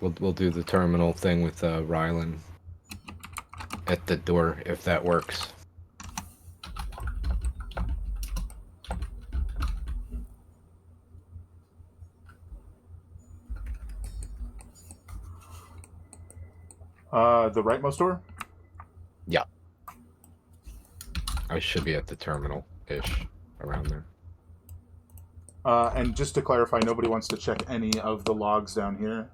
We'll do the terminal thing with Rylan at the door if that works. The rightmost door? Yeah. I should be at the terminal-ish, around there. And just to clarify, nobody wants to check any of the logs down here.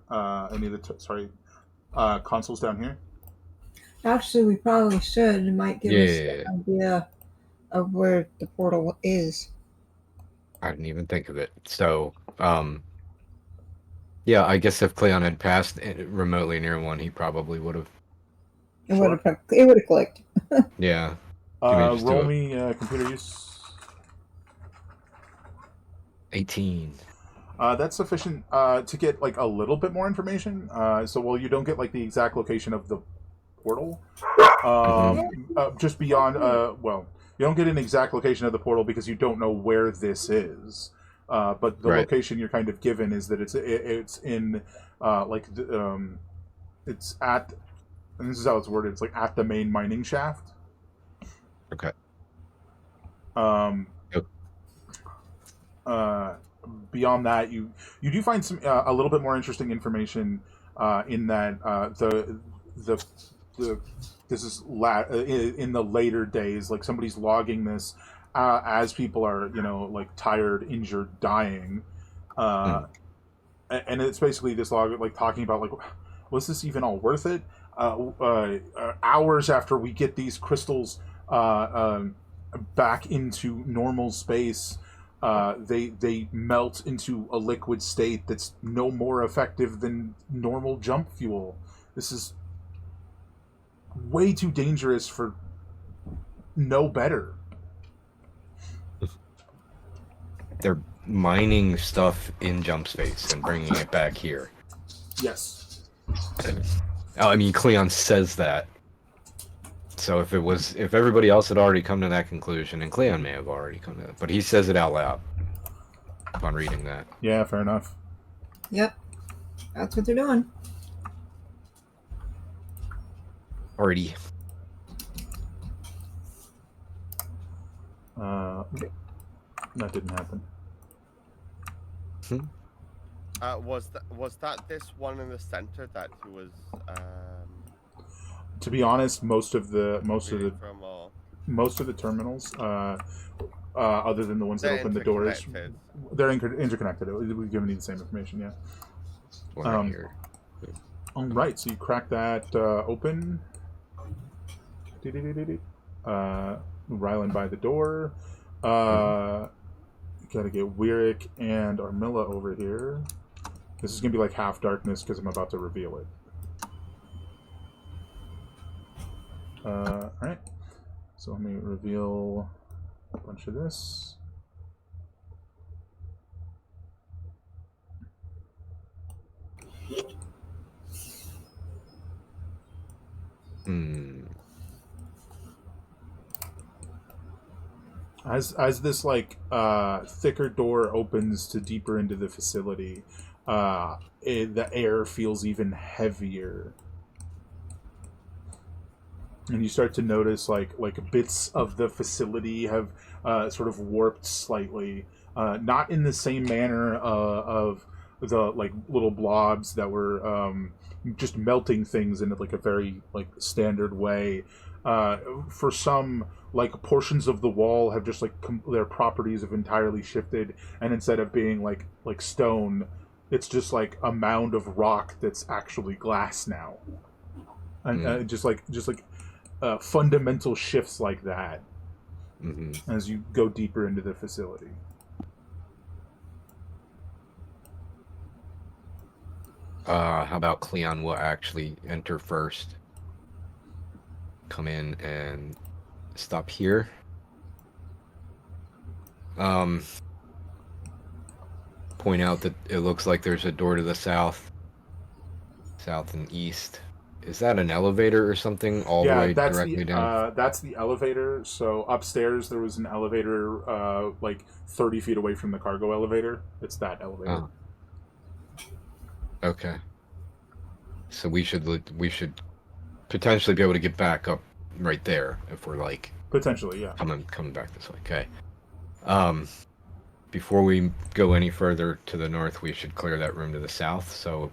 Any of the consoles down here. Actually, we probably should. It might give us Yeah. an idea of where the portal is. I didn't even think of it. So, yeah, I guess if Cleon had passed remotely near one, he probably would have. It would have clicked. Yeah. Just do Roll it. me computer use. 18. That's sufficient to get like a little bit more information. So while you don't get like the exact location of the portal, just beyond, you don't get an exact location of the portal because you don't know where this is. But the location you're kind of given is that it's in it's at, and this is how it's worded. It's like at the main mining shaft. Okay. Beyond that, you do find some a little bit more interesting information in that this is in the later days, like somebody's logging this as people are like tired, injured, dying, and it's basically this log like talking about like, was this even all worth it? Hours after we get these crystals back into normal space, they melt into a liquid state that's no more effective than normal jump fuel. This is way too dangerous for no better. They're mining stuff in Jumpspace and bringing it back here. Yes. I mean, Cleon says that. So if everybody else had already come to that conclusion, and Cleon may have already come to that, but he says it out loud upon reading that. Yeah, fair enough. Yep. That's what they're doing. Already. That didn't happen. Was that this one in the center that he was To be honest, most of the from, or terminals, other than the ones that they're open the doors, interconnected? they're interconnected. We've given you the same information, yeah. One right here. All right, so you crack that open. Rylan by the door. Gotta get Wyrick and Armilla over here. This is gonna be like half darkness because I'm about to reveal it. Alright. So let me reveal a bunch of this. As this like thicker door opens to deeper into the facility, the air feels even heavier, and you start to notice like bits of the facility have sort of warped slightly, not in the same manner of the like little blobs that were just melting things in like a very like standard way. For some, like portions of the wall have just like their properties have entirely shifted, and instead of being like stone, it's just like a mound of rock that's actually glass now, and just like fundamental shifts like that as you go deeper into the facility. How about Cleon will actually enter first? Come in and stop here. Point out that it looks like there's a door to the south and east. Is that an elevator or something all the way directly down? That's the elevator. So upstairs there was an elevator like 30 feet away from the cargo elevator. It's that elevator. Oh. Okay. So we should potentially be able to get back up right there if we're like potentially, yeah. Coming back this way. Okay. Before we go any further to the north, we should clear that room to the south. So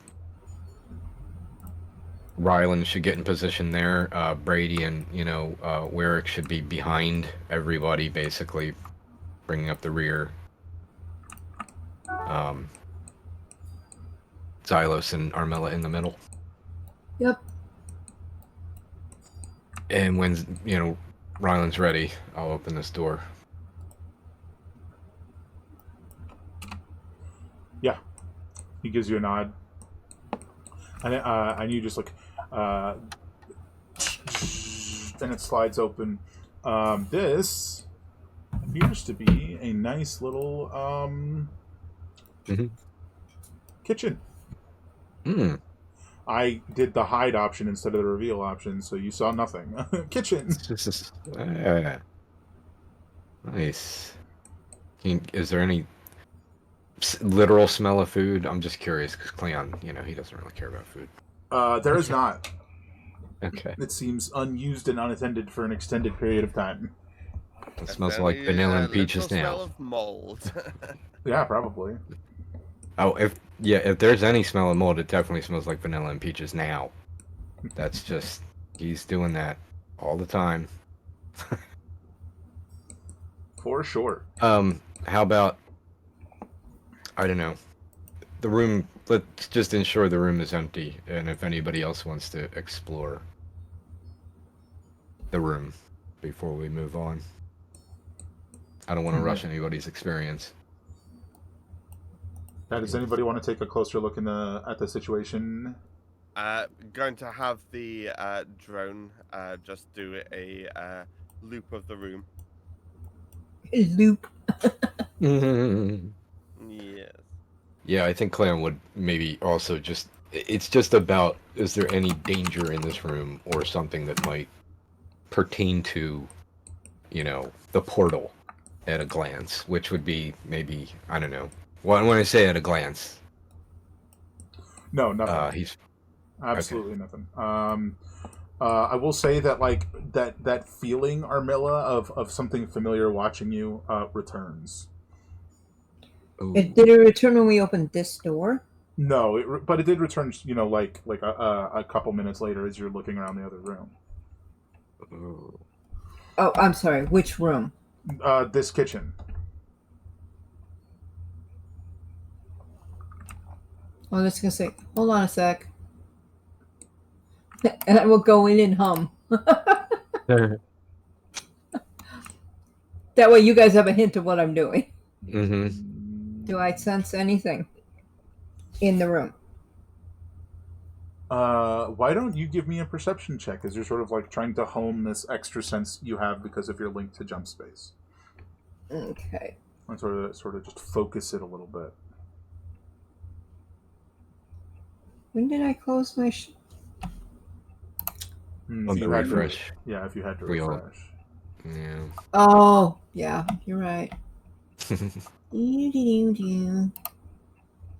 Rylan should get in position there. Brady and Wyrick should be behind everybody, basically bringing up the rear. Xylos and Armilla in the middle. Yep. And when, Rylan's ready, I'll open this door. Yeah. He gives you a nod. And you just and it slides open. This appears to be a nice little kitchen. I did the hide option instead of the reveal option, so you saw nothing. Kitchen. Nice. Is there any literal smell of food? I'm just curious because Cleon, he doesn't really care about food. There is not. Okay. It seems unused and unattended for an extended period of time. It smells like vanilla and peaches now. Smell of mold. Yeah, probably. Oh, if there's any smell of mold, it definitely smells like vanilla and peaches now. That's just, he's doing that all the time. For sure. How about, I don't know, the room, let's just ensure the room is empty, and if anybody else wants to explore the room before we move on. I don't want to rush anybody's experience. Now, does anybody want to take a closer look at the situation? Going to have the drone just do a loop of the room. Loop. Yes. Yeah, I think Clan would maybe also just... It's just about, is there any danger in this room or something that might pertain to, the portal at a glance, which would be maybe, I don't know. When I say at a glance... No, nothing. He's... Absolutely nothing. I will say that that feeling, Armilla, of something familiar watching you returns. Did it return when we opened this door? No, but it did return. Like a couple minutes later as you're looking around the other room. Ooh. Oh, I'm sorry. Which room? This kitchen. I was just gonna say, hold on a sec, and I will go in and hum. That way, you guys have a hint of what I'm doing. Do I sense anything in the room? Why don't you give me a perception check as you're sort of like trying to hone this extra sense you have because of your link to Jumpspace. Okay. And sort of just focus it a little bit. When did I close my? On the refresh. Yeah, if you had to We all- refresh. Yeah. Oh, yeah, you're right. Doo-doo-doo-doo.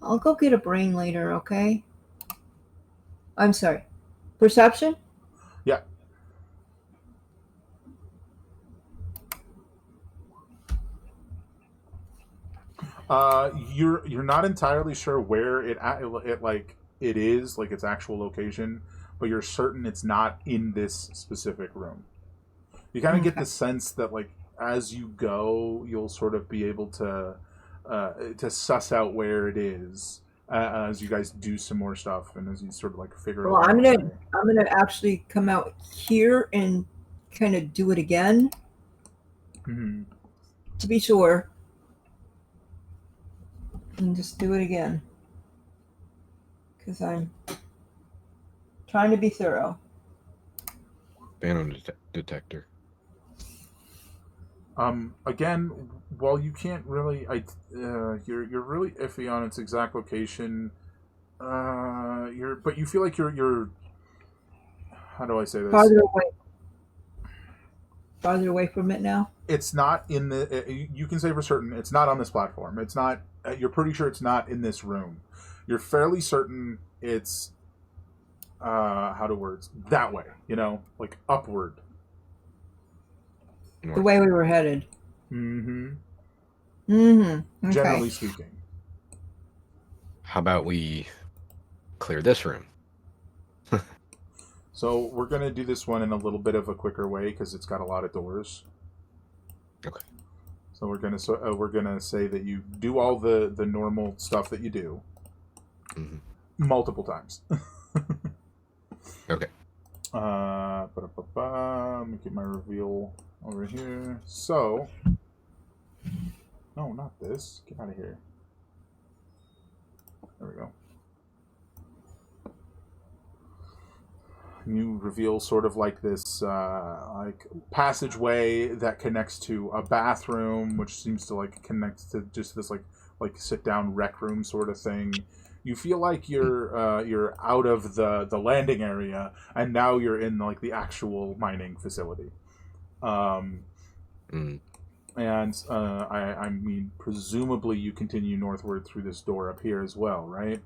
I'll go get a brain later, okay? I'm sorry. Perception? Yeah. You're not entirely sure where it is, like its actual location, but you're certain it's not in this specific room. You kind of get the sense that like as you go, you'll sort of be able to suss out where it is as you guys do some more stuff and as you sort of like figure Well, out. I'm gonna actually come out here and kind of do it again to be sure, and just do it again because I'm trying to be thorough. Phantom detector. Again, while you can't really, you're really iffy on its exact location. But you feel like you're. How do I say this? Farther away from it now. It's not in the. You can say for certain it's not on this platform. It's not. You're pretty sure it's not in this room. You're fairly certain it's. That way? Like upward. The way we were headed. Mm-hmm. Mm-hmm. Okay. Generally speaking. How about we clear this room? So we're gonna do this one in a little bit of a quicker way because it's got a lot of doors. Okay. So we're gonna say that you do all the normal stuff that you do multiple times. Okay. Let me get my reveal over here. So, no, not this. Get out of here. There we go. You reveal sort of like this like passageway that connects to a bathroom, which seems to like connect to just this like sit down rec room sort of thing. You feel like you're out of the landing area, and now you're in like the actual mining facility. And I mean, presumably you continue northward through this door up here as well, right?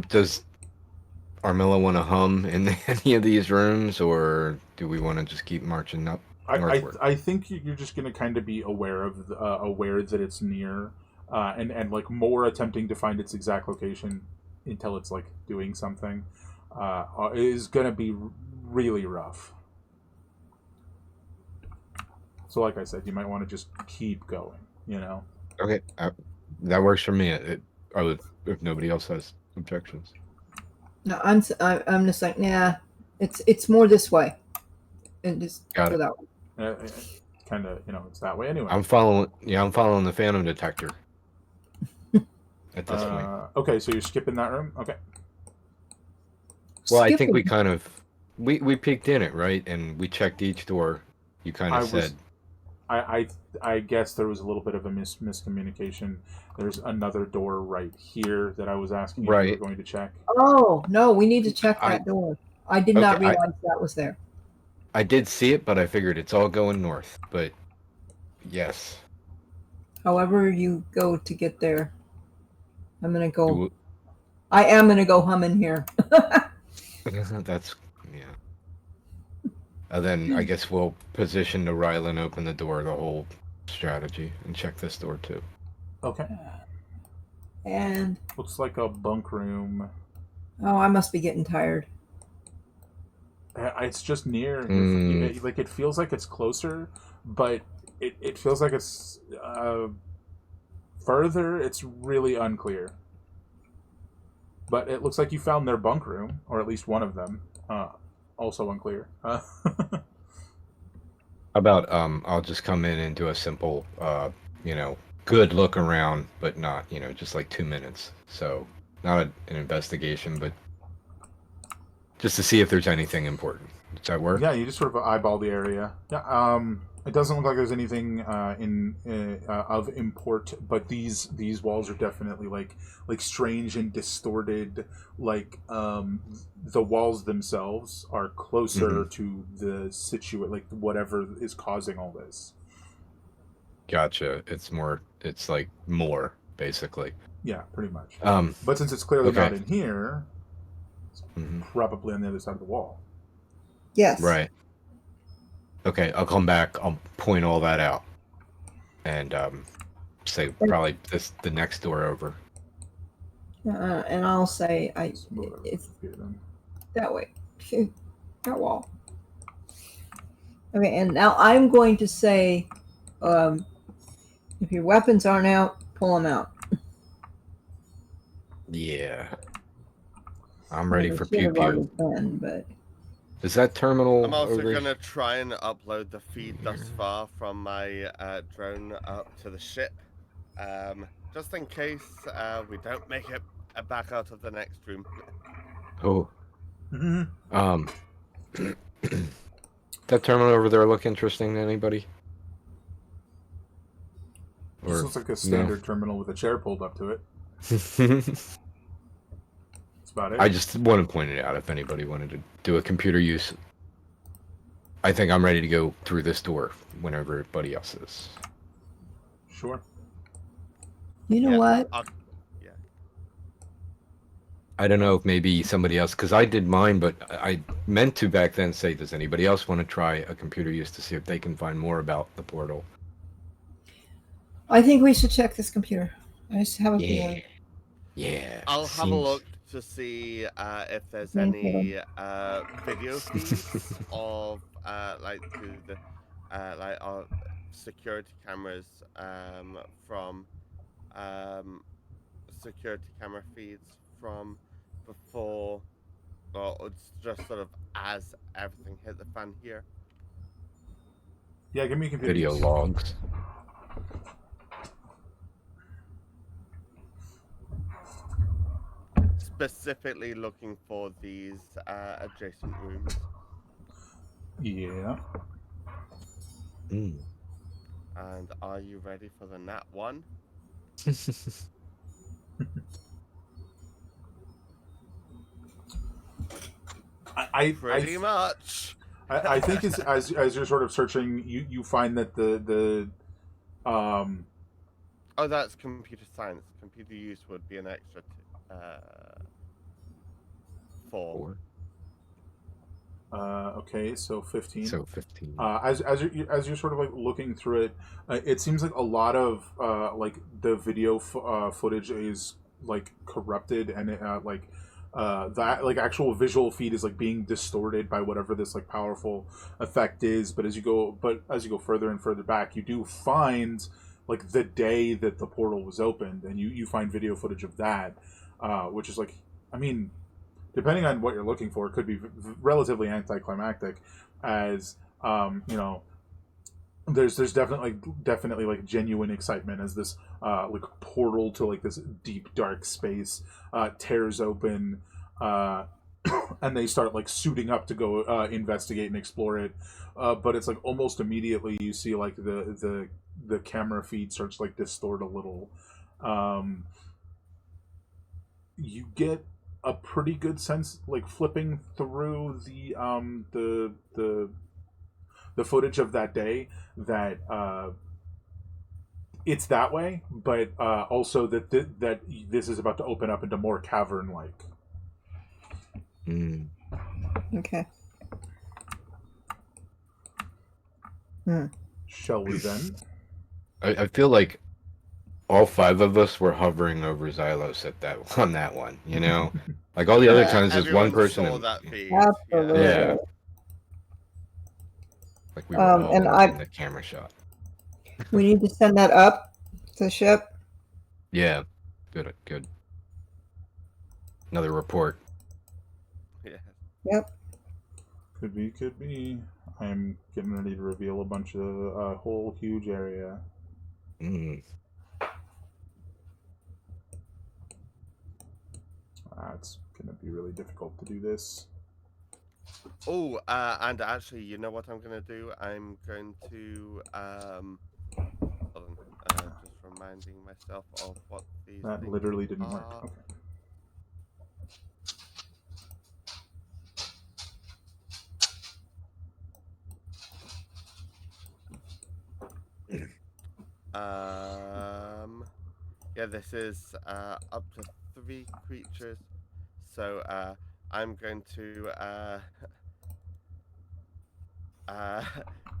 Does Armilla want to hum in any of these rooms, or do we want to just keep marching up northward? I think you're just going to kind of be aware that it's near, and like more attempting to find its exact location until it's like doing something is going to be really rough. So, like I said, you might want to just keep going. Okay, that works for me. If nobody else has objections. No, I'm just like, nah. It's more this way, and just Got go it. that way. Kind of, it's that way anyway. I'm following the phantom detector at this point. Okay, so you're skipping that room. Okay. Well, I think we kind of we peeked in it, right, and we checked each door. You kind of said. I guess there was a little bit of a miscommunication. There's another door right here that I was asking if you were going to check. Oh, no, we need to check that door. I did not realize that was there. I did see it, but I figured it's all going north. But yes. However you go to get there, I'm going to go. I am going to go humming here. That's, yeah. And then I guess we'll position the Rylan, open the door, the whole strategy, and check this door too. Okay. And Looks like a bunk room. oh, I must be getting tired. It's just near. Mm. Like, it feels like it's closer, but it feels like it's further. It's really unclear. But it looks like you found their bunk room, or at least one of them. Also unclear. How about I'll just come in and do a simple good look around, but not, just like 2 minutes. So not an investigation, but just to see if there's anything important. Does that work? Yeah, you just sort of eyeball the area. Yeah. It doesn't look like there's anything of import, but these walls are definitely like strange and distorted. Like the walls themselves are closer to the like whatever is causing all this. Gotcha. It's like more, basically. Yeah, pretty much. Um, But since it's clearly okay. not in here, it's Mhm. probably on the other side of the wall. Yes. Right. Okay, I'll come back. I'll point all that out, and say probably the next door over. And I'll say Let's move it it's here then. that way. That wall. Okay, and now I'm going to say, if your weapons aren't out, pull them out. Yeah. I'm ready for pew Should have already pew. been, but Is that terminal I'm also over? gonna try and upload the feed thus far from my drone up to the ship, just in case we don't make it back out of the next room. Oh. Mm-hmm. That terminal over there look interesting to anybody? Just looks like a standard terminal with a chair pulled up to it. That's about it. I just want to point it out if anybody wanted to do a computer use. I think I'm ready to go through this door whenever everybody else is. Sure. you know what? Yeah. I don't know if maybe somebody else, because I did mine, but I meant to back then say, does anybody else want to try a computer use to see if they can find more about the portal? I think we should check this computer. I just have a feeling. Yeah. I'll have a look to see if there's any video feeds of like the our security cameras from security camera feeds from before, or it's just sort of as everything hit the fan here. Yeah, give me a computer. Video logs. Specifically looking for these adjacent rooms. Yeah. Mm. And are you ready for the nat one? Pretty much. I think as you're sort of searching, you find that the Oh, that's computer science. Computer use would be an extra 4. Okay, so 15. So 15. As you're sort of like looking through it, it seems like a lot of like the video footage is like corrupted, and that like actual visual feed is like being distorted by whatever this like powerful effect is. But as you go further and further back, you do find like the day that the portal was opened, and you find video footage of that, which is like, I mean, depending on what you're looking for, it could be relatively anticlimactic, as there's definitely like genuine excitement as this like portal to like this deep dark space tears open, and they start like suiting up to go investigate and explore it, but it's like almost immediately you see like the camera feed starts to like distort a little. You get a pretty good sense like flipping through the footage of that day that it's that way, but also that that this is about to open up into more cavern like. Okay. Shall we then? I feel like all 5 of us were hovering over Xylos on that one, you know? Like all the other times there's one Everyone person saw and, that feed. Absolutely. yeah. Like we were all And in the camera shot. we need to send that up to the ship. Yeah. Good. Another report. Yeah. Yep. Could be. I'm getting ready to reveal a whole huge area. Mm. It's gonna be really difficult to do this. Oh, and actually, you know what I'm gonna do? I'm going to hold on, just reminding myself of what these That things literally didn't are. work. Okay. Yeah, this is up to 3 creatures. So I'm going to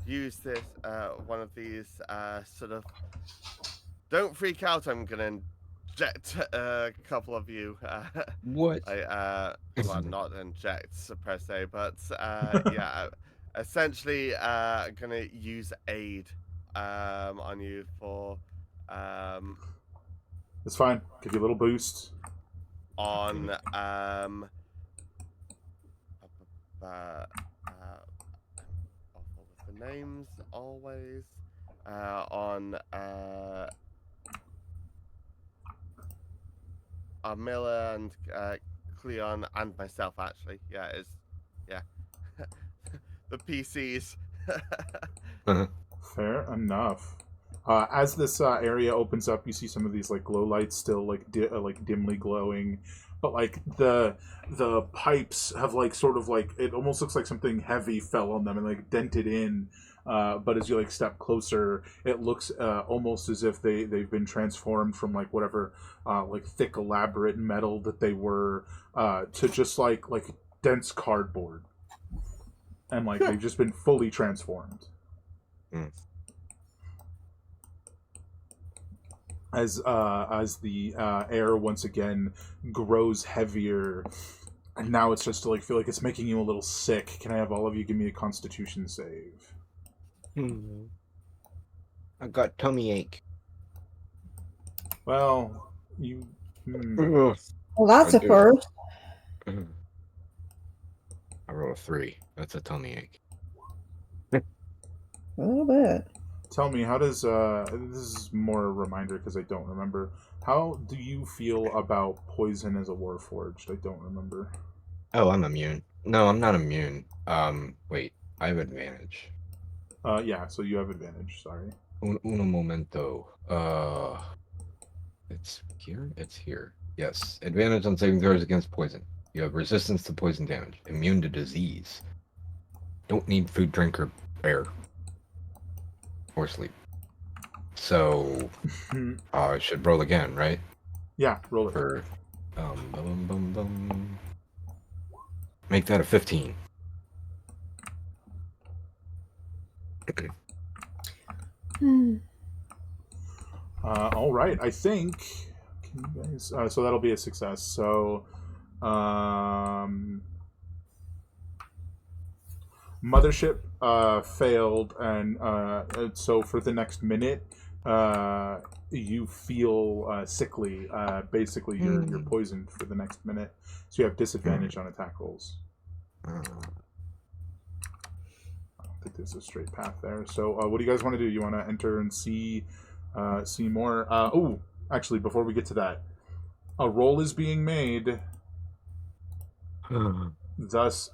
use this one of these sort of. Don't freak out! I'm gonna inject a couple of you. What? Well, not inject per se, but yeah, essentially gonna use aid on you for It's fine. Give you a little boost. on awful with the names always on Miller and Cleon and myself actually. Yeah, it's the PCs. Fair enough. As this area opens up, you see some of these like glow lights still like dimly glowing, but like the pipes have like sort of like it almost looks like something heavy fell on them and like dented in. But as you like step closer, it looks almost as if they've been transformed from like whatever like thick elaborate metal that they were to just like dense cardboard, and like they've just been fully transformed. Mm. As the air once again grows heavier, and now it's just to like feel like it's making you a little sick. Can I have all of you give me a Constitution save? I got tummy ache. Well, you. Well, that's a do. first. I roll a 3. That's a tummy ache. A little bit. Tell me, how does this is more a reminder because I don't remember. How do you feel about poison as a warforged? I don't remember. Oh, I'm immune. No, I'm not immune. Wait, I have advantage. Yeah, so you have advantage. Sorry. Uno momento. It's here? It's here. Yes. Advantage on saving throws against poison. You have resistance to poison damage. Immune to disease. Don't need food, drink, or air. Or sleep. So, I should roll again, right? Yeah, roll it. For, make that a 15. All right, I think. Can you guys? So that'll be a success. So, mothership failed, and so for the next minute, you feel sickly. Basically, you're poisoned for the next minute, so you have disadvantage on attack rolls. I don't think there's a straight path there. So, what do you guys want to do? You want to enter and see more? Oh, actually, before we get to that, a roll is being made. Thus,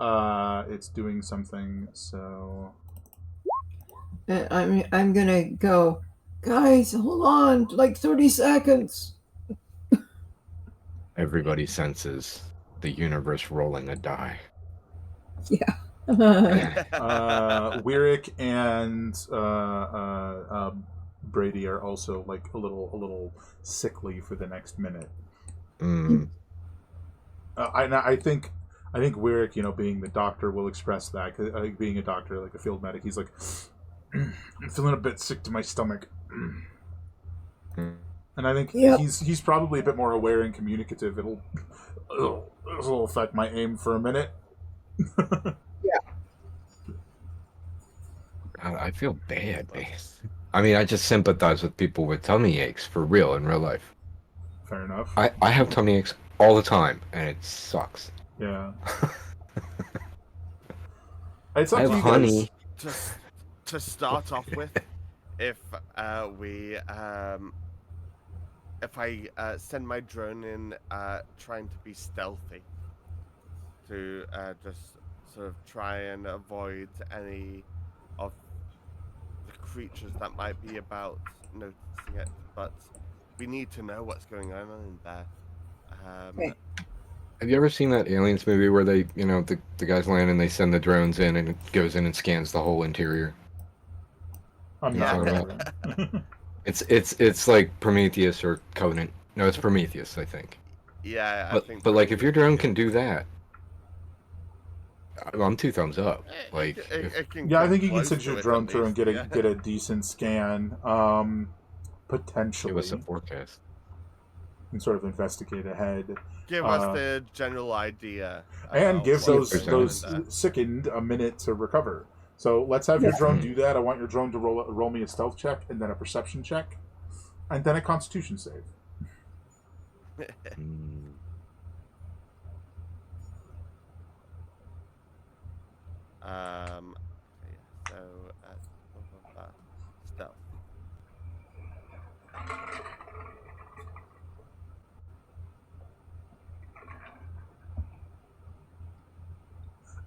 it's doing something. So, I'm gonna go. Guys, hold on, like 30 seconds. Everybody senses the universe rolling a die. Yeah. Wyrick and Brady are also like a little sickly for the next minute. I think Wyrick, being the doctor, will express that. Being a doctor, like a field medic, he's like, I'm feeling a bit sick to my stomach. And I think Yep. he's probably a bit more aware and communicative. It'll affect my aim for a minute. I feel bad, man. I mean, I just sympathize with people with tummy aches for real in real life. Fair enough. I have tummy aches all the time, and it sucks. Yeah. It's up I to have you honey. guys. To start off with, if I send my drone in trying to be stealthy to just sort of try and avoid any of the creatures that might be about noticing it, but we need to know what's going on in there. Okay. Have you ever seen that Aliens movie where they, the guys land and they send the drones in and it goes in and scans the whole interior? I'm Yeah. not. It's like Prometheus or Covenant. No, it's Prometheus, I think. Yeah, I But, think. but like, if your drone can do that, I'm 2 thumbs up. Like, it can Yeah, I come think you can close send to your it drone at through and least, get a decent scan. Potentially. give us a forecast. And sort of investigate ahead. Give us the general idea. And of give what's there's going on those in there. sickened a minute to recover. So let's have your drone do that. I want your drone to roll me a stealth check, and then a perception check, and then a constitution save. So stealth.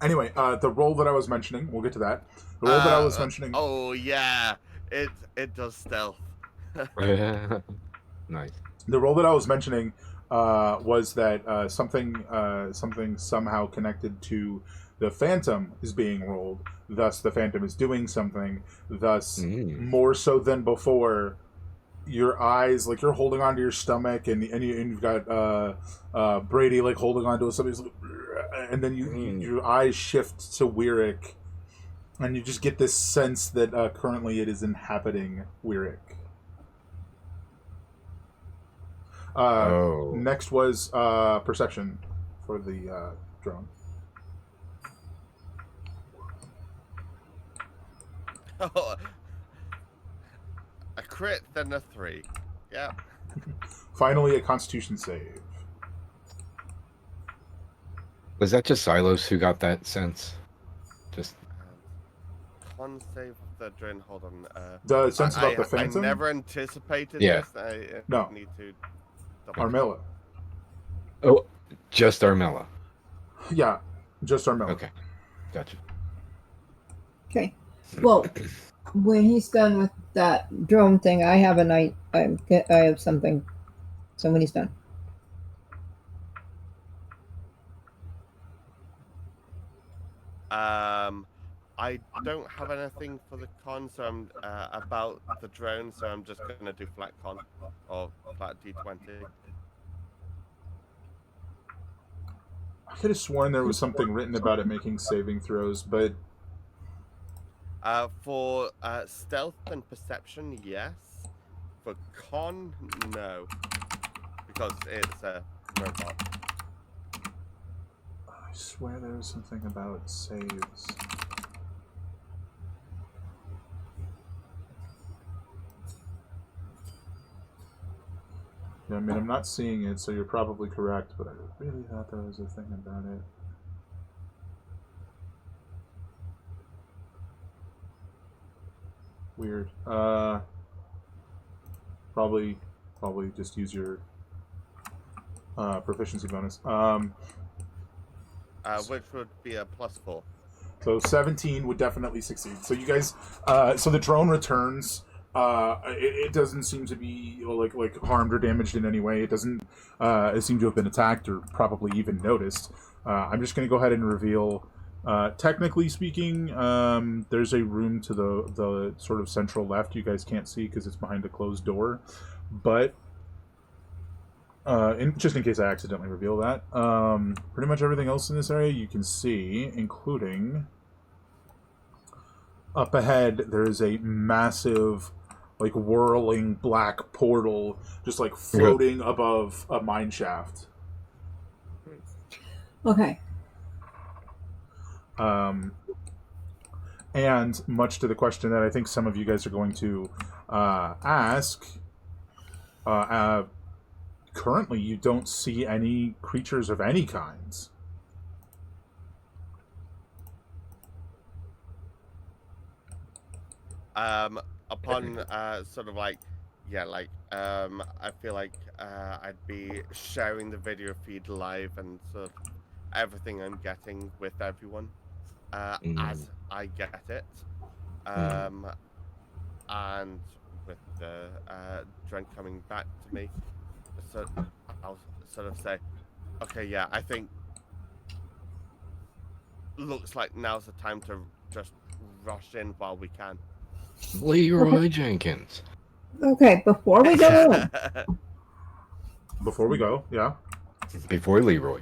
Anyway, the roll that I was mentioning, we'll get to that. The roll that I was mentioning. Oh yeah, it does stealth. Nice. The role that I was mentioning was that something somehow connected to the Phantom is being rolled. Thus, the Phantom is doing something. Thus, more so than before, your eyes, like you're holding onto your stomach, and you've got Brady like holding onto something, and then your eyes shift to Wyrick, and you just get this sense that currently it is inhabiting Wyrick. Next was perception for the drone. Oh, a crit, then a 3. Yeah. Finally, a constitution save. Was that just Silos who got that sense? Just Con save of the drone. Hold on. The sense about the Phantom? I never anticipated Yeah. this. I No. need to Armilla. Oh, just Armilla. Yeah, just Armilla. Okay, gotcha. Okay. Well, when he's done with that drone thing, I have I have something. So when he's done. I don't have anything for the con, so I'm about the drone, so I'm just gonna do flat con or flat D20. I could have sworn there was something written about it making saving throws, but For stealth and perception, yes. For con, no, because it's a robot. I swear there was something about saves. Yeah, I mean, I'm not seeing it, so you're probably correct, but I really thought there was a thing about it. Weird. Probably just use your proficiency bonus. Which would be a +4. So 17 would definitely succeed. So you guys, so the drone returns. It doesn't seem to be like harmed or damaged in any way. It doesn't seem to have been attacked or probably even noticed. I'm just going to go ahead and reveal. Technically speaking, there's a room to the sort of central left. You guys can't see because it's behind a closed door, but just in case I accidentally reveal that, pretty much everything else in this area you can see, including up ahead. There is a massive like whirling black portal just like floating above a mine shaft. Okay. And much to the question that I think some of you guys are going to ask, currently you don't see any creatures of any kinds. Upon sort of like, I feel like I'd be sharing the video feed live and sort of everything I'm getting with everyone as I get it. And with the drink coming back to me, so I'll sort of say, okay, yeah, I think looks like now's the time to just rush in while we can. Leroy Jenkins. Okay, before we go in, Before we go, yeah. Before Leroy.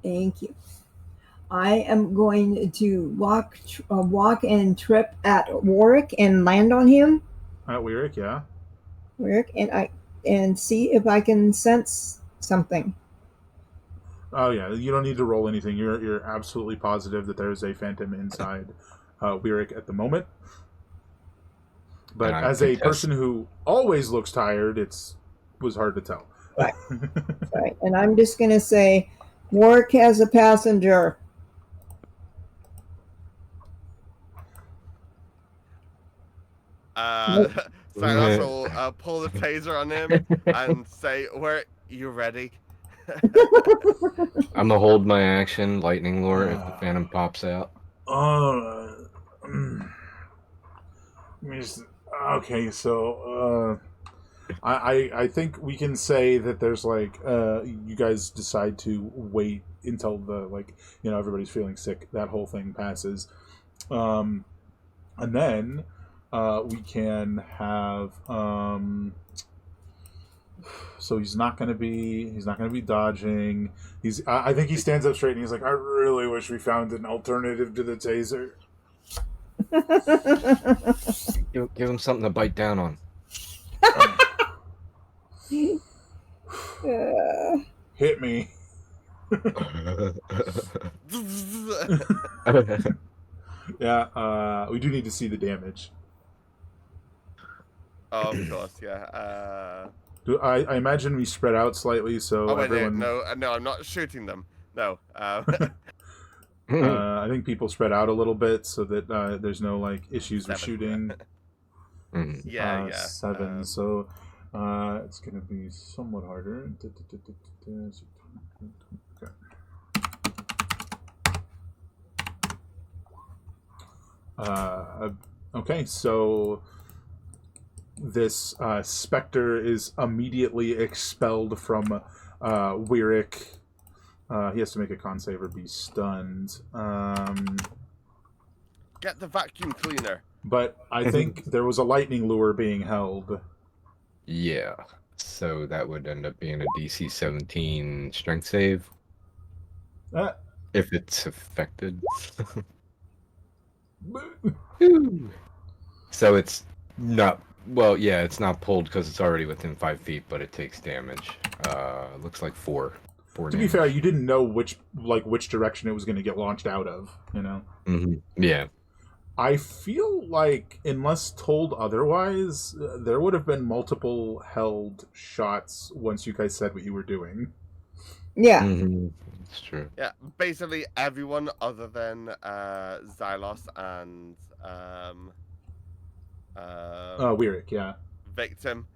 thank you. I am going to walk and trip at Warwick and land on him. At Weirick, yeah. Warwick, and see if I can sense something. Oh yeah, you don't need to roll anything. You're absolutely positive that there's a phantom inside Weirick at the moment. But as a person who always looks tired, was hard to tell. Right. Right. And I'm just going to say, Warwick has a passenger. Silas will pull the taser on him and say, you ready? I'm gonna hold my action, lightning lure, if the phantom pops out. Okay, so I think we can say that there's like you guys decide to wait until the everybody's feeling sick, that whole thing passes, and then we can have so he's not gonna be dodging. I think he stands up straight and he's like, I really wish we found an alternative to the taser. Give him something to bite down on. Hit me. Yeah, we do need to see the damage. Oh, of course, yeah. I imagine we spread out slightly, so everyone... No, I'm not shooting them. No. I think people spread out a little bit so that there's no issues with shooting. Yeah. 7, so it's going to be somewhat harder. Okay, so this specter is immediately expelled from Weirick. He has to make a con save or be stunned. Get the vacuum cleaner. But I think there was a lightning lure being held. Yeah, so that would end up being a DC 17 strength save. If it's affected. So it's not... Well, yeah, it's not pulled because it's already within 5 feet, but it takes damage. Looks like 4. To be fair, you didn't know which direction it was going to get launched out of, Yeah. I feel like, unless told otherwise, there would have been multiple held shots once you guys said what you were doing. Yeah. It's true. Yeah, basically everyone other than Xylos and Weirick, yeah. Victim.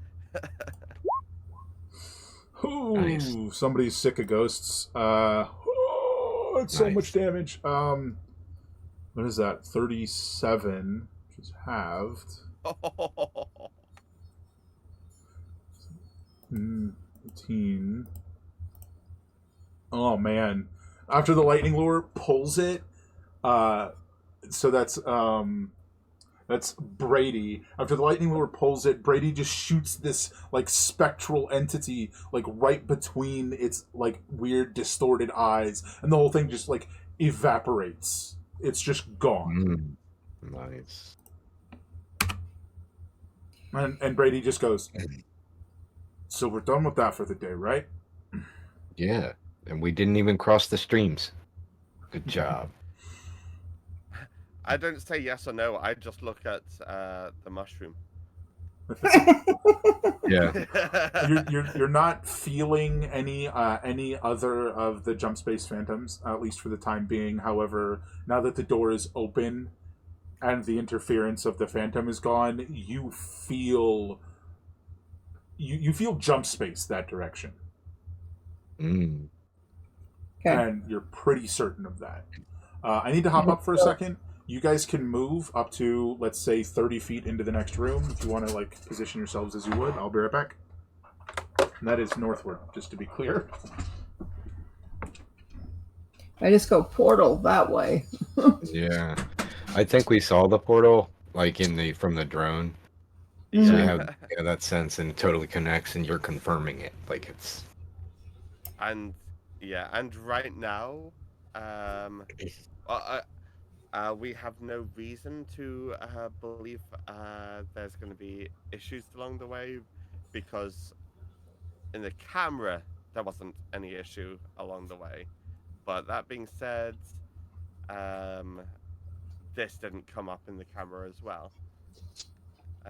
Ooh, Nice. Somebody's sick of ghosts. It's so much damage. What is that? 37, which is halved. 18. Oh man! After the lightning lure pulls it, so that's Brady. After the lightning lure pulls it, Brady just shoots this spectral entity right between its weird distorted eyes, and the whole thing just evaporates. It's just gone. Nice. And Brady just goes, so we're done with that for the day, right? Yeah, and we didn't even cross the streams. Good job. I don't say yes or no. I just look at the mushroom. Yeah. You're not feeling any other of the Jumpspace phantoms, at least for the time being. However, now that the door is open and the interference of the phantom is gone, you feel Jumpspace that direction. Mm. Okay. And you're pretty certain of that. I need to hop up for a second. You guys can move up to, let's say, 30 feet into the next room. If you want to, like, position yourselves as you would, I'll be right back. And that is northward, just to be clear. I just go portal that way. Yeah. I think we saw the portal, like, from the drone. So we have that sense, and it totally connects, and you're confirming it. Like, it's... And right now, we have no reason to believe there's going to be issues along the way, because in the camera there wasn't any issue along the way. But that being said, this didn't come up in the camera as well.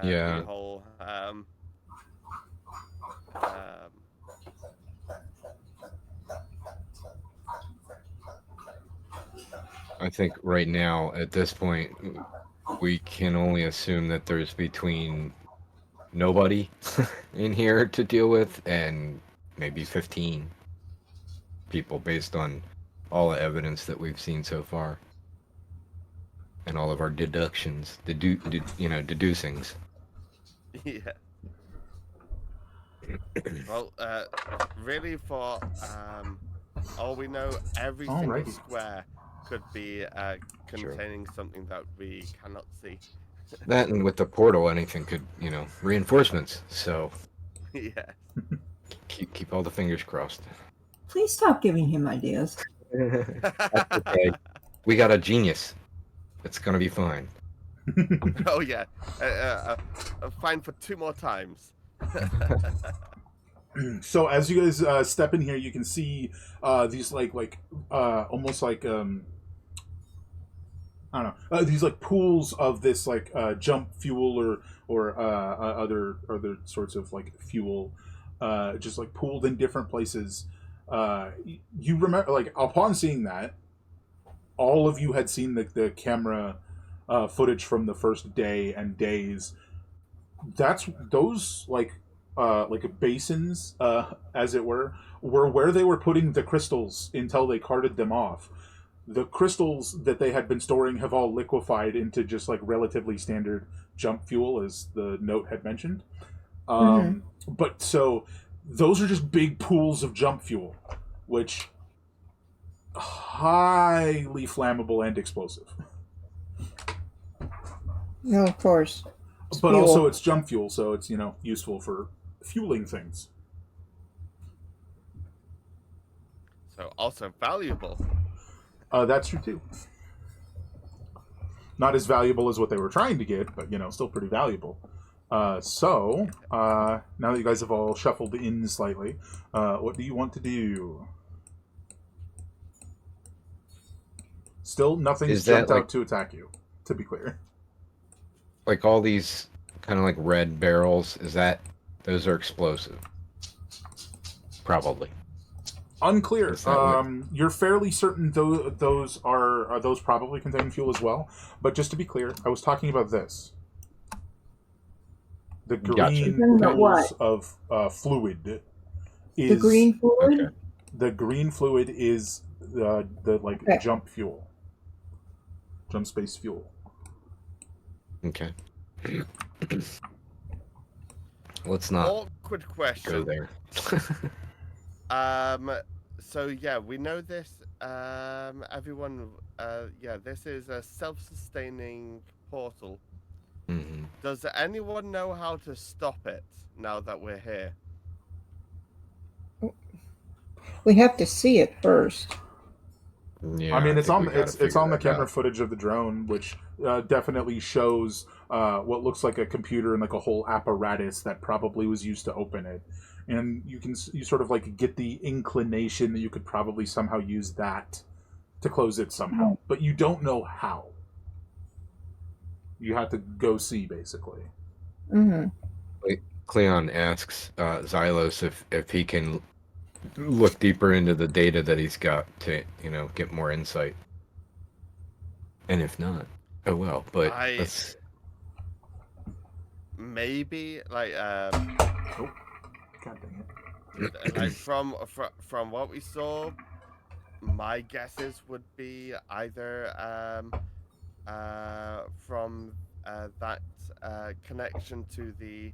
Yeah. The whole I think right now, at this point, we can only assume that there's between nobody in here to deal with and maybe 15 people based on all the evidence that we've seen so far and all of our deductions, deducings. yeah. Well, really, for all we know, every single Alrighty. square could be containing something that we cannot see. That, and with the portal, anything could, reinforcements. So Yeah. keep all the fingers crossed. Please stop giving him ideas. That's okay. We got a genius. It's gonna be fine. Oh yeah. Fine for 2 more times. So as you guys step in here, you can see these almost like I don't know, these like pools of this like jump fuel or other sorts of like fuel, just like pooled in different places. You remember, like, upon seeing that, all of you had seen the camera footage from the first day and days. That's those like basins, as it were where they were putting the crystals until they carted them off. The crystals that they had been storing have all liquefied into just like relatively standard jump fuel, as the note had mentioned. But so those are just big pools of jump fuel, which highly flammable and explosive. No, of course. But fuel. Also it's jump fuel, so it's, useful for fueling things. So also valuable. That's true too. Not as valuable as what they were trying to get, but still pretty valuable. So now that you guys have all shuffled in slightly, what do you want to do? Still, nothing's jumped out to attack you, to be clear. Like all these kind of like red barrels, those are explosive? Probably. Unclear. You're fairly certain those probably contain fuel as well. But just to be clear, I was talking about this. The green pools of fluid. The green fluid? Okay. The green fluid is the jump fuel. Jumpspace fuel. Okay. Let's not Awkward question. go there. So yeah, we know this. Everyone. This is a self-sustaining portal. Mm-hmm. Does anyone know how to stop it now that we're here? We have to see it first. Yeah, I mean, it's on the figure camera that footage of the drone, which definitely shows what looks like a computer and like a whole apparatus that probably was used to open it. And you sort of like get the inclination that you could probably somehow use that to close it somehow, but you don't know how. You have to go see, basically. Mm-hmm. Cleon asks Xylos if he can look deeper into the data that he's got to, get more insight. And if not, oh well. But let's maybe Oh, God dang it! like from what we saw, my guesses would be either from that connection to the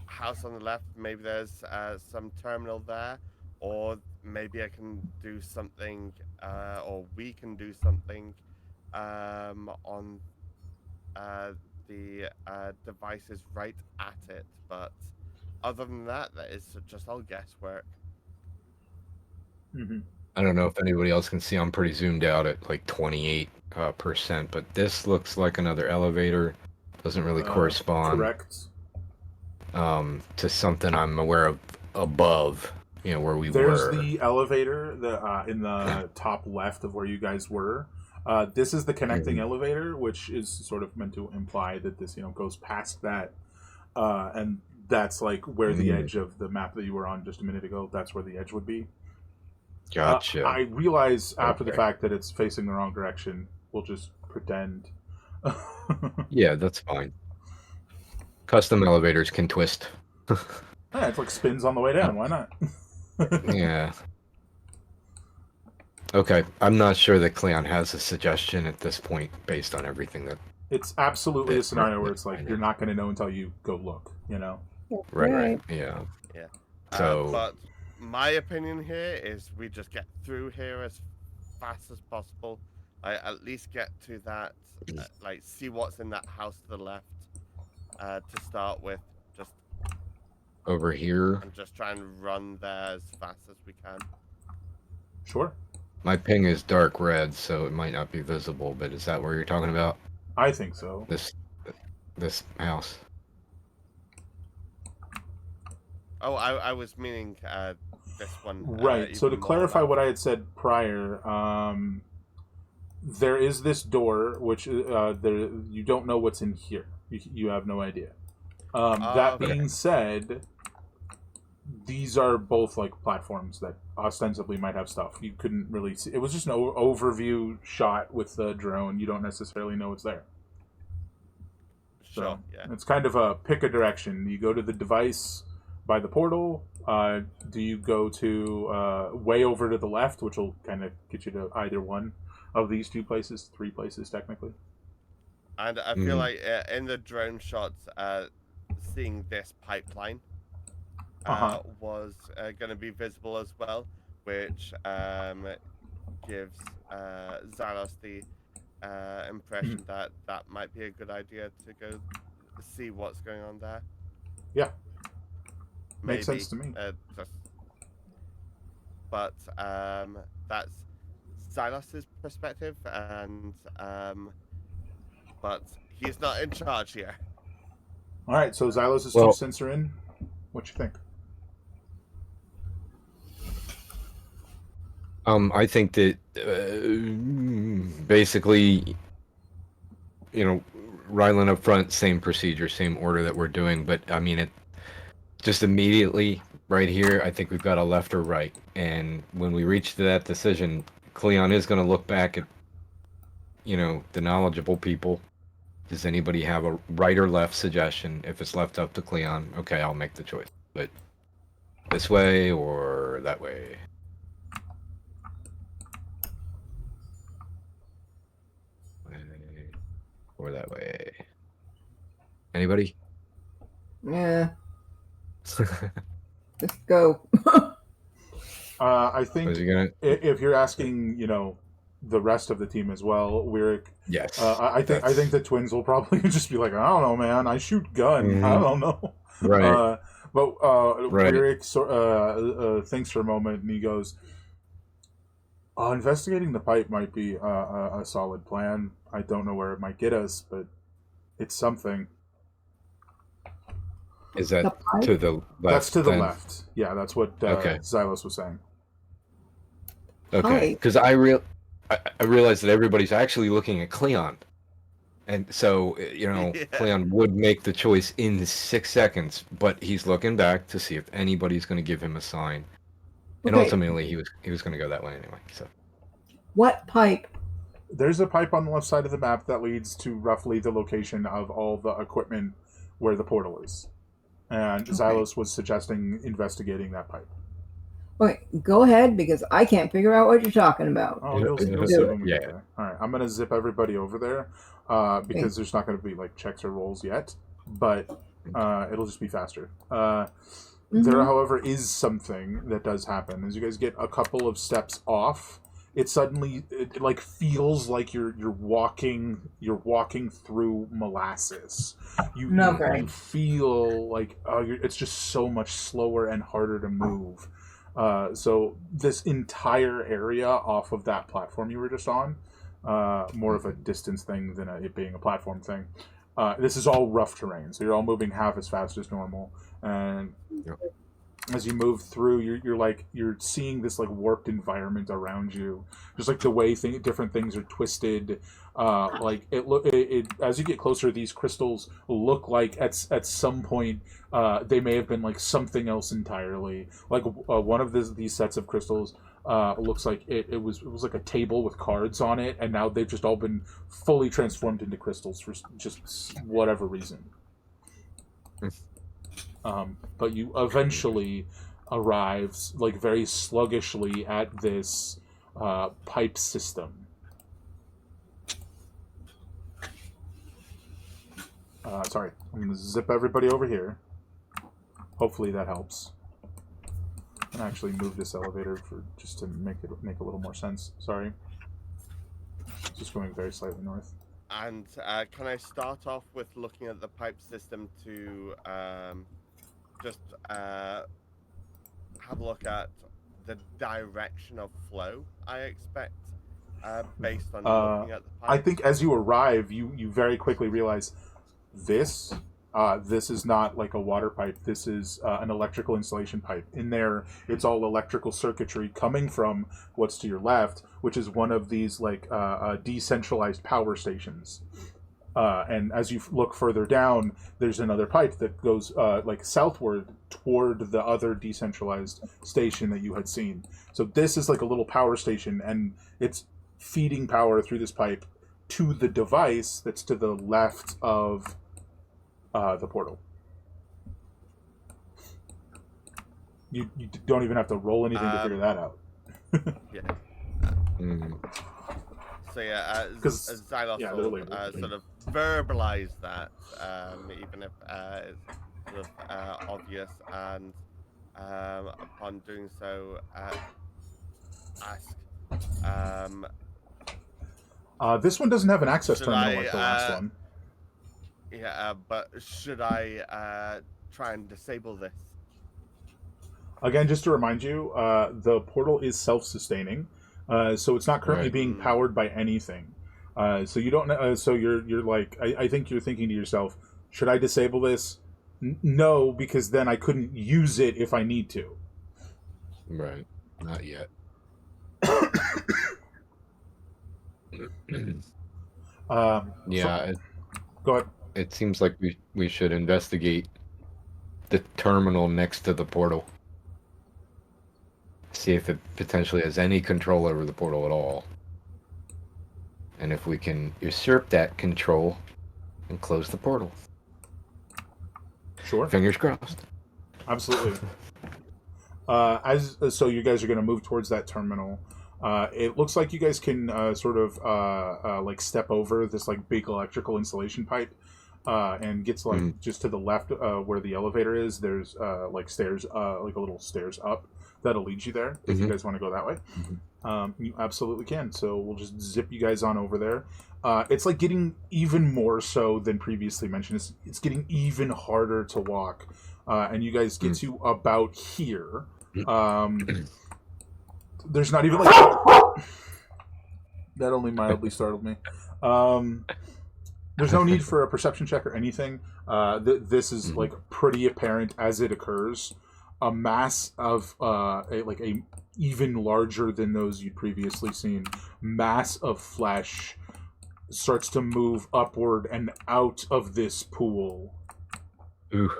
house on the left. Maybe there's some terminal there, or maybe I can do something, or we can do something on the devices right at it. But other than that, that is just all guesswork. Mm-hmm. I don't know if anybody else can see. I'm pretty zoomed out at like 28%, but this looks like another elevator. Doesn't really correspond. Correct. To something I'm aware of above, where we There's were. the elevator in the top left of where you guys were. This is the connecting elevator, which is sort of meant to imply that this, goes past that. And that's like where the edge of the map that you were on just a minute ago, that's where the edge would be. Gotcha. I realize after the fact that it's facing the wrong direction. We'll just pretend. Yeah, that's fine. Custom elevators can twist. Yeah, it's like spins on the way down. Why not? Yeah. Okay, I'm not sure that Cleon has a suggestion at this point based on everything that... It's absolutely a scenario where it's like, you're not going to know until you go look, Right, yeah. Yeah. So... but my opinion here is we just get through here as fast as possible. I at least get to that, see what's in that house to the left to start with. Just over here. And just try and run there as fast as we can. Sure. My ping is dark red, so it might not be visible, but is that where you're talking about? I think so. This house. Oh, I was meaning this one. Right. So to clarify what I had said prior, there is this door, which you don't know what's in here. You have no idea. That being said, these are both like platforms that ostensibly might have stuff. You couldn't really see. It was just an overview shot with the drone. You don't necessarily know what's there. So sure, yeah. It's kind of a pick a direction. You go to the device by the portal. Do you go to way over to the left, which will kind of get you to either one of these two places, three places technically? And I feel like in the drone shots, seeing this pipeline was going to be visible as well, which gives Xylos the impression that that might be a good idea to go see what's going on there. Yeah. Maybe, makes sense to me. But that's Xylos' perspective, and but he's not in charge here. All right, so Xylos' 2 cents are in. What you think? I think that basically, Rylan up front, same procedure, same order that we're doing, but I mean, it just immediately right here, I think we've got a left or right. And when we reach to that decision, Cleon is going to look back at, the knowledgeable people. Does anybody have a right or left suggestion? If it's left up to Cleon, okay, I'll make the choice. But this way or that way? Or that way? Anybody? Yeah. Just go. I think if you're asking, the rest of the team as well, yes. I think the twins will probably just be like, I don't know, man. I shoot gun. I don't know. Right. But right. Weirick thinks for a moment and he goes, investigating the pipe might be a solid plan. I don't know where it might get us, but It's something. Is that The pipe? to the left? That's to the then? left. Yeah, that's what Okay. Xylos was saying. Okay, Pipe? because I realized that everybody's actually looking at Cleon, and so Yeah. Cleon would make the choice in 6 seconds, but he's looking back to see if anybody's going to give him a sign, and Okay. ultimately he was going to go that way anyway. So What pipe? There's a pipe on the left side of the map that leads to roughly the location of all the equipment where the portal is. And Xylos was suggesting investigating that pipe. Okay, go ahead because I can't figure out what you're talking about. Oh, you'll Do see it. when we get Yeah. there. All right, I'm going to zip everybody over there because there's not going to be like checks or rolls yet, but it'll just be faster. There, however, is something that does happen. As you guys get a couple of steps off, it suddenly like feels like you're walking through molasses. You feel like it's just so much slower and harder to move. So this entire area off of that platform you were just on, more of a distance thing than it being a platform thing. This is all rough terrain, so you're all moving half as fast as normal, and as you move through, you're seeing this like warped environment around you, just like the way different things are twisted. Like it as you get closer, these crystals look like at some point they may have been like something else entirely. Like one of these sets of crystals looks like it was like a table with cards on it, and now they've just all been fully transformed into crystals for just whatever reason. But you eventually arrive, like very sluggishly, at this pipe system. Sorry, I'm going to zip everybody over here. Hopefully that helps. And actually move this elevator just to make a little more sense. Sorry. Just going very slightly north. And can I start off with looking at the pipe system to just have a look at the direction of flow I expect based on looking at the pipe? I think as you arrive, you very quickly realize this is not like a water pipe. This is an electrical installation pipe. In there, it's all electrical circuitry coming from what's to your left, which is one of these like decentralized power stations. And as you look further down, there's another pipe that goes like southward toward the other decentralized station that you had seen. So this is like a little power station, and it's feeding power through this pipe to the device that's to the left of the portal. You don't even have to roll anything to figure that out. Yeah. So yeah, Xylos will sort of verbalize that, even if it's sort of obvious, and upon doing so, ask. This one doesn't have an access terminal like the last one. Yeah, but should I try and disable this? Again, just to remind you, the portal is self-sustaining, so it's not currently being powered by anything. So you don't know. So you're like, I think you're thinking to yourself, should I disable this? No, because then I couldn't use it if I need to. Right. Not yet. Yeah. Go ahead. It seems like we should investigate the terminal next to the portal. See if it potentially has any control over the portal at all. And if we can usurp that control and close the portal. Sure. Fingers crossed. Absolutely. So you guys are going to move towards that terminal. It looks like you guys can sort of like step over this like big electrical installation pipe and get to like just to the left where the elevator is. There's like stairs, like a little stairs up that'll lead you there if you guys want to go that way. You absolutely can. So we'll just zip you guys on over there. It's like getting even more so than previously mentioned. It's getting even harder to walk, and you guys get to about here. There's not even like that only mildly startled me. There's no need for a perception check or anything. This is like pretty apparent as it occurs. A mass of a even larger than those you'd previously seen mass of flesh starts to move upward and out of this pool. Ooh.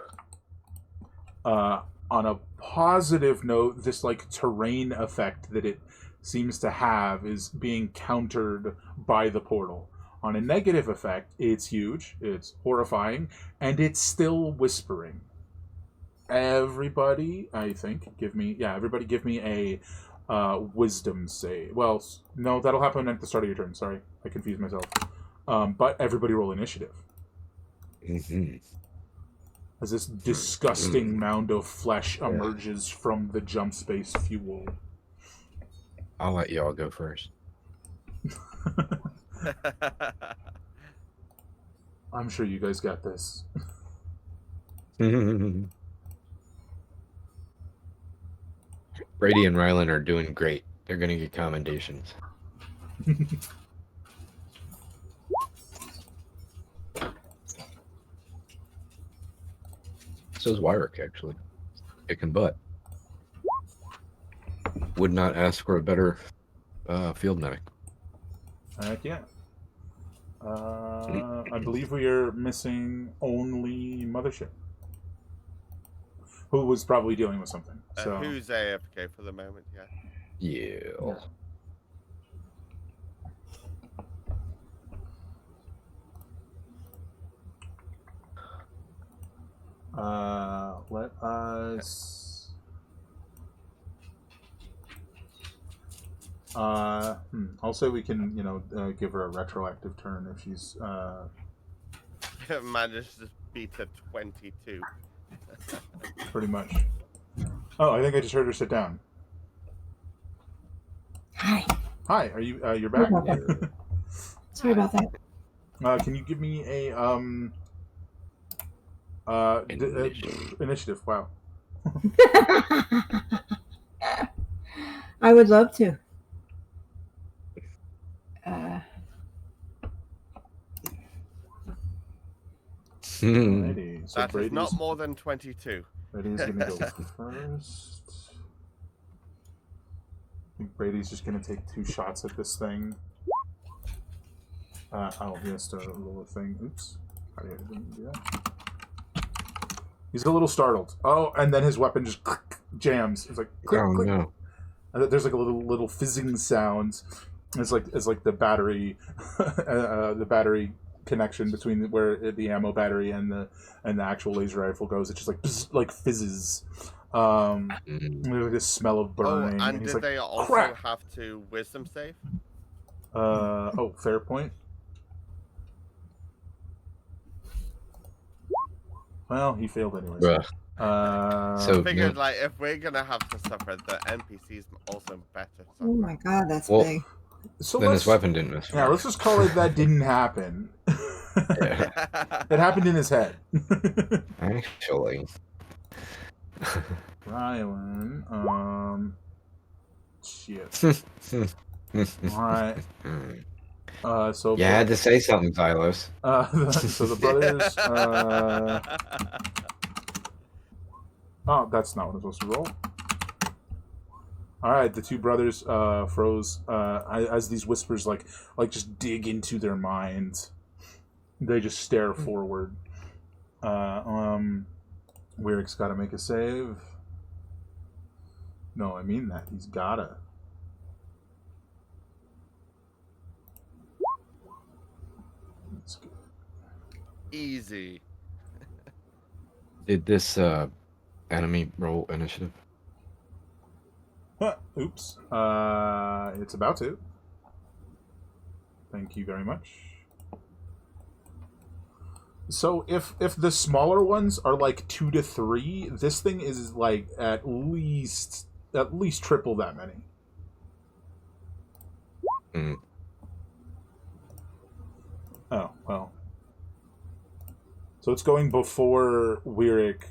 On a positive note, this like terrain effect that it seems to have is being countered by the portal. On a negative effect, it's huge, it's horrifying, and it's still whispering. Everybody, I think, give me a wisdom save. Well, no, that'll happen at the start of your turn. Sorry, I confused myself. But everybody roll initiative. Mm-hmm. As this disgusting mound of flesh emerges from the jump space fuel. I'll let y'all go first. I'm sure you guys got this. Brady and Rylan are doing great. They're going to get commendations. So is Wyrick, actually. Kicking butt. Would not ask for a better field medic. Heck yeah. I believe we are missing only Mothership, who was probably dealing with something. So Who's AFK for the moment? Yeah. Yeah. Let us. I'll say we can, give her a retroactive turn if she's. Managed to beat a 22. Pretty much. Oh, I think I just heard her sit down. Hi. Hi, are you? You're back. Sorry about that. Can you give me a initiative? Wow. I would love to. Alrighty. So That is Brady's not more than 22. Brady's gonna go first. I think Brady's just gonna take 2 shots at this thing. He has to roll a thing. Oops. I didn't do that. He's a little startled. Oh, and then his weapon just jams. It's like click, Oh click. no. And there's like a little fizzing sounds. It's like the battery, the battery connection between where the ammo battery and the actual laser rifle goes. It just like bzz, like fizzes. There's like this smell of burning. And he's did like, they also crap! have to wisdom save? Fair point. Well, he failed anyways. So Figured like if we're gonna have to suffer, the NPCs also better suffer. Oh my god, that's Well, big. So then his weapon didn't miss. Yeah, let's just call it that didn't happen. Yeah. It happened in his head. Actually. Rylan, shit. Alright. So You had to say something, Xylos. so the brothers, oh, that's not what I'm supposed to roll. Alright, the 2 brothers froze as these whispers like just dig into their minds. They just stare forward. Weirik's gotta make a save. No, I mean that. He's gotta. That's good. Easy. Did this enemy roll initiative? Oops. It's about to. Thank you very much. So if the smaller ones are like 2 to 3, this thing is like at least triple that many. Oh, well. So it's going before Wyrick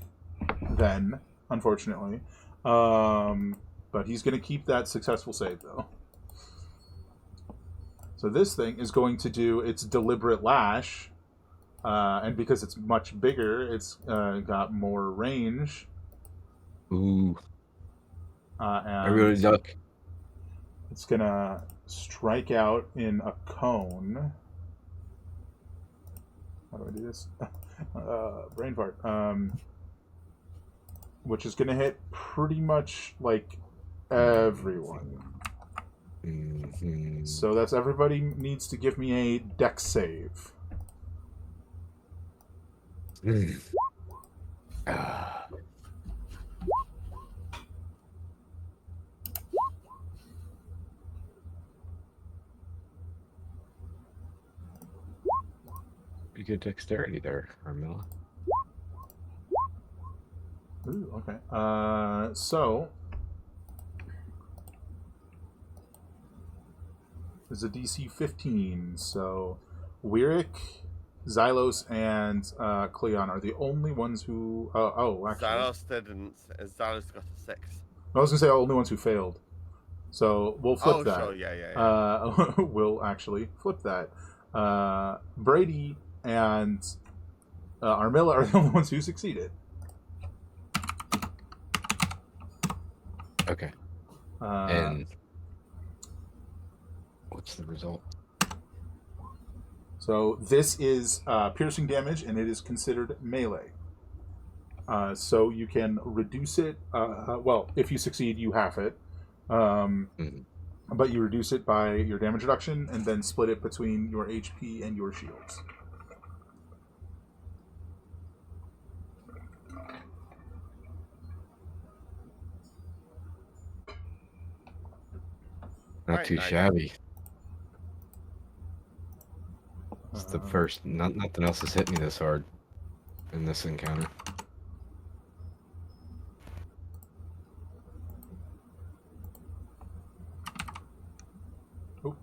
then, unfortunately. But he's going to keep that successful save, though. So this thing is going to do its deliberate lash And because it's much bigger, it's got more range. Ooh. And Everybody duck. it's gonna strike out in a cone. How do I do this? Brain fart. Which is gonna hit pretty much like everyone. Mm-hmm. So that's everybody needs to give me a dex save. Pretty good dexterity there, Armilla. Ooh, okay. So there's a DC 15. So Wyrick, Xylos, and Cleon are the only ones who. Actually, Xylos didn't. Xylos got a 6. I was gonna say only ones who failed. So we'll flip that. Sure, yeah. We'll actually flip that. Brady and Armilla are the only ones who succeeded. Okay. And what's the result? So this is piercing damage, and it is considered melee. So you can reduce it. Well, if you succeed, you half it. But you reduce it by your damage reduction, and then split it between your HP and your shields. Not too shabby. It's the first. Nothing else has hit me this hard in this encounter. Oh,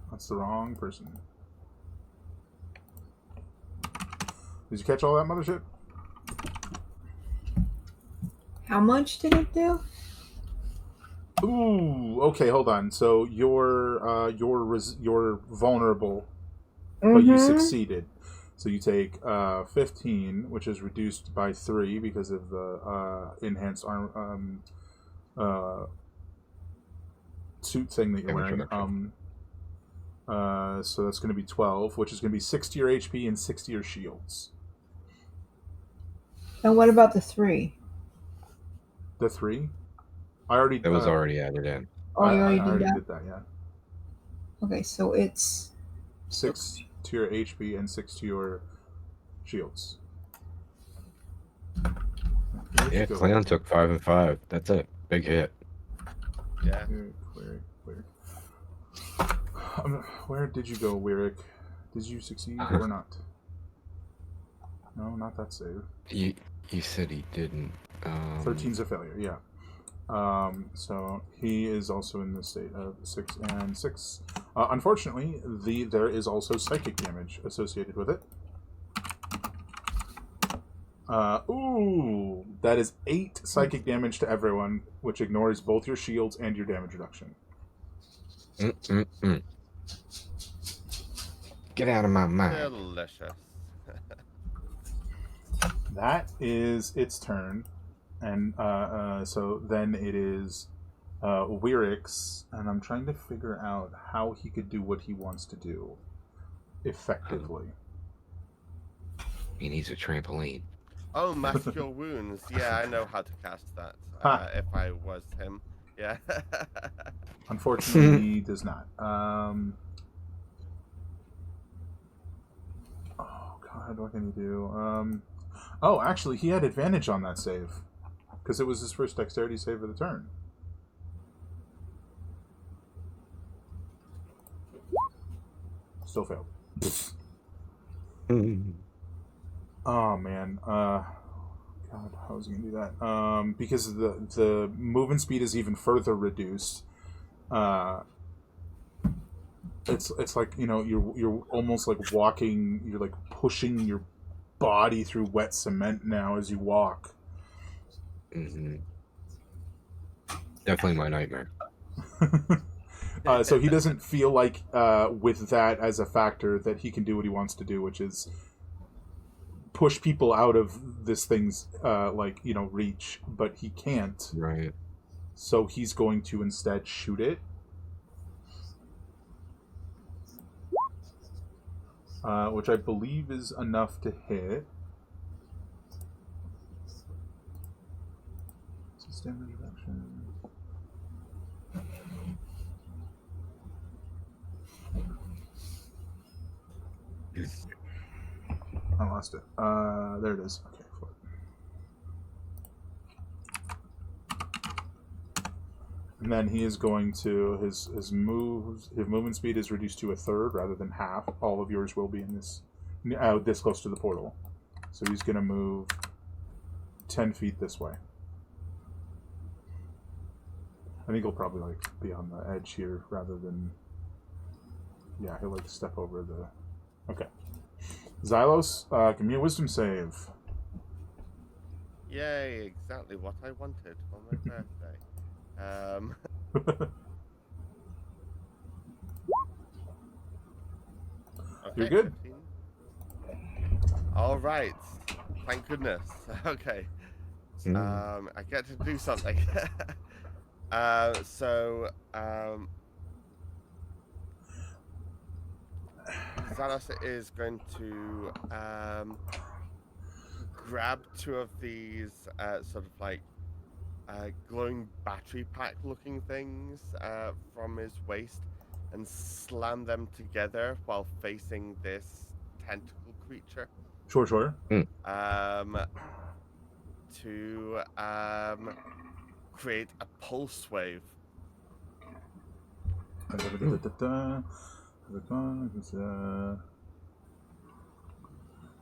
that's the wrong person. Did you catch all that mothership? How much did it do? Ooh, okay, hold on. So you're vulnerable, but you succeeded. So you take 15, which is reduced by 3 because of the enhanced arm suit thing that you're wearing. So that's going to be 12, which is going to be 6 to your HP and 6 to your shields. And what about the 3? The 3? I already. That was already added in. Oh, you already did that, yeah. Okay, so it's 6 to your HP and 6 to your shields. Yeah, Cleon took 5 and 5. That's a big hit. Yeah. Clear. Where did you go, Wyrick? Did you succeed or not? No, not that save. You said he didn't. 13's a failure, yeah. So he is also in the state of 6 and 6. Unfortunately, there is also psychic damage associated with it. That is 8 psychic damage to everyone, which ignores both your shields and your damage reduction. Get out of my mind. Delicious. That is its turn. And so then it is Wyrick's, and I'm trying to figure out how he could do what he wants to do effectively. He needs a trampoline. Oh, Mask Your Wounds. Yeah, I know how to cast that. If I was him. Yeah. Unfortunately, he does not. Oh, God, what can he do? Actually, he had advantage on that save. Because it was his first dexterity save of the turn. Still failed. Oh, man. God, how was he going to do that? Because the movement speed is even further reduced. It's like, you're almost like walking, you're like pushing your body through wet cement now as you walk. Definitely my nightmare. So he doesn't feel like with that as a factor that he can do what he wants to do, which is push people out of this thing's reach, but he can't. Right. So he's going to instead shoot it. Which I believe is enough to hit. Damage reduction. I lost it. There it is. Okay. And then he is going to his movement speed is reduced to a third rather than half. All of yours will be in this close to the portal. So he's going to move 10 feet this way. I think he'll probably be on the edge here rather than. Yeah, he'll step over the. Okay. Xylos, give me a wisdom save. Yay! Exactly what I wanted for my birthday. Okay, You're good. 15. All right. Thank goodness. Okay. I get to do something. Xanos is going to grab two of these glowing battery pack looking things from his waist and slam them together while facing this tentacle creature. Sure. To create a pulse wave.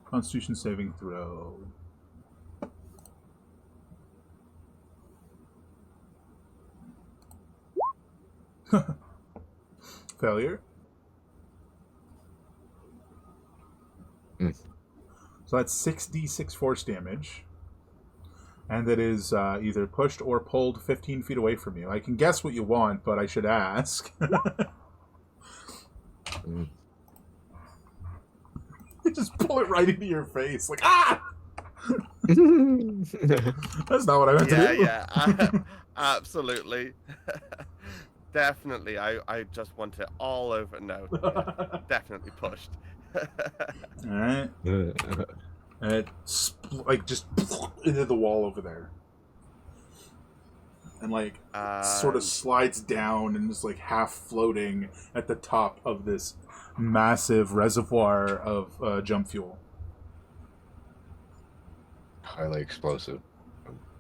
Constitution saving throw. Failure. So that's 6d6 force damage. And that is either pushed or pulled 15 feet away from you. I can guess what you want, but I should ask. You just pull it right into your face. Like, ah! That's not what I meant to do. Yeah. Absolutely. Definitely. I just want it all over. No. Yeah, definitely pushed. All right. And it just into the wall over there. And sort of slides down and is half floating at the top of this massive reservoir of jump fuel. Highly explosive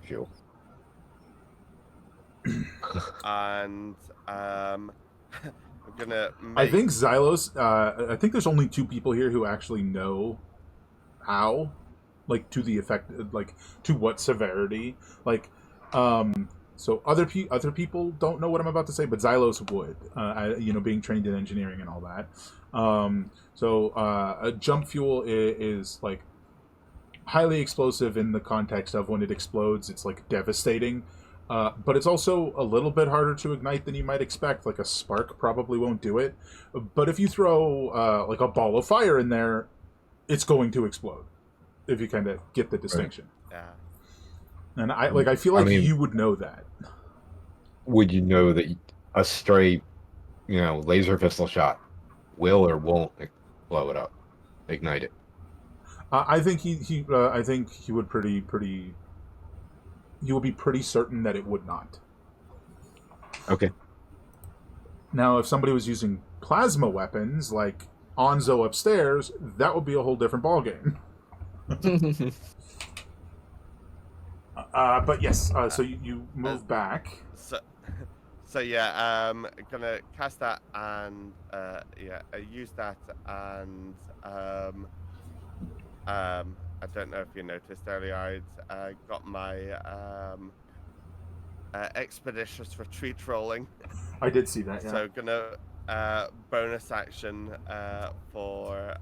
fuel. And I'm gonna I think Xylos, I think there's only 2 people here who actually know how, to the effect, to what severity, so other people don't know what I'm about to say, but Xylos would, being trained in engineering and all that. A jump fuel is highly explosive in the context of when it explodes, it's devastating. But it's also a little bit harder to ignite than you might expect. A spark probably won't do it. But if you throw a ball of fire in there, it's going to explode. If you kind of get the distinction. Right. Yeah. And I feel like you would know that. Would you know that a straight, laser pistol shot will or won't blow it up, ignite it? I think he would he will be pretty certain that it would not. Okay. Now, if somebody was using plasma weapons like Onzo upstairs, that would be a whole different ballgame. But yes, so you move back. So yeah, gonna cast that and use that and I don't know if you noticed earlier, I got my expeditious retreat rolling. I did see that. Yeah. So gonna bonus action for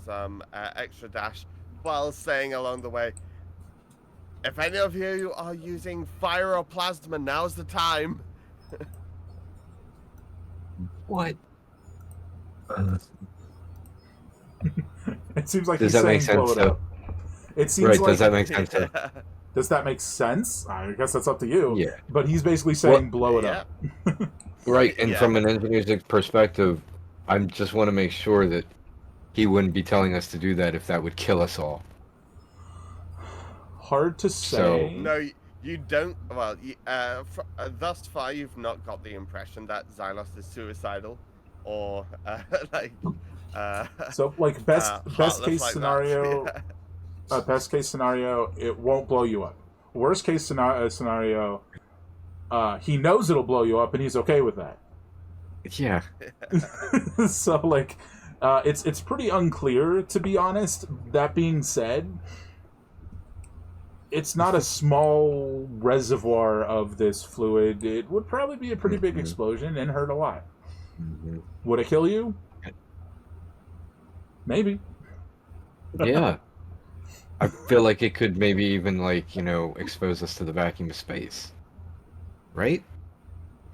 some extra dash while saying along the way, if any of you are using fire or plasma, now's the time. What? It seems like Does he's that make saying blow sense, it though? up. It seems Right, like does that make sense? Though? does that make sense? I guess that's up to you. Yeah. But he's basically saying blow it up. Right, and Yeah. from an engineer's perspective, I just want to make sure that he wouldn't be telling us to do that if that would kill us all. Hard to say. No, you don't. Well, thus far, you've not got the impression that Xylos is suicidal, or like. So, like best heartless case like scenario, that. best case scenario, it won't blow you up. Worst case scenario, he knows it'll blow you up, and he's okay with that. Yeah. So, like, it's pretty unclear, to be honest. That being said, it's not a small reservoir of this fluid. It would probably be a pretty big explosion and hurt a lot. Would it kill you? Maybe. Yeah. I feel like it could maybe even, like, expose us to the vacuum of space. Right?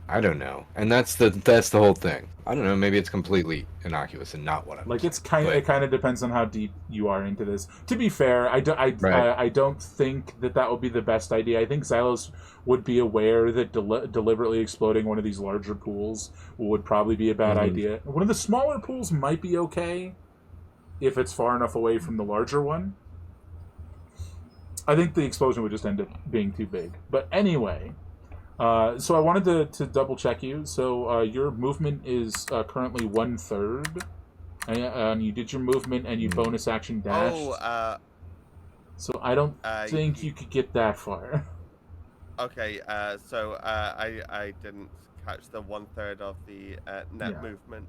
I don't know. And that's the whole thing. I don't know, maybe it's completely innocuous and not what I'm Like, saying, it kind of depends on how deep you are into this. To be fair, I don't think that would be the best idea. I think Xylos would be aware that deliberately exploding one of these larger pools would probably be a bad idea. One of the smaller pools might be okay if it's far enough away from the larger one. I think the explosion would just end up being too big. But anyway, so I wanted to double check you. So your movement is currently 1/3, and you did your movement and you bonus action dashed. So I don't think you could get that far. Okay, so I didn't catch the 1/3 of the net movement.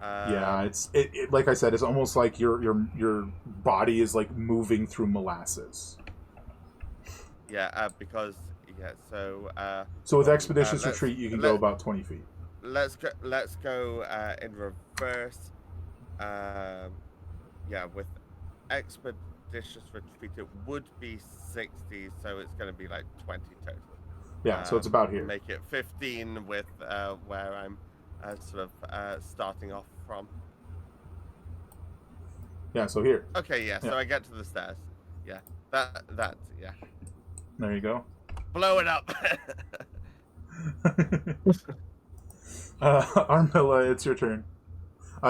Yeah, it like I said, it's almost like your body is like moving through molasses. Yeah, because so with expeditious retreat, you can go about 20 feet. Let's go in reverse. With expeditious retreat, it would be 60, so it's going to be like 20 total. Yeah, so it's about here. Make it 15 with where I'm sort of starting off from. Yeah, so here. Okay, so I get to the stairs. Yeah, that. There you go. Blow it up. Armilla, it's your turn.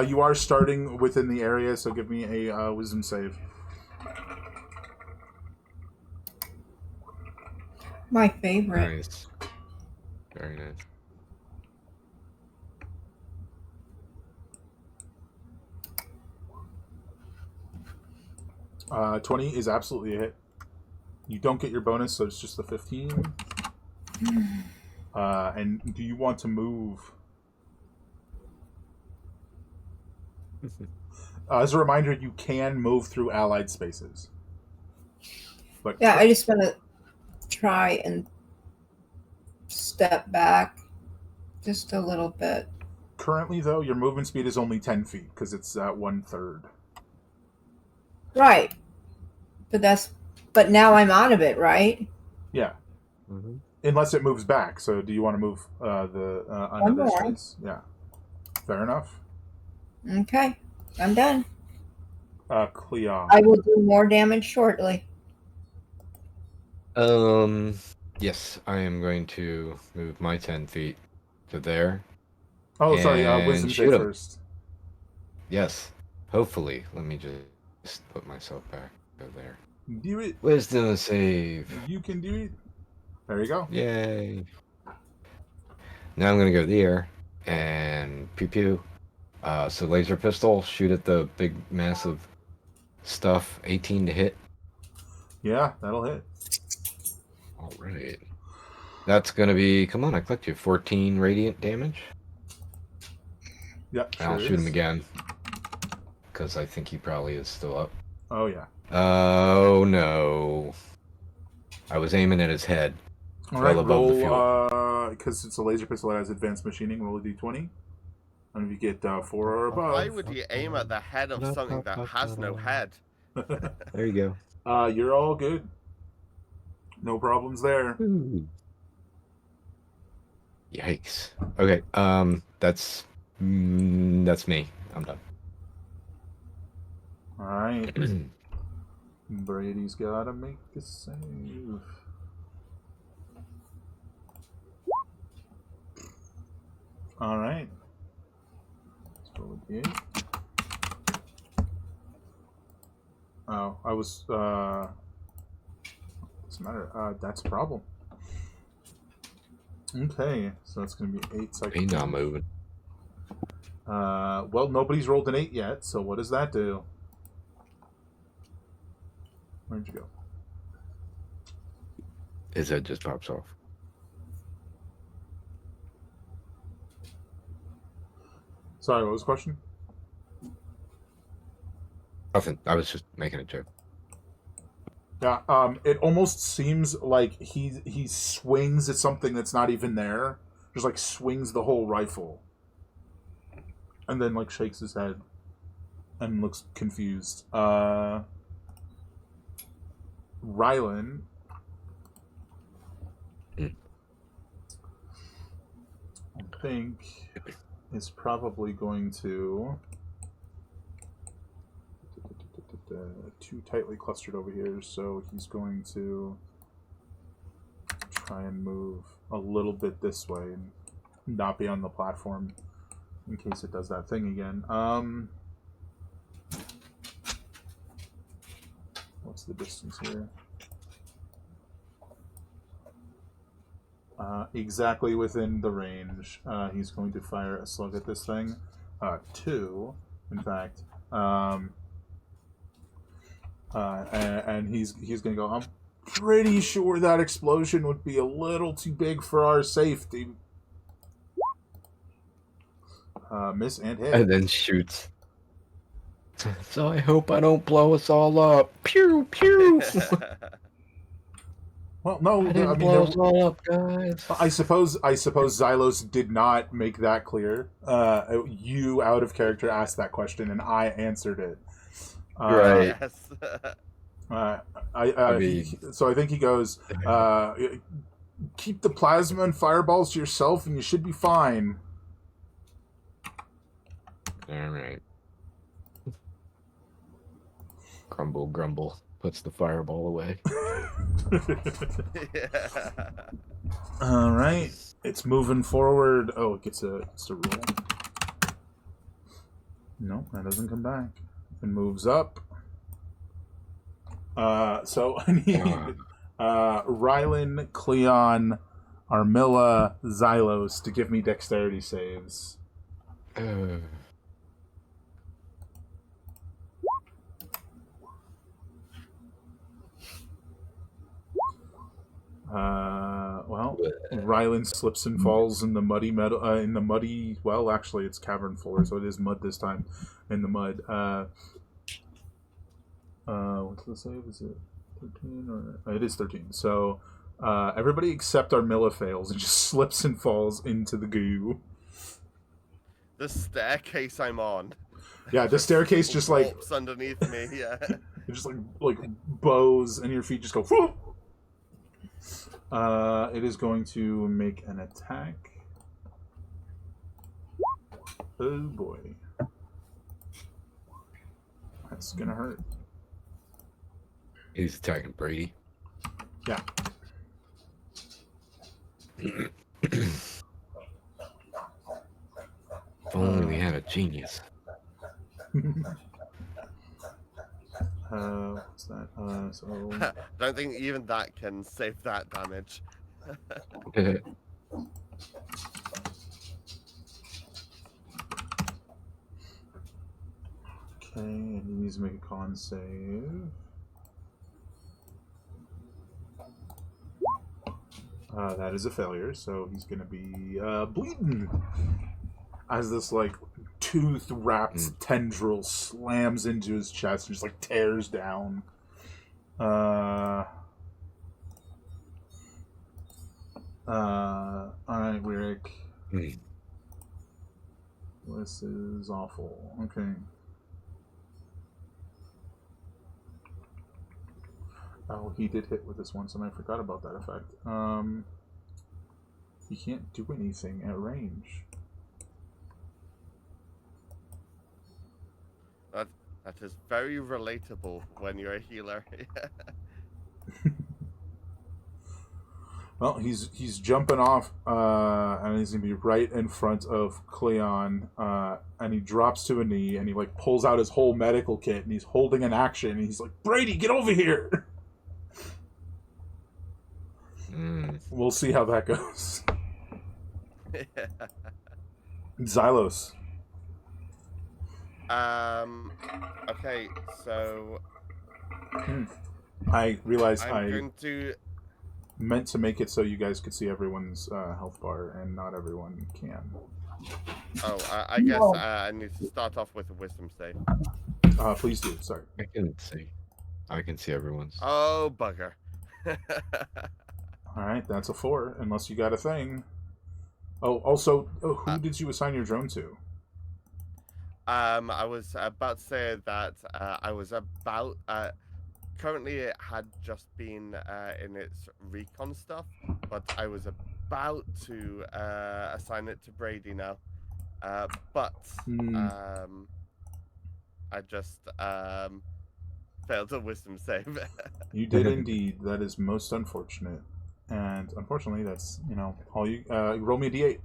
You are starting within the area, so give me a wisdom save. My favorite. Nice. Very nice. 20 is absolutely a hit. You don't get your bonus, so it's just the 15. And do you want to move? As a reminder, you can move through allied spaces. But Yeah, I just want to try and step back just a little bit. Currently, though, your movement speed is only 10 feet because it's at 1/3. Right. But now I'm out of it, right? Yeah. Unless it moves back. So do you want to move another space? Yeah. Fair enough. Okay. I'm done. Cleon. I will do more damage shortly. Yes, I am going to move my 10 feet to there. Oh, sorry. and Wisdom shoot save 'em. first. Yes. Hopefully. Let me just put myself back. Go there. Do it. Wisdom save. You can do it. There you go. Yay. Now I'm going to go there and pew pew. So laser pistol, shoot at the big massive stuff. 18 to hit. Yeah, that'll hit. All right. That's going to be, come on, I clicked you. 14 radiant damage. Yep. I'll shoot him again. Because I think he probably is still up. Oh, yeah. Oh, no. I was aiming at his head. All right, Well above the fuel. roll, because it's a laser pistol that has advanced machining, roll a d20. And if you get 4 or above... Why would you aim at the head of something that has no head? There you go. You're all good. No problems there. Ooh. Yikes. Okay, that's me. I'm done. All right. Brady's gotta make the save. All right. Let's roll with the 8. Oh, I was. Doesn't matter. That's a problem. Okay, so it's going to be 8 seconds. He's not moving. Well, nobody's rolled an 8 yet, so what does that do? Where'd you go? His head just pops off. Sorry, what was the question? Nothing. I was just making a joke. Yeah, it almost seems like he swings at something that's not even there. Just like swings the whole rifle. And then like shakes his head and looks confused. Rylan, I think is probably going to too tightly clustered over here, so he's going to try and move a little bit this way and not be on the platform in case it does that thing again. What's the distance here? Exactly within the range. He's going to fire a slug at this thing. 2, in fact. And he's going to go, I'm pretty sure that explosion would be a little too big for our safety. Miss and hit. And then shoots. So I hope I don't blow us all up. Pew, pew. Well, no, I didn't blow us all up, guys. I suppose Xylos did not make that clear. You, out of character, asked that question, and I answered it. Right. Yes. So I think he goes, keep the plasma and fireballs to yourself, and you should be fine. All right. Grumble, grumble. Puts the fireball away. Yeah. All right, it's moving forward. Oh, it gets a roll. No, that doesn't come back. It moves up. So I need Rylan, Cleon, Armilla, Xylos to give me dexterity saves. Well, Rylan slips and falls in the muddy meadow. Well, actually, it's cavern floor, so it is mud this time. In the mud. What's the save? Is it 13 or it is 13? So, everybody except Armilla fails and just slips and falls into the goo. The staircase I'm on. Yeah, the staircase just like warps underneath me. Yeah. it just like bows, and your feet just go. Whoop! It is going to make an attack. Oh boy. That's gonna hurt. He's attacking Brady. Yeah. If only we had a genius. What's that? So Don't think even that can save that damage. okay, and he needs to make a con save. That is a failure, so he's gonna be bleeding as this like tooth-wrapped tendril slams into his chest and just like tears down. Alright, Rick. This is awful. Okay. Oh, he did hit with this once, and I forgot about that effect. He can't do anything at range. That is very relatable when you're a healer. Well, he's jumping off, and he's gonna be right in front of Cleon, and he drops to a knee, and he like pulls out his whole medical kit, and he's holding an action, and he's like, "Brady, get over here!" We'll see how that goes. Xylos. Okay, so I realized I'm going to meant to make it so you guys could see everyone's health bar, and not everyone can. Oh, I guess I need to start off with a wisdom save. Please do. Sorry. I can see. I can see everyone's. Oh, bugger. All right, that's a 4, unless you got a thing. Oh, also, who did you assign your drone to? I was about to say that I was about... currently, it had just been in its recon stuff, but I was about to assign it to Brady now. But I just failed a wisdom save. You did indeed. That is most unfortunate. And unfortunately, that's, you know, all you... roll me a d8.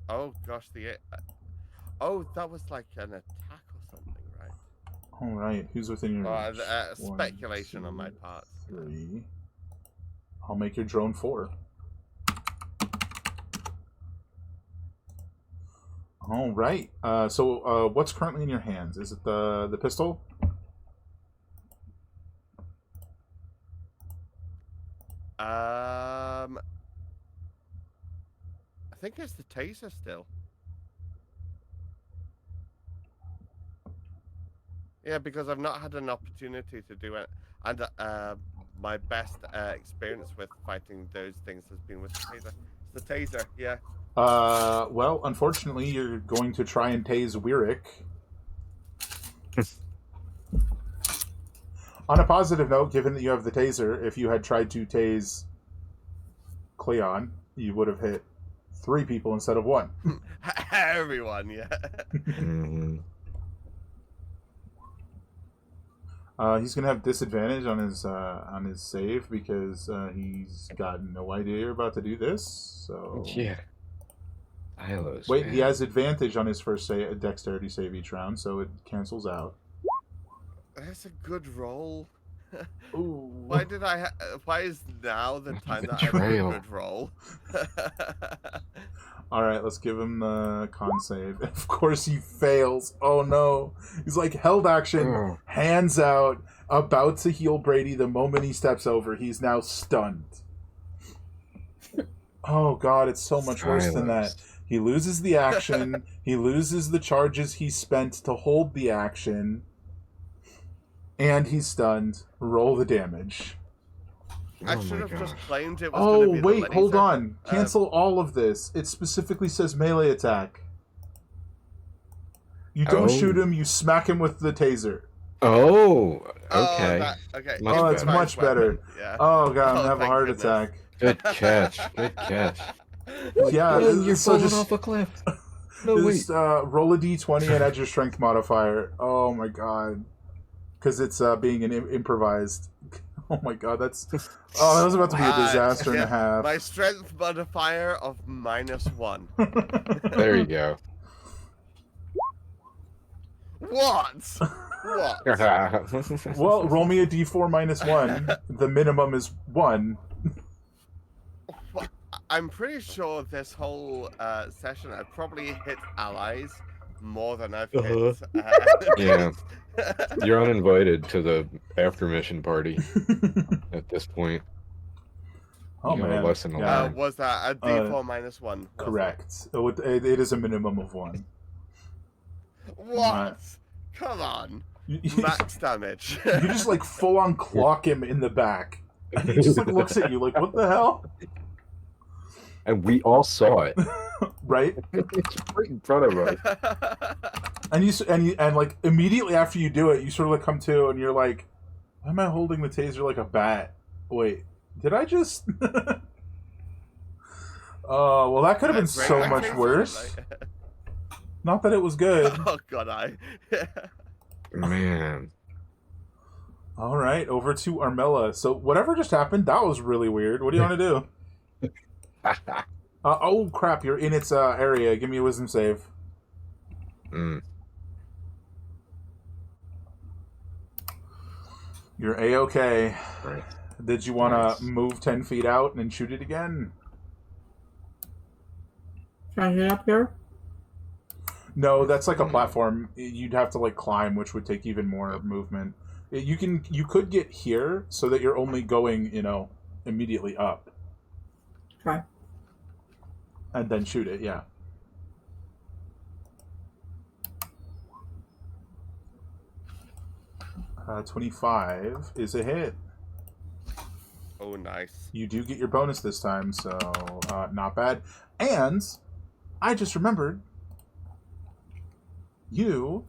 Oh, gosh, oh, that was like an attack or something, right? All right. Who's within your range? Speculation on my part. 3. I'll make your drone 4. All right. So what's currently in your hands? Is it the pistol? I think it's the taser still. Yeah, because I've not had an opportunity to do it, and my best experience with fighting those things has been with the taser. It's the taser, yeah. Well, unfortunately, you're going to try and tase Wyrick. On a positive note, given that you have the taser, if you had tried to tase Cleon, you would have hit 3 people instead of 1. Everyone, yeah. He's gonna have disadvantage on his save because he's got no idea you're about to do this. So Yeah. Xylos, wait, man. he has advantage on his first dexterity save each round, so it cancels out. That's a good roll. Ooh. Why did why is now the time that I have a Betrayal. good roll? All right, let's give him the con save. Of course, he fails. Oh no! He's like held action, hands out, about to heal Brady. The moment he steps over, he's now stunned. Oh god, it's so much worse than that. He loses the action. He loses the charges he spent to hold the action. And he's stunned. Roll the damage. I should have just claimed it was Oh, going to be wait, the hold laser. on. Cancel all of this. It specifically says melee attack. You don't shoot him, you smack him with the taser. Oh, okay. Okay. Oh, it's much better. Yeah. Oh, god, I'm going to have a thank heart goodness. attack. Good catch. Good catch. Yeah, You're so falling just, off a cliff. No, wait. just roll a d20 and add your strength modifier. Oh my god. Because it's being an improvised. Oh my god, that's... Oh, that was about to be a disaster and a half. My strength modifier of -1. There you go. What? What? Well, roll me a d4 -1. The minimum is 1. I'm pretty sure this whole session I've probably hit allies more than I've hit. Yeah. You're uninvited to the after mission party at this point. Oh You have a man. lesson to Yeah. learn. Was that a D4 -1? was it? Correct. It is a minimum of 1. What? Come on. You Max damage. just like full on clock him in the back. And he just like looks at you like, what the hell? And we all saw it. Right? It's right in front of us. And like immediately after you do it, you sort of like come to and you're like, why am I holding the taser like a bat? Wait, did I just? Well, that could have been That's very so much actually worse. like- Not that it was good. Oh god, Man. All right, over to Armella. So whatever just happened, that was really weird. What do you want to do? Oh crap! You're in its area. Give me a wisdom save. Mm. You're a-okay. Right. Did you want Nice. to move 10 feet out and shoot it again? Trying to get up here? No, that's like a platform. You'd have to like climb, which would take even more movement. You could get here so that you're only going, immediately up Okay. and then shoot it. Yeah. Uh, 25 is a hit. oh nice. You do get your bonus this time, so not bad. And I just remembered you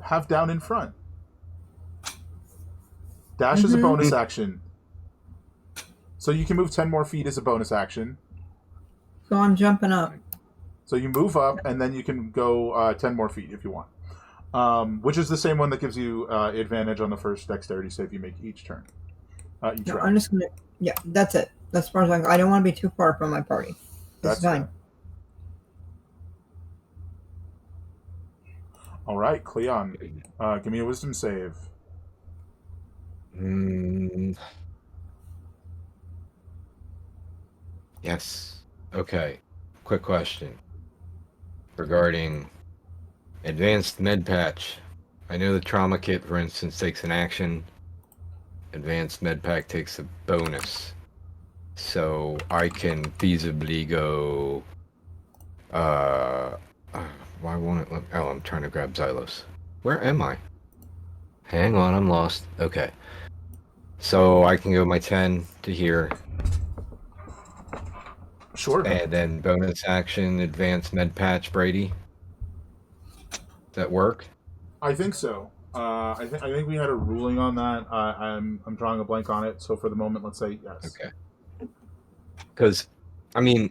have down in front. Dash is a bonus action. So you can move 10 more feet as a bonus action. So I'm jumping up. So you move up, and then you can go 10 more feet if you want. Which is the same one that gives you advantage on the first dexterity save you make each turn. Each No, round. I'm just gonna. Yeah, that's it. That's as far as I don't want to be too far from my party. That's fine. fair. All right, Cleon. Give me a wisdom save. Yes. Okay. Quick question regarding advanced med patch. I know the trauma kit, for instance, takes an action. Advanced med pack takes a bonus. So I can feasibly go. Why won't it let? Oh, I'm trying to grab Xylos. Where am I? Hang on, I'm lost. Okay. So I can go my 10 to here. Sure. And then bonus action, advanced med patch, Brady. Does that work? I think so. I think we had a ruling on that. I'm drawing a blank on it. So for the moment, let's say yes. Okay. Because, I mean,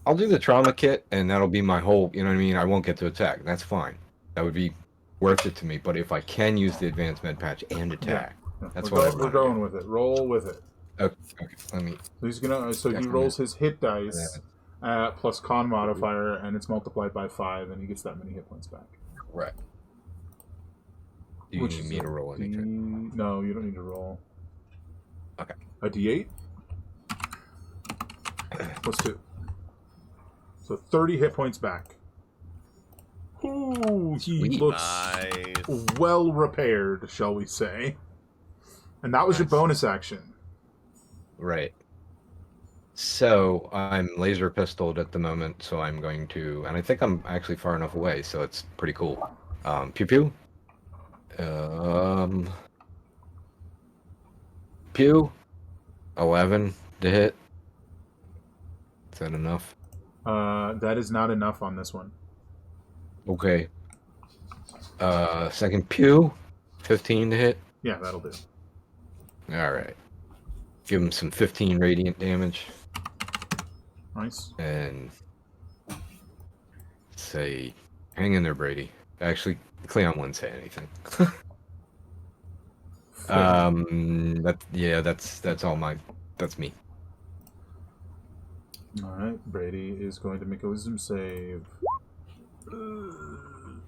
I'll do the trauma kit, and that'll be my whole. You know what I mean? I won't get to attack. That's fine. That would be worth it to me. But if I can use the advanced med patch and attack, that's what we're going with it. Roll with it. Okay. Let me. So he's gonna. So he Definitely. rolls his hit dice plus con modifier, and it's multiplied by 5, and he gets that many hit points back. Correct. Do you Which need is me to roll anything? No, you don't need to roll. Okay. A D8 plus 2. So 30 hit points back. Ooh, he Sweet. looks Nice. well repaired, shall we say. And that was your Nice. bonus action. Right. So I'm laser pistoled at the moment, so I'm going to, and I think I'm actually far enough away, so it's pretty cool. Pew pew. Pew. 11 to hit. Is that enough? That is not enough on this one. Okay. Second pew. 15 to hit. Yeah, that'll do. All right. Give him some 15 radiant damage. Nice. And say, hang in there, Brady. Actually, Cleon wouldn't say anything. That's all that's me. All right, Brady is going to make a wisdom save. I'm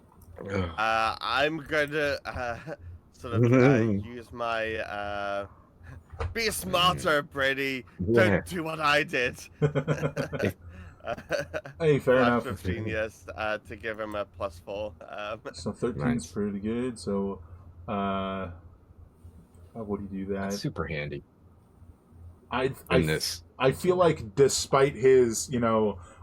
going to sort of use my be smarter, Brady. Yeah. Don't do what I did. Hey, fair enough. 15 years to give him a +4. So 13 is Nice. pretty good. So, how would you do that? That's super handy I in this. I feel like despite his,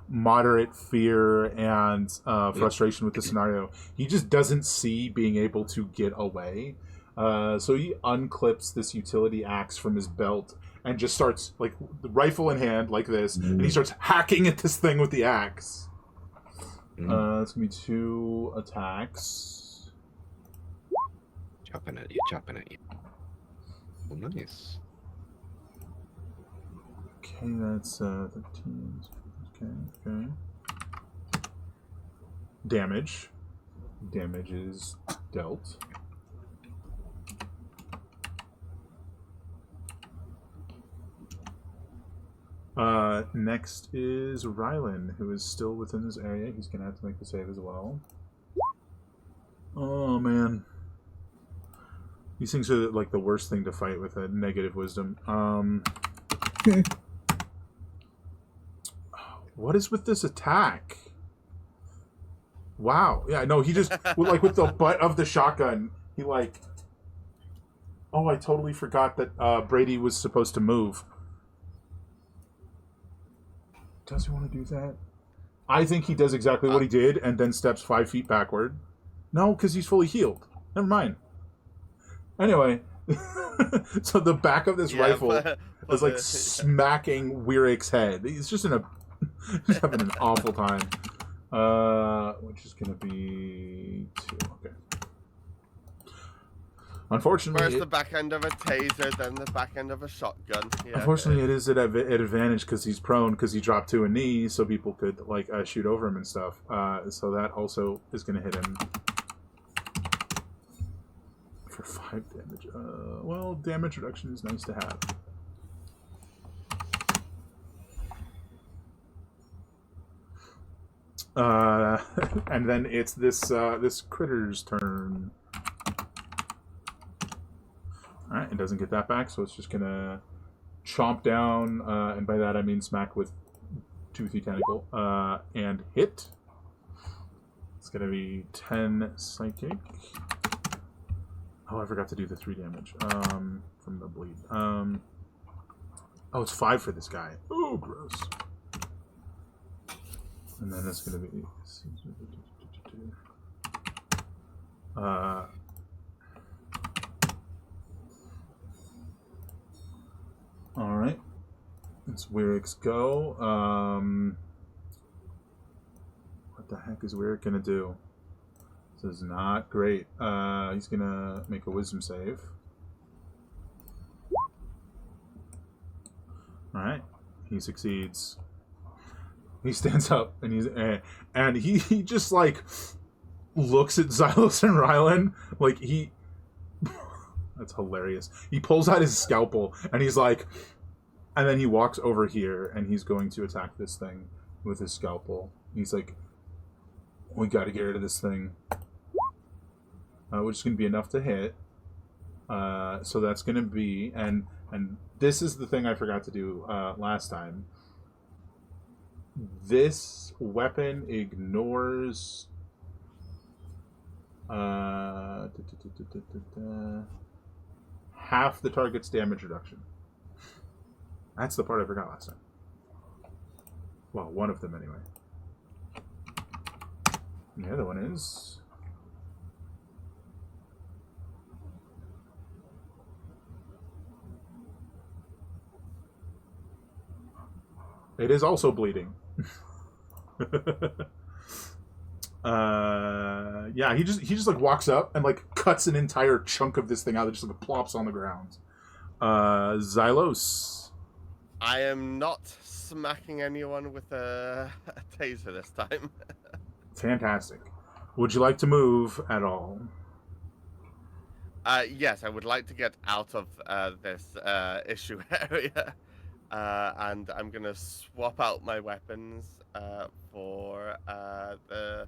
moderate fear and frustration with the scenario, he just doesn't see being able to get away. So he unclips this utility axe from his belt and just starts, like, the rifle in hand, like this, and he starts hacking at this thing with the axe. It's going to be 2 attacks. Chopping at you. Oh, nice. Okay, that's 13. Okay. Damage. Damage is dealt. Next is Rylan, who is still within this area. He's gonna have to make the save as well. Oh man. These things are like the worst thing to fight with a negative wisdom. What is with this attack? Wow. Yeah, no, he just with the butt of the shotgun, he like. Oh, I totally forgot that Brady was supposed to move. Does he want to do that? I think he does exactly what he did and then steps 5 feet backward. No, because he's fully healed. Never mind. Anyway, so the back of this rifle is like smacking Wirik's head. He's just he's having an awful time. Which is going to be 2. Okay. Unfortunately, first the back end of a taser, then the back end of a shotgun. Yeah. Unfortunately, it is at advantage because he's prone, because he dropped to a knee, so people could shoot over him and stuff. So that also is going to hit him for 5 damage. Well, damage reduction is nice to have. And then it's this critter's turn. Alright, it doesn't get that back, so it's just gonna chomp down, and by that I mean smack with toothy tentacle, and hit. It's gonna be 10 psychic. Oh, I forgot to do the 3 damage from the bleed. Oh, it's 5 for this guy. Oh, gross. And then it's gonna be alright. It's Wirik's go. What the heck is Wirik gonna do? This is not great. He's gonna make a wisdom save. Alright. He succeeds. He stands up and he just looks at Xylos and Rylan like he. That's hilarious. He pulls out his scalpel and he's like, and then he walks over here and he's going to attack this thing with his scalpel. He's like, we got to get rid of this thing, which is going to be enough to hit. So that's going to be and this is the thing I forgot to do last time. This weapon ignores half the target's damage reduction. That's the part I forgot last time. Well, one of them anyway. And the other one is... It is also bleeding. Yeah, he just walks up and cuts an entire chunk of this thing out that just plops on the ground. Xylos. I am not smacking anyone with a taser this time. Fantastic. Would you like to move at all? Yes, I would like to get out of this issue area. And I'm going to swap out my weapons for the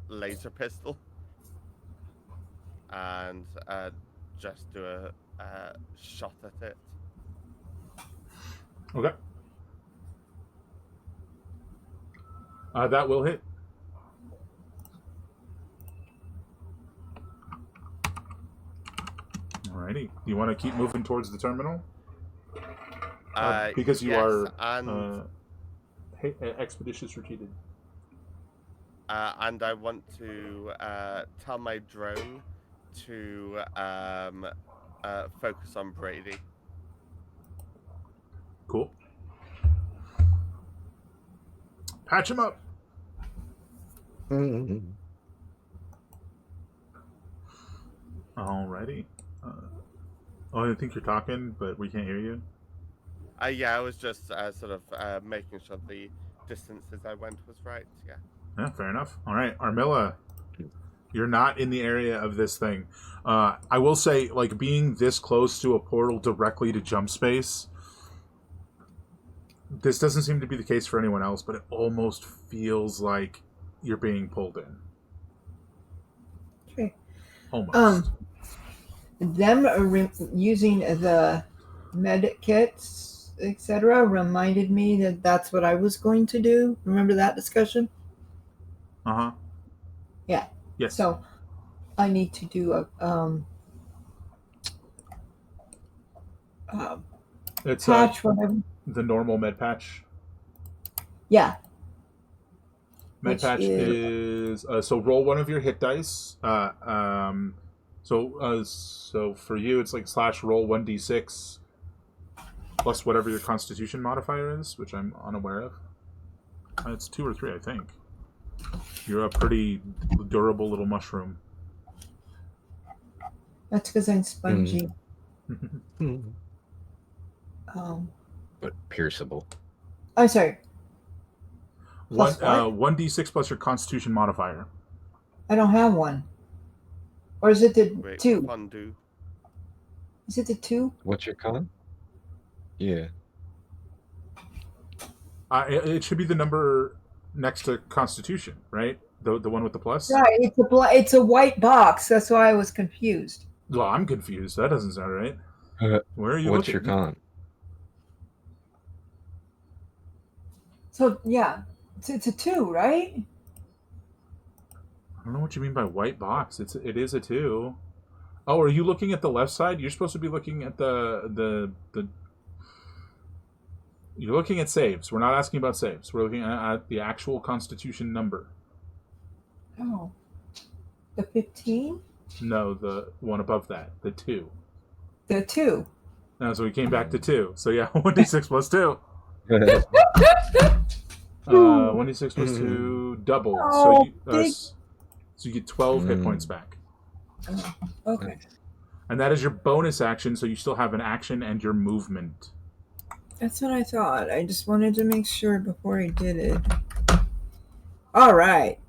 laser pistol. And just do a shot at it. Okay. That will hit. Alrighty. Do you want to keep moving towards the terminal? Because you are expeditious retreated. And I want to tell my drone to focus on Brady. Cool. Patch him up. Alrighty. I think you're talking, but we can't hear you. Yeah, I was just sort of making sure the distances I went was right. Yeah. Yeah, fair enough. All right, Armilla, you're not in the area of this thing. I will say, like, being this close to a portal directly to Jumpspace, this doesn't seem to be the case for anyone else, but it almost feels like you're being pulled in. Okay. Almost. Them using the med kits, etc., reminded me that that's what I was going to do. Remember that discussion? Uh-huh. Yeah. Yes. So I need to do a It's patch, whatever. the normal med patch. Yeah. Med Which patch is- is so roll one of your hit dice. So for you, it's like / roll 1d6 plus whatever your Constitution modifier is, which I'm unaware of. It's 2 or 3, I think. You're a pretty durable little mushroom. That's because I'm spongy. But pierceable. I'm sorry. One Plus what? 1d6 plus your Constitution modifier. I don't have one. Or is it the Great 2? fondue. Is it the 2? What's your con? Yeah. It should be the number next to Constitution, right? The one with the plus. Right. It's a white box. That's why I was confused. Well, I'm confused. That doesn't sound right. Where are you What's looking? your con? So yeah, it's a 2, right? I don't know what you mean by white box. It is a 2. Oh, are you looking at the left side? You're supposed to be looking at the. You're looking at saves. We're not asking about saves. We're looking at the actual Constitution number. Oh, the 15. No, the one above that, the 2. The 2. No, so we came back to 2. So yeah, 1d6 plus 2. 1d6 plus 2 double. Oh, So you get 12 hit points back. Oh, okay. And that is your bonus action, so you still have an action and your movement. That's what I thought. I just wanted to make sure before I did it. All right.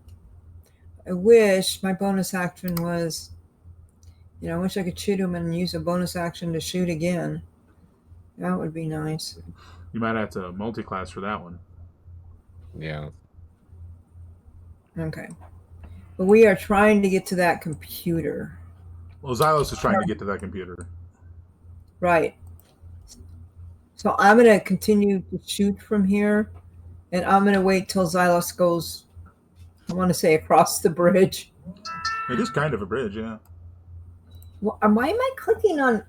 I wish my bonus action was, I wish I could shoot him and use a bonus action to shoot again. That would be nice. You might have to multi-class for that one. Yeah. Okay. But we are trying to get to that computer. Well, Xylos is trying to get to that computer. Right. So I'm going to continue to shoot from here, and I'm going to wait till Xylos goes, I want to say, across the bridge. It is kind of a bridge, yeah. Why am I clicking on...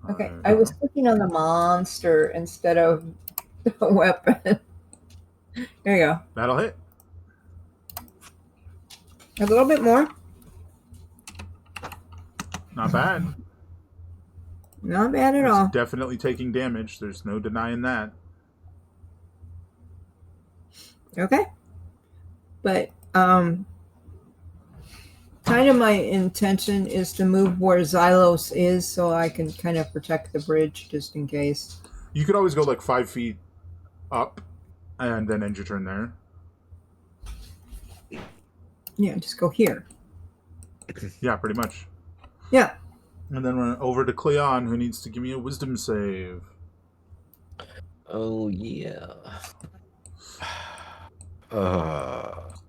Okay, I was clicking on the monster instead of the weapon. There you go. That'll hit. A little bit more. Not bad. Not bad at all. Definitely taking damage. There's no denying that. Okay. But kind of my intention is to move where Xylos is so I can kind of protect the bridge just in case. You could always go like 5 feet up and then end your turn there. Yeah, just go here. Yeah, pretty much. Yeah. And then we're over to Cleon, who needs to give me a wisdom save. Oh, yeah.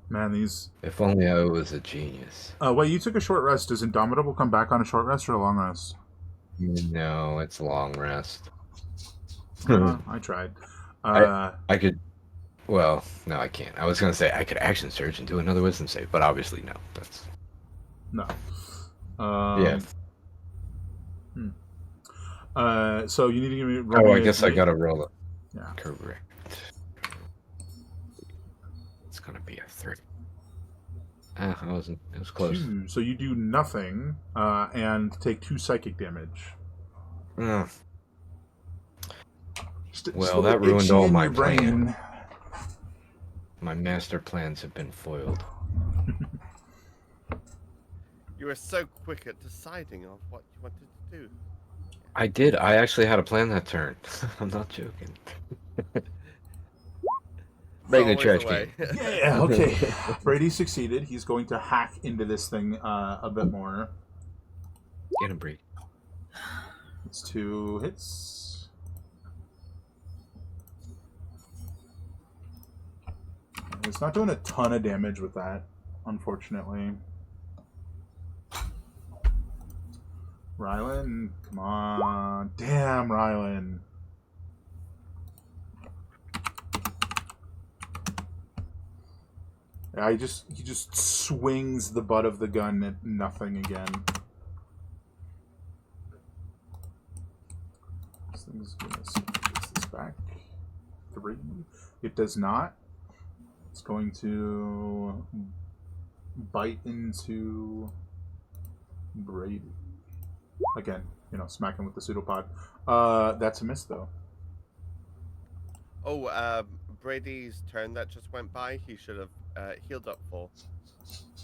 Man, these... If only I was a genius. Wait, you took a short rest. Does Indomitable come back on a short rest or a long rest? No, it's a long rest. I tried. I could... Well, no, I can't. I was going to say I could action surge and do another wisdom save, but obviously no. That's... No. Yeah. So you need to give me... Oh, I guess I got to roll it. Yeah. Correct. It's going to be a 3. I wasn't... It was close. 2. So you do nothing and take 2 psychic damage. Well, Still that ruined itchy all in my your brain. My master plans have been foiled. You were so quick at deciding on what you wanted to do. I did. I actually had a plan that turn. I'm not joking. Right in the It's always trash the way. can. Yeah, okay. Brady succeeded. He's going to hack into this thing a bit more. Get him, Brady. It's 2 hits. It's not doing a ton of damage with that, unfortunately. Rylan, come on. Damn, Rylan. Yeah, he just swings the butt of the gun at nothing again. This thing's gonna see if it gets this back. 3. It does not. It's going to bite into Brady. Again, smack him with the pseudopod. That's a miss, though. Oh, Brady's turn that just went by, he should have healed up for.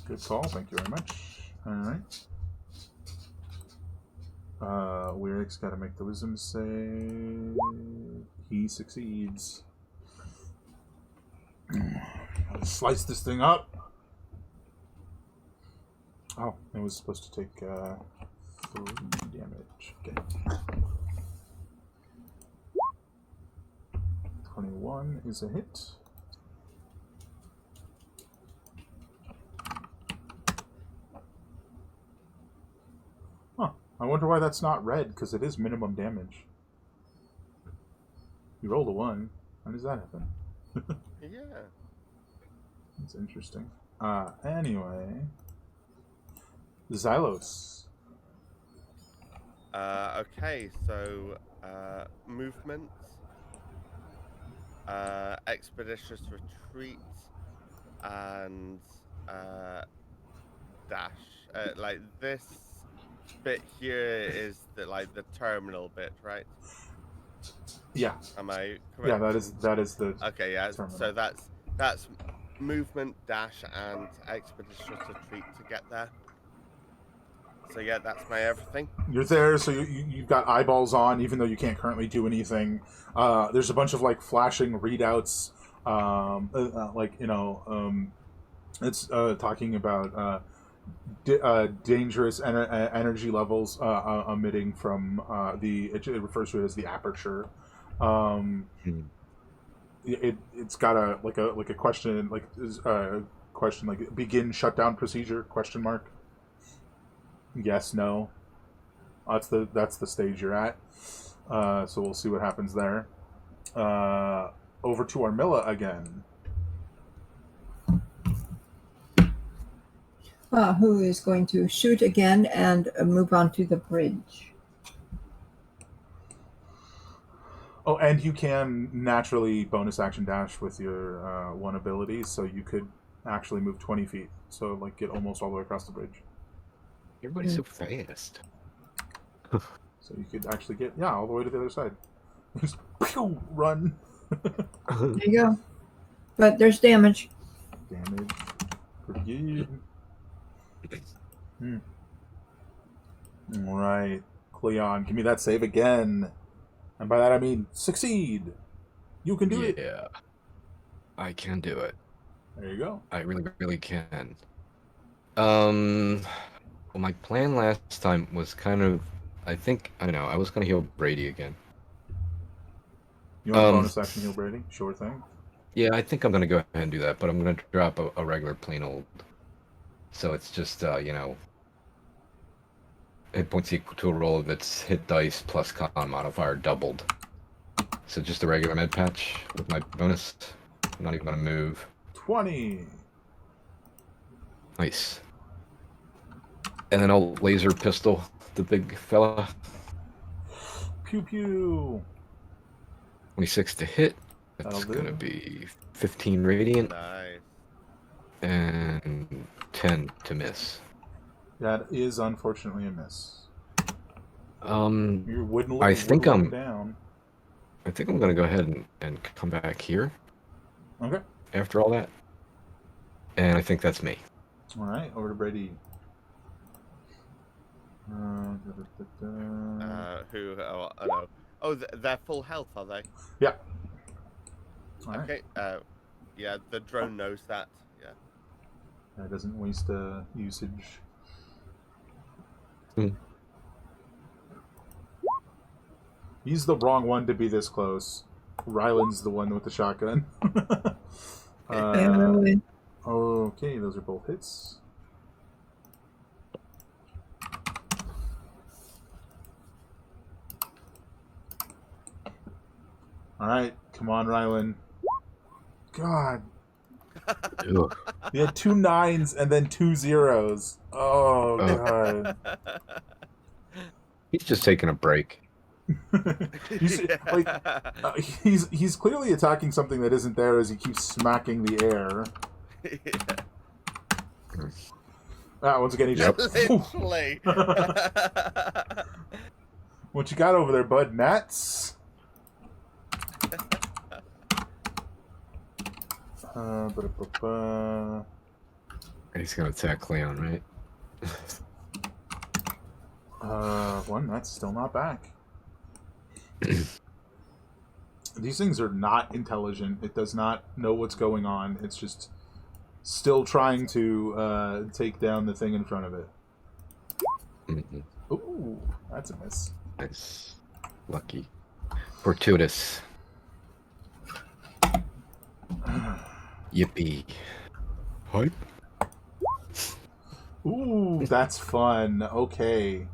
Good call. Thank you very much. All right. Wyric's got to make the wisdom save. He succeeds. Slice this thing up. Oh, it was supposed to take 3 damage. Okay. 21 is a hit. Huh. I wonder why that's not red, because it is minimum damage. You rolled a 1. How does that happen? Yeah. That's interesting. Anyway. Xylos. Okay, so movement, expeditious retreat, and dash. Like this bit here is the terminal bit, right? Yeah. Am I correct? Yeah, that is the Okay, yeah. terminal. So that's movement, dash, and expeditious retreat to get there. So yeah, that's my everything. You're there, so you've got eyeballs on, even though you can't currently do anything. There's a bunch of flashing readouts, it's talking about dangerous energy levels emitting from it refers to it as the aperture. It's got a question question begin shutdown procedure ? Yes, no. That's the stage you're at. So we'll see what happens there. Over to Armilla again. Who is going to shoot again and move on to the bridge. Oh, and you can naturally bonus action dash with your 1 ability, so you could actually move 20 feet. So get almost all the way across the bridge. Everybody's so fast. So you could actually get all the way to the other side. Just pew, run. There you go. But there's damage. Damage. Pretty good. All right, Cleon, give me that save again. And by that I mean succeed. You can do it. Yeah. I can do it. There you go. I really, really can. Well, my plan last time was kind of, I was going to heal Brady again. You want a bonus action heal Brady? Sure thing. Yeah, I think I'm going to go ahead and do that, but I'm going to drop a regular plain old. So it's just, hit points equal to a roll of its hit dice plus con modifier doubled. So just a regular med patch with my bonus. I'm not even going to move. 20. Nice. And then I'll laser pistol the big fella. Pew pew. 26 to hit. That's going to be 15 radiant. Nice. And 10 to miss. That is unfortunately a miss. I think I'm going to go ahead and come back here. Okay. After all that. And I think that's me. All right, over to Brady. Who? Oh, no. Oh, they're full health, are they? Yeah. All right. Okay. Yeah, the drone knows that. Yeah. That doesn't waste usage. Hmm. He's the wrong one to be this close. Ryland's the one with the shotgun. Okay, those are both hits. All right, come on, Ryland. God, Ugh. you had 2 9s and then 2 zeros. Oh God. He's just taking a break. You see, like, he's clearly attacking something that isn't there as he keeps smacking the air. Once again, he Yep. Literally. What you got over there, bud? Gnats? He's gonna attack Leon, right? One that's still not back. These things are not intelligent. It does not know what's going on. It's just still trying to take down the thing in front of it. Mm-hmm. Ooh, that's a miss. Nice. Lucky. Fortuitous. Yippee. Hype. Ooh, that's fun. Okay.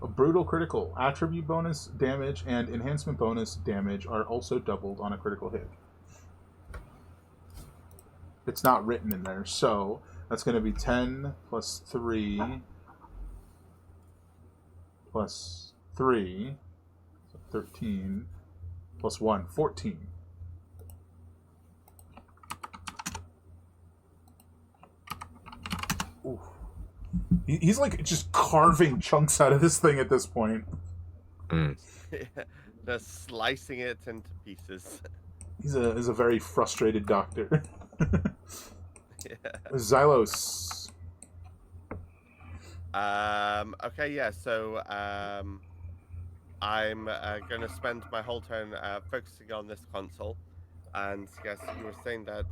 A brutal critical. Attribute bonus damage and enhancement bonus damage are also doubled on a critical hit. It's not written in there, so that's going to be 10 plus 3 plus 3, so 13, plus 1, 14. Ooh. He's like just carving chunks out of this thing at this point. Mm. Just slicing it into pieces. He's a very frustrated doctor. Yeah. Xylos. Okay, yeah, so I'm going to spend my whole turn focusing on this console. And yes, you were saying that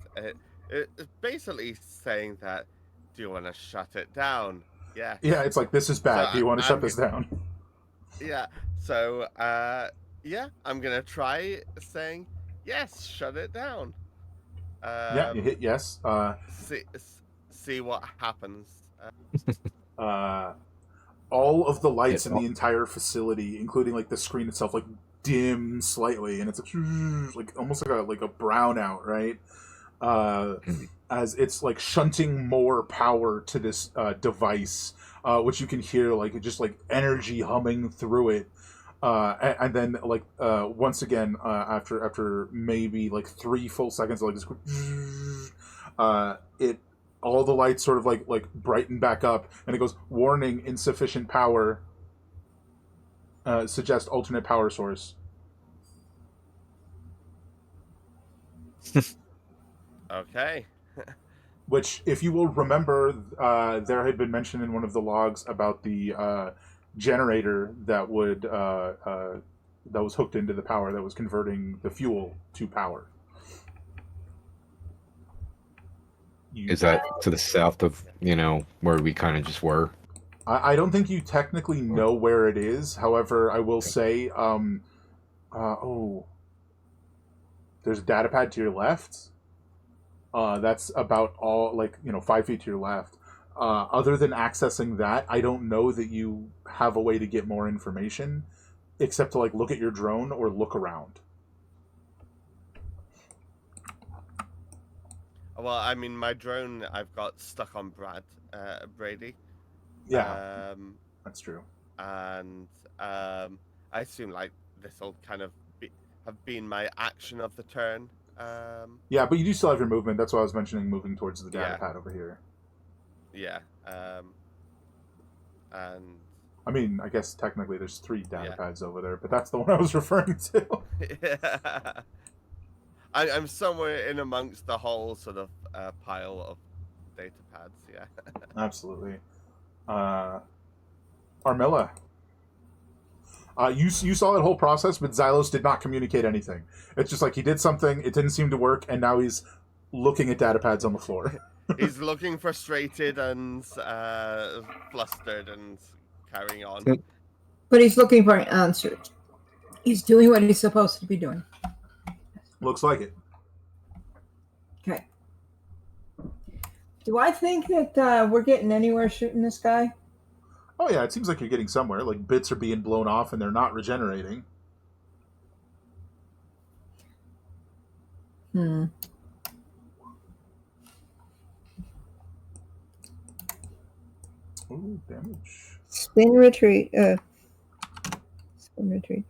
it's basically saying that, do you want to shut it down? Yes. Yeah, it's like, this is bad. So Do you want to shut this down? Yeah, so yeah, I'm going to try saying, yes, shut it down. Yeah, you hit yes. See what happens. All of the lights in the entire facility, including like the screen itself, like dim slightly, and it's like almost like a brownout, right? As it's like shunting more power to this device, which you can hear like just like energy humming through it. And then like once again after maybe like 3 full seconds of like this, it all the lights sort of like brighten back up, and it goes, warning, insufficient power, suggest alternate power source. Okay. Which, if you will remember, there had been mention in one of the logs about the generator that was hooked into the power that was converting the fuel to power. Is that to the south of, where we kind of just were? I don't think you technically know where it is. However, I will say, there's a data pad to your left. That's about all, 5 feet to your left. Other than accessing that, I don't know that you have a way to get more information, except to look at your drone or look around. Well, I mean, my drone I've got stuck on Brady. Yeah, that's true. And I assume this will kind of have been my action of the turn. Yeah, but you do still have your movement. That's why I was mentioning moving towards the data pad over here. Yeah. And I mean, I guess technically there's 3 data pads over there, but that's the one I was referring to. Yeah. I'm somewhere in amongst the whole sort of pile of data pads. Yeah. Absolutely. Armilla. You saw that whole process, but Xylos did not communicate anything. It's just like he did something, it didn't seem to work, and now he's looking at data pads on the floor. He's looking frustrated and flustered and carrying on. But he's looking for answers. He's doing what he's supposed to be doing. Looks like it. Okay. Do I think that we're getting anywhere shooting this guy? Oh yeah, it seems like you're getting somewhere. Like bits are being blown off and they're not regenerating. Hmm. Ooh, damage. Spin retreat. Spin retreat.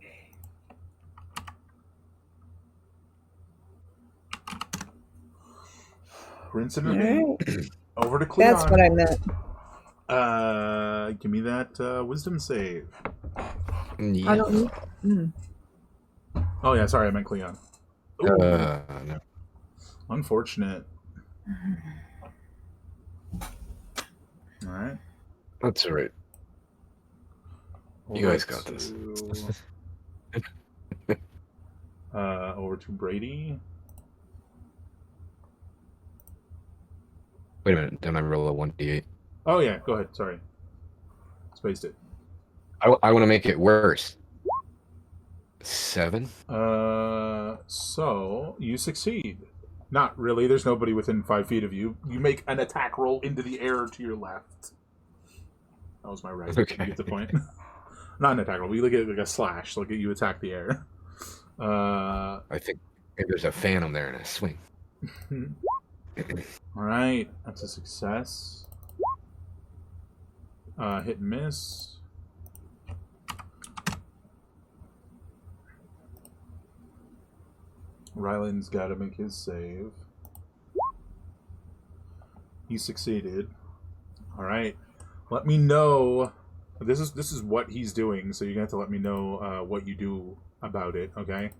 Rinse and All repeat. right. Over to Cleon. That's what I meant. Give me that wisdom save. Yeah. I don't need. Oh yeah, sorry, I meant Cleon. Ooh, No. unfortunate. All right. That's all right. You guys got this. Over to Brady. Wait a minute. Didn't I roll a 1d8? Oh yeah, go ahead. Sorry, spaced it. I want to make it worse. 7? So you succeed. Not really. There's nobody within 5 feet of you. You make an attack roll into the air to your left. That was my right. Okay. You get the point. Not an attack roll. We look at it like a slash. Like you attack the air. I think maybe there's a phantom there and a swing. All right, that's a success. Hit and miss. Ryland's got to make his save. He succeeded. All right, let me know. This is what he's doing, so you're gonna have to let me know what you do about it. Okay.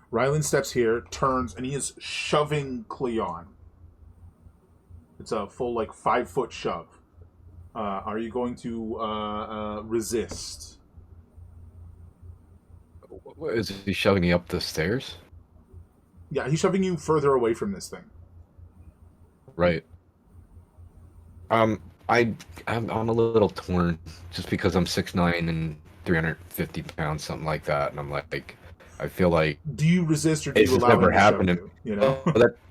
Ryland steps here, turns, and he is shoving Cleon. It's a full 5-foot shove. Are you going to resist? Is he shoving me up the stairs? Yeah, he's shoving you further away from this thing. Right. I'm a little torn just because I'm 6'9" and 350 pounds, something like that, and I'm like, I feel like Do you resist or do it's you just allow never him to shove happened. you? You know?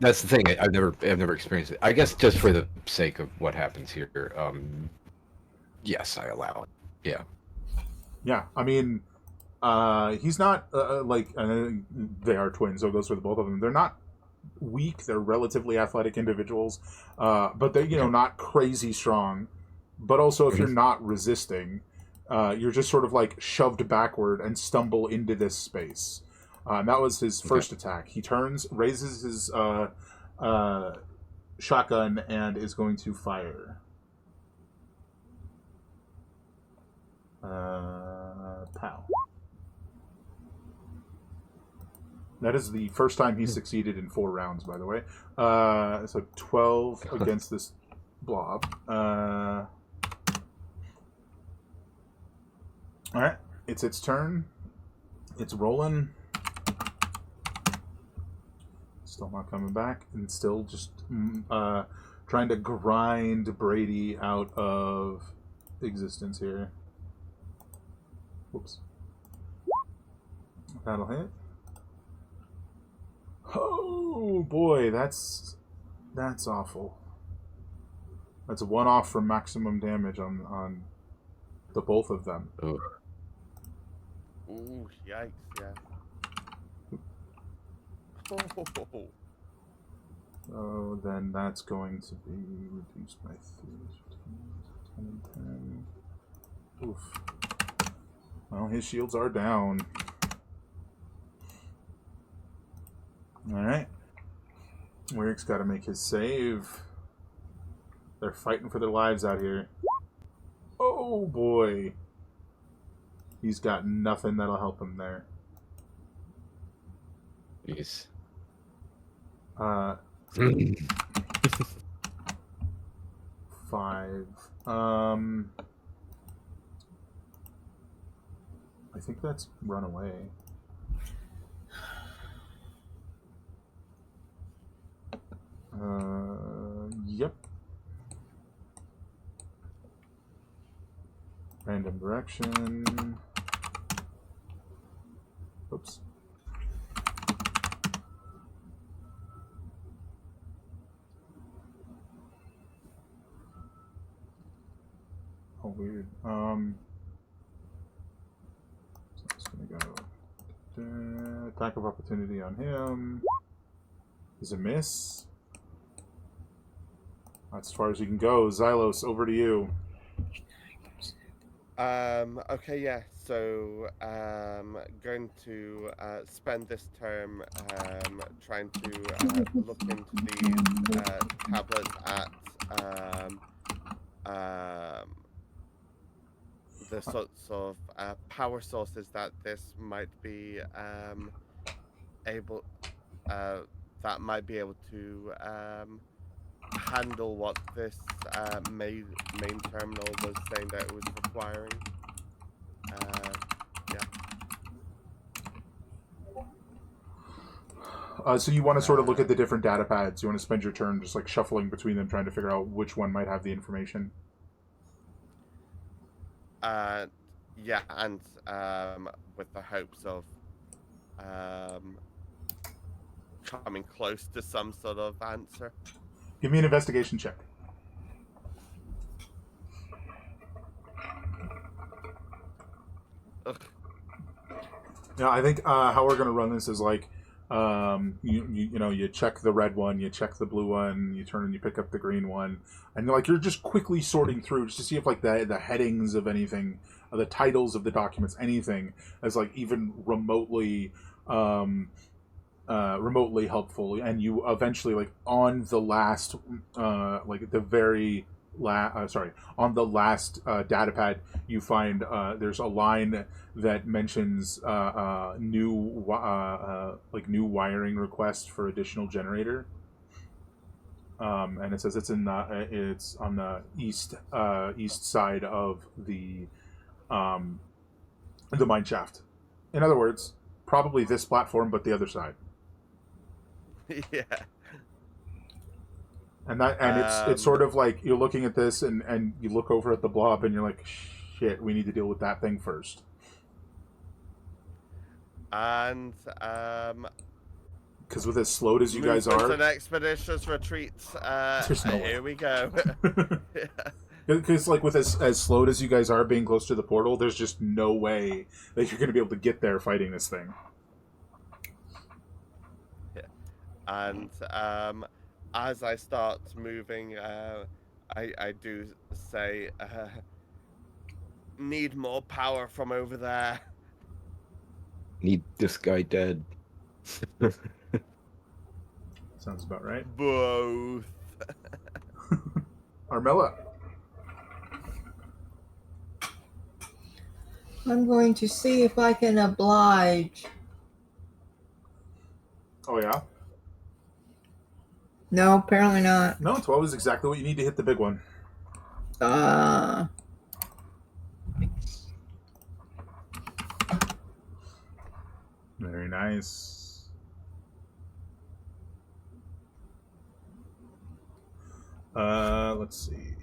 That's the thing. I've never experienced it. I guess just for the sake of what happens here, yes, I allow it. Yeah. Yeah, I mean, he's not they are twins, so it goes for the both of them. They're not weak. They're relatively athletic individuals, but they're not crazy strong. But also, if you're not resisting, you're just sort of shoved backward and stumble into this space. And that was his first attack. He turns, raises his shotgun, and is going to fire. Pow. That is the first time he succeeded in 4 rounds, by the way. So 12 against this blob. Alright, it's its turn. It's rolling. Still not coming back. And still just trying to grind Brady out of existence here. Whoops. That'll hit. Oh boy, that's awful. That's a 1 off from maximum damage on the both of them. Ooh. Ooh, yikes, yeah. Oh. So then that's going to be reduced by 3, 15, 10, and 10. Oof. Well, his shields are down. Alright. Wyric's got to make his save. They're fighting for their lives out here. Oh boy. He's got nothing that'll help him there. Jeez. 5. think that's run away. Yep. Random direction. Oops. Oh, weird. So it's gonna go attack of opportunity on him. Is a miss. That's as far as you can go. Xylos, over to you. Okay, yeah. So, going to spend this term trying to look into these tablets at the sorts of power sources that this might be able that might be able to handle what this main terminal was saying that it was requiring. So you want to sort of look at the different data pads. You want to spend your turn just like shuffling between them, trying to figure out which one might have the information. Yeah, and with the hopes of coming close to some sort of answer. Give me an investigation check. Ugh. Yeah, I think how we're going to run this is like you check the red one, you check the blue one, you turn and you pick up the green one, and you're just quickly sorting through just to see if like the headings of anything, the titles of the documents, anything is like even remotely remotely helpful. And you eventually like on the last like the very on the last data pad you find there's a line that mentions new wiring request for additional generator, and it says it's on the east side of the mine shaft. In other words, probably this platform but the other side. Yeah. And it's sort of like you're looking at this and you look over at the blob and you're like, shit, we need to deal with that thing first. And because with as slowed as you guys are, an expeditious retreat. Here we go. Because like with as slowed as you guys are being close to the portal, there's just no way that you're going to be able to get there fighting this thing. Yeah. And as I start moving, I do say, need more power from over there. Need this guy dead. Sounds about right. Both. Armella. I'm going to see if I can oblige. Oh yeah? No, apparently not. No, 12 is exactly what you need to hit the big one. Very nice. Let's see.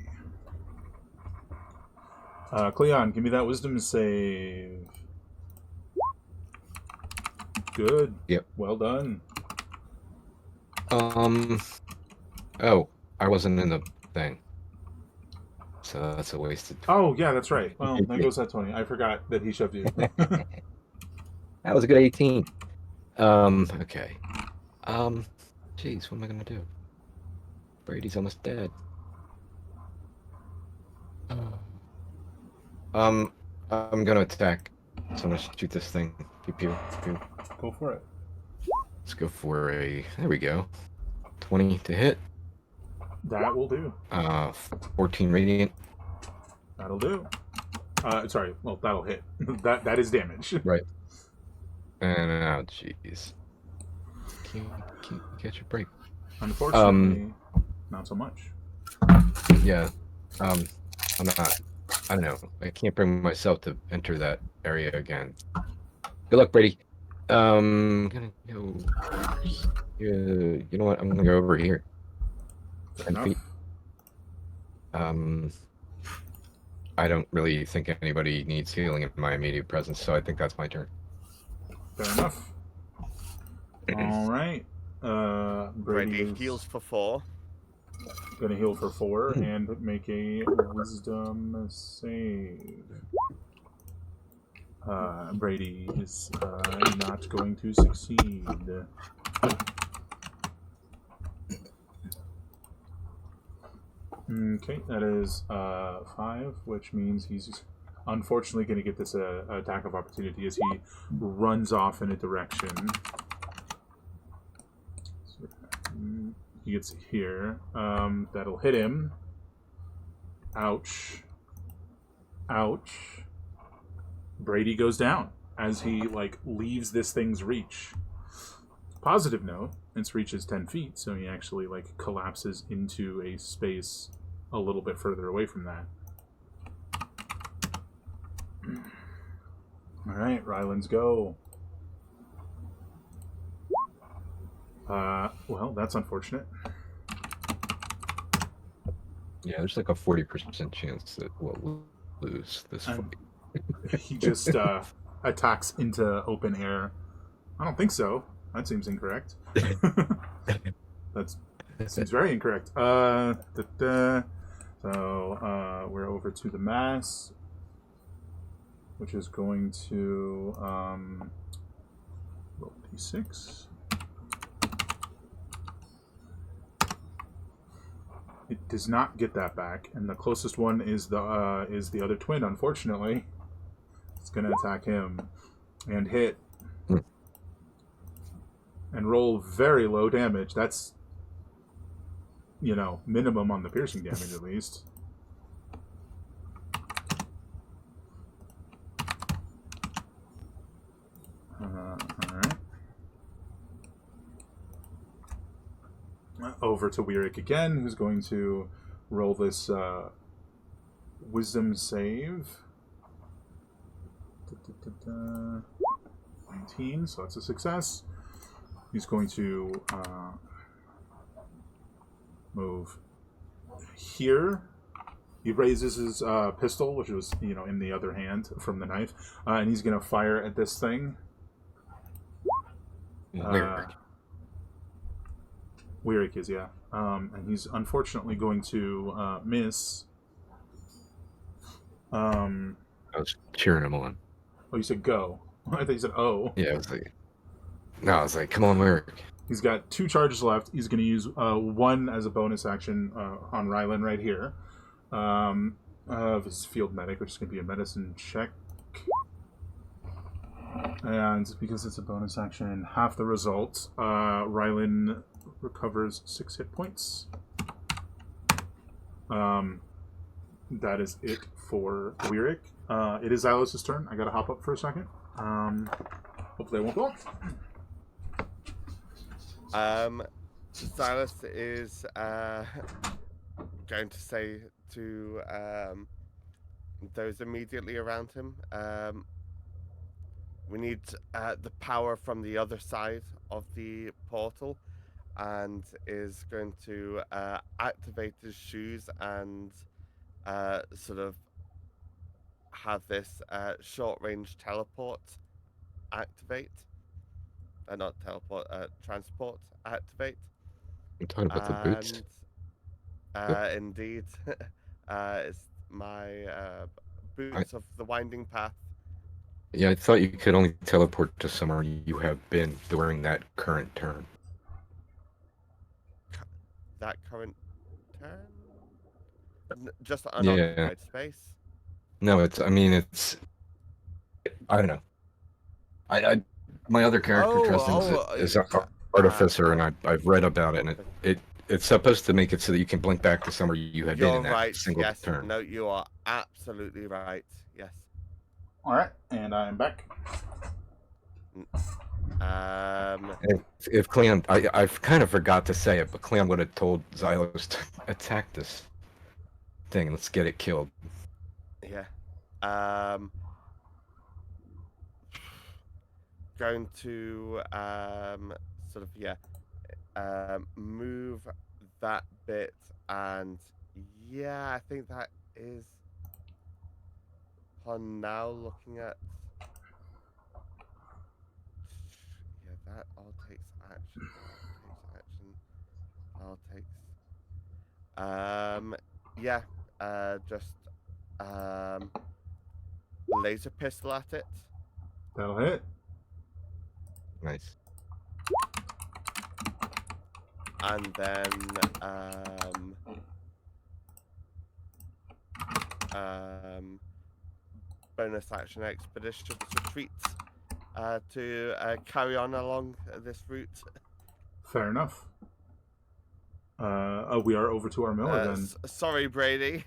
Cleon, give me that wisdom save. Good. Yep. Well done. Oh, I wasn't in the thing. So that's a wasted. Oh, yeah, that's right. Well, there goes that 20. I forgot that he shoved you. That was a good 18. Okay. Jeez, what am I gonna do? Brady's almost dead. I'm gonna attack. So I'm gonna shoot this thing. Pew pew pew. Go for it. Let's go for a. There we go. 20 to hit. That will do. 14 radiant. That'll do. Sorry. Well, that'll hit. that is damage. Right. And oh, jeez. Can't catch a break. Unfortunately, not so much. Yeah. I'm not I don't know. I can't bring myself to enter that area again. Good luck, Brady. I'm gonna go. You know what? I'm gonna go over here. Fair 10 enough. feet. I don't really think anybody needs healing in my immediate presence, so I think that's my turn. Fair enough. All right. Brady Brady is heals for 4. gonna heal for 4 and make a wisdom save. Brady is not going to succeed. Okay, that is 5, which means he's unfortunately going to get this attack of opportunity as he runs off in a direction. So, he gets here. That'll hit him. Ouch. Ouch. Brady goes down as he leaves this thing's reach. Positive note, its reach is 10 feet, so he actually collapses into a space a little bit further away from that. All right, Ryland's go. Well, that's unfortunate. Yeah, there's like a 40% chance that we'll lose this fight. He just attacks into open air. I don't think so. That seems incorrect. That seems very incorrect. So we're over to the mass, which is going to roll d6. It does not get that back, and the closest one is the other twin. Unfortunately, it's going to attack him and hit and roll very low damage. That's minimum on the piercing damage at least. All right. Over to Weirik again, who's going to roll this wisdom save. 19, so that's a success. He's going to move here. He raises his pistol, which was in the other hand from the knife, and he's going to fire at this thing. Weirik is, yeah. And he's unfortunately going to miss. I was cheering him on. Oh, you said go. I thought you said oh. Yeah, I was like, come on, Weirik. He's got 2 charges left. He's going to use 1 as a bonus action on Rylan right here. Of his field medic, which is going to be a medicine check. And because it's a bonus action, half the result, Rylan recovers 6 hit points. That is it for Weirik. It is Alice's turn. I gotta hop up for a second. Hopefully I won't go off. Silas is going to say to those immediately around him, we need the power from the other side of the portal, and is going to activate his shoes and sort of have this short-range teleport activate. Not teleport, transport activate. I'm talking about the boots. Indeed. It's my boots of the winding path. Yeah, I thought you could only teleport to somewhere you have been during that current turn. That current turn? Just unoccupied space? No, I don't know. My other character, Tristan, is an artificer, and I've read about it, and it's supposed to make it so that you can blink back to somewhere you have been in that single turn. No, you are absolutely right. Yes. All right, and I'm back. If Cleon, I kind of forgot to say it, but Cleon would have told Xylos to attack this thing. Let's get it killed. Yeah. Going to sort of move that bit, and yeah, I think that is upon now looking at. Yeah, that all takes action. All takes. Yeah. Just laser pistol at it. That'll hit. Nice. And then bonus action expedition retreat to carry on along this route. Fair enough. We are over to Armilla then. Sorry, Brady.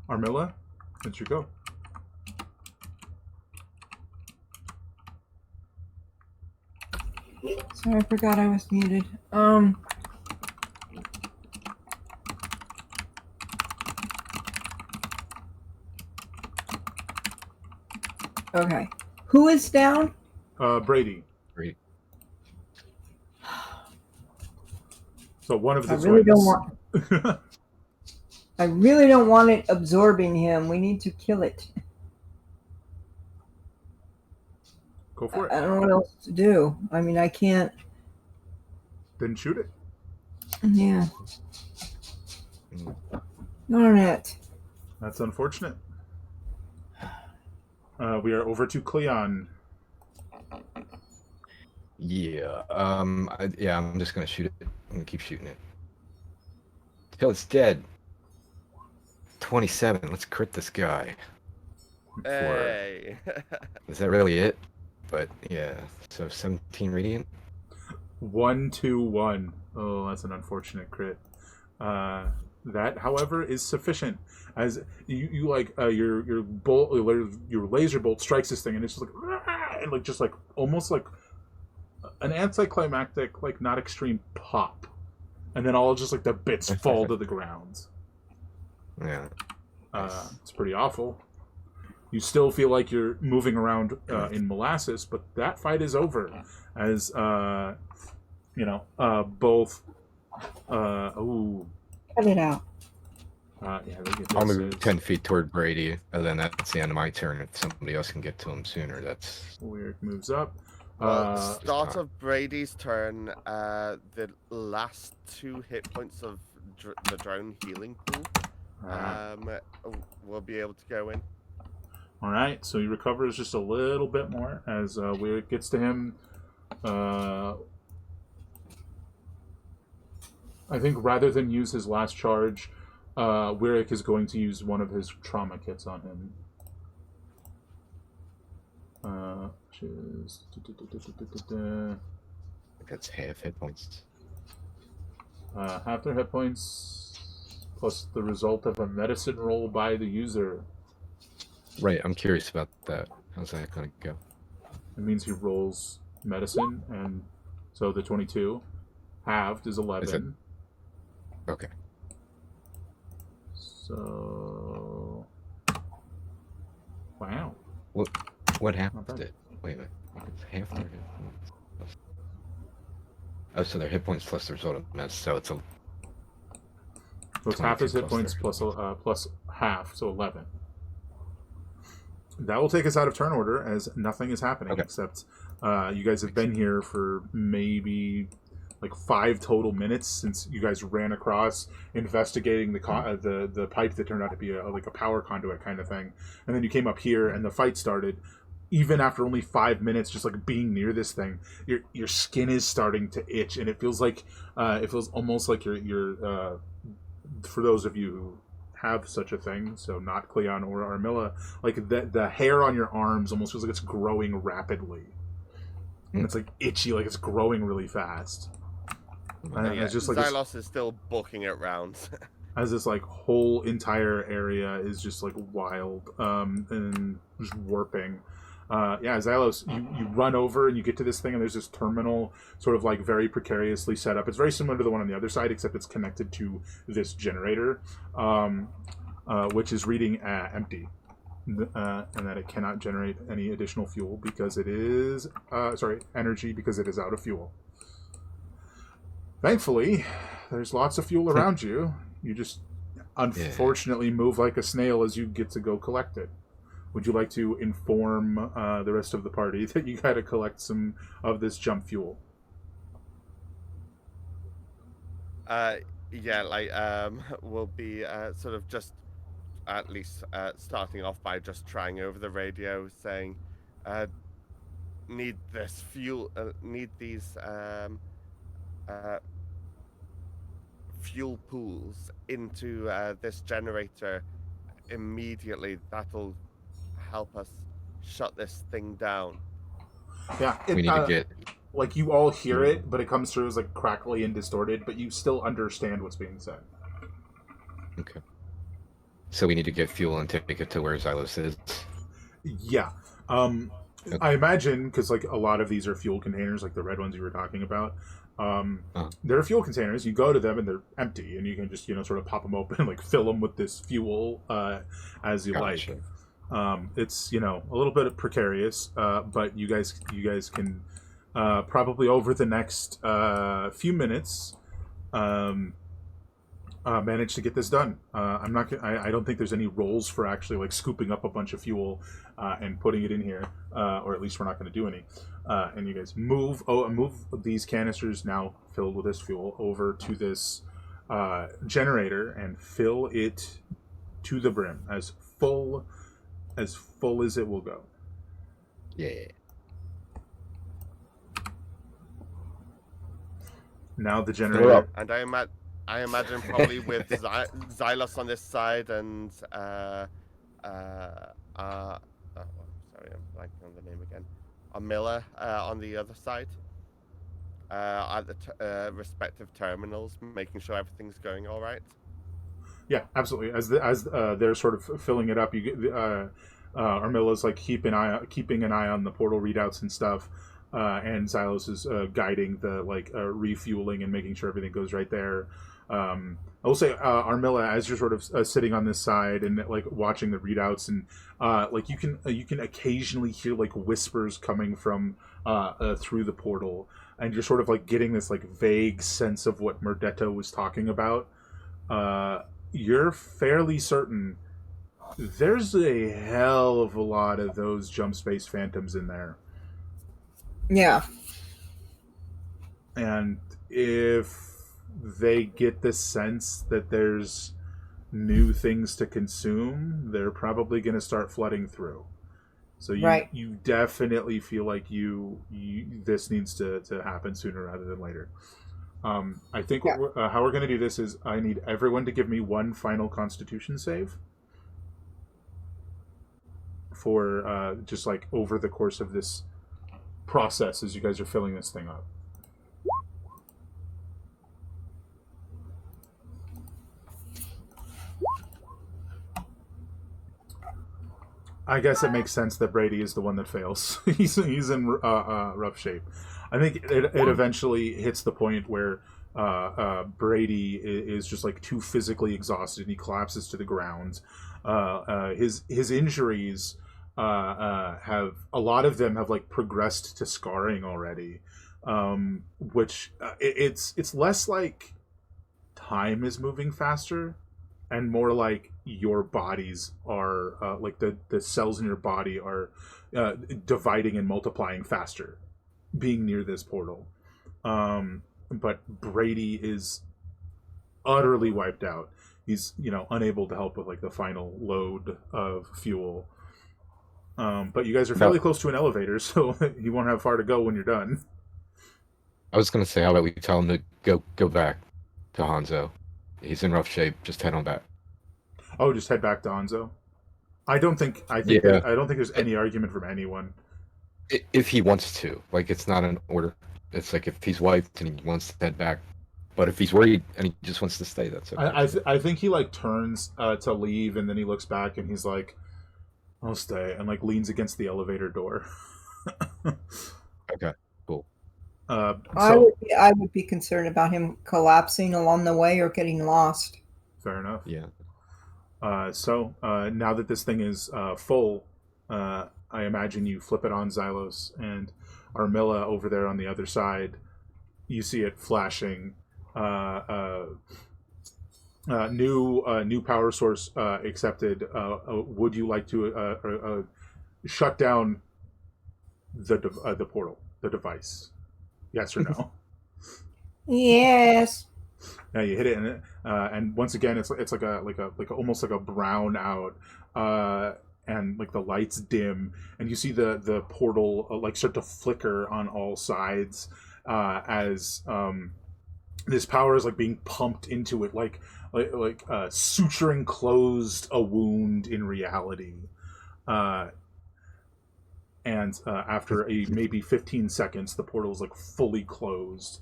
Armilla, it's your go. Sorry, I forgot I was muted. Okay. Who is down? Brady. Great. So one of the I really don't twins. want. I really don't want it absorbing him. We need to kill it. Go for it. I don't know what else to do. I mean, I can't. Then shoot it. Yeah. Darn it. That's unfortunate. We are over to Cleon. Yeah. I'm just gonna shoot it. I'm gonna keep shooting it till it's dead. 27. Let's crit this guy. Hey. Is that really it? But yeah. So 17 radiant. 1-2-1. Oh, that's an unfortunate crit. That, however, is sufficient. As you like your bolt, your laser bolt strikes this thing, and it's just like, and like just like almost like an anticlimactic, like not extreme pop, and then all just like the bits fall to the ground. Yeah. It's pretty awful. You still feel like you're moving around in molasses, but that fight is over. As both. Cut it out. Yeah, they get I'll this. move 10 feet toward Brady, and then that's the end of my turn. If somebody else can get to him sooner, that's... Weird moves up. Start of Brady's turn, the last 2 hit points of the drone healing pool will be able to go in. All right, so he recovers just a little bit more as Weird gets to him. I think rather than use his last charge, Wyrick is going to use one of his trauma kits on him. Which is... That's half hit points. half their hit points, plus the result of a medicine roll by the user. Right, I'm curious about that. How's that going to go? It means he rolls medicine, and so the 22 halved is 11. Is it? Okay. So, wow. What happened? Wait a minute. It's half their hit points. Oh, so their hit points plus the result of mess. So it's a. So it's half his hit plus points plus half, so 11. That will take us out of turn order, as nothing is happening except you guys have been here for maybe like 5 total minutes since you guys ran across investigating the pipe that turned out to be like a power conduit kind of thing, and then you came up here and the fight started. Even after only 5 minutes, just like being near this thing, your skin is starting to itch, and it feels almost like you're for those of you who have such a thing, so not Cleon or Armilla, like the hair on your arms almost feels like it's growing rapidly, and it's like itchy, like it's growing really fast. And Yeah, it's just like Xylos is still booking it rounds. as this like whole entire area is just like wild and just warping. Yeah, Xylos, you run over and you get to this thing, and there's this terminal sort of like very precariously set up. It's very similar to the one on the other side, except it's connected to this generator, which is reading empty. And that it cannot generate any additional fuel because it is, energy because it is out of fuel. Thankfully, there's lots of fuel around you. You just unfortunately move like a snail as you get to go collect it. Would you like to inform the rest of the party that you got to collect some of this jump fuel? We'll be sort of just at least starting off by just trying over the radio, saying, "Need this fuel. Need these fuel pools into this generator immediately. That'll help us shut this thing down." Yeah, We need to get... like you all hear it, but it comes through as like crackly and distorted, but you still understand what's being said. Okay. So we need to get fuel and take it to where Xylos is. Yeah. I imagine, because like a lot of these are fuel containers, like the red ones you were talking about. They're fuel containers. You go to them and they're empty, and you can just sort of pop them open and like fill them with this fuel as you like. It's a little bit precarious, but you guys can probably over the next few minutes manage to get this done. I don't think there's any roles for actually like scooping up a bunch of fuel and putting it in here, or at least we're not going to do any. And you guys move these canisters now filled with this fuel over to this generator and fill it to the brim, as full as it will go. Yeah. Now the generator. And I imagine probably with Xylos on this side and sorry, I'm blanking on the name again. Miller on the other side, at the respective terminals, making sure everything's going all right. Yeah, absolutely. As they're sort of filling it up, you get Armilla's like keeping an eye on the portal readouts and stuff, and Xylos is guiding the refueling and making sure everything goes right there. I will say, Armilla, as you're sort of sitting on this side and like watching the readouts, and you can occasionally hear like whispers coming from through the portal, and you're sort of like getting this like vague sense of what Murdetto was talking about. You're fairly certain there's a hell of a lot of those Jumpspace Phantoms in there. Yeah. And if they get the sense that there's new things to consume, they're probably going to start flooding through. So you definitely feel like this needs to happen sooner rather than later. I think how we're going to do this is I need everyone to give me one final Constitution save for just like over the course of this process as you guys are filling this thing up. I guess it makes sense that Brady is the one that fails. he's in rough shape. I think it eventually hits the point where Brady is just like too physically exhausted and he collapses to the ground. His injuries have a lot of them have like progressed to scarring already, which it's less like time is moving faster and more like your bodies are like the cells in your body are dividing and multiplying faster being near this portal. But Brady is utterly wiped out. He's unable to help with like the final load of fuel. But you guys are fairly close to an elevator, so you won't have far to go when you're done. I was going to say, how about we tell him to go back to Hanzo? He's in rough shape. Just head on back. Oh, just head back to Hanzo? I don't think there's any argument from anyone. If he wants to. Like, it's not an order. It's like if he's wiped and he wants to head back. But if he's worried and he just wants to stay, that's okay. I think he like turns to leave, and then he looks back and he's like, I'll stay, and like leans against the elevator door. Okay, cool. I would be concerned about him collapsing along the way or getting lost. Fair enough. Yeah. So now that this thing is full, I imagine you flip it on Xylos, and Armilla over there on the other side, you see it flashing. New power source accepted. Would you like to shut down the portal, the device? Yes or no? Yes. Yeah, you hit it, and once again, it's like a almost like a brown out, and like the lights dim, and you see the portal like start to flicker on all sides as this power is like being pumped into it, like suturing closed a wound in reality. And after a maybe 15 seconds, the portal is like fully closed.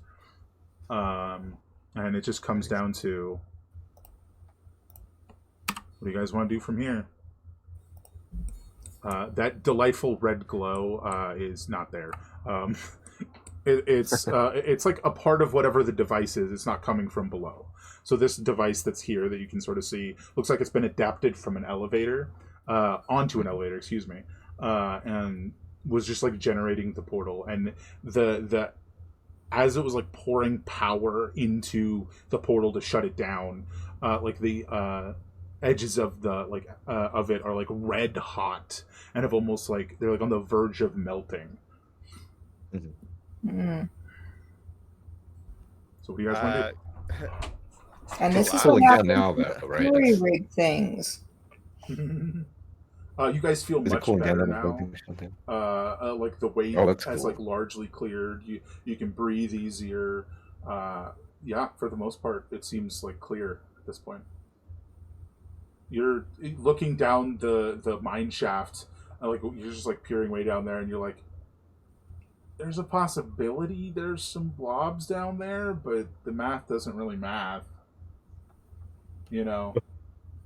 And it just comes down to, what do you guys want to do from here? That delightful red glow is not there. It's like a part of whatever the device is. It's not coming from below. So this device that's here that you can sort of see looks like it's been adapted from an elevator onto an elevator. Excuse me, and was just like generating the portal, and the as it was like pouring power into the portal to shut it down, like the edges of the of it are like red hot and have almost like they're like on the verge of melting. Mm. So what do you guys want to do? And this is cooling what down now, though, right? Jury rig things. do? You guys feel much better now. Like the weight has like largely cleared. You can breathe easier. Yeah, for the most part, it seems like clear at this point. You're looking down the mine shaft, like you're just like peering way down there, and you're like, there's a possibility there's some blobs down there, but the math doesn't really math. You know,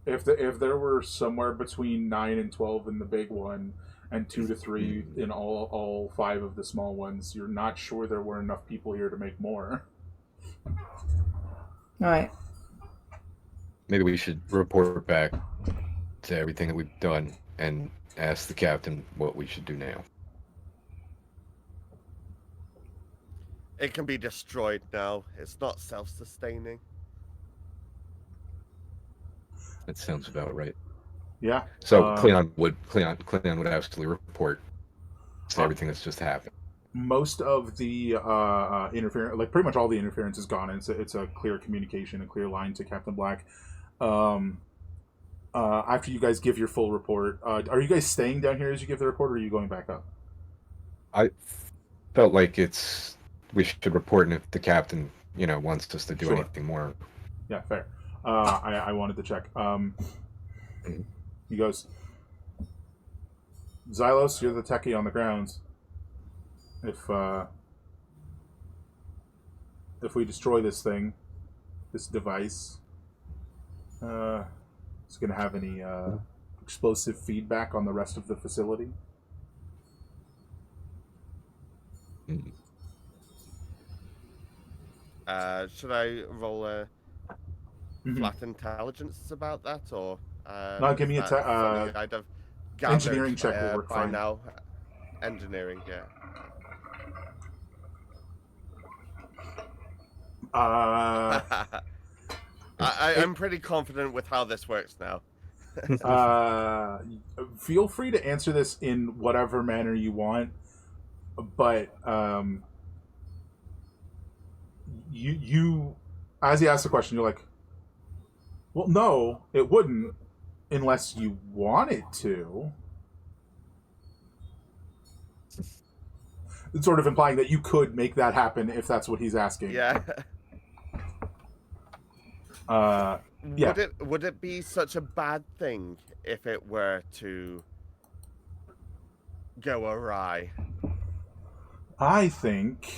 if there were somewhere between 9 and 12 in the big one, and 2 to 3 in all 5 of the small ones, you're not sure there were enough people here to make more. All right. Maybe we should report back to everything that we've done and ask the captain what we should do now. It can be destroyed now. It's not self-sustaining. That sounds about right. Yeah. So Cleon would absolutely report to everything that's just happened. Most of the interference, like pretty much all the interference, is gone. It's a clear communication, a clear line to Captain Black. After you guys give your full report, are you guys staying down here as you give the report, or are you going back up? I felt like we should report, and if the captain, wants us to do anything more. Yeah, fair. I wanted to check. He goes, Xylos, you're the techie on the grounds. If we destroy this thing, this device, it's going to have any explosive feedback on the rest of the facility? Should I roll a flat intelligence about that, or no? Give me a engineering check will work fine now. Engineering, yeah. I'm pretty confident with how this works now. Feel free to answer this in whatever manner you want, but you as he asks the question, you're like, well, no, it wouldn't unless you wanted to. It's sort of implying that you could make that happen if that's what he's asking. Yeah. Yeah. Would it be such a bad thing if it were to go awry? I think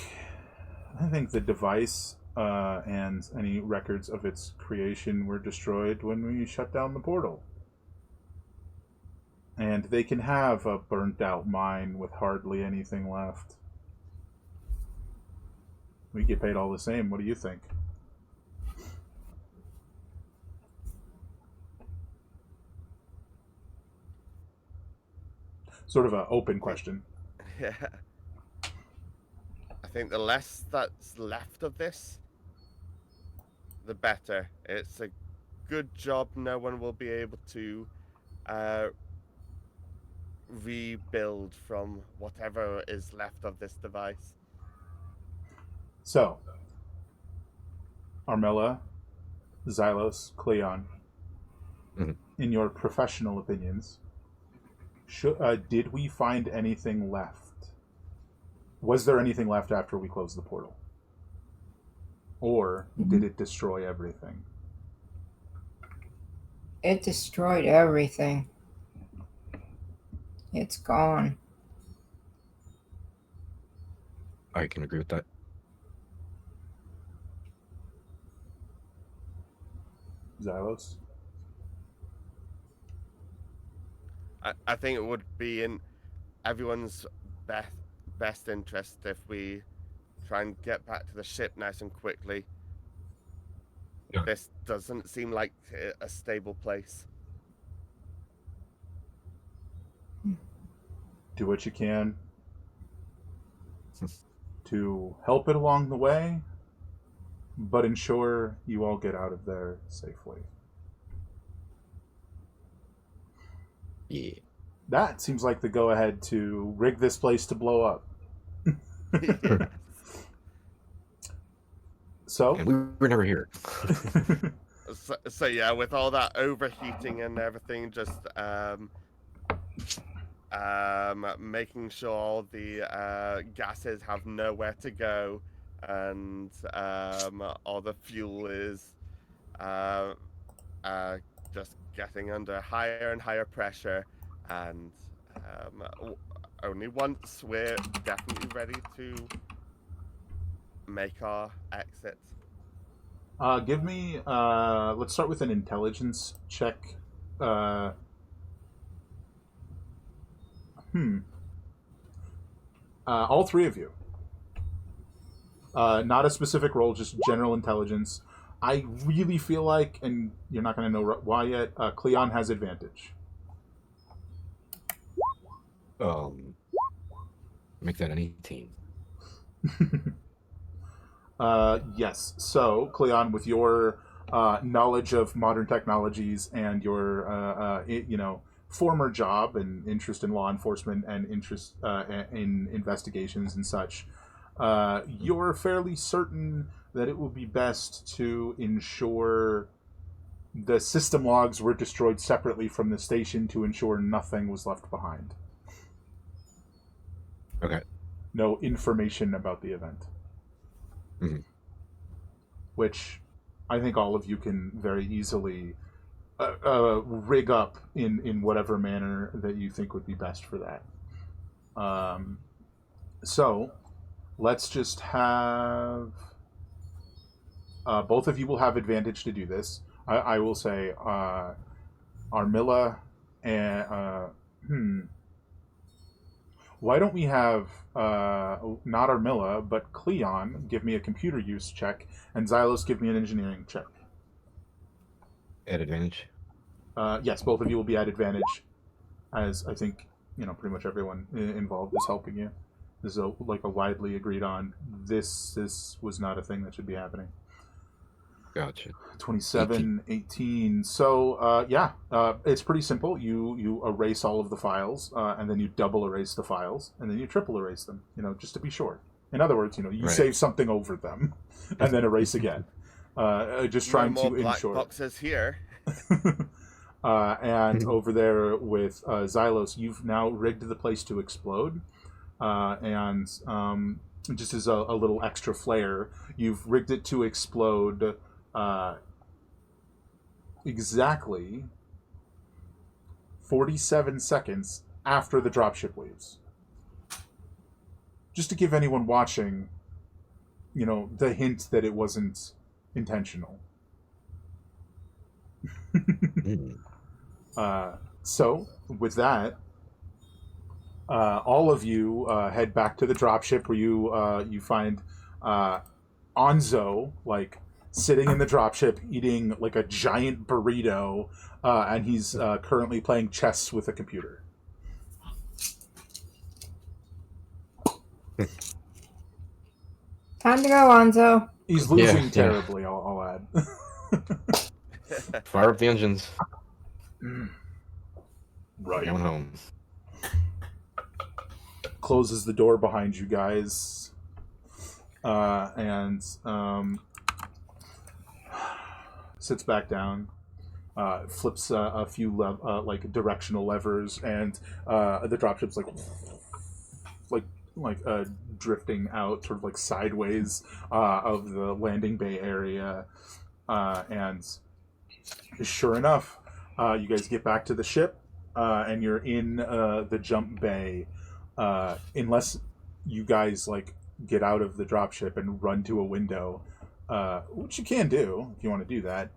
the device and any records of its creation were destroyed when we shut down the portal. And they can have a burnt-out mine with hardly anything left. We get paid all the same. What do you think? Sort of an open question. Yeah. I think the less that's left of this, the better. It's a good job no one will be able to rebuild from whatever is left of this device. So, Armella, Xylos, Cleon, Mhm. in your professional opinions, did we find anything left? Was there anything left after we closed the portal? Or did it destroy everything? It destroyed everything. It's gone. I can agree with that. Xylos? I think it would be in everyone's best interest if we try and get back to the ship nice and quickly. Yeah. This doesn't seem like a stable place. Do what you can to help it along the way, but ensure you all get out of there safely. Yeah. That seems like the go-ahead to rig this place to blow up. Yes. So, And we were never here. So yeah, with all that overheating and everything, just making sure all the gases have nowhere to go, and all the fuel is just getting under higher and higher pressure, and only once we're definitely ready to make our exit. give me, let's start with an intelligence check. All three of you. Not a specific role, just general intelligence. I really feel like, and you're not going to know why yet, Cleon has advantage. Make that an 18. Yes. So, Cleon, with your knowledge of modern technologies and your, former job and interest in law enforcement and interest in investigations and such, you're fairly certain that it would be best to ensure the system logs were destroyed separately from the station to ensure nothing was left behind. Okay. No information about the event. Mm-hmm. Which I think all of you can very easily rig up in whatever manner that you think would be best for that. So, let's just have... both of you will have advantage to do this. I will say Armilla and... Why don't we have not Armilla, but Cleon give me a computer use check, and Xylos give me an engineering check. At advantage? Yes, both of you will be at advantage, as I think pretty much everyone involved is helping you. This is a widely agreed on. This was not a thing that should be happening. Gotcha. 27, 18. So, it's pretty simple. You erase all of the files, and then you double erase the files, and then you triple erase them, just to be sure. In other words, you Right. save something over them, and then erase again. Just trying No more to black ensure. boxes here. And over there with Xylos, you've now rigged the place to explode. And just as a little extra flair, you've rigged it to explode exactly 47 seconds after the dropship leaves. Just to give anyone watching, the hint that it wasn't intentional. So with that, all of you head back to the dropship where you find Anzo like sitting in the dropship eating like a giant burrito, and he's currently playing chess with a computer. Time to go, Anzo. He's losing Yeah. terribly. I'll add. Fire up the engines. Right. Going home. Closes the door behind you guys, and sits back down. Flips a few like directional levers, and the dropship's like drifting out, sort of like sideways of the landing bay area, and sure enough, you guys get back to the ship, and you're in the jump bay. Unless you guys like get out of the dropship and run to a window, which you can do if you want to do that.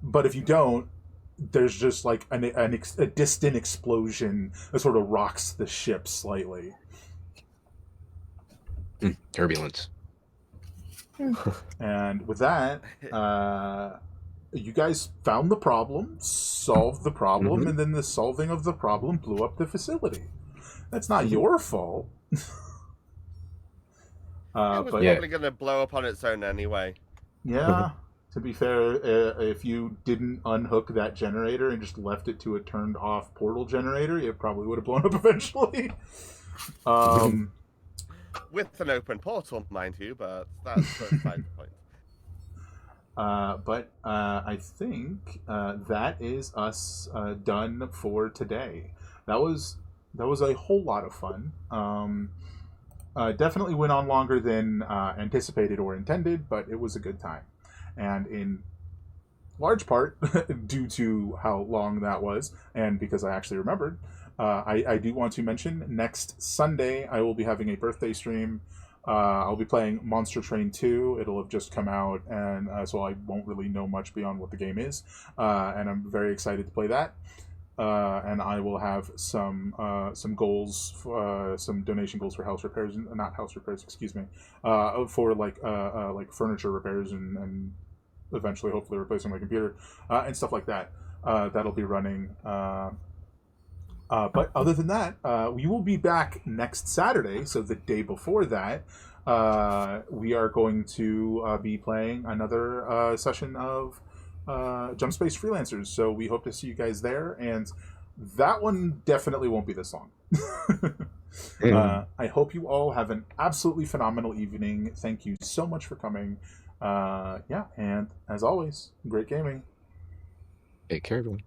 But if you don't, there's just like a distant explosion that sort of rocks the ship slightly. Turbulence. And with that, you guys found the problem, solved the problem, and then the solving of the problem blew up the facility. That's not your fault. It was But probably going to blow up on its own anyway. yeah, to be fair, if you didn't unhook that generator and just left it to a turned off portal generator, it probably would have blown up eventually. With an open portal, mind you, but that's the side point. But I think that is us done for today. That was a whole lot of fun. Definitely went on longer than anticipated or intended, but it was a good time. And in large part, due to how long that was, and because I actually remembered, I do want to mention next Sunday I will be having a birthday stream. I'll be playing Monster Train 2. It'll have just come out, and so I won't really know much beyond what the game is. And I'm very excited to play that. And I will have some goals, some donation goals for house repairs, not house repairs, excuse me, for like furniture repairs and eventually, hopefully, replacing my computer and stuff like that. That'll be running. But other than that, we will be back next Saturday. So the day before that, we are going to be playing another session of Jumpspace Freelancers. So we hope to see you guys there. And that one definitely won't be this long. I hope you all have an absolutely phenomenal evening. Thank you so much for coming. And as always, great gaming. Take care, everyone.